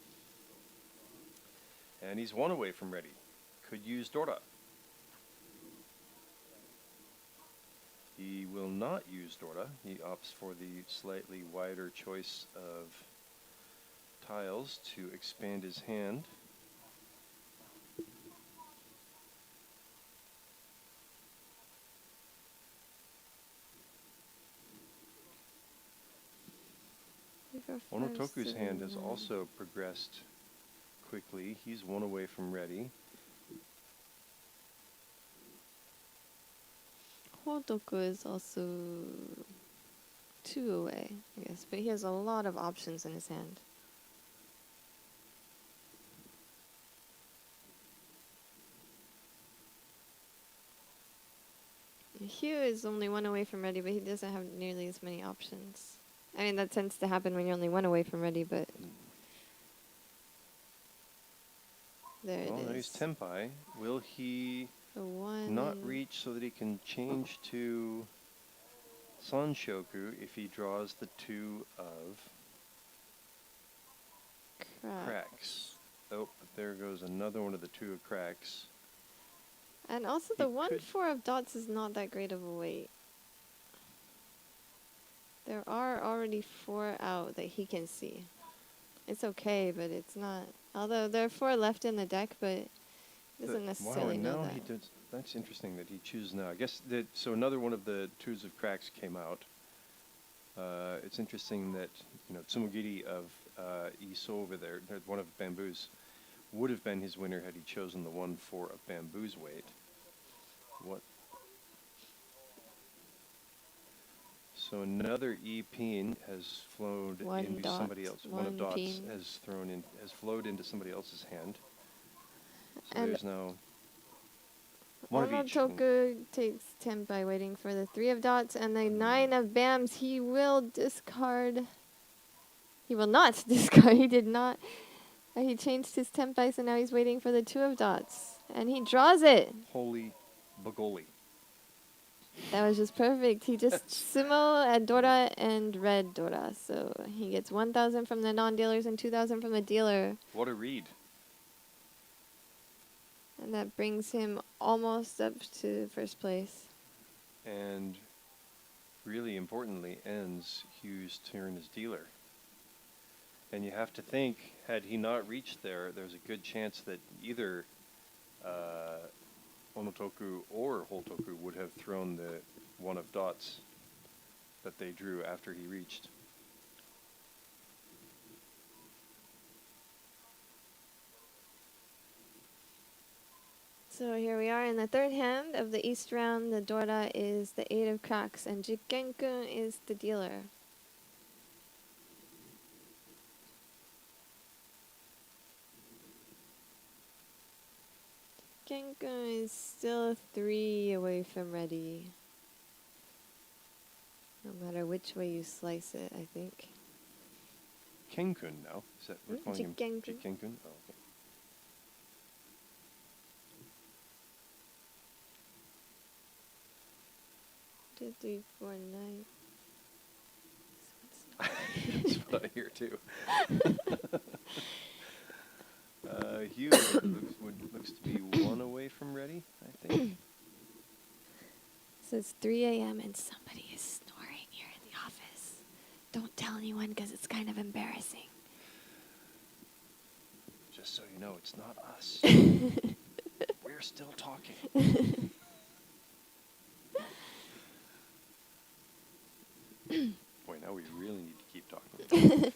Speaker 2: And he's 1 away from ready. Could use Dora. He will not use Dora. He opts for the slightly wider choice of tiles to expand his hand. Onotoku's hand has also progressed quickly. He's 1 away from ready.
Speaker 1: Hotoku is also 2 away, I guess, but he has a lot of options in his hand. Hugh is only 1 away from ready, but he doesn't have nearly as many options. I mean, that tends to happen when you're only 1 away from ready, but there it is.
Speaker 2: Nice Tenpai. Will he
Speaker 1: The 1
Speaker 2: not reach so that he can change to Sanshoku if he draws the 2 of cracks? Oh, but there goes another one of the 2 of cracks.
Speaker 1: And also the 1-4 of dots is not that great of a weight. There are already 4 out that he can see. It's okay, but it's not. Although there are 4 left in the deck, but it doesn't necessarily know that.
Speaker 2: He does. That's interesting that he chooses now. I guess so. Another one of the 2s of cracks came out. It's interesting that Tsumogiri of Iso over there, one of Bamboo's, would have been his winner had he chosen the 1-4 of Bamboo's weight. What? So another E-peen has flowed into somebody else. 1 of dots has flowed into somebody else's hand. So
Speaker 1: and
Speaker 2: there's now 1 of each.
Speaker 1: Onotoku takes Tenpai, waiting for the 3 of dots, and the 9 of bams. He will discard. He will not discard. He did not. He changed his Tenpai, so now he's waiting for the 2 of dots, and he draws it.
Speaker 2: Holy bagoli.
Speaker 1: That was just perfect. He just sumo at Dora and red Dora. So he gets 1,000 from the non-dealers and 2,000 from the dealer.
Speaker 2: What a read.
Speaker 1: And that brings him almost up to first place.
Speaker 2: And really importantly, ends Hugh's turn as dealer. And you have to think, had he not reached there, there's a good chance that either Onotoku or Hotoku would have thrown the one of dots that they drew after he reached.
Speaker 1: So here we are in the third hand of the East round. The Dora is the 8 of cracks, and Jikkenkun is the dealer. Jikkenkun is still 3 away from ready. No matter which way you slice it, I think.
Speaker 2: Kenkun now. Is that we're calling him
Speaker 1: Jikkenkun.
Speaker 2: Jikkenkun? Oh, okay.
Speaker 1: 2, 3, 4, 9.
Speaker 2: That's what I hear too. Hugh looks to be 1 away from ready, I think.
Speaker 1: So it's 3 a.m. and somebody is snoring here in the office. Don't tell anyone because it's kind of embarrassing.
Speaker 2: Just so you know, it's not us. We're still talking. Boy, now we really need to keep talking.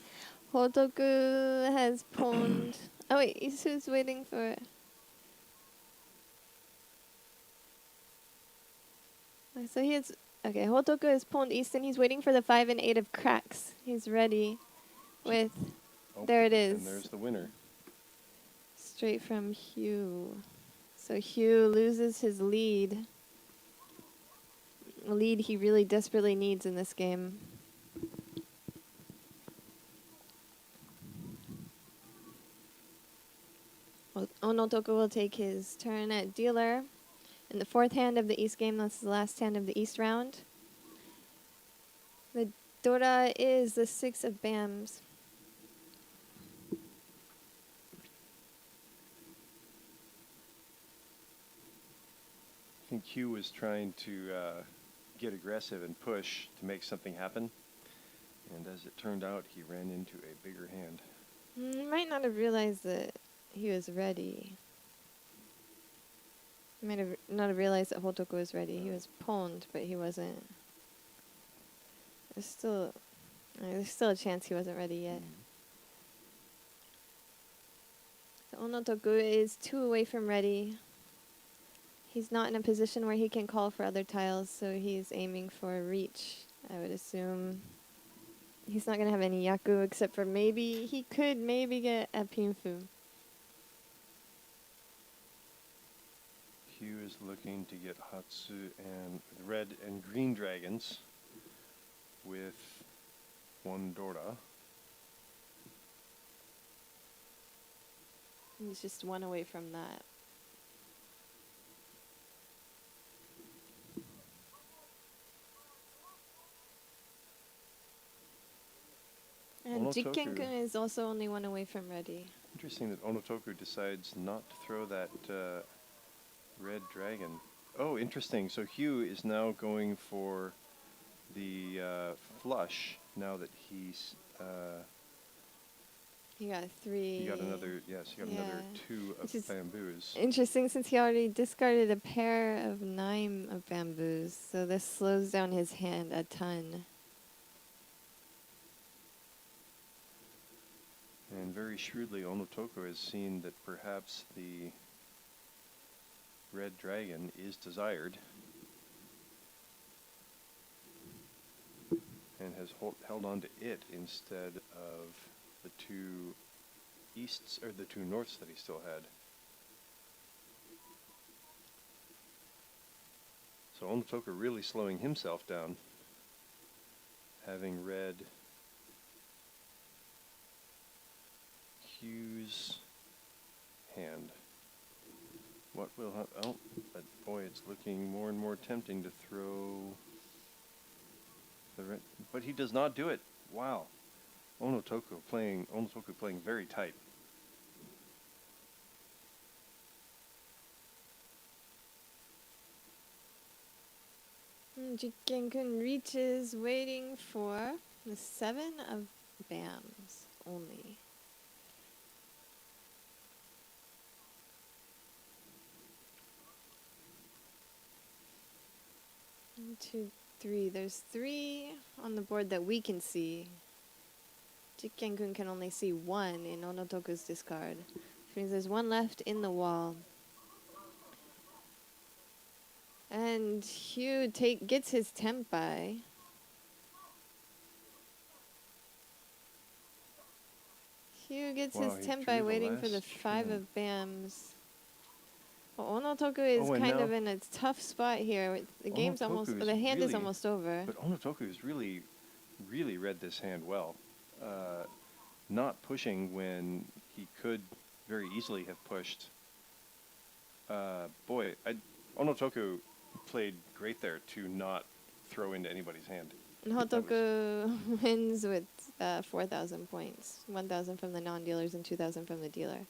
Speaker 1: Hotoku has pawned. Oh wait, Isu's waiting for. So he has. Okay, Hotoku has pawned East and he's waiting for the 5 and 8 of cracks. He's ready with.
Speaker 2: Oh,
Speaker 1: there it is.
Speaker 2: And there's the winner.
Speaker 1: Straight from Hugh. So Hugh loses his lead. A lead he really desperately needs in this game. Onotoku will take his turn at dealer. In the 4th hand of the East game, that's the last hand of the East round. The Dora is the 6 of Bams.
Speaker 2: I think Hugh was trying to get aggressive and push to make something happen. And as it turned out, he ran into a bigger hand.
Speaker 1: He might not have realized that he was ready. He might have not have realized that Hotoku was ready. He was pawned, but he wasn't. There's still a chance he wasn't ready yet. So Onotoku is 2 away from ready. He's not in a position where he can call for other tiles, so he's aiming for a reach, I would assume. He's not going to have any Yaku, except for maybe, he could maybe get a Pinfu.
Speaker 2: Hugh is looking to get Hatsu and red and green dragons with 1 Dora.
Speaker 1: He's just 1 away from that. And
Speaker 2: Onotoku.
Speaker 1: Jikkenkun is also only 1 away from ready.
Speaker 2: Interesting that Onotoku decides not to throw that red dragon. Oh, interesting. So Hugh is now going for the flush now that he's...
Speaker 1: He got 3.
Speaker 2: He got another, yes, he got another 2
Speaker 1: Which
Speaker 2: of
Speaker 1: is
Speaker 2: bamboos.
Speaker 1: interesting since he already discarded a pair of 9 of bamboos. So this slows down his hand a ton.
Speaker 2: And very shrewdly, Onotoku has seen that perhaps the red dragon is desired and has held on to it instead of the 2 easts, or the 2 norths that he still had. So Onotoku really slowing himself down, having read Hugh's hand. What will happen? Oh, but boy, it's looking more and more tempting to throw the red. But he does not do it. Wow. Onotoku playing very tight.
Speaker 1: Jikkenkun reaches, waiting for the 7 of Bams only. 2, 3. There's 3 on the board that we can see. Jikkenkun can only see 1 in Onotoku's discard, which means there's 1 left in the wall. And Hugh gets his tempai. Hugh gets his tempai waiting for the 5 of bams. Well, Onotoku is kind of in a tough spot here. The game's almost, the hand is almost over.
Speaker 2: But Onotoku's really read this hand well. Not pushing when he could very easily have pushed. Onotoku played great there to not throw into anybody's hand.
Speaker 1: And Hotoku wins with 4,000 points. 1,000 from the non-dealers and 2,000 from the dealer.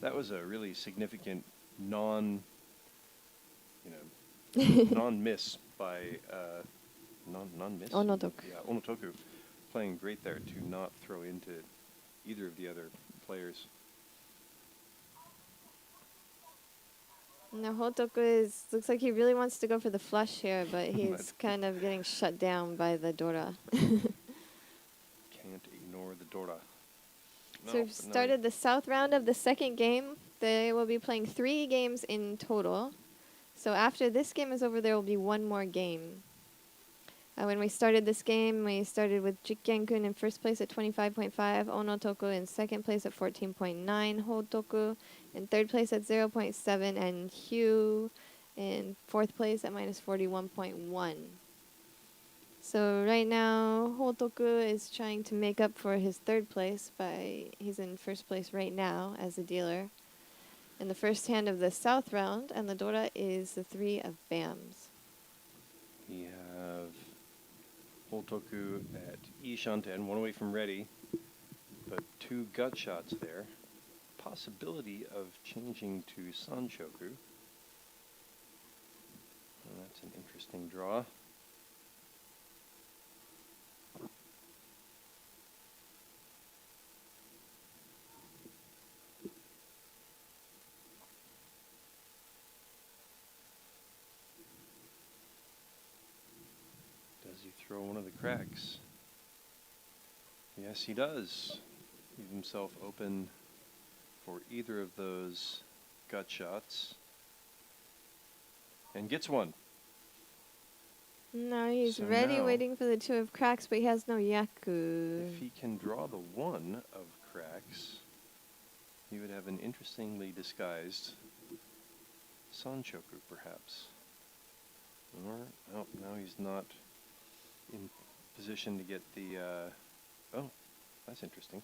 Speaker 2: That was a really significant non-miss by non-miss.
Speaker 1: Onotoku.
Speaker 2: Yeah, Onotoku playing great there to not throw into either of the other players.
Speaker 1: Now Hotoku looks like he really wants to go for the flush here, but he's kind of getting shut down by the Dora.
Speaker 2: Can't ignore the Dora.
Speaker 1: So we've started the south round of the second game. They will be playing 3 games in total. So after this game is over, there will be 1 more game. When we started this game, we started with Jikkenkun in first place at 25.5, Onotoku in second place at 14.9, Hotoku in third place at 0.7, and Hugh in fourth place at minus 41.1. So right now, Hotoku is trying to make up for his third place he's in first place right now as a dealer. In the first hand of the south round, and the Dora is the 3 of bams.
Speaker 2: We have Hotoku at Ishanten, 1 away from ready, but 2 gut shots there. Possibility of changing to Sanshoku. And that's an interesting draw. Does he throw one of the cracks? Yes, he does. Leave himself open for either of those gut shots. And gets one.
Speaker 1: No, he's ready, waiting for the 2 of cracks, but he has no yaku.
Speaker 2: If he can draw the 1 of cracks, he would have an interestingly disguised Sanshoku, perhaps. Or, oh, no, he's not in position to get the, oh, that's interesting.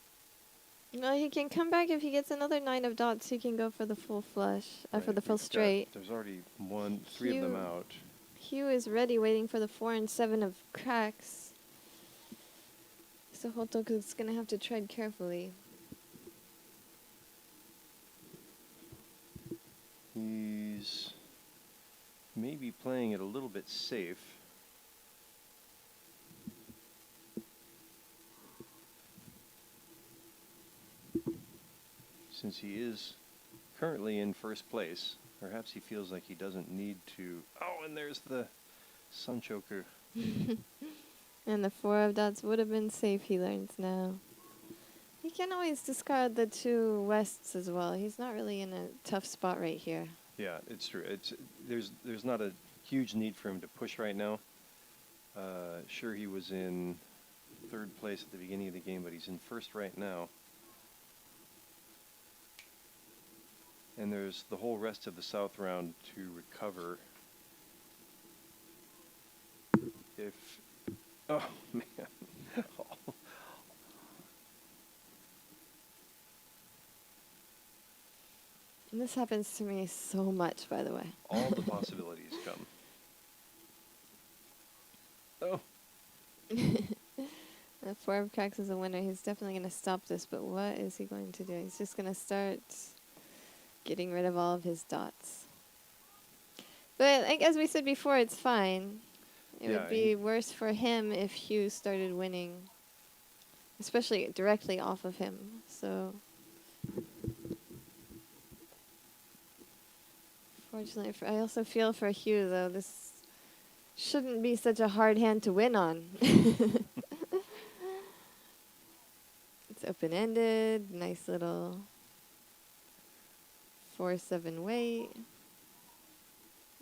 Speaker 1: No, he can come back if he gets another 9 of dots. He can go for the full flush, for the full straight.
Speaker 2: There's already 3 of them out.
Speaker 1: Hugh is ready, waiting for the 4 and 7 of cracks. So Hotoku's going to have to tread carefully.
Speaker 2: He's maybe playing it a little bit safe. Since he is currently in first place, perhaps he feels like he doesn't need to... Oh, and there's the Sanshoku.
Speaker 1: And the 4 of dots would have been safe, he learns now. He can always discard the 2 wests as well. He's not really in a tough spot right here.
Speaker 2: Yeah, it's true. There's not a huge need for him to push right now. Sure, he was in third place at the beginning of the game, but he's in first right now. And there's the whole rest of the south round to recover. If... Oh, man.
Speaker 1: And this happens to me so much, by the way.
Speaker 2: All the possibilities come. Oh.
Speaker 1: The 4 of cracks is a winner. He's definitely going to stop this, but what is he going to do? He's just going to start getting rid of all of his dots. But like, as we said before, it's fine. It would be worse for him if Hugh started winning, especially directly off of him. So Unfortunately, I also feel for Hugh, though. This shouldn't be such a hard hand to win on. It's open-ended. Nice little 4-7 weight.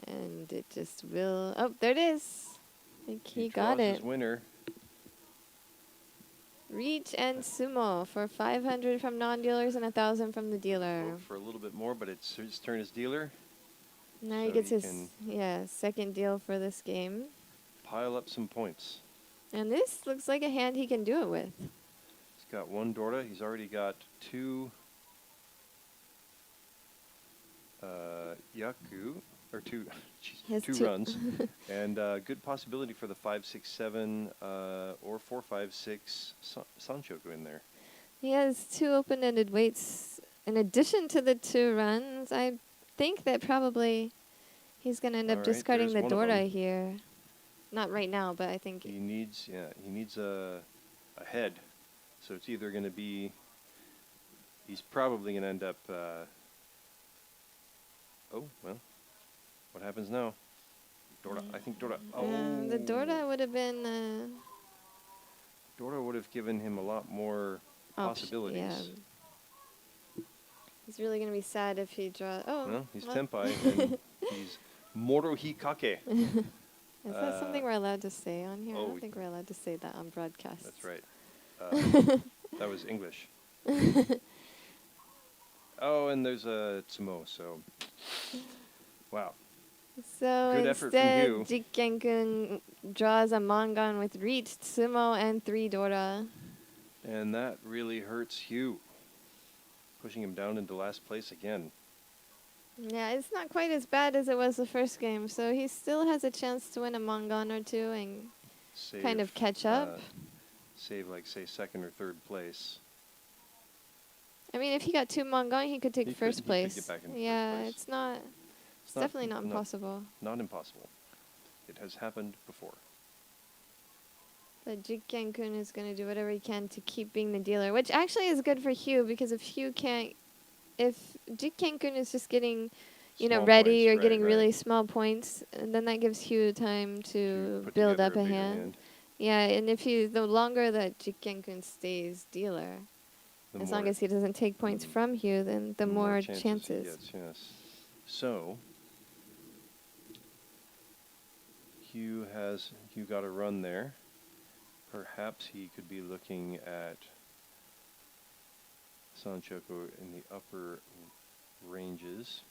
Speaker 1: And it just will... Oh, there it is. I think he got
Speaker 2: draws
Speaker 1: it.
Speaker 2: his winner.
Speaker 1: Reach and Sumo for 500 from non-dealers and 1,000 from the dealer.
Speaker 2: Hope for a little bit more, but it's his turn as dealer.
Speaker 1: Now
Speaker 2: So
Speaker 1: he gets
Speaker 2: he
Speaker 1: his
Speaker 2: can
Speaker 1: second deal for this game.
Speaker 2: pile up some points.
Speaker 1: And this looks like a hand he can do it with.
Speaker 2: He's got one Dorda. He's already got two Yaku, or two,
Speaker 1: He
Speaker 2: two
Speaker 1: has two.
Speaker 2: runs. And good possibility for the 5-6-7 or 4-5-6 Sanchoku in there.
Speaker 1: He has two open-ended weights. In addition to the 2 runs, I think that probably he's going to end up
Speaker 2: All right,
Speaker 1: discarding the
Speaker 2: there's one of
Speaker 1: Dora
Speaker 2: them.
Speaker 1: here. Not right now, but I think...
Speaker 2: He needs a head. So it's either going to be, he's probably going to end up, oh, well, what happens now? Dorda, I think Dorda,
Speaker 1: the Dora would have been...
Speaker 2: Dorda would have given him a lot more possibilities.
Speaker 1: Yeah. He's really going to be sad if he draws... Oh,
Speaker 2: Well, he's
Speaker 1: well.
Speaker 2: Tenpai, and he's Moro Hikake.
Speaker 1: Is that something we're allowed to say on here? I
Speaker 2: oh,
Speaker 1: don't think we're allowed to say that on broadcast.
Speaker 2: That's right. That was English. Oh, and there's a Tsumo, so... Wow.
Speaker 1: So
Speaker 2: Good effort from
Speaker 1: instead,
Speaker 2: Hugh.
Speaker 1: Jikkenkun draws a Mangan with Reach, Sumo, and 3 Dora.
Speaker 2: And that really hurts Hugh, pushing him down into last place again.
Speaker 1: Yeah, it's not quite as bad as it was the first game, so he still has a chance to win a Mangan or 2 and
Speaker 2: Save,
Speaker 1: kind of catch up.
Speaker 2: Save, like, say, 2nd or 3rd place.
Speaker 1: I mean, if he got 2 Mangan, he could take
Speaker 2: He
Speaker 1: first
Speaker 2: could
Speaker 1: place.
Speaker 2: get back in first
Speaker 1: Yeah,
Speaker 2: place.
Speaker 1: it's not... It's
Speaker 2: not-
Speaker 1: definitely not
Speaker 2: not-
Speaker 1: impossible.
Speaker 2: Not impossible. It has happened before.
Speaker 1: But Jikkenkun is going to do whatever he can to keep being the dealer, which actually is good for Hugh, because if Hugh can't... If Jikkenkun is just getting,
Speaker 2: Small
Speaker 1: ready
Speaker 2: points,
Speaker 1: or
Speaker 2: right,
Speaker 1: getting really
Speaker 2: right.
Speaker 1: small points, and then that gives Hugh time to
Speaker 2: put
Speaker 1: build
Speaker 2: together
Speaker 1: up a
Speaker 2: bigger
Speaker 1: hand. Yeah, and if the longer that Jikkenkun stays dealer,
Speaker 2: The
Speaker 1: as
Speaker 2: more-
Speaker 1: long as he doesn't take points from Hugh, then the more
Speaker 2: chances.
Speaker 1: chances.
Speaker 2: He gets, yes. So, Hugh got a run there. Perhaps he could be looking at Sanchoku in the upper ranges.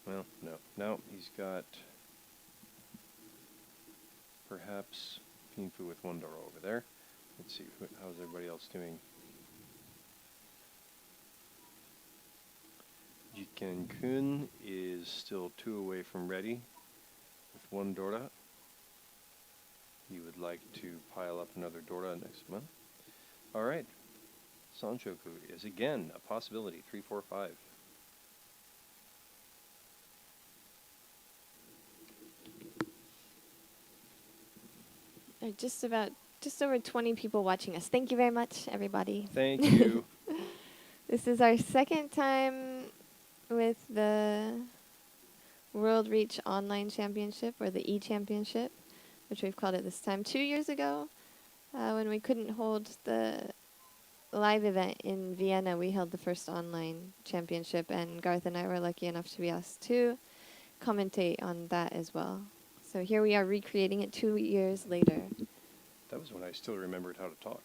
Speaker 2: Well, no. No, he's got perhaps Pinfu with 1 Dora over there. Let's see, how's everybody else doing? Jikkenkun is still 2 away from ready with 1 Dora. He would like to pile up another Dora next month. All right. Sanchoku is again a possibility, 3, 4, 5.
Speaker 1: Just over 20 people watching us. Thank you very much, everybody.
Speaker 2: Thank you.
Speaker 1: This is our 2nd time with the World Reach Online Championship, or the E-Championship, which we've called it this time. 2 years ago, when we couldn't hold the live event in Vienna, we held the first online championship, and Garthe and I were lucky enough to be asked to commentate on that as well. So here we are recreating it 2 years later.
Speaker 2: That was when I still remembered how to talk.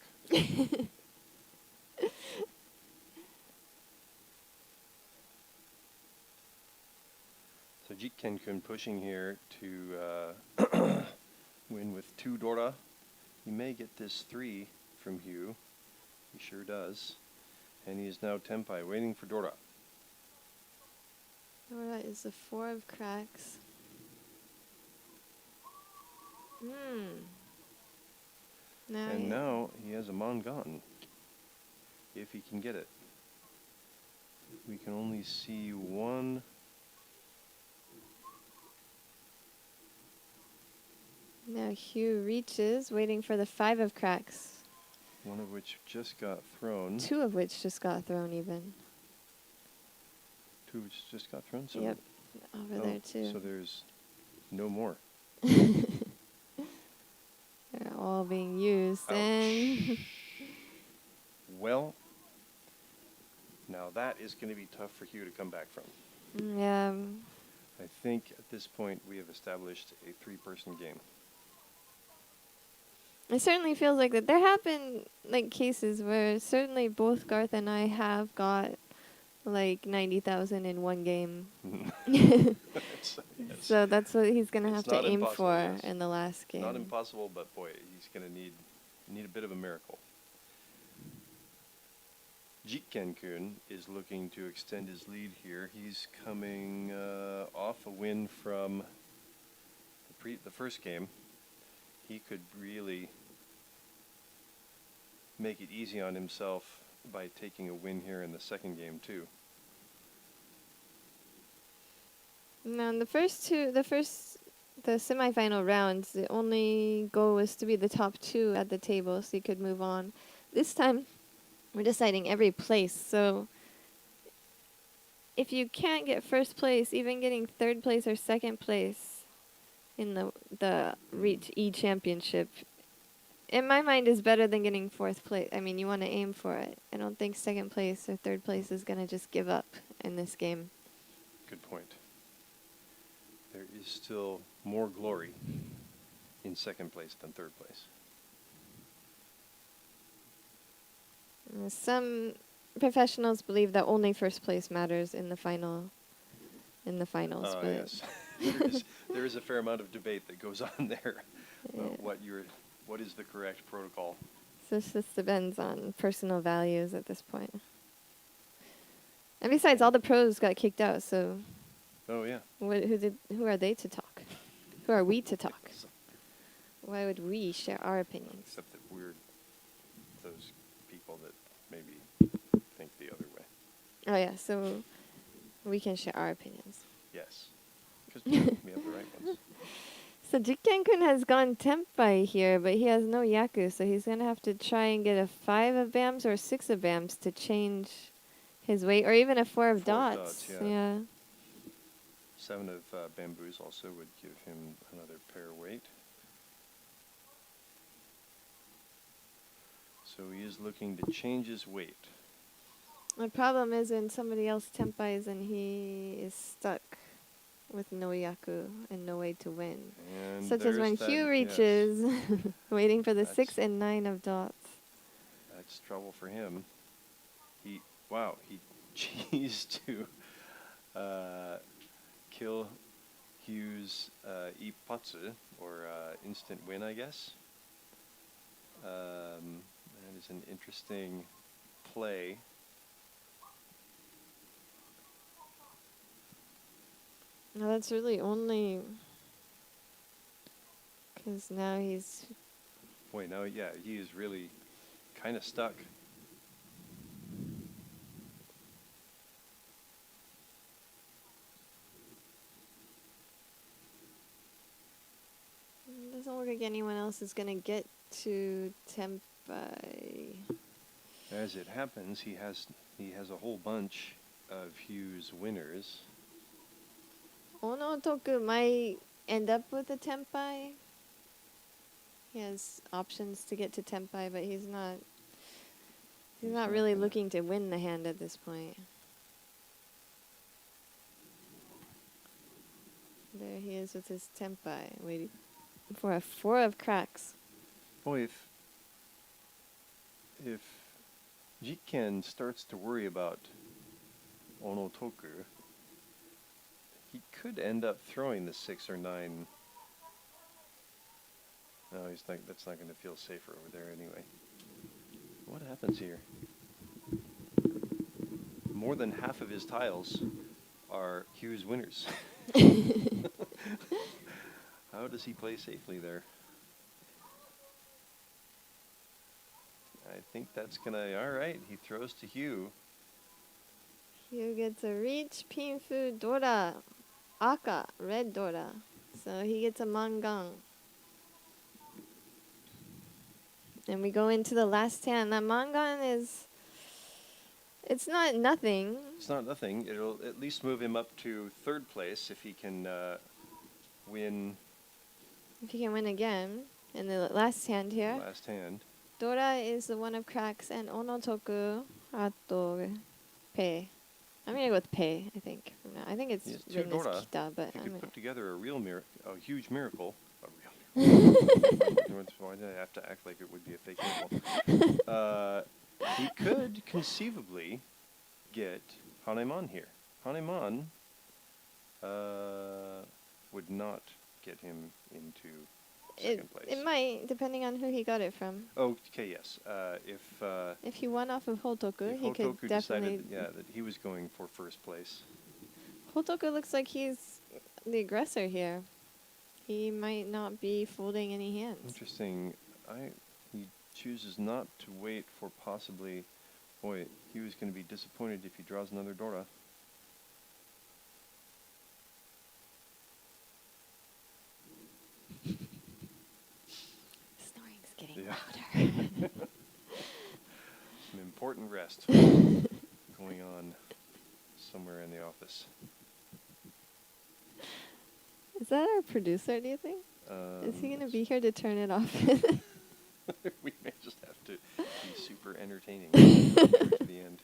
Speaker 2: So Jikkenkun pushing here to win with 2 Dora. He may get this 3 from Hugh. He sure does. And he is now Tenpai, waiting for Dora.
Speaker 1: Dora is the 4 of cracks.
Speaker 2: And now he has a Mangan, if he can get it. We can only see 1.
Speaker 1: Now Hugh reaches, waiting for the 5 of cracks.
Speaker 2: 1 of which just got thrown.
Speaker 1: 2 of which just got thrown even.
Speaker 2: 2 which just got thrown. So
Speaker 1: Yep. over there too.
Speaker 2: So there's no more.
Speaker 1: They're all being used.
Speaker 2: Ouch.
Speaker 1: And
Speaker 2: Well, now that is going to be tough for Hugh to come back from.
Speaker 1: yeah.
Speaker 2: I think at this point we have established a 3-person game.
Speaker 1: It certainly feels like that. There have been like cases where certainly both Garth and I have got like 90,000 in one game.
Speaker 2: Yes.
Speaker 1: So that's what he's gonna
Speaker 2: It's
Speaker 1: have to
Speaker 2: not
Speaker 1: aim
Speaker 2: impossible,
Speaker 1: for
Speaker 2: yes.
Speaker 1: in the last game.
Speaker 2: Not impossible, but boy, he's going to need a bit of a miracle. Jikkenkun is looking to extend his lead here. He's coming off a win from the first game. He could really make it easy on himself by taking a win here in the second game too.
Speaker 1: No, in the semifinal rounds, the only goal was to be the top 2 at the table so you could move on. This time, we're deciding every place. So if you can't get first place, even getting third place or second place in the Riichi championship, in my mind, is better than getting fourth place. I mean, you want to aim for it. I don't think second place or third place is going to just give up in this game.
Speaker 2: Good point. There is still more glory in second place than third place.
Speaker 1: Some professionals believe that only first place matters in the finals. But
Speaker 2: Yes. there is a fair amount of debate that goes on there about what is the correct protocol.
Speaker 1: So it just depends on personal values at this point. And besides, all the pros got kicked out, so
Speaker 2: Oh yeah.
Speaker 1: who are they to talk? Who are we to talk? Why would we share our opinions?
Speaker 2: Except that we're those people that maybe think the other way.
Speaker 1: Oh yeah, so we can share our opinions.
Speaker 2: Yes. Because we have the right ones.
Speaker 1: So Jikkenkun has gone Tempai here, but he has no Yaku, so he's going to have to try and get a 5 of BAMs or 6 of BAMs to change his weight, or even a 4 of
Speaker 2: 4 of
Speaker 1: dots.
Speaker 2: dots, yeah.
Speaker 1: Yeah.
Speaker 2: 7 of bamboos also would give him another pair weight. So he is looking to change his weight.
Speaker 1: The problem is when somebody else Tempais and he is stuck with no Yaku and no way to win.
Speaker 2: And
Speaker 1: Such as when
Speaker 2: there's
Speaker 1: Hugh
Speaker 2: that,
Speaker 1: reaches, waiting for the
Speaker 2: That's-
Speaker 1: 6 and 9 of dots.
Speaker 2: That's trouble for him. He cheesed to kill Hugh's Ippatsu, or instant win, I guess. That is an interesting play.
Speaker 1: No, that's really only because now he's...
Speaker 2: Boy, now, yeah, he is really kind of stuck.
Speaker 1: Doesn't look like anyone else is going to get to Tempai.
Speaker 2: As it happens, he has a whole bunch of Hugh's winners.
Speaker 1: Onotoku might end up with a Tempai. He has options to get to Tempai, but he's not really
Speaker 2: gonna-
Speaker 1: looking to win the hand at this point. There he is with his Tempai, waiting for a 4 of cracks.
Speaker 2: Boy, if Jikken starts to worry about Onotoku, he could end up throwing the 6 or 9. No, that's not going to feel safer over there anyway. What happens here? More than half of his tiles are Hugh's winners. How does he play safely there? I think that's gonna, all right, he throws to Hugh.
Speaker 1: Hugh gets a reach, Pinfu, Dora, Aka, red Dora. So he gets a Mangang. And we go into the last hand. That Mangan is It's not nothing.
Speaker 2: It's not nothing. It'll at least move him up to third place if he can win
Speaker 1: If you can win again in the last hand here.
Speaker 2: last hand.
Speaker 1: Dora is the one of cracks, and Onotoku, Ato, Pei. I'm gonna go with Pei, I think. From now. I think it's
Speaker 2: Yes, two
Speaker 1: written as
Speaker 2: Dora.
Speaker 1: Kita, but
Speaker 2: If you
Speaker 1: I'm
Speaker 2: could
Speaker 1: gonna.
Speaker 2: put together a huge miracle. A real miracle. Why did I have to act like it would be a fake miracle? He could conceivably get Hanemon here. Hanemon would not get him into second place.
Speaker 1: It might, depending on who he got it from.
Speaker 2: Oh, okay, yes.
Speaker 1: If he won off of Hotoku,
Speaker 2: If
Speaker 1: he could
Speaker 2: Hotoku
Speaker 1: definitely.
Speaker 2: decided, that he was going for first place.
Speaker 1: Hotoku looks like he's the aggressor here. He might not be folding any hands.
Speaker 2: Interesting. He chooses not to wait for possibly. Boy, he was going to be disappointed if he draws another Dora.
Speaker 1: Snoring's getting
Speaker 2: Yeah.
Speaker 1: louder.
Speaker 2: Some important rest going on somewhere in the office.
Speaker 1: Is that our producer, do you think? Is he going to be here to turn it off?
Speaker 2: We may just have to be super entertaining to the end.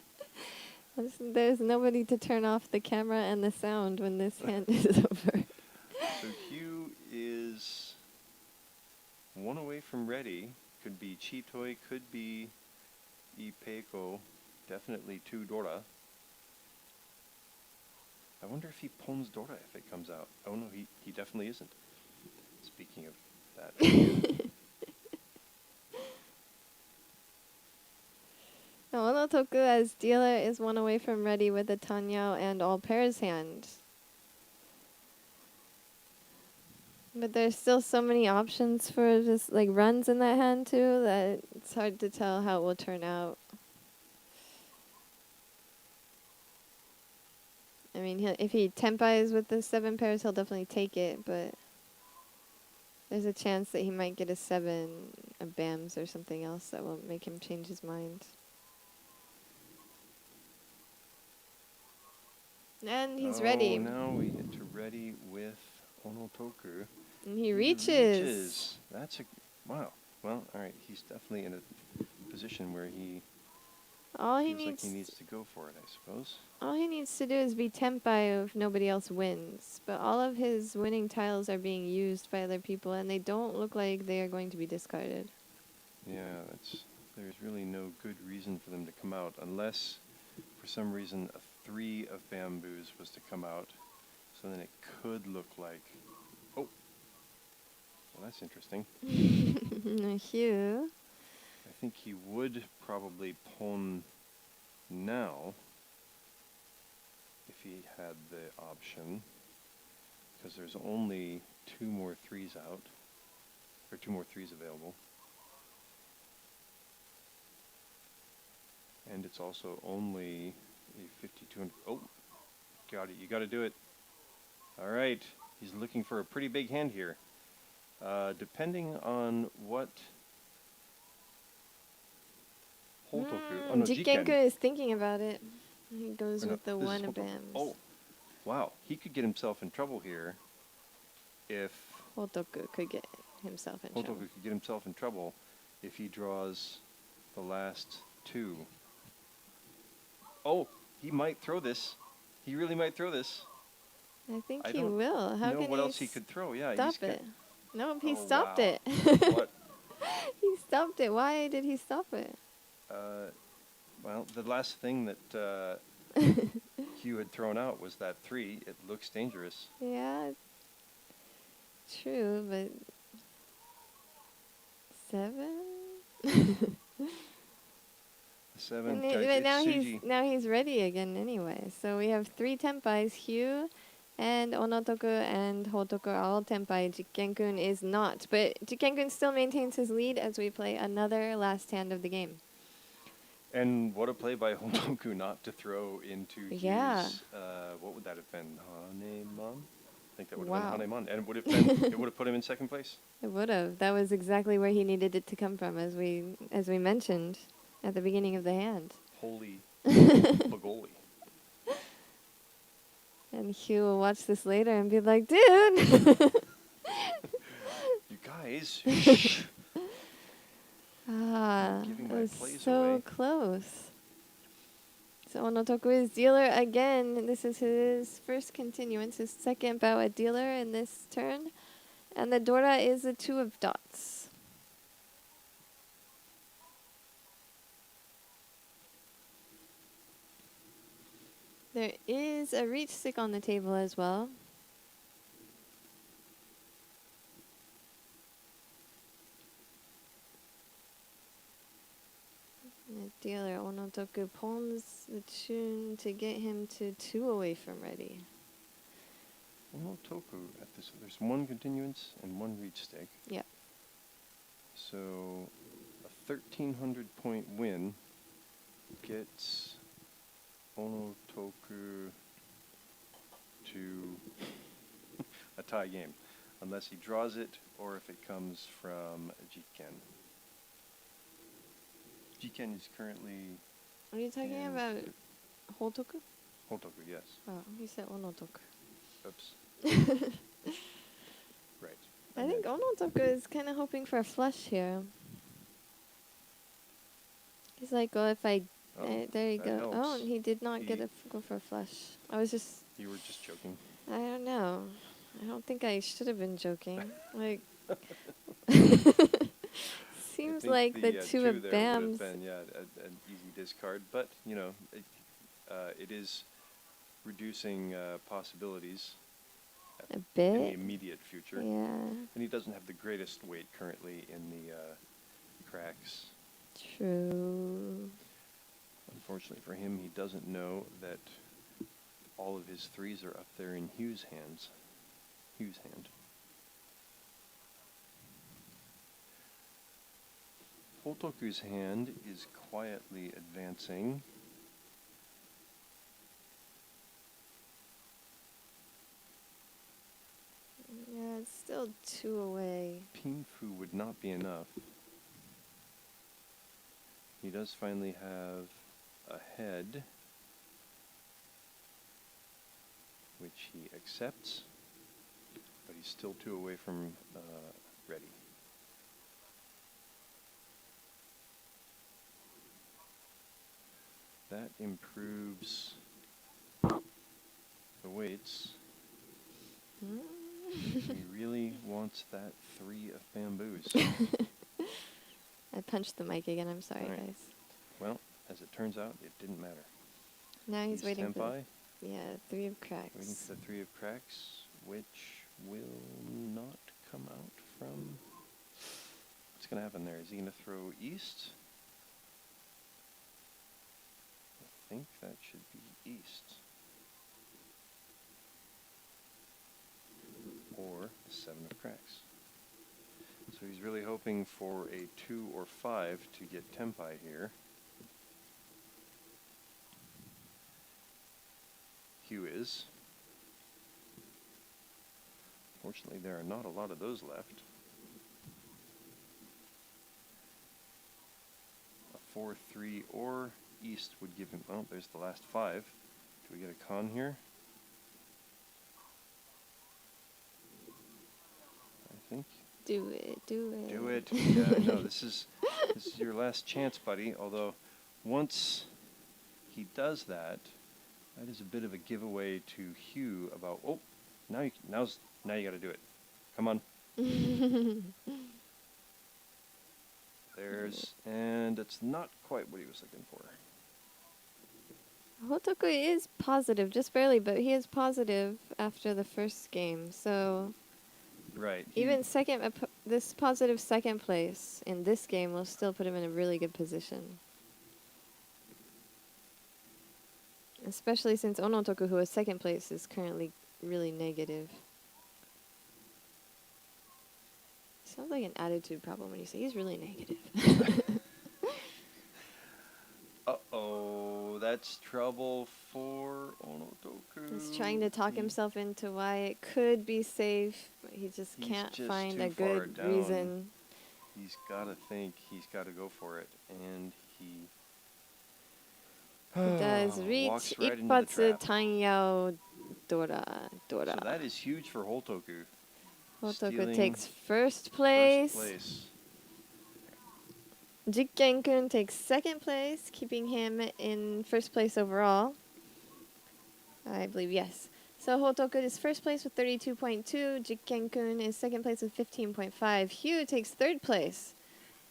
Speaker 1: There's nobody to turn off the camera and the sound when this hand is over.
Speaker 2: So Hugh is one away from ready. Could be Chitoi, could be Ipeiko, definitely two Dora. I wonder if he pawns Dora if it comes out. Oh no, he definitely isn't. Speaking of that.
Speaker 1: Now, Onotoku as dealer is one away from ready with a Tanyao and all pairs hand. But there's still so many options for just like runs in that hand too that it's hard to tell how it will turn out. I mean, if he tempais with the 7 pairs, he'll definitely take it, but there's a chance that he might get a 7, a BAMS or something else that will make him change his mind. And he's ready.
Speaker 2: Now we get to ready with Onotoku.
Speaker 1: And he reaches.
Speaker 2: Reaches. That's a wow. Well, all right. He's definitely in a position where he
Speaker 1: All he
Speaker 2: feels
Speaker 1: needs,
Speaker 2: like he needs to go for it, I suppose.
Speaker 1: all he needs to do is be tempai if nobody else wins. But all of his winning tiles are being used by other people, and they don't look like they are going to be discarded.
Speaker 2: Yeah, there's really no good reason for them to come out unless, for some reason, a 3 of bamboos was to come out. So then it could look like. Oh, well, that's interesting.
Speaker 1: Hugh.
Speaker 2: I think he would probably pawn now if he had the option, because there's only 2 more 3s out, or 2 more 3s available. And it's also only a 52. Oh, got it. You got to do it. All right. He's looking for a pretty big hand here. Depending on what Hotoku. Oh no,
Speaker 1: Jikkenkun is thinking about it. He goes
Speaker 2: Or no,
Speaker 1: with the
Speaker 2: this is
Speaker 1: 1 of
Speaker 2: Hotoku.
Speaker 1: BAMS.
Speaker 2: Oh, wow. He could get himself in trouble here if
Speaker 1: Hotoku could get himself in trouble.
Speaker 2: Hotoku could get himself in trouble if he draws the last 2. Oh, he might throw this. He really might throw this.
Speaker 1: I think
Speaker 2: I
Speaker 1: he
Speaker 2: don't
Speaker 1: will. How
Speaker 2: know
Speaker 1: can
Speaker 2: what
Speaker 1: he
Speaker 2: else he could throw. Yeah,
Speaker 1: stop
Speaker 2: he's
Speaker 1: it? Nope, he
Speaker 2: Oh,
Speaker 1: stopped
Speaker 2: wow.
Speaker 1: it.
Speaker 2: What?
Speaker 1: He stopped it. Why did he stop it?
Speaker 2: Well, the last thing that Hugh had thrown out was that 3. It looks dangerous.
Speaker 1: Yeah, true, but 7?
Speaker 2: 7.
Speaker 1: But now
Speaker 2: Tsuji.
Speaker 1: he's ready again anyway. So we have 3 tempais. Hugh and Onotoku and Hotoku are all tempai. Jikkenkun is not. But Jikkenkun still maintains his lead as we play another last hand of the game.
Speaker 2: And what a play by Hotoku not to throw into
Speaker 1: Yeah.
Speaker 2: Hugh's, what would that have been? Hanemon? I think that would
Speaker 1: Wow.
Speaker 2: have been Hanemon. And it would have put him in second place.
Speaker 1: It would have. That was exactly where he needed it to come from, as we mentioned at the beginning of the hand.
Speaker 2: Holy Bagoli.
Speaker 1: And Hugh will watch this later and be like, dude!
Speaker 2: You guys, shh.
Speaker 1: Ah,
Speaker 2: Giving
Speaker 1: it
Speaker 2: my
Speaker 1: was
Speaker 2: plays
Speaker 1: so
Speaker 2: away.
Speaker 1: close. So Onotoku is dealer again. This is his first continuance, his second bout at dealer in this turn. And the Dora is a 2 of dots. There is a reach stick on the table as well. The dealer Onotoku pawns the tune to get him to 2 away from ready.
Speaker 2: Onotoku at this. There's one continuance and one reach stick.
Speaker 1: Yep.
Speaker 2: So a 1,300 point win gets Onotoku to a tie game, unless he draws it or if it comes from Jikken. Jikken is currently
Speaker 1: Are you talking
Speaker 2: in
Speaker 1: about Hotoku?
Speaker 2: Hotoku, yes.
Speaker 1: Oh, you said Onotoku.
Speaker 2: Oops. Right.
Speaker 1: I think Onotoku is kind of hoping for a flush here. He's like, oh, if I... there you
Speaker 2: that
Speaker 1: go.
Speaker 2: helps.
Speaker 1: Oh, and he did not get
Speaker 2: He-
Speaker 1: go for a flush. I was just...
Speaker 2: You were just joking.
Speaker 1: I don't know. I don't think I should have been joking. Like... Seems like the 2 of
Speaker 2: there would
Speaker 1: Bams.
Speaker 2: have been, an easy discard, but you know, it is reducing possibilities
Speaker 1: A
Speaker 2: in the
Speaker 1: bit.
Speaker 2: immediate future.
Speaker 1: Yeah.
Speaker 2: And he doesn't have the greatest weight currently in the cracks.
Speaker 1: True.
Speaker 2: Unfortunately for him, he doesn't know that all of his 3s are up there in Hugh's hand. Hotoku's hand is quietly advancing.
Speaker 1: Yeah, it's still 2 away.
Speaker 2: Pinfu would not be enough. He does finally have a head, which he accepts, but he's still 2 away from ready. That improves the weights. He really wants that 3 of bamboos.
Speaker 1: I punched the mic again. I'm sorry,
Speaker 2: All right.
Speaker 1: guys.
Speaker 2: Well, as it turns out, it didn't matter.
Speaker 1: Now he's waiting for
Speaker 2: Senpai,
Speaker 1: the, 3 of cracks.
Speaker 2: waiting for the 3 of cracks, which will not come out from... What's going to happen there? Is he going to throw east? I think that should be east. Or the 7 of cracks. So he's really hoping for a 2 or 5 to get Tenpai here. Hugh is. Fortunately, there are not a lot of those left. A 4, 3, or east would give him... Oh, there's the last 5. Do we get a con here? I think.
Speaker 1: Do it.
Speaker 2: Do it. Yeah, no, this is your last chance, buddy. Although, once he does that, that is a bit of a giveaway to Hugh about. Oh, now you got to do it. Come on. And it's not quite what he was looking for.
Speaker 1: Hotoku is positive, just barely, but he is positive after the first game. So
Speaker 2: Right.
Speaker 1: even this positive second place in this game will still put him in a really good position. Especially since Onotoku, who is second place, is currently really negative. Sounds like an attitude problem when you say he's really negative.
Speaker 2: Uh-oh, that's trouble for Onotoku.
Speaker 1: He's trying to talk himself into why it could be safe, but he just
Speaker 2: He's
Speaker 1: can't
Speaker 2: just
Speaker 1: find
Speaker 2: too
Speaker 1: a
Speaker 2: far
Speaker 1: good
Speaker 2: down.
Speaker 1: reason.
Speaker 2: He's got to think, he's got to go for it, and he
Speaker 1: does
Speaker 2: Walks
Speaker 1: reach
Speaker 2: right into the
Speaker 1: Ippatsu
Speaker 2: trap.
Speaker 1: Tanyao Dora.
Speaker 2: So that is huge for Hotoku.
Speaker 1: Hotoku
Speaker 2: Stealing
Speaker 1: takes first
Speaker 2: first
Speaker 1: place.
Speaker 2: place.
Speaker 1: Jikkenkun takes second place, keeping him in first place overall. I believe, yes. So Hotoku is first place with 32.2. Jikkenkun is second place with 15.5. Hugh takes third place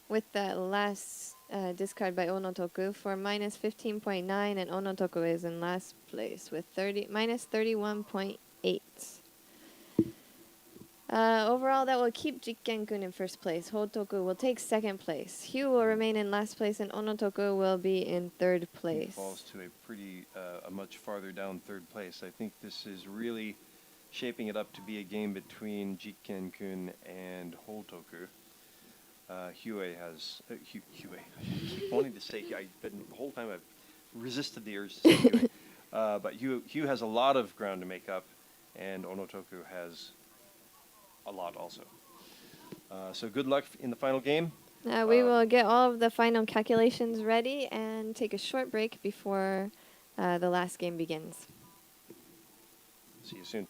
Speaker 1: with that last discard by Onotoku for minus 15.9, and Onotoku is in last place with minus 31.8. Overall, that will keep Jikkenkun in first place. Hotoku will take second place. Hugh will remain in last place, and Onotoku will be in third
Speaker 2: He
Speaker 1: place.
Speaker 2: falls to a much farther down third place. I think this is really shaping it up to be a game between Jikkenkun and Hotoku. Hue has Hue. I keep wanting to say but the whole time I've resisted the urge to say Hue. But Hue has a lot of ground to make up, and Onotoku has a lot also. So good luck in the final game.
Speaker 1: We will get all of the final calculations ready and take a short break before the last game begins.
Speaker 2: See you soon.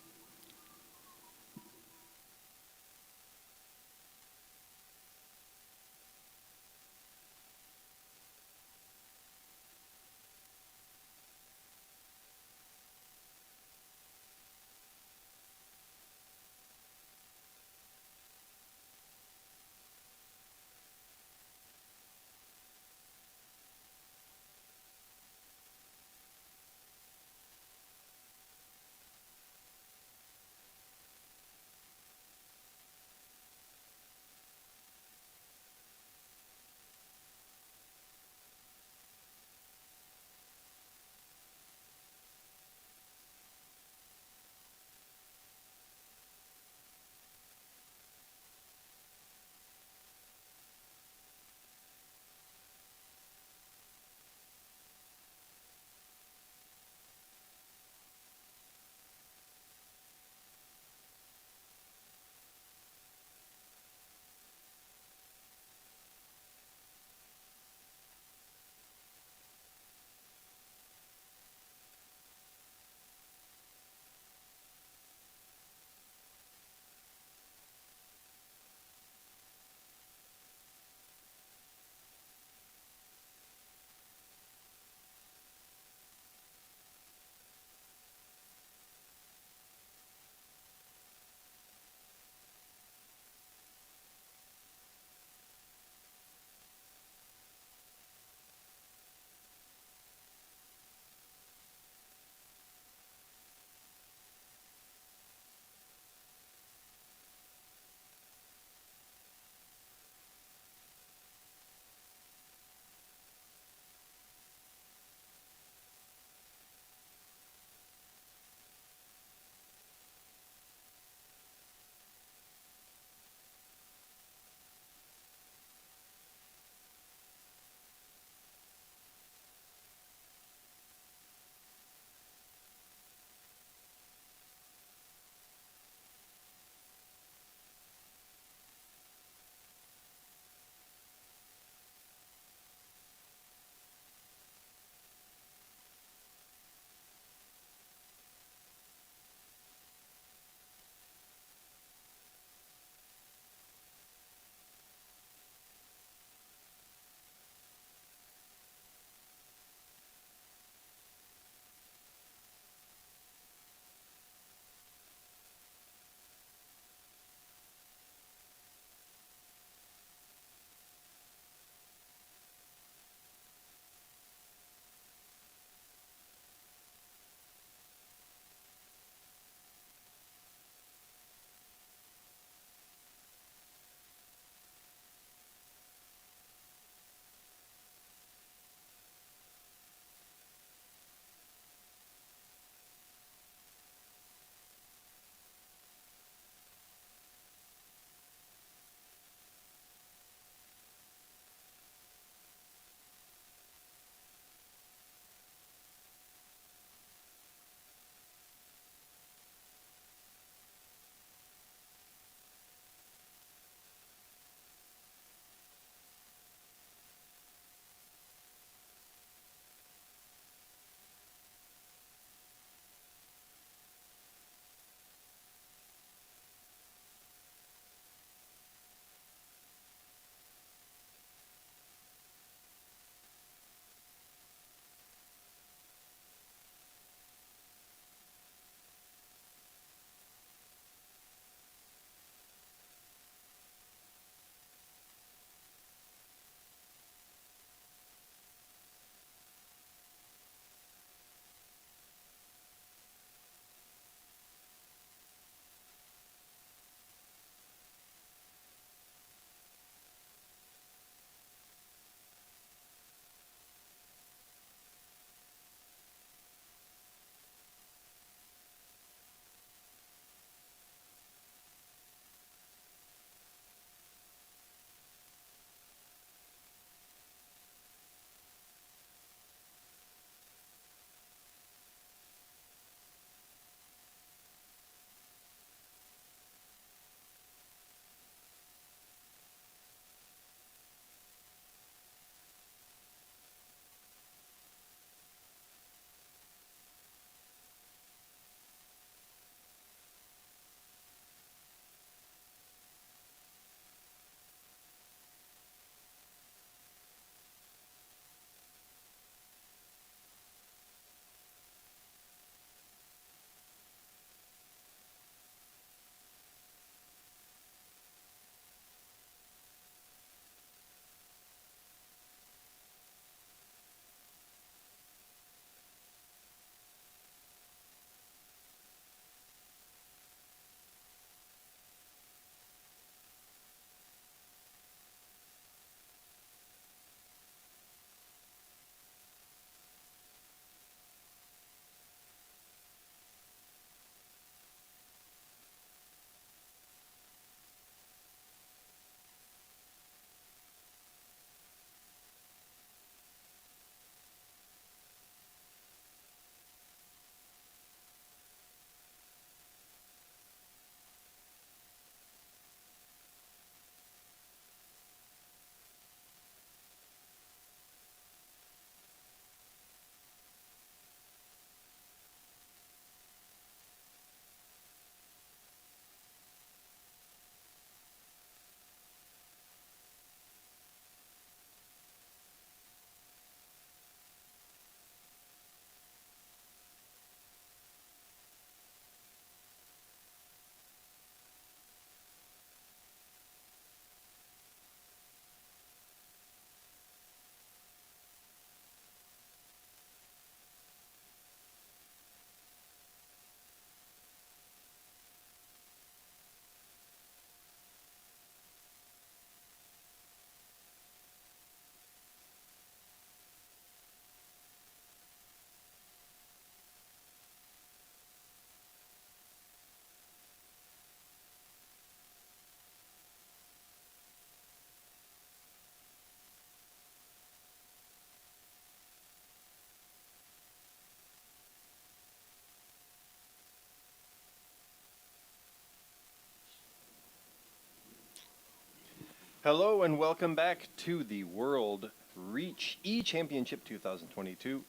Speaker 2: Hello and welcome back to the World Riichi Championship 2022.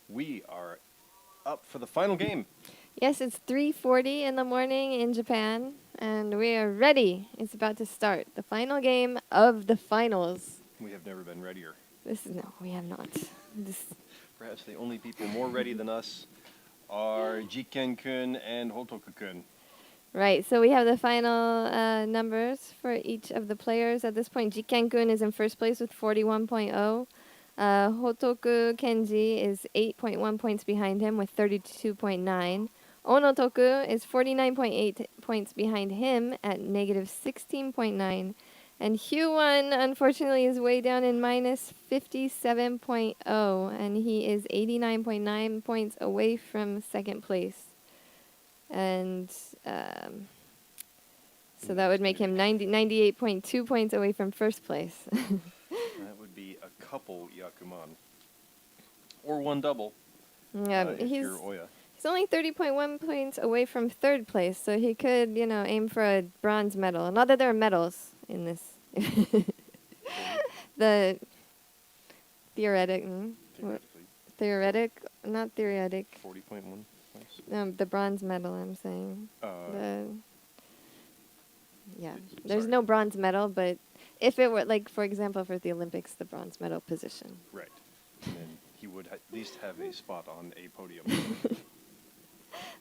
Speaker 2: We are up for the final game.
Speaker 1: Yes, it's 3:40 in the morning in Japan, and we are ready. It's about to start the final game of the finals.
Speaker 2: We have never been readier.
Speaker 1: No, we have not. This,
Speaker 2: Perhaps the only people more ready than us are Jikkenkun and Hotoku-kun.
Speaker 1: right, so we have the final numbers for each of the players at this point. Jikkenkun is in first place with 41.0. Hotoku Kenji is 8.1 points behind him with 32.9. Onotoku is 49.8 points behind him at negative 16.9. And Hyuwon, unfortunately, is way down in minus 57.0, and he is 89.9 points away from second place. And so that would make him 98.2 points away from first place.
Speaker 2: That would be a couple Yakuman. Or one double.
Speaker 1: Yeah,
Speaker 2: If you're Oya.
Speaker 1: he's only 30.1 points away from third place, so he could, aim for a bronze medal. Not that there are medals in this. The theoretic, not theoretic.
Speaker 2: 40.1 points.
Speaker 1: The bronze medal, I'm saying. There's
Speaker 2: Sorry.
Speaker 1: no bronze medal, but if it were, like, for example, for the Olympics, the bronze medal position.
Speaker 2: Right. And then he would at least have a spot on a podium.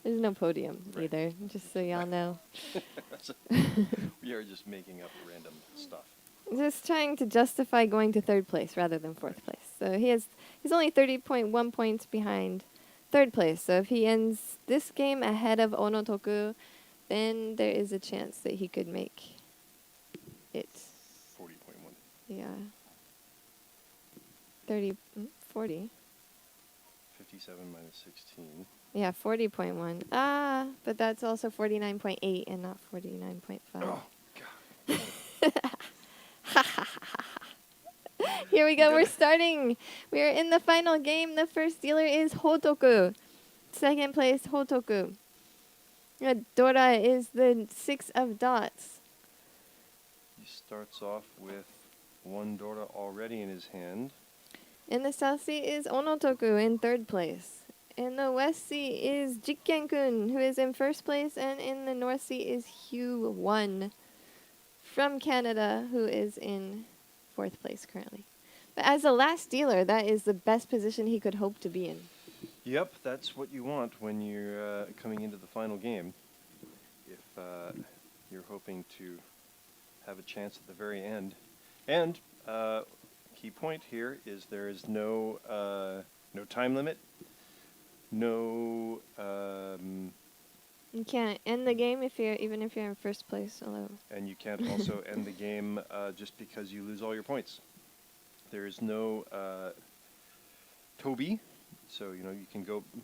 Speaker 1: There's no podium
Speaker 2: Right.
Speaker 1: either, just so y'all know.
Speaker 2: We are just making up random stuff.
Speaker 1: Just trying to justify going to third place rather than fourth place. So he's only 30.1 points behind third place. So if he ends this game ahead of Onotoku, then there is a chance that he could make it.
Speaker 2: 40.1.
Speaker 1: Yeah. 40.
Speaker 2: 57 minus 16.
Speaker 1: Yeah, 40.1. But that's also 49.8 and not 49.5.
Speaker 2: Oh, God.
Speaker 1: Here we go.
Speaker 2: You
Speaker 1: We're
Speaker 2: did it.
Speaker 1: starting. We are in the final game. The first dealer is Hotoku. Second place, Hotoku. Dora is the 6 of dots.
Speaker 2: He starts off with one Dora already in his hand.
Speaker 1: In the South Sea is Onotoku in third place. In the West Sea is Jikkenkun, who is in first place. And in the North Sea is Hyuwon from Canada, who is in fourth place currently. But as the last dealer, that is the best position he could hope to be in.
Speaker 2: Yep, that's what you want when you're coming into the final game. If you're hoping to have a chance at the very end. And key point here is there is no time limit. No.
Speaker 1: You can't end the game even if you're in first place alone.
Speaker 2: And you can't also end the game just because you lose all your points. There is no Toby, so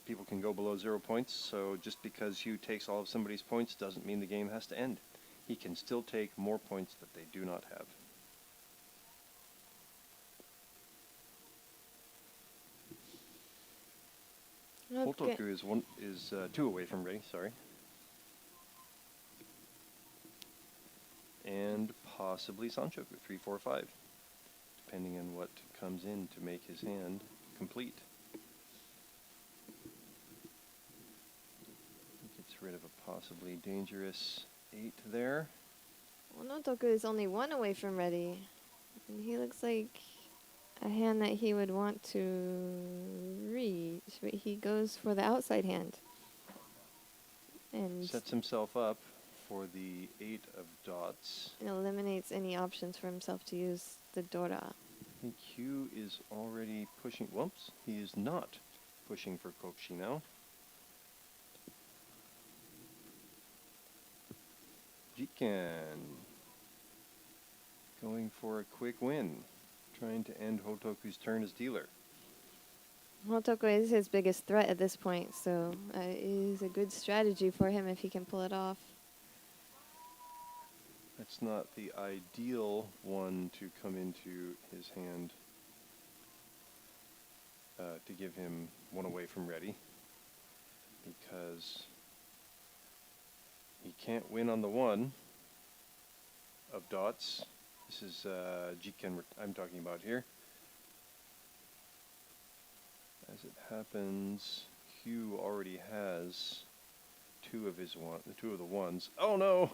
Speaker 2: people can go below 0 points. So just because Hugh takes all of somebody's points doesn't mean the game has to end. He can still take more points that they do not have.
Speaker 1: Okay.
Speaker 2: Hotoku is 2 away from ready. Sorry. And possibly Sanchoku, 3, 4, 5, depending on what comes in to make his hand complete. Gets rid of a possibly dangerous 8 there.
Speaker 1: Onotoku is only 1 away from ready. And he looks like a hand that he would want to reach, but he goes for the outside hand. And
Speaker 2: Sets himself up for the 8 of dots.
Speaker 1: eliminates any options for himself to use the Dora.
Speaker 2: I think Hugh is already pushing. Whoops, he is not pushing for Kokushi now. Jikken going for a quick win, trying to end Hotoku's turn as dealer.
Speaker 1: Hotoku is his biggest threat at this point, so it is a good strategy for him if he can pull it off.
Speaker 2: That's not the ideal one to come into his hand to give him 1 away from ready, because he can't win on the 1 of dots, This is Jikken I'm talking about here. As it happens, Hugh already has two of the ones. Oh no!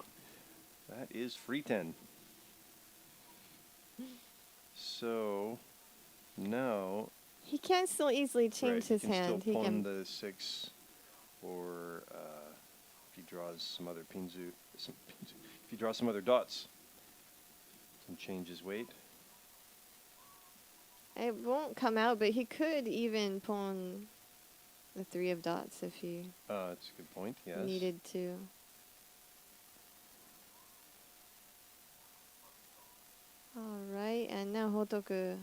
Speaker 2: That is free 10. So now
Speaker 1: He can still easily change his
Speaker 2: he can
Speaker 1: hand.
Speaker 2: still pawn the 6, or if he draws some other if he draws some other dots, can change his weight.
Speaker 1: It won't come out, but he could even pawn the 3 of dots if he
Speaker 2: That's a good point. Yes.
Speaker 1: needed to. All right, and now Hotoku,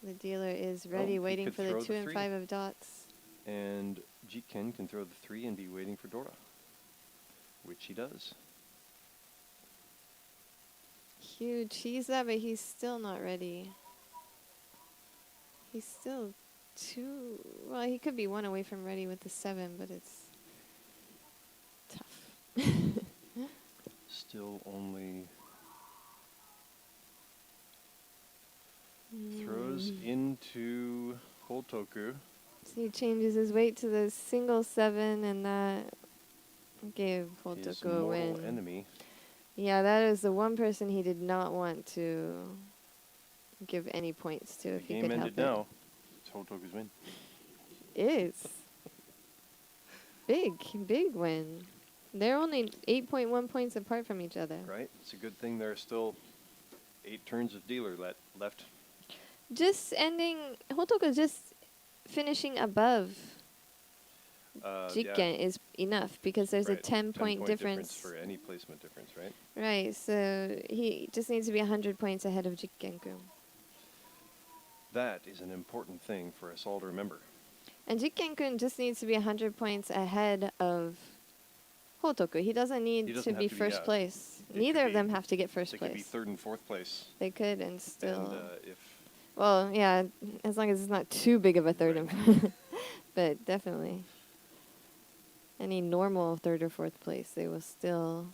Speaker 1: the dealer, is ready,
Speaker 2: he
Speaker 1: waiting
Speaker 2: could
Speaker 1: for the
Speaker 2: throw
Speaker 1: 2
Speaker 2: the
Speaker 1: and
Speaker 2: 3.
Speaker 1: 5 of dots.
Speaker 2: And Jikken can throw the 3 and be waiting for Dora, which he does.
Speaker 1: Hugh cheese that, but he's still not ready. He's still 2. Well, he could be 1 away from ready with the 7, but it's tough.
Speaker 2: Still only throws into Hotoku.
Speaker 1: So he changes his weight to the single 7, and that gave
Speaker 2: His
Speaker 1: Hotoku a
Speaker 2: mortal
Speaker 1: win.
Speaker 2: enemy.
Speaker 1: Yeah, that is the one person he did not want to give any points to if
Speaker 2: The
Speaker 1: he
Speaker 2: game
Speaker 1: could help
Speaker 2: ended now. It's Hotoku's win.
Speaker 1: it. Is big win. They're only 8.1 points apart from each other.
Speaker 2: Right? It's a good thing there are still 8 turns of dealer left.
Speaker 1: Just ending, Hotoku just finishing above Jikken is enough because there's a 10-point difference.
Speaker 2: for any placement difference, right?
Speaker 1: Right, so he just needs to be 100 points ahead of Jikkenkun.
Speaker 2: That is an important thing for us all to remember.
Speaker 1: And Jikkenkun just needs to be 100 points ahead of Hotoku. He doesn't need to be first place. Neither of them have to get first
Speaker 2: They
Speaker 1: place.
Speaker 2: could be 3rd and 4th place.
Speaker 1: They could and still.
Speaker 2: And
Speaker 1: Well, yeah, as long as it's not too big of a third and but definitely. Any normal 3rd or 4th place, they will still.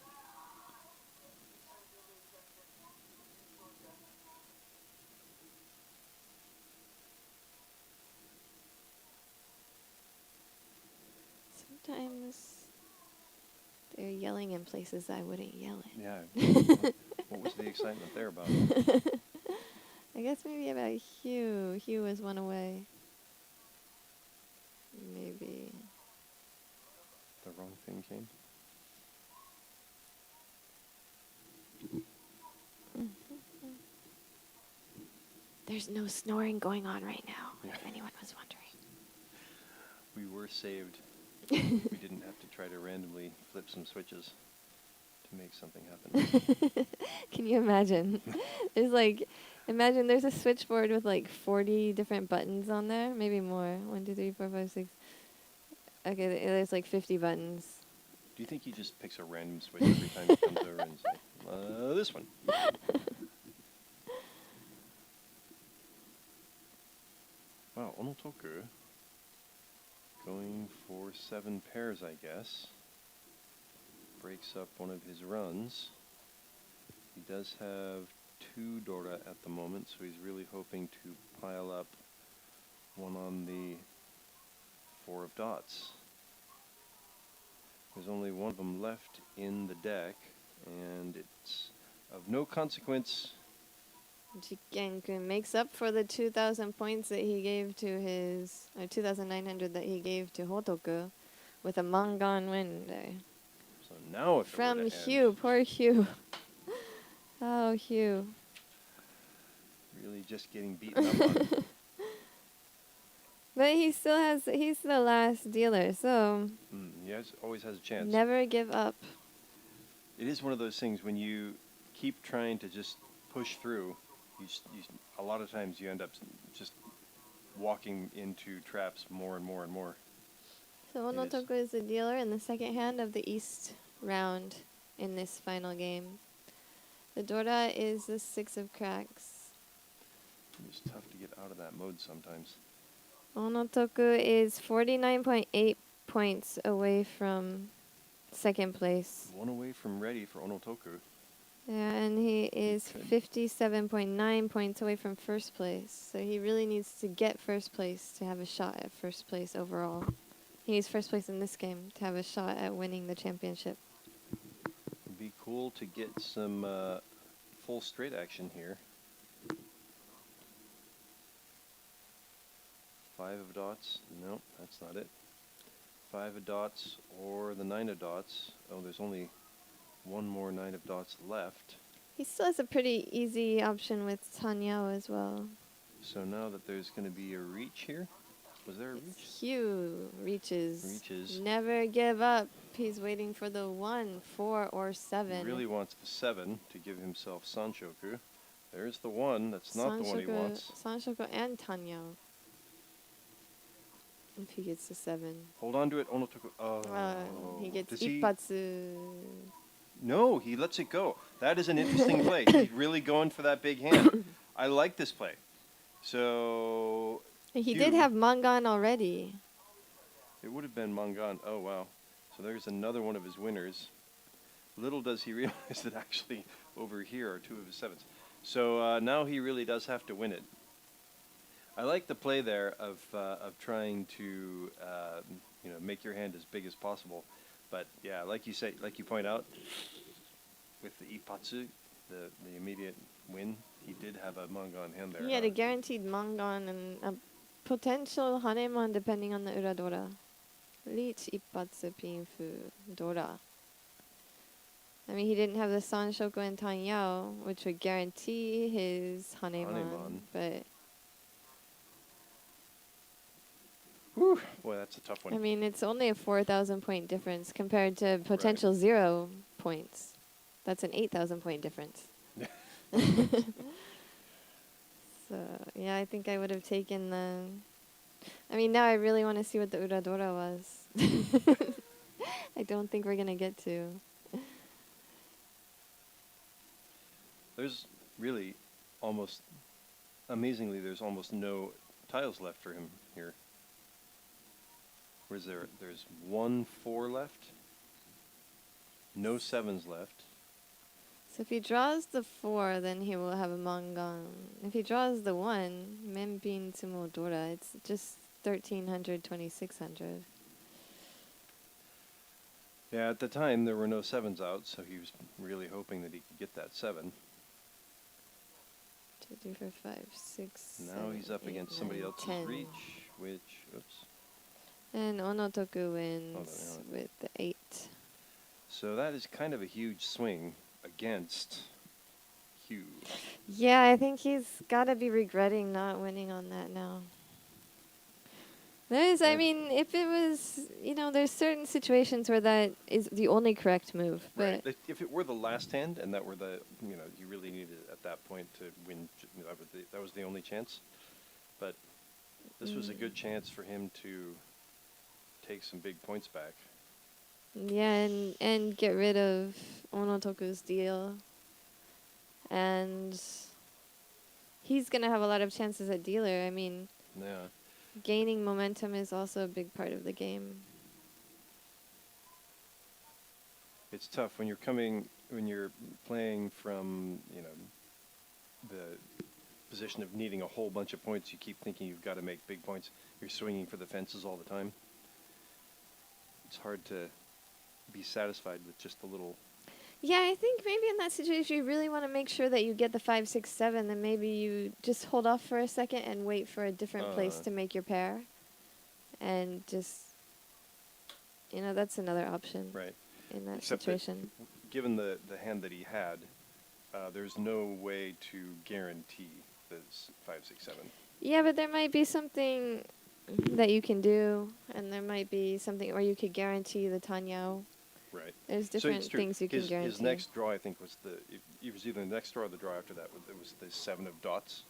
Speaker 1: Sometimes they're yelling in places I wouldn't yell in.
Speaker 2: Yeah. What was the excitement there about?
Speaker 1: I guess maybe about Hugh. Hugh was 1 away. Maybe.
Speaker 2: The wrong thing came.
Speaker 1: There's no snoring going on right now,
Speaker 2: Yeah.
Speaker 1: if anyone was wondering.
Speaker 2: We were saved. We didn't have to try to randomly flip some switches to make something happen.
Speaker 1: Can you imagine? Imagine there's a switchboard with like 40 different buttons on there, maybe more. 1, 2, 3, 4, 5, 6. Okay, there's like 50 buttons.
Speaker 2: Do you think he just picks a random switch every time he comes over and says, this one? Wow, Onotoku going for 7 pairs, I guess. Breaks up one of his runs. He does have 2 Dora at the moment, so he's really hoping to pile up one on the 4 of dots. There's only one of them left in the deck, and it's of no consequence.
Speaker 1: Jikkenkun makes up for the 2,000 points that he gave to his, or 2,900 that he gave to Hotoku with a Mangan win there.
Speaker 2: So now if
Speaker 1: From
Speaker 2: it were to
Speaker 1: Hugh,
Speaker 2: end,
Speaker 1: poor Hugh. Oh, Hugh.
Speaker 2: really just getting beaten up on.
Speaker 1: But he's the last dealer, so
Speaker 2: He always has a chance.
Speaker 1: never give up.
Speaker 2: It is one of those things when you keep trying to just push through, a lot of times you end up just walking into traps more and more and more.
Speaker 1: So Onotoku is the dealer in the second hand of the East round in this final game. The Dora is the 6 of cracks.
Speaker 2: It's tough to get out of that mode sometimes.
Speaker 1: Onotoku is 49.8 points away from second place.
Speaker 2: 1 away from ready for Onotoku.
Speaker 1: Yeah, and he is 57.9 points away from first place. So he really needs to get first place to have a shot at first place overall. He needs first place in this game to have a shot at winning the championship.
Speaker 2: It'd be cool to get some full straight action here. 5 of dots. Nope, that's not it. 5 of dots or the 9 of dots. Oh, there's only one more 9 of dots left.
Speaker 1: He still has a pretty easy option with Tanyao as well.
Speaker 2: So now that there's going to be a reach here. Was there a reach?
Speaker 1: It's Hugh reaches.
Speaker 2: Reaches.
Speaker 1: Never give up. He's waiting for the 1, 4, or 7.
Speaker 2: He really wants the 7 to give himself Sanshoku. There's the 1. That's not the one he wants.
Speaker 1: Sanshoko and Tanyao. If he gets the 7.
Speaker 2: Hold on to it, Onotoku. Oh.
Speaker 1: He gets
Speaker 2: Does he-
Speaker 1: Ippatsu.
Speaker 2: No, he lets it go. That is an interesting play. He's really going for that big hand. I like this play. So
Speaker 1: He did have Mangan already.
Speaker 2: it would have been Mangan. Oh, wow. So there's another one of his winners. Little does he realize that actually over here are 2 of his 7s. So now he really does have to win it. I like the play there of trying to make your hand as big as possible. But yeah, like you say, like you point out, with the Ippatsu, the immediate win, he did have a Mangan hand there.
Speaker 1: He had a guaranteed Mangan and a potential Hanemon depending on the Uradora. Riichi Ippatsu Pinfu Dora. I mean, he didn't have the Sanshoko and Tanyao, which would guarantee his Hanemon. But
Speaker 2: Whew. Boy, that's a tough one.
Speaker 1: I mean, it's only a 4,000 point difference compared to potential 0 points. That's an 8,000 point difference. So, yeah, I think I would have taken the... I mean, now I really want to see what the Uradora was. I don't think we're going to get to.
Speaker 2: There's really almost, amazingly, there's almost no tiles left for him here. Where's there? There's 1 4 left. No 7s left.
Speaker 1: So if he draws the 4, then he will have a Mangan. If he draws the 1, Menbin Tsumo Dora, it's just 1,300, 2,600.
Speaker 2: Yeah, at the time there were no 7s out, so he was really hoping that he could get that 7.
Speaker 1: 2, 3, 4, 5, 6.
Speaker 2: Now he's up against somebody else's
Speaker 1: 10.
Speaker 2: reach, which, oops.
Speaker 1: And Onotoku wins with the 8.
Speaker 2: So that is kind of a huge swing against Hugh.
Speaker 1: Yeah, I think he's got to be regretting not winning on that now. I mean, if it was, there's certain situations where that is the only correct move. But
Speaker 2: Right. If it were the last hand and that were the, you really needed at that point to win, that was the only chance. But this was a good chance for him to take some big points back.
Speaker 1: yeah, and get rid of Onotoku's deal. And he's going to have a lot of chances at dealer. I mean,
Speaker 2: Yeah.
Speaker 1: gaining momentum is also a big part of the game.
Speaker 2: It's tough when you're playing from, the position of needing a whole bunch of points. You keep thinking you've got to make big points. You're swinging for the fences all the time. It's hard to be satisfied with just a little.
Speaker 1: Yeah, I think maybe in that situation you really want to make sure that you get the 5, 6, 7. Then maybe you just hold off for a second and wait for a different place to make your pair. And just, that's another option.
Speaker 2: Right.
Speaker 1: In that
Speaker 2: Except
Speaker 1: situation.
Speaker 2: Given the hand that he had, there's no way to guarantee this 5, 6, 7.
Speaker 1: Yeah, but there might be something that you can do, and there might be something where you could guarantee the Tanyao.
Speaker 2: Right.
Speaker 1: There's
Speaker 2: So
Speaker 1: different
Speaker 2: it's true.
Speaker 1: things you can guarantee.
Speaker 2: His next draw, I think, was it was either the next draw or the draw after that. It was the 7 of dots,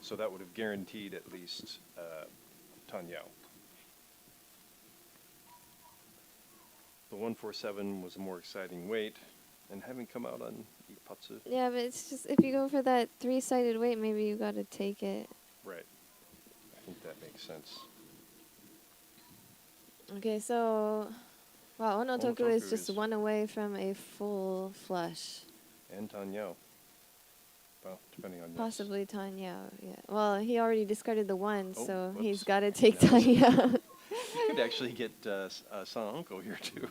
Speaker 2: so that would have guaranteed at least Tanyao. The 147 was a more exciting weight, and having come out on Ippatsu.
Speaker 1: Yeah, but it's just if you go for that 3-sided weight, maybe you got to take it.
Speaker 2: Right. I think that makes sense.
Speaker 1: Okay, so wow, Onotoku is just
Speaker 2: is
Speaker 1: 1 away from a full flush.
Speaker 2: And Tanyao. Well, depending on
Speaker 1: Possibly Tanya. Yeah. Well, he already discarded the 1,
Speaker 2: Oh,
Speaker 1: so
Speaker 2: whoops.
Speaker 1: he's got to take
Speaker 2: No.
Speaker 1: Tanya.
Speaker 2: He could actually get Sanonko here too.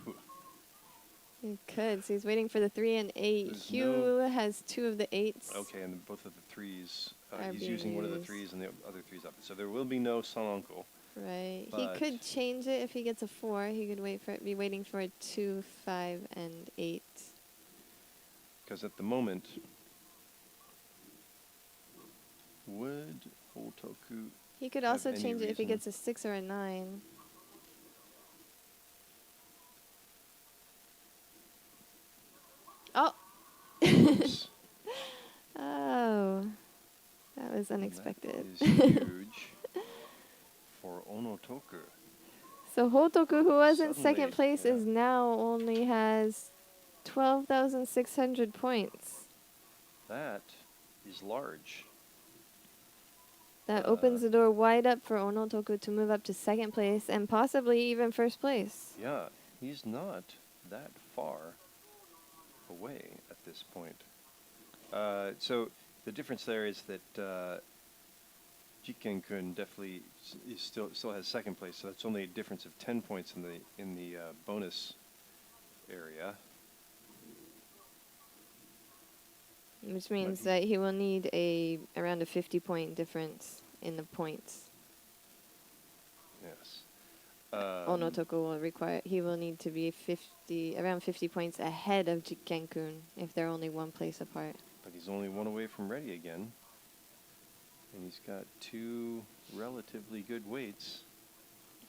Speaker 1: He could. So he's waiting for the 3 and 8.
Speaker 2: There's
Speaker 1: Hugh has 2 of the 8s.
Speaker 2: Okay, and both of the 3s.
Speaker 1: Are
Speaker 2: He's
Speaker 1: being
Speaker 2: using one of the
Speaker 1: used.
Speaker 2: 3s and the other 3's up. So there will be no Sanonko.
Speaker 1: Right. He
Speaker 2: But-
Speaker 1: could change it if he gets a 4. He could be waiting for a 2, 5, and 8.
Speaker 2: Because at the moment, would Hotoku...
Speaker 1: He could
Speaker 2: have
Speaker 1: also
Speaker 2: any
Speaker 1: change it if he
Speaker 2: reason?
Speaker 1: gets a 6 or a 9. Oh!
Speaker 2: Oops.
Speaker 1: Oh. That was unexpected.
Speaker 2: That is huge for Onotoku.
Speaker 1: So Hotoku, who was in
Speaker 2: Suddenly,
Speaker 1: second place,
Speaker 2: yeah.
Speaker 1: is now only has 12,600 points.
Speaker 2: That is large.
Speaker 1: That opens the door wide up for Onotoku to move up to second place and possibly even first place.
Speaker 2: Yeah, he's not that far away at this point. So the difference there is that Jikkenkun definitely is still has second place, so that's only a difference of 10 points in the bonus area.
Speaker 1: Which means
Speaker 2: he-
Speaker 1: that he will need around a 50-point difference in the points.
Speaker 2: Yes.
Speaker 1: Onotoku will he will need to be around 50 points ahead of Jikkenkun if they're only 1 place apart.
Speaker 2: But he's only 1 away from ready again. And he's got 2 relatively good weights.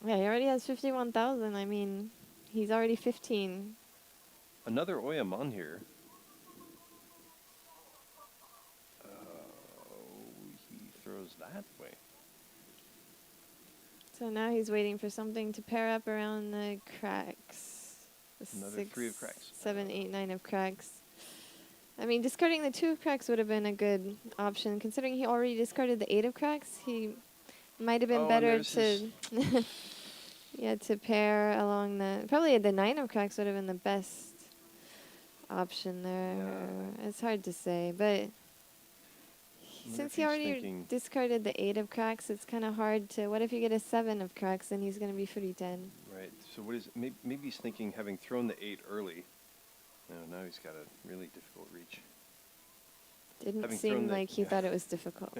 Speaker 1: Yeah, he already has 51,000. I mean, he's already 15.
Speaker 2: Another Oyamon here. He throws that way.
Speaker 1: So now he's waiting for something to pair up around the cracks.
Speaker 2: Another
Speaker 1: 6,
Speaker 2: 3 of cracks.
Speaker 1: 7, 8, 9 of cracks. I mean, discarding the 2 of cracks would have been a good option. Considering he already discarded the 8 of cracks, he might have been
Speaker 2: Oh, and
Speaker 1: better
Speaker 2: there's
Speaker 1: to to pair along probably the 9 of cracks would have been the best option there.
Speaker 2: Yeah.
Speaker 1: It's hard to say, but
Speaker 2: Wonder
Speaker 1: since
Speaker 2: if
Speaker 1: he
Speaker 2: he's
Speaker 1: already
Speaker 2: thinking-
Speaker 1: discarded the 8 of cracks, it's kind of hard to. What if you get a 7 of cracks? Then he's going to be pretty dead.
Speaker 2: Right. So what is maybe he's thinking, having thrown the 8 early. No, now he's got a really difficult reach.
Speaker 1: Didn't
Speaker 2: Having thrown
Speaker 1: seem
Speaker 2: the-
Speaker 1: like he
Speaker 2: yeah.
Speaker 1: thought it was difficult.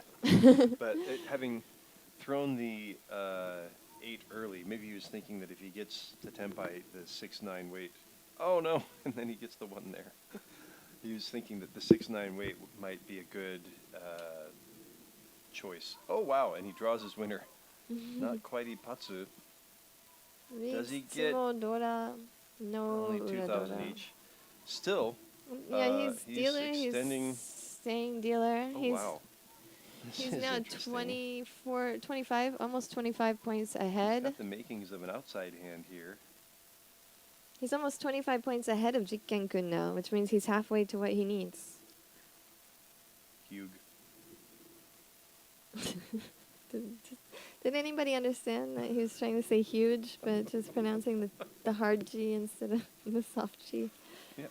Speaker 2: But having thrown the 8 early, maybe he was thinking that if he gets to Tenpai, the 6-9 weight. Oh no! And then he gets the 1 there. He was thinking that the 6-9 weight might be a good choice. Oh wow! And he draws his winner. Not quite Ipatsu. Does he get
Speaker 1: Dora? No.
Speaker 2: only 2,000
Speaker 1: Uradora.
Speaker 2: each? Still.
Speaker 1: Yeah, he's dealer.
Speaker 2: extending.
Speaker 1: He's staying dealer.
Speaker 2: Oh
Speaker 1: he's
Speaker 2: wow! This
Speaker 1: he's
Speaker 2: is
Speaker 1: now
Speaker 2: interesting.
Speaker 1: 25, almost 25 points
Speaker 2: He's
Speaker 1: ahead.
Speaker 2: got the makings of an outside hand here.
Speaker 1: He's almost 25 points ahead of Jikkenkun now, which means he's halfway to what he needs.
Speaker 2: Hugh.
Speaker 1: Did anybody understand that he was trying to say huge, but just pronouncing the hard G instead of the soft G?
Speaker 2: Yeah,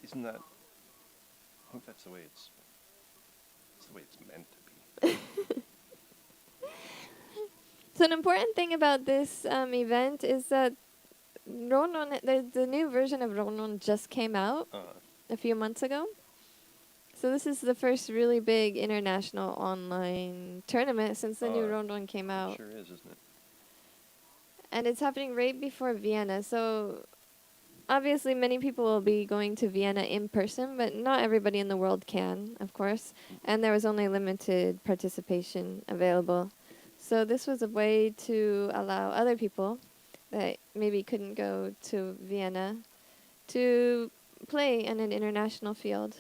Speaker 2: isn't that? I think that's the way it's the way it's meant to be.
Speaker 1: So an important thing about this event is that Ronon, the new version of Ronon just came out a few months ago. So this is the first really big international online tournament since the new Ronon came out.
Speaker 2: It sure is, isn't it?
Speaker 1: And it's happening right before Vienna. So obviously many people will be going to Vienna in person, but not everybody in the world can, of course. And there was only limited participation available. So this was a way to allow other people that maybe couldn't go to Vienna to play in an international field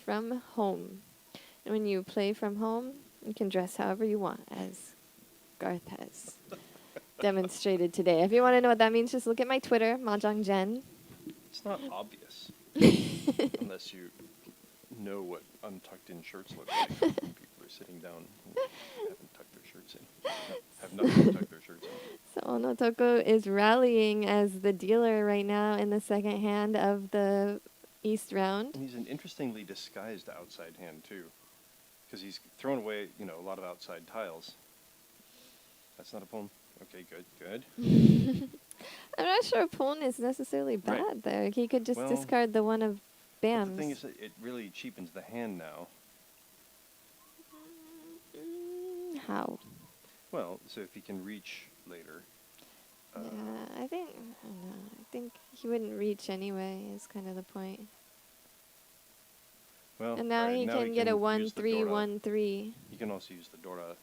Speaker 1: from home. And when you play from home, you can dress however you want, as Garthe has demonstrated today. If you want to know what that means, just look at my Twitter, Mahjong Jenn.
Speaker 2: It's not obvious unless you know what untucked in shirts look like. When people are sitting down who haven't tucked their shirts in. Have not tucked their shirts in.
Speaker 1: So Onotoku is rallying as the dealer right now in the second hand of the East round.
Speaker 2: And he's an interestingly disguised outside hand too, because he's thrown away, a lot of outside tiles. That's not a pawn. Okay, good.
Speaker 1: I'm not sure a pawn is necessarily bad
Speaker 2: Right.
Speaker 1: there. He could just
Speaker 2: Well,
Speaker 1: discard the one of
Speaker 2: But
Speaker 1: bams.
Speaker 2: the thing is, that it really cheapens the hand now.
Speaker 1: How?
Speaker 2: Well, so if he can reach later.
Speaker 1: Yeah, I don't know. I think he wouldn't reach anyway. Is kind of the point.
Speaker 2: Well,
Speaker 1: And now
Speaker 2: alright,
Speaker 1: he can get a
Speaker 2: use the
Speaker 1: 1-3,
Speaker 2: Dora.
Speaker 1: 1-3.
Speaker 2: You can also use the Dora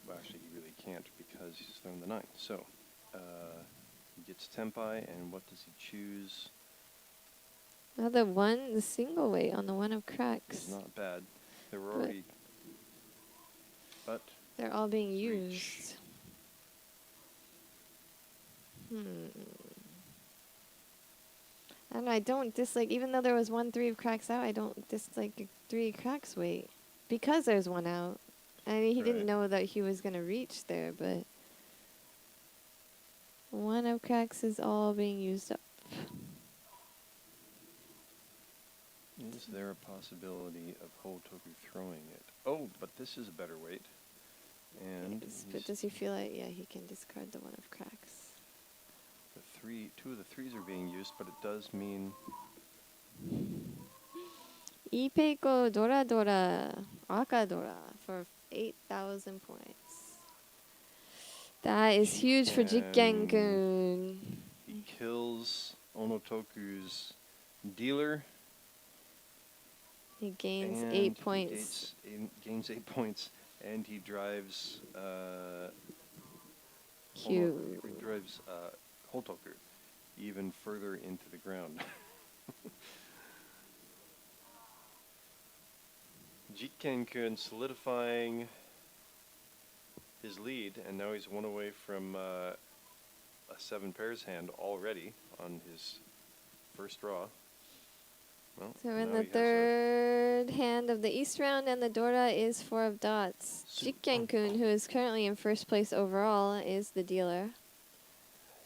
Speaker 2: well, actually, he really can't because he's thrown the 9. So, he gets Tempai, and what does he choose?
Speaker 1: Now the single weight on the one of cracks.
Speaker 2: It's not bad. They were
Speaker 1: But
Speaker 2: already, but
Speaker 1: they're all being
Speaker 2: reach.
Speaker 1: used. I don't know, I don't dislike, even though there was 1-3 of cracks out, I don't dislike a 3 cracks weight. Because there's one out. I mean, he didn't
Speaker 2: Right.
Speaker 1: know that he was going to reach there, but one of cracks is all being used up.
Speaker 2: Is there a possibility of Hotoku throwing it? Oh, but this is a better weight. And
Speaker 1: But does he feel like, yeah, he can discard the one of cracks?
Speaker 2: two of the 3s are being used, but it does mean
Speaker 1: Ipeiko Dora Dora Aka Dora for 8,000 points. That is huge for Jikkenkun.
Speaker 2: he kills Onotoku's dealer.
Speaker 1: He gains
Speaker 2: and
Speaker 1: 8 points.
Speaker 2: Gains 8 points, and he drives he drives Hotoku even further into the ground. Jikkenkun solidifying his lead, and now he's one away from a 7 pairs hand already on his first draw. Well,
Speaker 1: So we're in
Speaker 2: now
Speaker 1: the
Speaker 2: he has
Speaker 1: third hand of the East round, and the Dora is 4 of dots. Jikkenkun, who is currently in first place overall, is the dealer.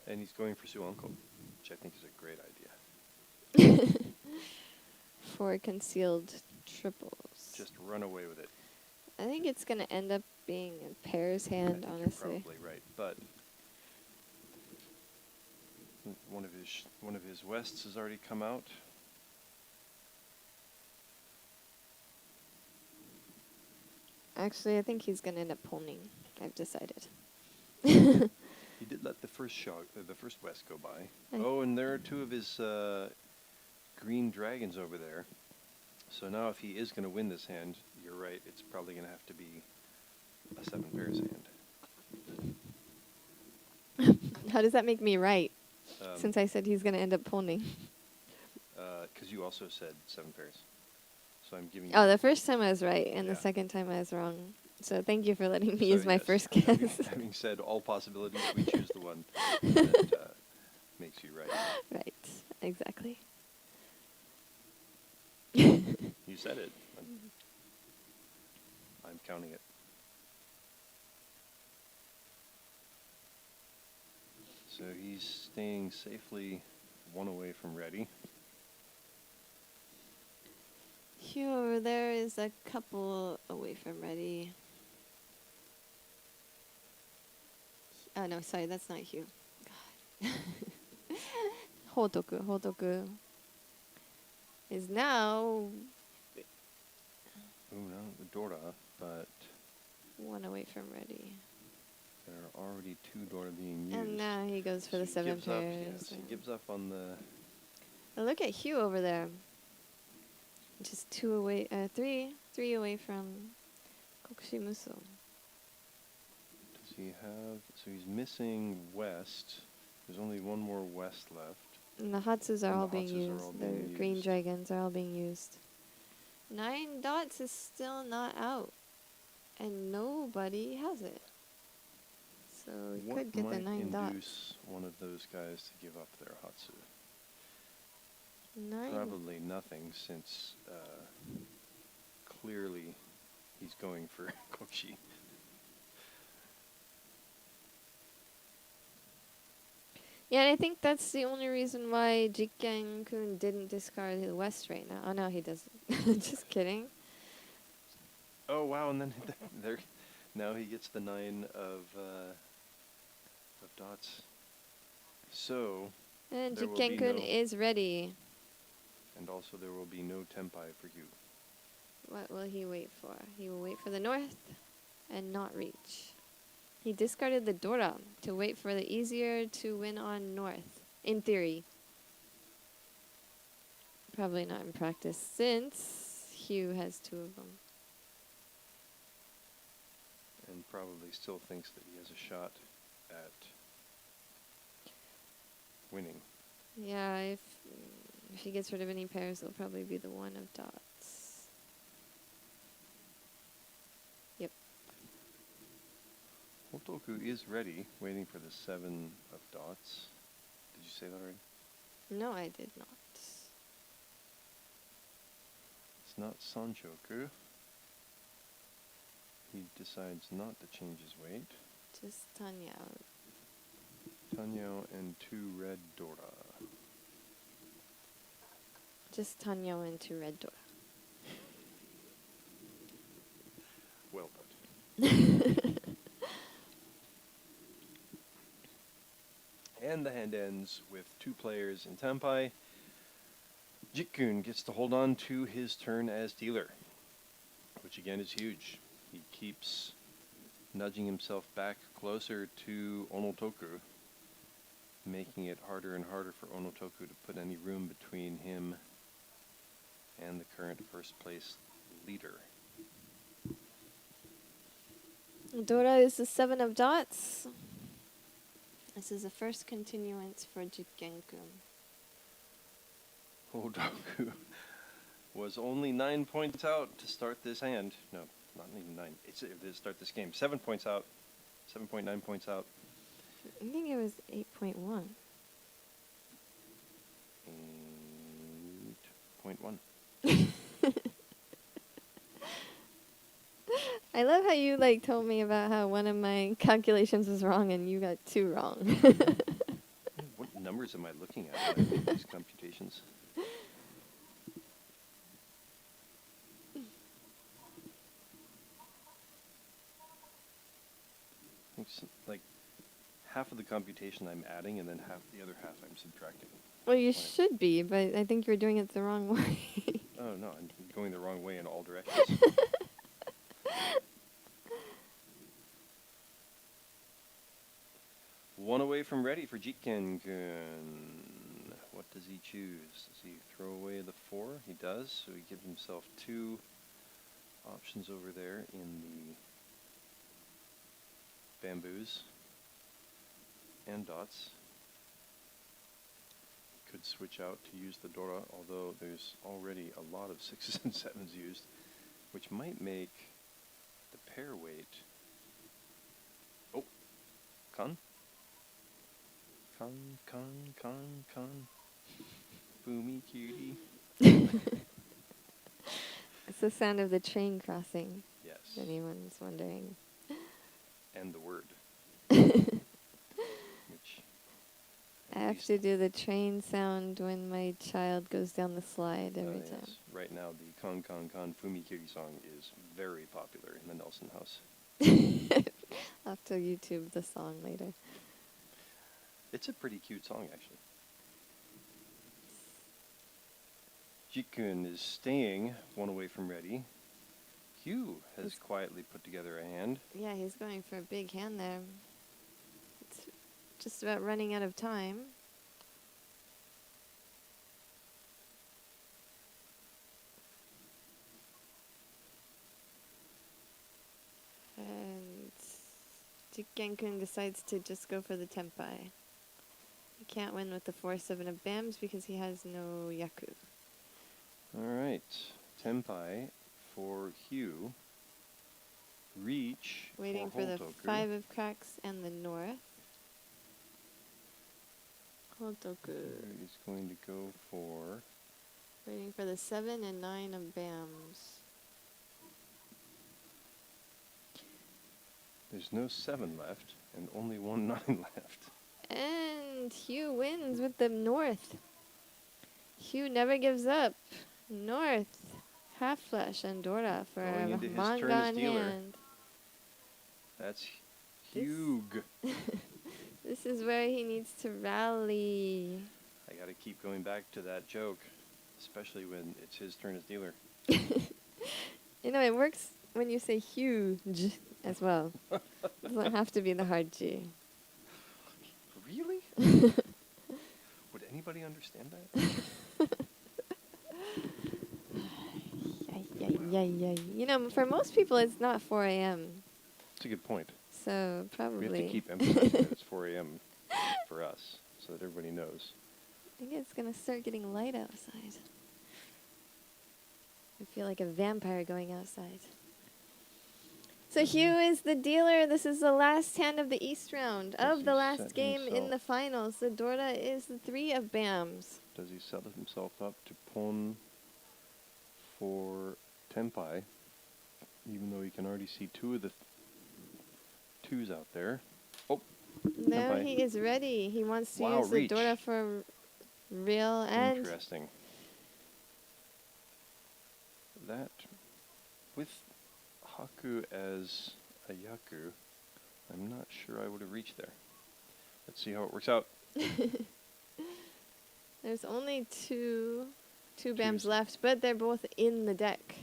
Speaker 2: and he's going for Suanko, which I think is a great idea.
Speaker 1: 4 concealed triples.
Speaker 2: Just run away with it.
Speaker 1: I think it's going to end up being a pairs hand,
Speaker 2: I think
Speaker 1: honestly.
Speaker 2: you're probably right, but one of his wests has already come out.
Speaker 1: Actually, I think he's going to end up pawning. I've decided.
Speaker 2: He did let the first west go by.
Speaker 1: I-
Speaker 2: Oh, and there are 2 of his green dragons over there. So now if he is going to win this hand, you're right, it's probably going to have to be a 7 pairs hand.
Speaker 1: How does that make me right?
Speaker 2: Um,
Speaker 1: Since I said he's going to end up pawning.
Speaker 2: Because you also said 7 pairs. So I'm giving you...
Speaker 1: Oh, the first time I was right, and the
Speaker 2: Yeah.
Speaker 1: second time I was wrong. So thank you for letting me
Speaker 2: So
Speaker 1: use my
Speaker 2: yes,
Speaker 1: first guess.
Speaker 2: Having said all possibilities, we choose the one that makes you right.
Speaker 1: Right, exactly.
Speaker 2: You said it. I'm counting it. So he's staying safely 1 away from ready.
Speaker 1: Hugh over there is a couple away from ready. Oh no, sorry, that's not Hugh. God. Hotoku is now
Speaker 2: Ooh, no, the Dora, but
Speaker 1: 1 away from ready.
Speaker 2: there are already 2 Dora being used.
Speaker 1: And now he goes for
Speaker 2: So
Speaker 1: the
Speaker 2: he
Speaker 1: 7
Speaker 2: gives up,
Speaker 1: pairs.
Speaker 2: yes, he gives up on the...
Speaker 1: But look at Hugh over there. Just 2 away, 3 away from Pokochimu.
Speaker 2: Does he have... So he's missing west. There's only 1 more west left.
Speaker 1: And the Hatsus are
Speaker 2: And
Speaker 1: all
Speaker 2: the
Speaker 1: being
Speaker 2: Hatsus are
Speaker 1: used.
Speaker 2: all
Speaker 1: The
Speaker 2: being
Speaker 1: green
Speaker 2: used.
Speaker 1: dragons are all being used. 9 dots is still not out. And nobody has it. So we
Speaker 2: What
Speaker 1: could get the
Speaker 2: might
Speaker 1: 9 dots.
Speaker 2: induce one of those guys to give up their Hatsu?
Speaker 1: 9.
Speaker 2: Probably nothing, since clearly he's going for
Speaker 1: Yeah, and I think that's the only reason why Jikkenkun didn't discard the West right now. Oh no, he doesn't. Just kidding.
Speaker 2: Oh wow! And then there, now he gets the 9 of dots. So,
Speaker 1: And
Speaker 2: there will be
Speaker 1: Jikkenkun
Speaker 2: no,
Speaker 1: is ready.
Speaker 2: and also there will be no tempai for you.
Speaker 1: What will he wait for? He will wait for the north and not reach. He discarded the Dora to wait for the easier to win on north, in theory. Probably not in practice, since Hugh has 2 of them.
Speaker 2: And probably still thinks that he has a shot at winning.
Speaker 1: Yeah, if he gets rid of any pairs, it'll probably be the 1 of dots. Yep.
Speaker 2: Hotoku is ready, waiting for the 7 of dots. Did you say that already?
Speaker 1: No, I did not.
Speaker 2: It's not Sanchoku. He decides not to change his weight.
Speaker 1: Just Tanyao.
Speaker 2: Tanyo and 2 red Dora.
Speaker 1: Just Tanyao and 2 red Dora.
Speaker 2: Well put. And the hand ends with 2 players in Tempai. Jikkenkun gets to hold on to his turn as dealer, which again is huge. He keeps nudging himself back closer to Onotoku, making it harder and harder for Onotoku to put any room between him and the current first place leader.
Speaker 1: Dora is the 7 of dots. This is the first continuance for Jikkenkun.
Speaker 2: Hotoku was only 9 points out to start this hand. No, not even 9. It's to start this game. 7 points out. 7.9 points out.
Speaker 1: I think it was 8.1.
Speaker 2: 8.1.
Speaker 1: I love how you told me about how one of my calculations was wrong and you got 2 wrong.
Speaker 2: What numbers am I looking at when I make these computations? It's like half of the computation I'm adding, and then the other half I'm subtracting.
Speaker 1: Well, you should be, but I think you're doing it the wrong way.
Speaker 2: Oh no, I'm going the wrong way in all directions. One away from ready for Jikkenkun. What does he choose? Does he throw away the 4? He does, so he gives himself 2 options over there in the bamboos and dots. Could switch out to use the Dora, although there's already a lot of 6s and 7s used, which might make the pair weight. Oh, Kan? Kan. Boomy cutie.
Speaker 1: It's the sound of the train crossing,
Speaker 2: Yes.
Speaker 1: if anyone's wondering.
Speaker 2: And the word. Which
Speaker 1: I have to do the train sound when my child goes down the slide every time.
Speaker 2: yes. Right now, the Kan Fumikiri song is very popular in the Nelson house.
Speaker 1: I'll have to YouTube the song later.
Speaker 2: It's a pretty cute song, actually. Jikkenkun is staying 1 away from ready. Hugh has quietly put together a hand.
Speaker 1: Yeah, he's going for a big hand there. It's just about running out of time. And Jikkenkun decides to just go for the tempai. He can't win with the 4-7 of bams because he has no yaku.
Speaker 2: All right, Tempai for Hugh. Reach
Speaker 1: Waiting for the
Speaker 2: Hotoku.
Speaker 1: 5 of cracks and the north. Hotoku.
Speaker 2: He's going to go for...
Speaker 1: Waiting for the 7 and 9 of bams.
Speaker 2: There's no 7 left, and only 1 9 left.
Speaker 1: And Hugh wins with the north. Hugh never gives up. North. Half flush and Dora for
Speaker 2: Going
Speaker 1: a
Speaker 2: into his
Speaker 1: manga
Speaker 2: turn as
Speaker 1: in
Speaker 2: dealer.
Speaker 1: hand.
Speaker 2: That's
Speaker 1: This-
Speaker 2: huge.
Speaker 1: This is where he needs to rally.
Speaker 2: I got to keep going back to that joke, especially when it's his turn as dealer.
Speaker 1: You know, it works when you say huge as well. Doesn't have to be the hard G.
Speaker 2: Really? Would anybody understand that?
Speaker 1: Yeah. You know, for most people, it's not 4 a.m.
Speaker 2: That's a good point.
Speaker 1: So probably.
Speaker 2: We have to keep emphasizing that it's 4 a.m. for us, so that everybody knows.
Speaker 1: I think it's gonna start getting light outside. I feel like a vampire going outside. So Hugh is the dealer. This is the last hand of the East round
Speaker 2: Does
Speaker 1: of
Speaker 2: he
Speaker 1: the
Speaker 2: set
Speaker 1: last game in
Speaker 2: himself-
Speaker 1: the finals. The Dorda is the 3 of Bams.
Speaker 2: Does he set himself up to pon for Tenpai, even though he can already see 2 of the 2s out there? Oh,
Speaker 1: Now
Speaker 2: Tenpai.
Speaker 1: he is ready. He wants to
Speaker 2: Wow,
Speaker 1: use the
Speaker 2: reach.
Speaker 1: Dorda for real and
Speaker 2: Interesting. That, with Haku as a Yaku, I'm not sure I would have reached there. Let's see how it works out.
Speaker 1: there's only two Bams
Speaker 2: Twos.
Speaker 1: left, but they're both in the deck.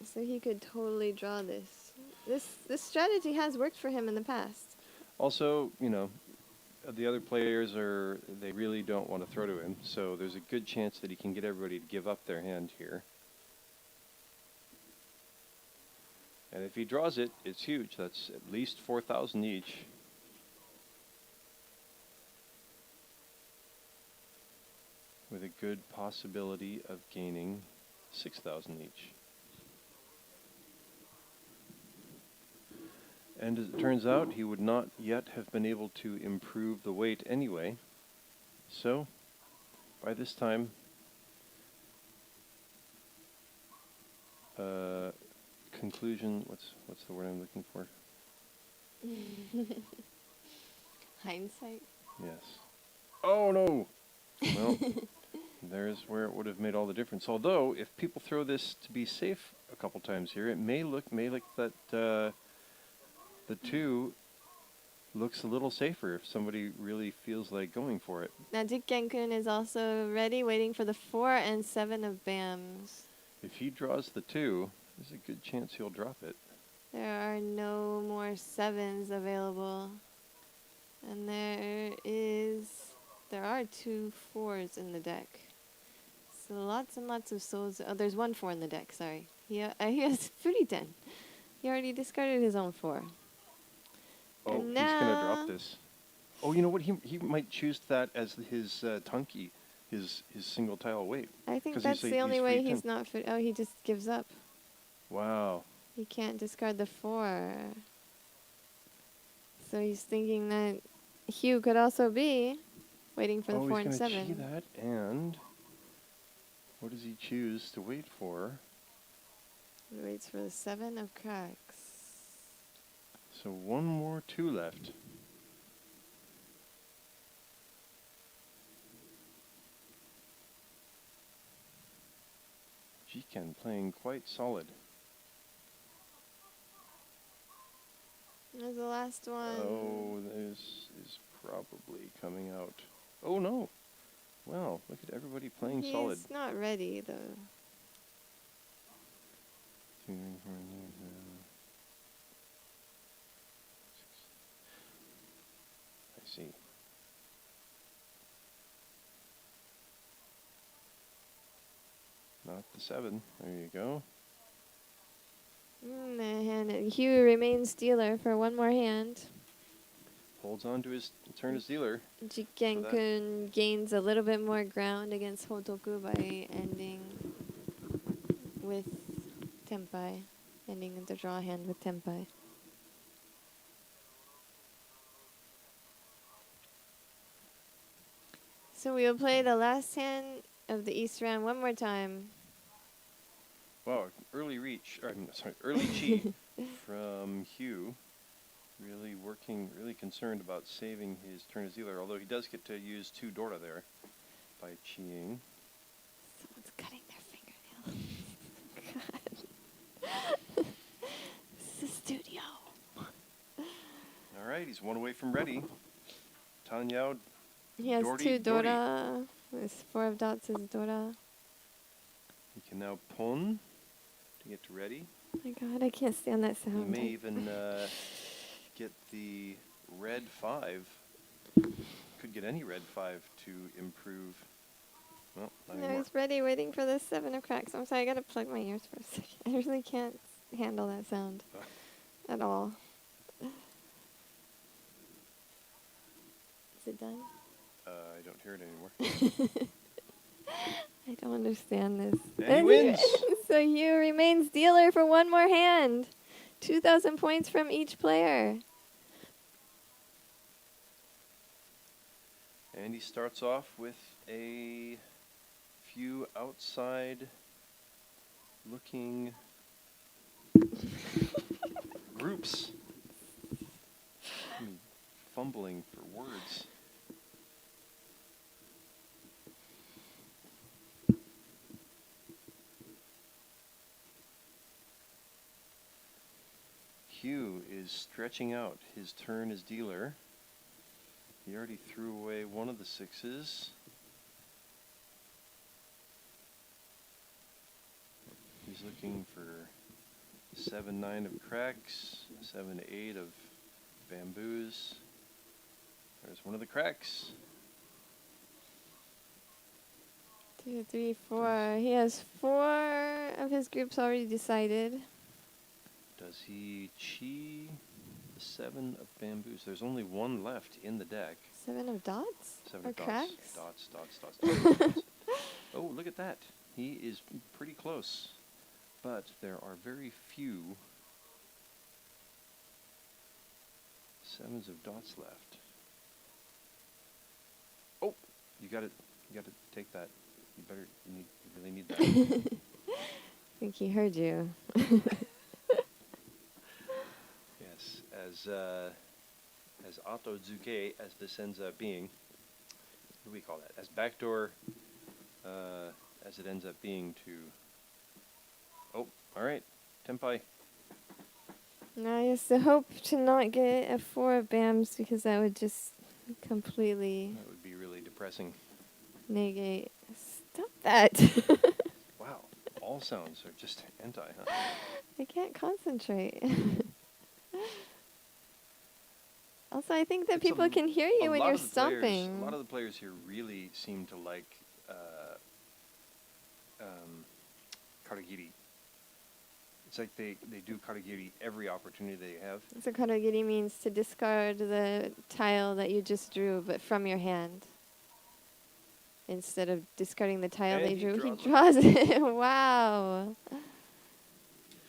Speaker 1: So he could totally draw this. This strategy has worked for him in the past.
Speaker 2: Also, you know, the other players they really don't want to throw to him, so there's a good chance that he can get everybody to give up their hand here. And if he draws it, it's huge. That's at least 4,000 each. With a good possibility of gaining 6,000 each. And as it turns out, he would not yet have been able to improve the weight anyway. So, by this time, conclusion, what's the word I'm looking for?
Speaker 1: Hindsight.
Speaker 2: Yes. Oh no! Well, there's where it would have made all the difference. Although, if people throw this to be safe a couple times here, it may look that the 2 looks a little safer if somebody really feels like going for it.
Speaker 1: Now Jikkenkun is also ready, waiting for the 4 and 7 of Bams.
Speaker 2: If he draws the 2, there's a good chance he'll drop it.
Speaker 1: There are no more 7s available. And there are 2 4s in the deck. So lots and lots of souls. Oh, there's 1 4 in the deck, sorry. He has 3-10. He already discarded his own 4.
Speaker 2: Oh,
Speaker 1: And
Speaker 2: he's going to
Speaker 1: now-
Speaker 2: drop this. Oh, you know what? He might choose that as his Tunky, his single tile weight.
Speaker 1: I think
Speaker 2: 'Cause
Speaker 1: that's
Speaker 2: he's
Speaker 1: the only way
Speaker 2: 3-10.
Speaker 1: he's not fit. Oh, he just gives up.
Speaker 2: Wow.
Speaker 1: He can't discard the 4. So he's thinking that Hugh could also be waiting for the 4 and
Speaker 2: he's going to
Speaker 1: 7.
Speaker 2: cheat that, and what does he choose to wait for?
Speaker 1: He waits for the 7 of cracks.
Speaker 2: So 1 more 2 left. Jikken playing quite solid.
Speaker 1: There's the last one.
Speaker 2: Oh, this is probably coming out. Oh no! Wow, look at everybody playing
Speaker 1: He's
Speaker 2: solid.
Speaker 1: not ready though.
Speaker 2: I see. Not the 7. There you go.
Speaker 1: And Hugh remains dealer for 1 more hand.
Speaker 2: Holds on to his turn as dealer.
Speaker 1: Jikkenkun gains a little bit more ground against Hotoku by ending with Tenpai. Ending the draw hand with Tenpai. So we will play the last hand of the East round 1 more time.
Speaker 2: Wow, early reach. Or, I'm sorry, early cheat from Hugh. really concerned about saving his turn as dealer, although he does get to use 2 Dora there by cheating.
Speaker 1: Someone's cutting their fingernails. God. This is a studio.
Speaker 2: All right, he's 1 away from ready. Tanyao.
Speaker 1: He has
Speaker 2: Doherty,
Speaker 1: 2
Speaker 2: Doherty.
Speaker 1: Dora. His 4 of dots is Dora.
Speaker 2: He can now pon to get to ready.
Speaker 1: Oh my God, I can't stand that
Speaker 2: He
Speaker 1: sound.
Speaker 2: may even get the red 5. Could get any red 5 to improve. Well, not
Speaker 1: No,
Speaker 2: anymore.
Speaker 1: he's ready, waiting for the 7 of cracks. I'm sorry, I gotta plug my ears for a second. I really can't handle that sound at all. Is it done?
Speaker 2: I don't hear it anymore.
Speaker 1: I don't understand this.
Speaker 2: And he wins!
Speaker 1: So Hugh remains dealer for 1 more hand. 2,000 points from each player.
Speaker 2: And he starts off with a few outside looking groups. I'm fumbling for words. Hugh is stretching out his turn as dealer. He already threw away one of the 6s. He's looking for 7-9 of cracks, 7-8 of bamboos. There's one of the cracks.
Speaker 1: 2, 3, 4. He has 4 of his groups already decided.
Speaker 2: Does he chi the 7 of bamboos? There's only 1 left in the deck.
Speaker 1: 7 of dots?
Speaker 2: 7
Speaker 1: Or
Speaker 2: of dots.
Speaker 1: cracks?
Speaker 2: Dots. Oh, look at that. He is pretty close. But there are very few 7s of dots left. Oh, you gotta take that. You really need that.
Speaker 1: I think he heard you.
Speaker 2: Yes, as Auto Zuke, as this ends up being, what do we call that? As backdoor, as it ends up being to. Oh, all right, Tenpai.
Speaker 1: Now he has to hope to not get a 4 of BAMs because that would just completely
Speaker 2: That would be really depressing.
Speaker 1: negate. Stop that.
Speaker 2: Wow, all sounds are just anti, huh?
Speaker 1: I can't concentrate. Also, I think that
Speaker 2: It's
Speaker 1: people can hear you when you're stomping.
Speaker 2: A lot of the players here really seem to like karagiri. It's like they do karagiri every opportunity they have.
Speaker 1: So karagiri means to discard the tile that you just drew, but from your hand. Instead of discarding the tile
Speaker 2: And
Speaker 1: they
Speaker 2: he
Speaker 1: drew, he
Speaker 2: draws
Speaker 1: draws it. Wow.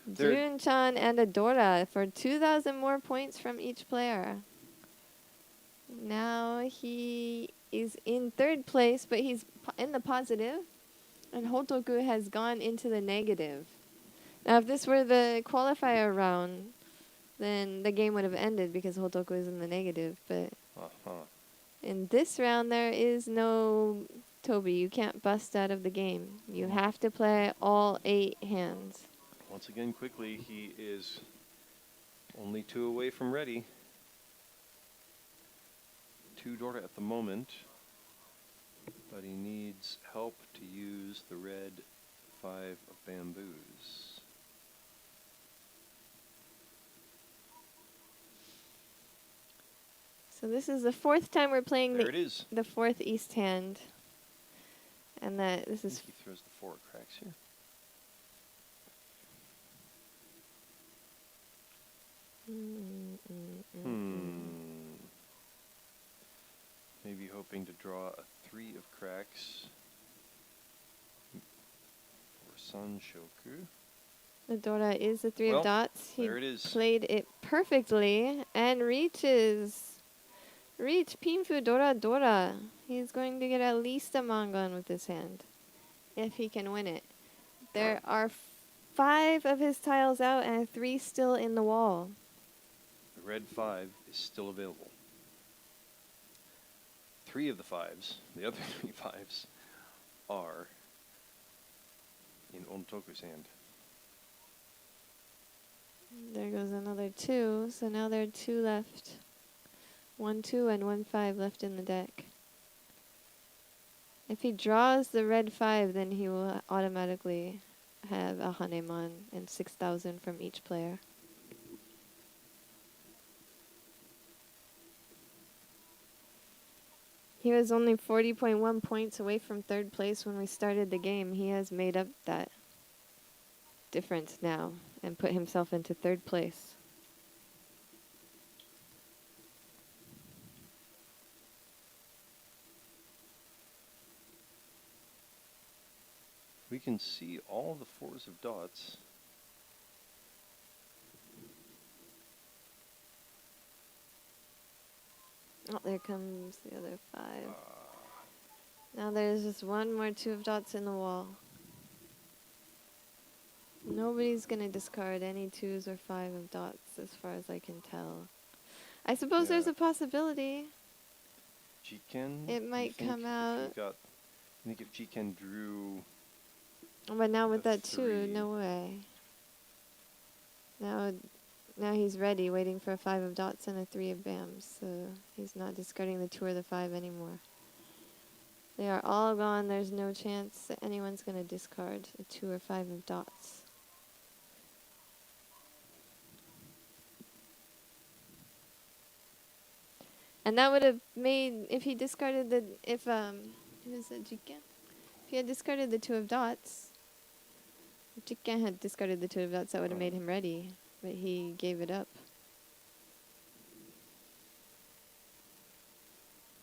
Speaker 2: There-
Speaker 1: Jun-chan and Adora for 2,000 more points from each player. Now he is in 3rd place, but he's in the positive, and Hotoku has gone into the negative. Now, if this were the qualifier round, then the game would have ended because Hotoku is in the negative. But in this round, there is no Toby. You can't bust out of the game. You have to play all 8 hands.
Speaker 2: Once again, quickly, he is only 2 away from ready. 2 Dora at the moment, but he needs help to use the red 5 of bamboos.
Speaker 1: So this is the 4th time we're playing
Speaker 2: There it is.
Speaker 1: the 4th East hand. And that this
Speaker 2: I
Speaker 1: is
Speaker 2: think he throws the 4 cracks here. Maybe hoping to draw a 3 of cracks for Sun Shoku.
Speaker 1: the Dora is the 3
Speaker 2: Well,
Speaker 1: of dots. He
Speaker 2: there it is.
Speaker 1: played it perfectly and reaches. Reach Pinfu Dora Dora. He's going to get at least a Mangon with this hand, if he can win it. There are 5 of his tiles out and 3 still in the wall.
Speaker 2: red 5 is still available. 3 of the 5s, the other 3 5s, are in Onotoku's hand.
Speaker 1: There goes another 2. So now there are 2 left. 1 2 and 1 5 left in the deck. If he draws the red 5, then he will automatically have a Hanemon and 6,000 from each player. He was only 40.1 points away from 3rd place when we started the game. He has made up that difference now and put himself into 3rd place.
Speaker 2: We can see all the 4s of dots.
Speaker 1: Oh, there comes the other 5. Now there's just one more 2 of dots in the wall. Nobody's going to discard any 2s or 5 of dots as far as I can tell. I suppose there's a possibility.
Speaker 2: Jikken?
Speaker 1: It might come out.
Speaker 2: I think if Jikken drew...
Speaker 1: But now with that 2,
Speaker 2: 3.
Speaker 1: no way. Now he's ready, waiting for a 5 of dots and a 3 of bams. So he's not discarding the 2 or the 5 anymore. They are all gone. There's no chance that anyone's going to discard a 2 or 5 of dots. And that would have made, if he discarded the, who's that, Jikken? If he had discarded the 2 of dots, if Jikken had discarded the 2 of dots, that would have made him ready. But he gave it up.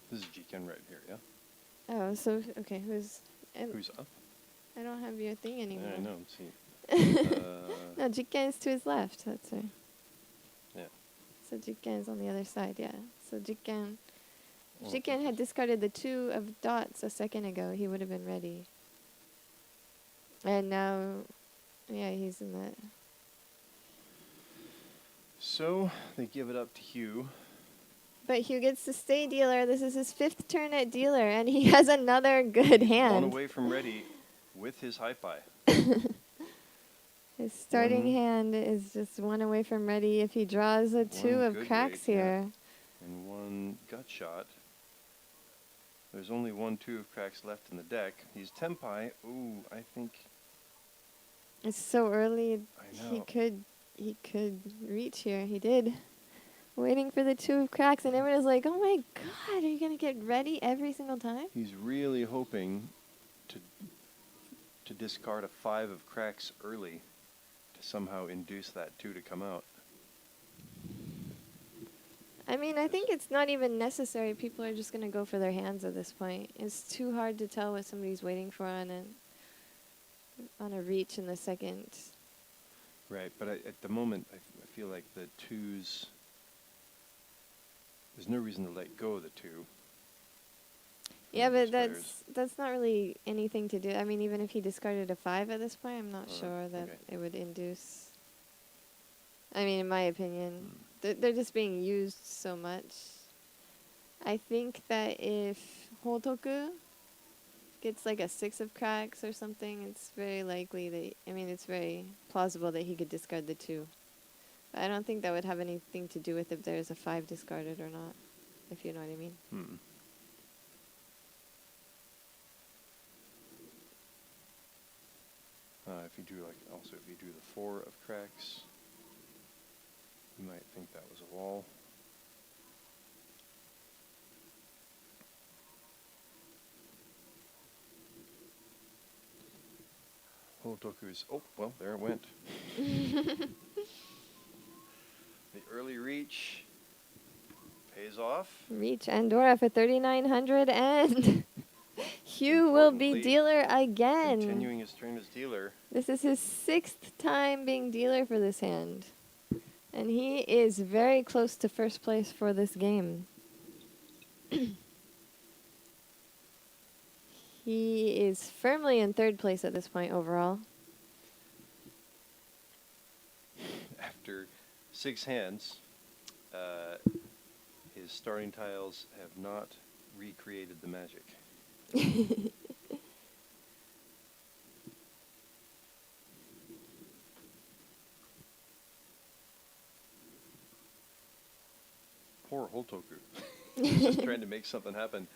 Speaker 2: This is Jikken right here, yeah?
Speaker 1: Oh, so, okay, who's
Speaker 2: up?
Speaker 1: I don't have your thing anymore.
Speaker 2: Yeah, I know, see.
Speaker 1: No, Jikken is to his left, that's right.
Speaker 2: Yeah.
Speaker 1: So Jikken is on the other side, yeah. So Jikken, if Jikken had discarded the 2 of dots a second ago, he would have been ready. And now, yeah, he's in that.
Speaker 2: So, they give it up to Hugh.
Speaker 1: But Hugh gets to stay dealer. This is his 5th turn at dealer, and he has another good hand.
Speaker 2: 1 away from ready with his hi-fi.
Speaker 1: His starting hand is just 1 away from ready. If he draws a 2 of cracks here.
Speaker 2: And 1 gut shot. There's only 1 2 of cracks left in the deck. He's Tenpai. Ooh, I think...
Speaker 1: It's so early.
Speaker 2: I know.
Speaker 1: He could reach here. He did. Waiting for the 2 of cracks, and everyone's like, oh my god, are you going to get ready every single time?
Speaker 2: He's really hoping to discard a 5 of cracks early to somehow induce that 2 to come out.
Speaker 1: I mean, I think it's not even necessary. People are just going to go for their hands at this point. It's too hard to tell what somebody's waiting for on a reach in the second.
Speaker 2: Right, but at the moment, I feel like the 2s... There's no reason to let go of the 2.
Speaker 1: Yeah, but that's not really anything to do. I mean, even if he discarded a 5 at this point, I'm not sure that it would induce. I mean, in my opinion, they're just being used so much. I think that if Hotoku gets like a 6 of cracks or something, it's very likely that, I mean, it's very plausible that he could discard the 2. But I don't think that would have anything to do with if there's a 5 discarded or not, if you know what I mean.
Speaker 2: If you drew if you drew the 4 of cracks, you might think that was a wall. Hotoku's, oh, well, there it went. The early reach pays off.
Speaker 1: Reach Andorra for 3,900, and Hugh will be dealer again.
Speaker 2: Continuing his turn as dealer.
Speaker 1: This is his 6th time being dealer for this hand. And he is very close to first place for this game. He is firmly in 3rd place at this point overall.
Speaker 2: After 6 hands, his starting tiles have not recreated the magic. Poor Hotoku. He's just trying to make something happen,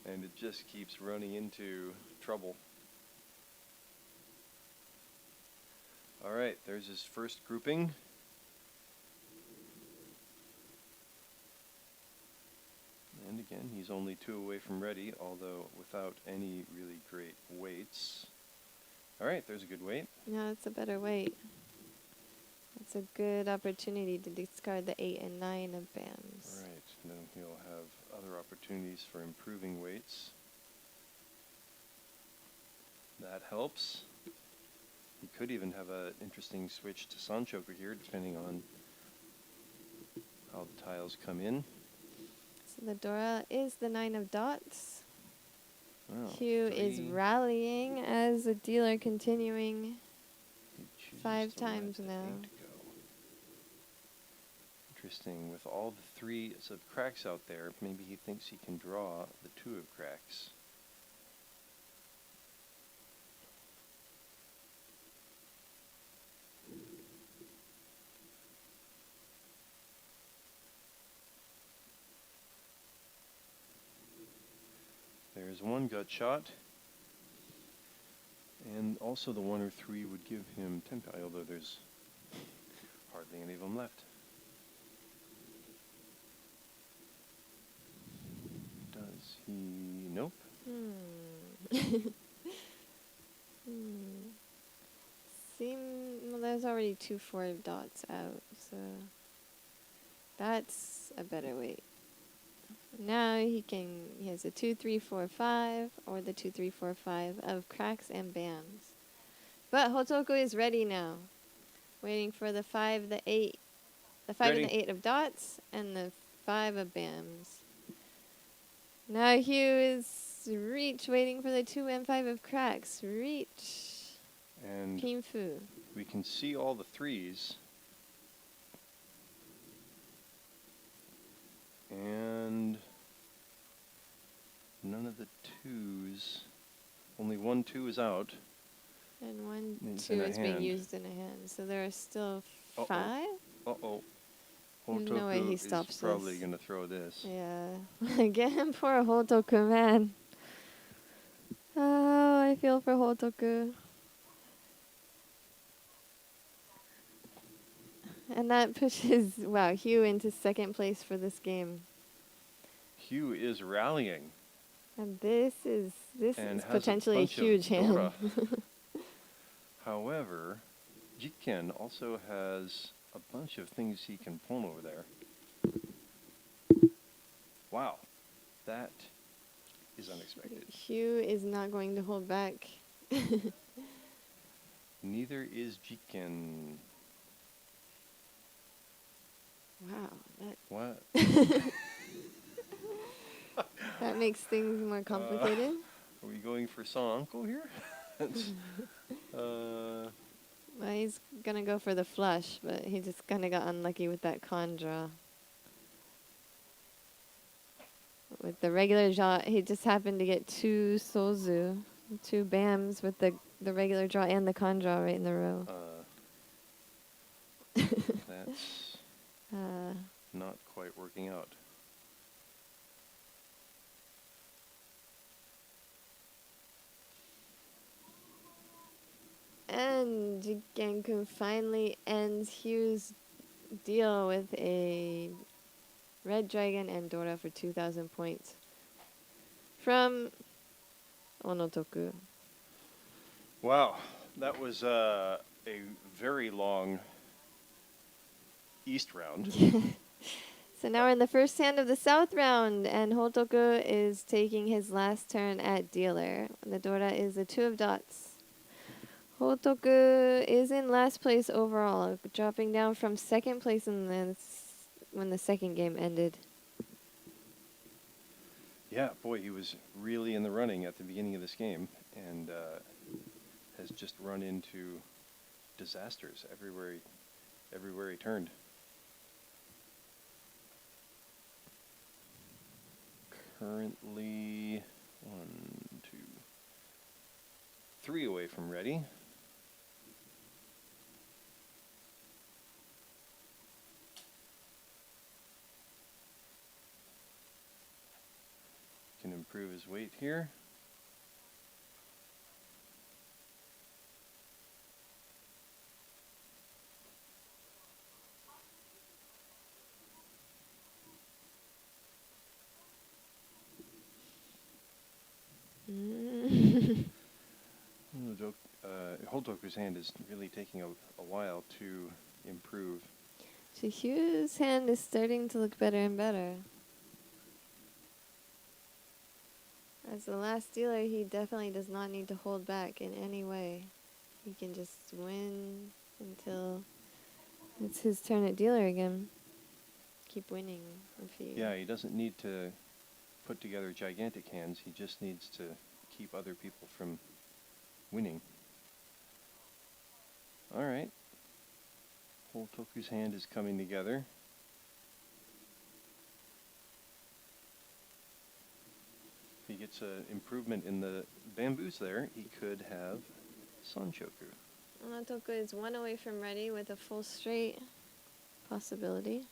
Speaker 2: and it just keeps running into trouble. All right, there's his first grouping. And again, he's only 2 away from ready, although without any really great weights. All right, there's a good weight.
Speaker 1: No, it's a better weight. It's a good opportunity to discard the 8 and 9 of BAMs.
Speaker 2: All right, and then he'll have other opportunities for improving weights. That helps. He could even have an interesting switch to Sanchoku here, depending on how the tiles come in.
Speaker 1: So the Dora is the 9 of dots.
Speaker 2: Wow,
Speaker 1: Hugh is
Speaker 2: 3.
Speaker 1: rallying as a dealer continuing
Speaker 2: He chooses
Speaker 1: 5
Speaker 2: to let
Speaker 1: times
Speaker 2: the
Speaker 1: now.
Speaker 2: 8 go. Interesting. With all the 3s of cracks out there, maybe he thinks he can draw the 2 of cracks. There's one gut shot. And also the 1 or 3 would give him 10, although there's hardly any of them left. Does he? Nope.
Speaker 1: Well, there's already 2 4 dots out, so that's a better weight. Now he has a 2 3 4 5 or the 2 3 4 5 of cracks and BAMs. But Hotoku is ready now, waiting for the 5, the 8, the 5 and the 8 of dots, and the 5 of BAMs. Now Hugh is Riichi, waiting for the 2 and 5 of cracks. Riichi.
Speaker 2: And
Speaker 1: Pinfu.
Speaker 2: we can see all the 3s. And none of the 2s. Only 1 2 is out.
Speaker 1: And 1
Speaker 2: It's
Speaker 1: 2
Speaker 2: in a
Speaker 1: is being
Speaker 2: hand.
Speaker 1: used in a hand. So there are still
Speaker 2: Uh-oh.
Speaker 1: 5?
Speaker 2: Uh-oh.
Speaker 1: There's no way he
Speaker 2: Hotoku
Speaker 1: stops
Speaker 2: is probably
Speaker 1: this.
Speaker 2: going to throw this.
Speaker 1: Yeah. Again, poor Hotoku, man. Oh, I feel for Hotoku. And that pushes, wow, Hugh into 2nd place for this game.
Speaker 2: Hugh is rallying.
Speaker 1: And this is
Speaker 2: And has
Speaker 1: potentially a
Speaker 2: bunch of
Speaker 1: huge hand.
Speaker 2: Dora. However, Jikken also has a bunch of things he can pull over there. Wow, that is unexpected.
Speaker 1: Hugh is not going to hold back.
Speaker 2: Neither is Jikken.
Speaker 1: Wow,
Speaker 2: What?
Speaker 1: that makes things more complicated.
Speaker 2: Are we going for son uncle here?
Speaker 1: Well, he's gonna go for the flush, but he just kinda got unlucky with that con draw. With the regular draw, he just happened to get 2 Sozu, 2 BAMs with the regular draw and the con draw right in the row.
Speaker 2: That's not quite working out.
Speaker 1: And Jikkenkun finally ends Hugh's deal with a Red Dragon and Dora for 2,000 points from Onotoku.
Speaker 2: Wow, that was a very long East round.
Speaker 1: So now we're in the first hand of the South round, and Hotoku is taking his last turn at dealer. The Dora is a 2 of dots. Hotoku is in last place overall, dropping down from 2nd place when the 2nd game ended.
Speaker 2: Yeah, boy, he was really in the running at the beginning of this game, and has just run into disasters everywhere he turned. currently 3 away from ready. Can improve his weight here. Hotoku's hand is really taking a while to improve.
Speaker 1: So Hugh's hand is starting to look better and better. As the last dealer, he definitely does not need to hold back in any way. He can just win until it's his turn at dealer again. Keep winning if he...
Speaker 2: Yeah, he doesn't need to put together gigantic hands. He just needs to keep other people from winning. All right. Hotoku's hand is coming together. If he gets an improvement in the bamboos there, he could have Sanshoku.
Speaker 1: Onotoku is 1 away from ready with a full straight possibility.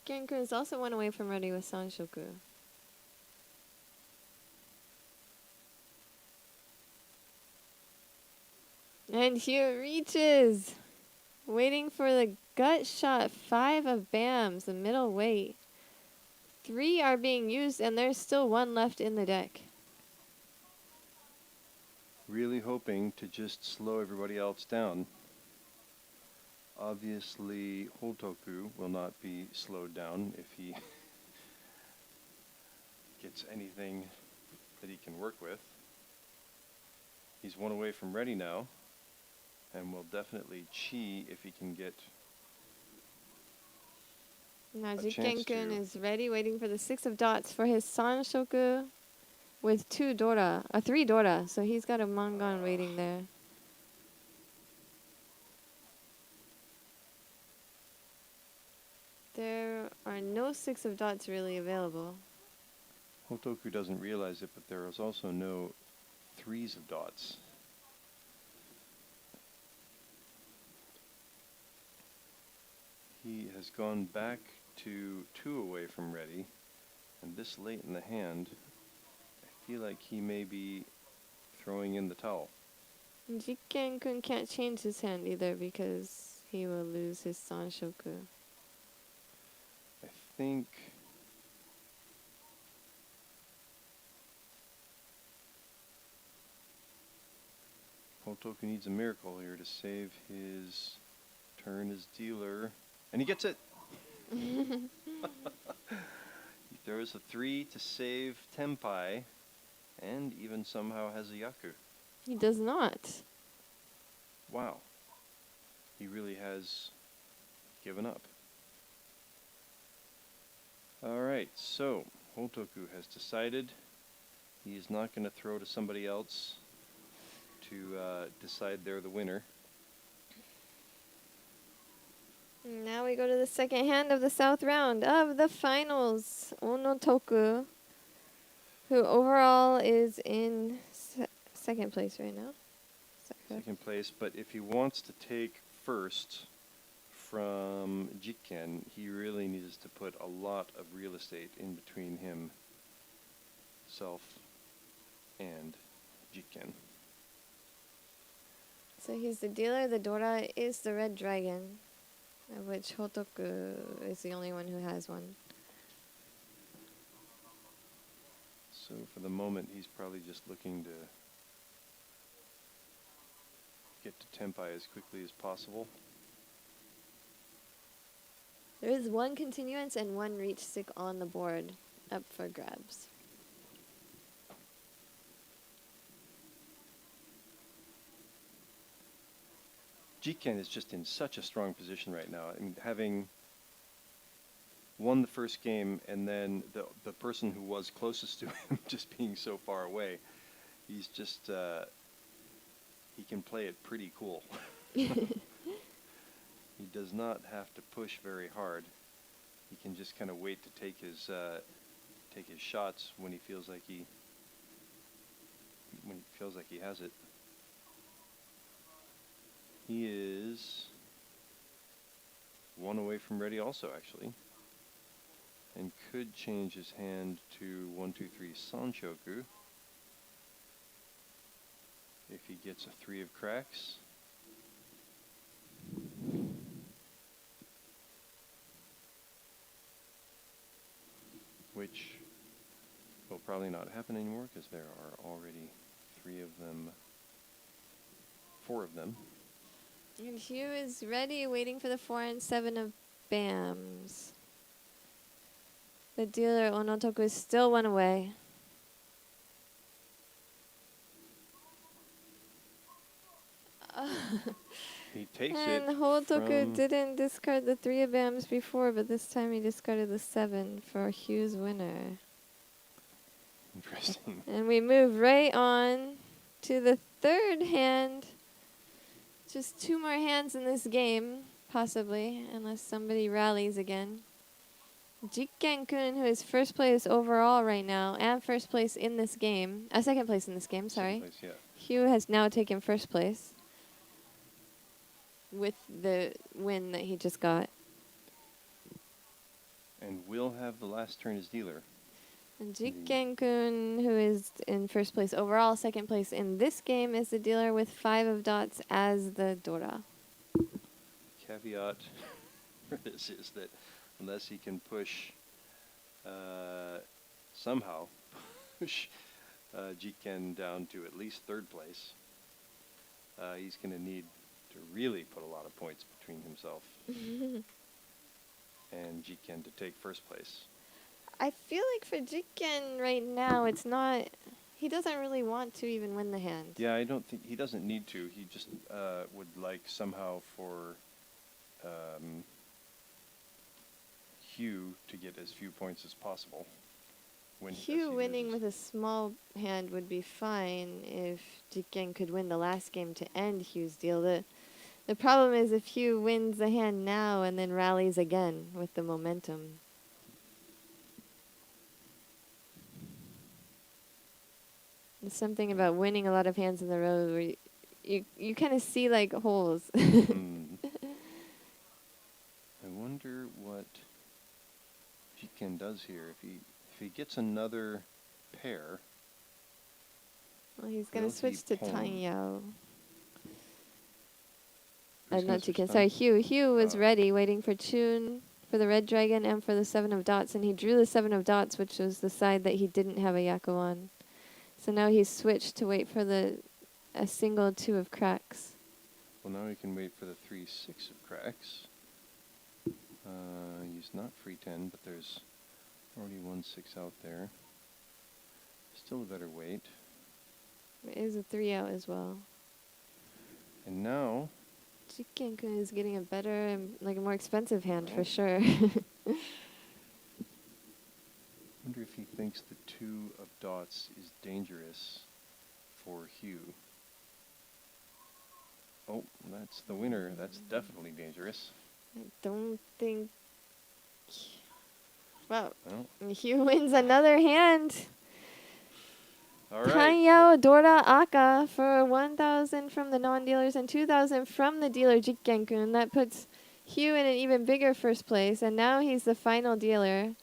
Speaker 1: Jikkenkun is also 1 away from ready with Sanshoku. And here reaches, waiting for the gut shot. 5 of BAMs, the middle weight. 3 are being used, and there's still 1 left in the deck.
Speaker 2: Really hoping to just slow everybody else down. Obviously, Hotoku will not be slowed down if he gets anything that he can work with. He's 1 away from ready now, and will definitely chi if he can get
Speaker 1: Now
Speaker 2: a chance
Speaker 1: Jikkenkun
Speaker 2: to.
Speaker 1: is ready, waiting for the 6 of dots for his Sanshoku with 2 Dora, 3 Dora, so he's got a Mangan waiting there. There are no 6 of dots really available.
Speaker 2: Hotoku doesn't realize it, but there is also no 3s of dots. He has gone back to 2 away from ready, and this late in the hand, I feel like he may be throwing in the towel.
Speaker 1: Jikkenkun can't change his hand either because he will lose his Sanshoku.
Speaker 2: I think Hotoku needs a miracle here to save his turn as dealer. And he gets it! He throws a 3 to save Tenpai, and even somehow has a Yaku.
Speaker 1: He does not.
Speaker 2: Wow. He really has given up. Alright, so Hotoku has decided he is not going to throw to somebody else to decide they're the winner.
Speaker 1: Now we go to the second hand of the South round of the finals. Onotoku, who overall is in second place right now. Is that correct?
Speaker 2: Second place, but if he wants to take first from Jikken, he really needs to put a lot of real estate in between himself and Jikken.
Speaker 1: So he's the dealer. The Dora is the red dragon, of which Hotoku is the only one who has one.
Speaker 2: So for the moment, he's probably just looking to get to Tenpai as quickly as possible.
Speaker 1: There is 1 continuance and 1 reach stick on the board up for grabs.
Speaker 2: Jikken is just in such a strong position right now. I mean, having won the first game, and then the person who was closest to him just being so far away, he's just he can play it pretty cool. He does not have to push very hard. He can just kind of wait to take his shots when he feels like he has it. He is one away from ready also, actually, and could change his hand to 1-2-3 Sanshoku if he gets a 3 of cracks. Which will probably not happen anymore because there are already 4 of them.
Speaker 1: And Hugh is ready, waiting for the 4 and 7 of BAMs. The dealer, Onotoku, is still 1 away.
Speaker 2: He takes
Speaker 1: And
Speaker 2: it
Speaker 1: Hotoku
Speaker 2: from...
Speaker 1: didn't discard the 3 of BAMs before, but this time he discarded the 7 for Hugh's winner.
Speaker 2: Interesting.
Speaker 1: And we move right on to the 3rd hand. Just 2 more hands in this game, possibly, unless somebody rallies again. Jikkenkun, who is 1st place overall right now, and 1st place in this game. 2nd place in this game, sorry.
Speaker 2: 2nd place, yeah.
Speaker 1: Hugh has now taken 1st place with the win that he just got.
Speaker 2: And will have the last turn as dealer.
Speaker 1: And Jikkenkun, who is in 1st place overall, 2nd place in this game, is the dealer with 5 of dots as the Dora.
Speaker 2: Caveat for this is that unless he can push, somehow push Jikken down to at least 3rd place, he's going to need to really put a lot of points between himself and Jikken to take 1st place.
Speaker 1: I feel like for Jikken right now, it's not... He doesn't really want to even win the hand.
Speaker 2: Yeah, I don't think... He doesn't need to. He just would like somehow for Hugh to get as few points as possible.
Speaker 1: Hugh winning with a small hand would be fine if Jikken could win the last game to end Hugh's deal. The problem is if Hugh wins the hand now and then rallies again with the momentum. There's something about winning a lot of hands in the row where you kind of see like holes.
Speaker 2: I wonder what Jikken does here. If he gets another pair...
Speaker 1: Well, he's going to switch to Tanyao. Not Jikken, sorry, Hugh. Hugh was ready, waiting for Chun, for the red dragon, and for the 7 of dots, and he drew the 7 of dots, which was the side that he didn't have a Yako on. So now he's switched to wait for a single 2 of cracks.
Speaker 2: Well, now he can wait for the 3-6 of cracks. He's not free 10, but there's already 1-6 out there. Still a better wait.
Speaker 1: There is a 3 out as well.
Speaker 2: And now...
Speaker 1: Jikkenkun is getting a better and like a more expensive hand for sure.
Speaker 2: Wonder if he thinks the 2 of dots is dangerous for Hugh. Oh, that's the winner. That's definitely dangerous.
Speaker 1: I don't think... Well, Hugh wins another hand.
Speaker 2: All right.
Speaker 1: Tanyao Dora Aka for 1,000 from the non-dealers and 2,000 from the dealer Jikkenkun. That puts Hugh in an even bigger 1st place, and now he's the final dealer.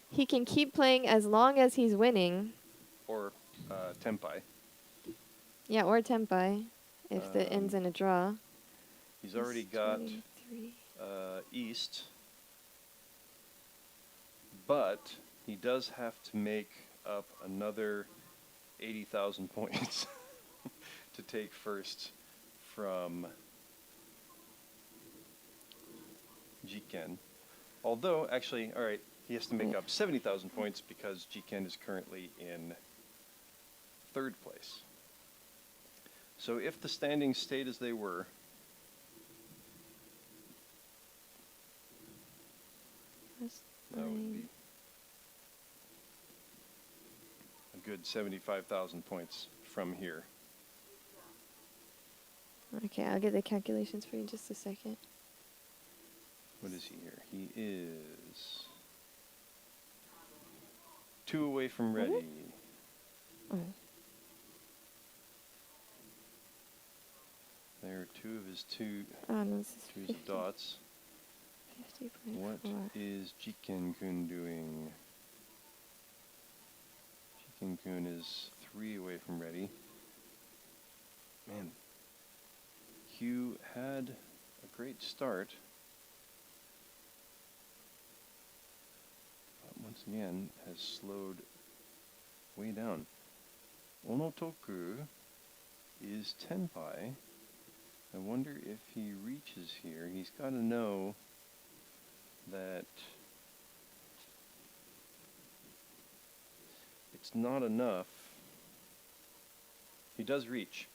Speaker 1: He can keep playing as long as he's winning.
Speaker 2: Or Tenpai.
Speaker 1: Yeah, or Tenpai, if it ends in a draw.
Speaker 2: He's already got East, but he does have to make up another 80,000 points to take 1st from Jikken. Although, actually, all right, he has to make up 70,000 points because Jikken is currently in 3rd place. So if the standings stayed as they were, That would be a good 75,000 points from here.
Speaker 1: Okay, I'll get the calculations for you in just a second.
Speaker 2: What is he here? He is 2 away from ready.
Speaker 1: Oh.
Speaker 2: There are 2 of his two
Speaker 1: Oh, no, this is
Speaker 2: twos of dots.
Speaker 1: 50.4.
Speaker 2: What is Jikkenkun doing? Jikkenkun is 3 away from ready. Man, Hugh had a great start. But once again, has slowed way down. Onotoku is 10 pi. I wonder if he reaches here. He's got to know that it's not enough. He does reach.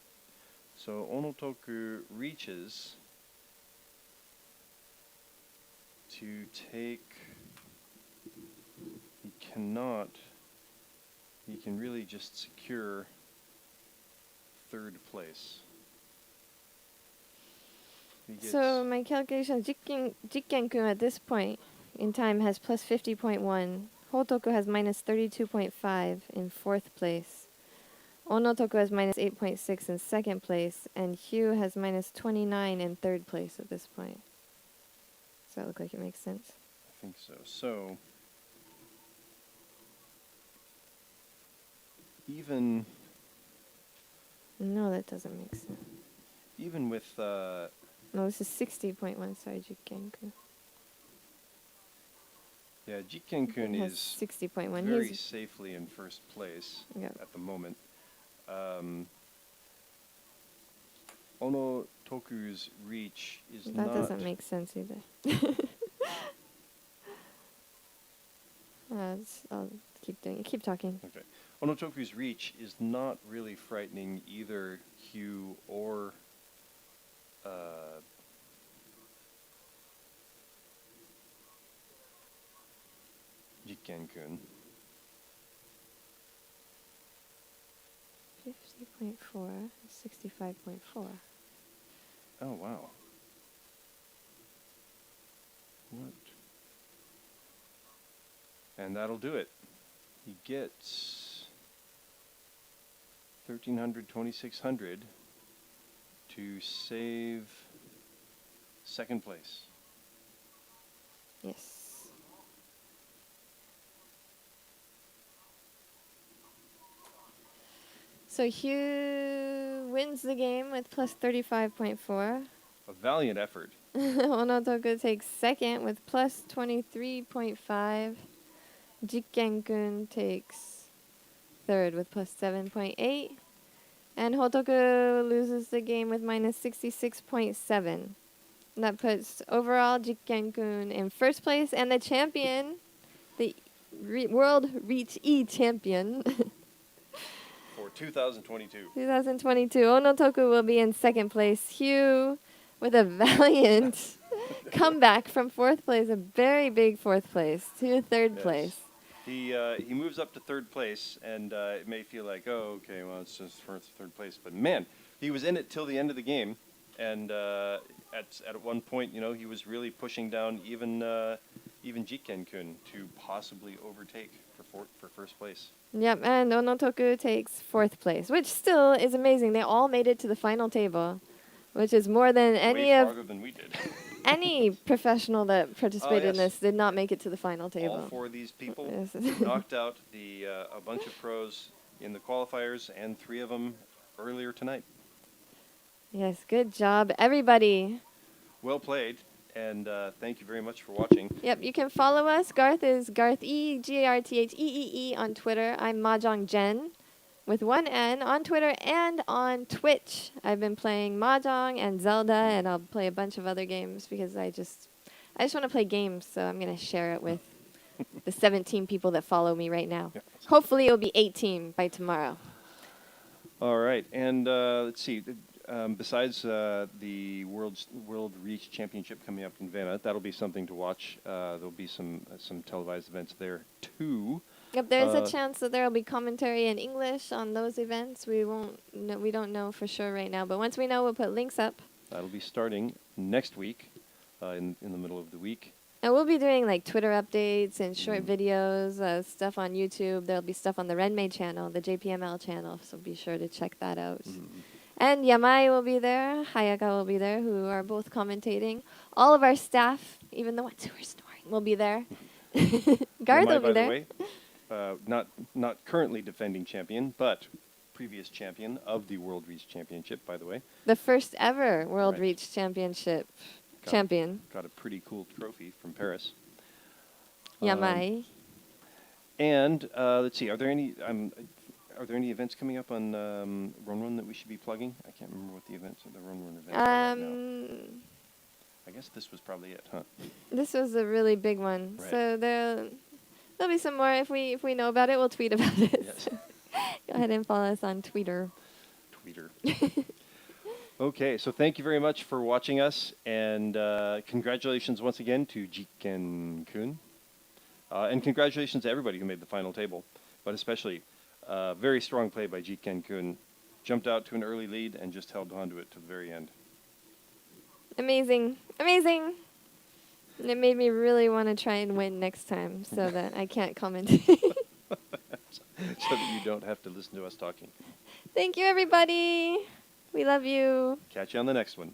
Speaker 2: So Onotoku reaches to take. He cannot. He can really just secure 3rd place.
Speaker 1: So my calculation, Jikkenkun at this point in time has plus 50.1. Hotoku has minus 32.5 in 4th place. Onotoku has minus 8.6 in 2nd place. And Hugh has minus 29 in 3rd place at this point. Does that look like it makes sense?
Speaker 2: I think so. So even...
Speaker 1: No, that doesn't make sense.
Speaker 2: Even with...
Speaker 1: No, this is 60.1, sorry, Jikkenkun.
Speaker 2: Yeah, Jikkenkun
Speaker 1: has
Speaker 2: is
Speaker 1: 60.1.
Speaker 2: very
Speaker 1: He's
Speaker 2: safely in 1st place
Speaker 1: Yep.
Speaker 2: at the moment. Onotoku's reach is
Speaker 1: That
Speaker 2: not...
Speaker 1: doesn't make sense either. I'll keep doing it. Keep talking.
Speaker 2: Okay. Onotoku's reach is not really frightening either Hugh or Jikkenkun.
Speaker 1: 50.4, 65.4.
Speaker 2: Oh, wow. What? And that'll do it. He gets 1,300, 2,600 to save 2nd place.
Speaker 1: Yes. So Hugh wins the game with plus 35.4.
Speaker 2: A valiant effort.
Speaker 1: Onotoku takes 2nd with plus 23.5. Jikkenkun takes 3rd with plus 7.8. And Hotoku loses the game with minus 66.7. And that puts overall Jikkenkun in 1st place, and the champion, the World Riichi champion,
Speaker 2: For 2022.
Speaker 1: 2022, Onotoku will be in 2nd place. Hugh, with a valiant comeback from 4th place, a very big 4th place, to 3rd place.
Speaker 2: He moves up to 3rd place, and it may feel like, oh, okay, well, it's just 3rd place. But man, he was in it till the end of the game, and at one point, you know, he was really pushing down even Jikkenkun to possibly overtake for 1st place.
Speaker 1: Yep, and Onotoku takes 4th place, which still is amazing. They all made it to the final table, which is more than
Speaker 2: Way farther than we did.
Speaker 1: any professional that participated in
Speaker 2: yes.
Speaker 1: this did not make it to the final table.
Speaker 2: All 4 of these people
Speaker 1: Yes.
Speaker 2: knocked out a bunch of pros in the qualifiers, and 3 of them earlier tonight.
Speaker 1: Yes, good job, everybody.
Speaker 2: Well played, and thank you very much for watching.
Speaker 1: Yep, you can follow us. Garthe is Garthe, Gartheee on Twitter. I'm Mahjong Jenn with 1 N on Twitter and on Twitch. I've been playing Mahjong and Zelda, and I'll play a bunch of other games because I just want to play games, so I'm going to share it with the 17 people that follow me right now.
Speaker 2: Yeah.
Speaker 1: Hopefully it'll be 18 by tomorrow.
Speaker 2: All right, and let's see. besides the World Reach Championship coming up in Vienna, that'll be something to watch. There'll be some televised events there too.
Speaker 1: Yep, there's a chance that there will be commentary in English on those events. We don't know for sure right now, but once we know, we'll put links up.
Speaker 2: That'll be starting next week, in the middle of the week.
Speaker 1: And we'll be doing like Twitter updates and short videos, stuff on YouTube. There'll be stuff on the Renmei channel, the JPML channel, so be sure to check that out. And Yamai will be there, Hayaka will be there, who are both commentating. All of our staff, even the ones who are snoring, will be there. Garthe will be there.
Speaker 2: By the way, not currently defending champion, but previous champion of the World Reach Championship, by the way.
Speaker 1: The first ever World
Speaker 2: Right.
Speaker 1: Reach Championship champion.
Speaker 2: Got a pretty cool trophy from Paris.
Speaker 1: Yamai.
Speaker 2: And let's see, are there any events coming up on Ronron that we should be plugging? I can't remember what the events of the Ronron events are right now. I guess this was probably it, huh?
Speaker 1: This was a really big one.
Speaker 2: Right.
Speaker 1: So there'll be some more. If we know about it, we'll tweet about it.
Speaker 2: Yes.
Speaker 1: Go ahead and follow us on Twitter.
Speaker 2: Okay, so thank you very much for watching us, and congratulations once again to Jikkenkun. And congratulations to everybody who made the final table, but especially very strong play by Jikkenkun. Jumped out to an early lead and just held on to it to the very end.
Speaker 1: Amazing. Amazing. And it made me really want to try and win next time so that I can't comment.
Speaker 2: So that you don't have to listen to us talking.
Speaker 1: Thank you, everybody. We love you.
Speaker 2: Catch you on the next one.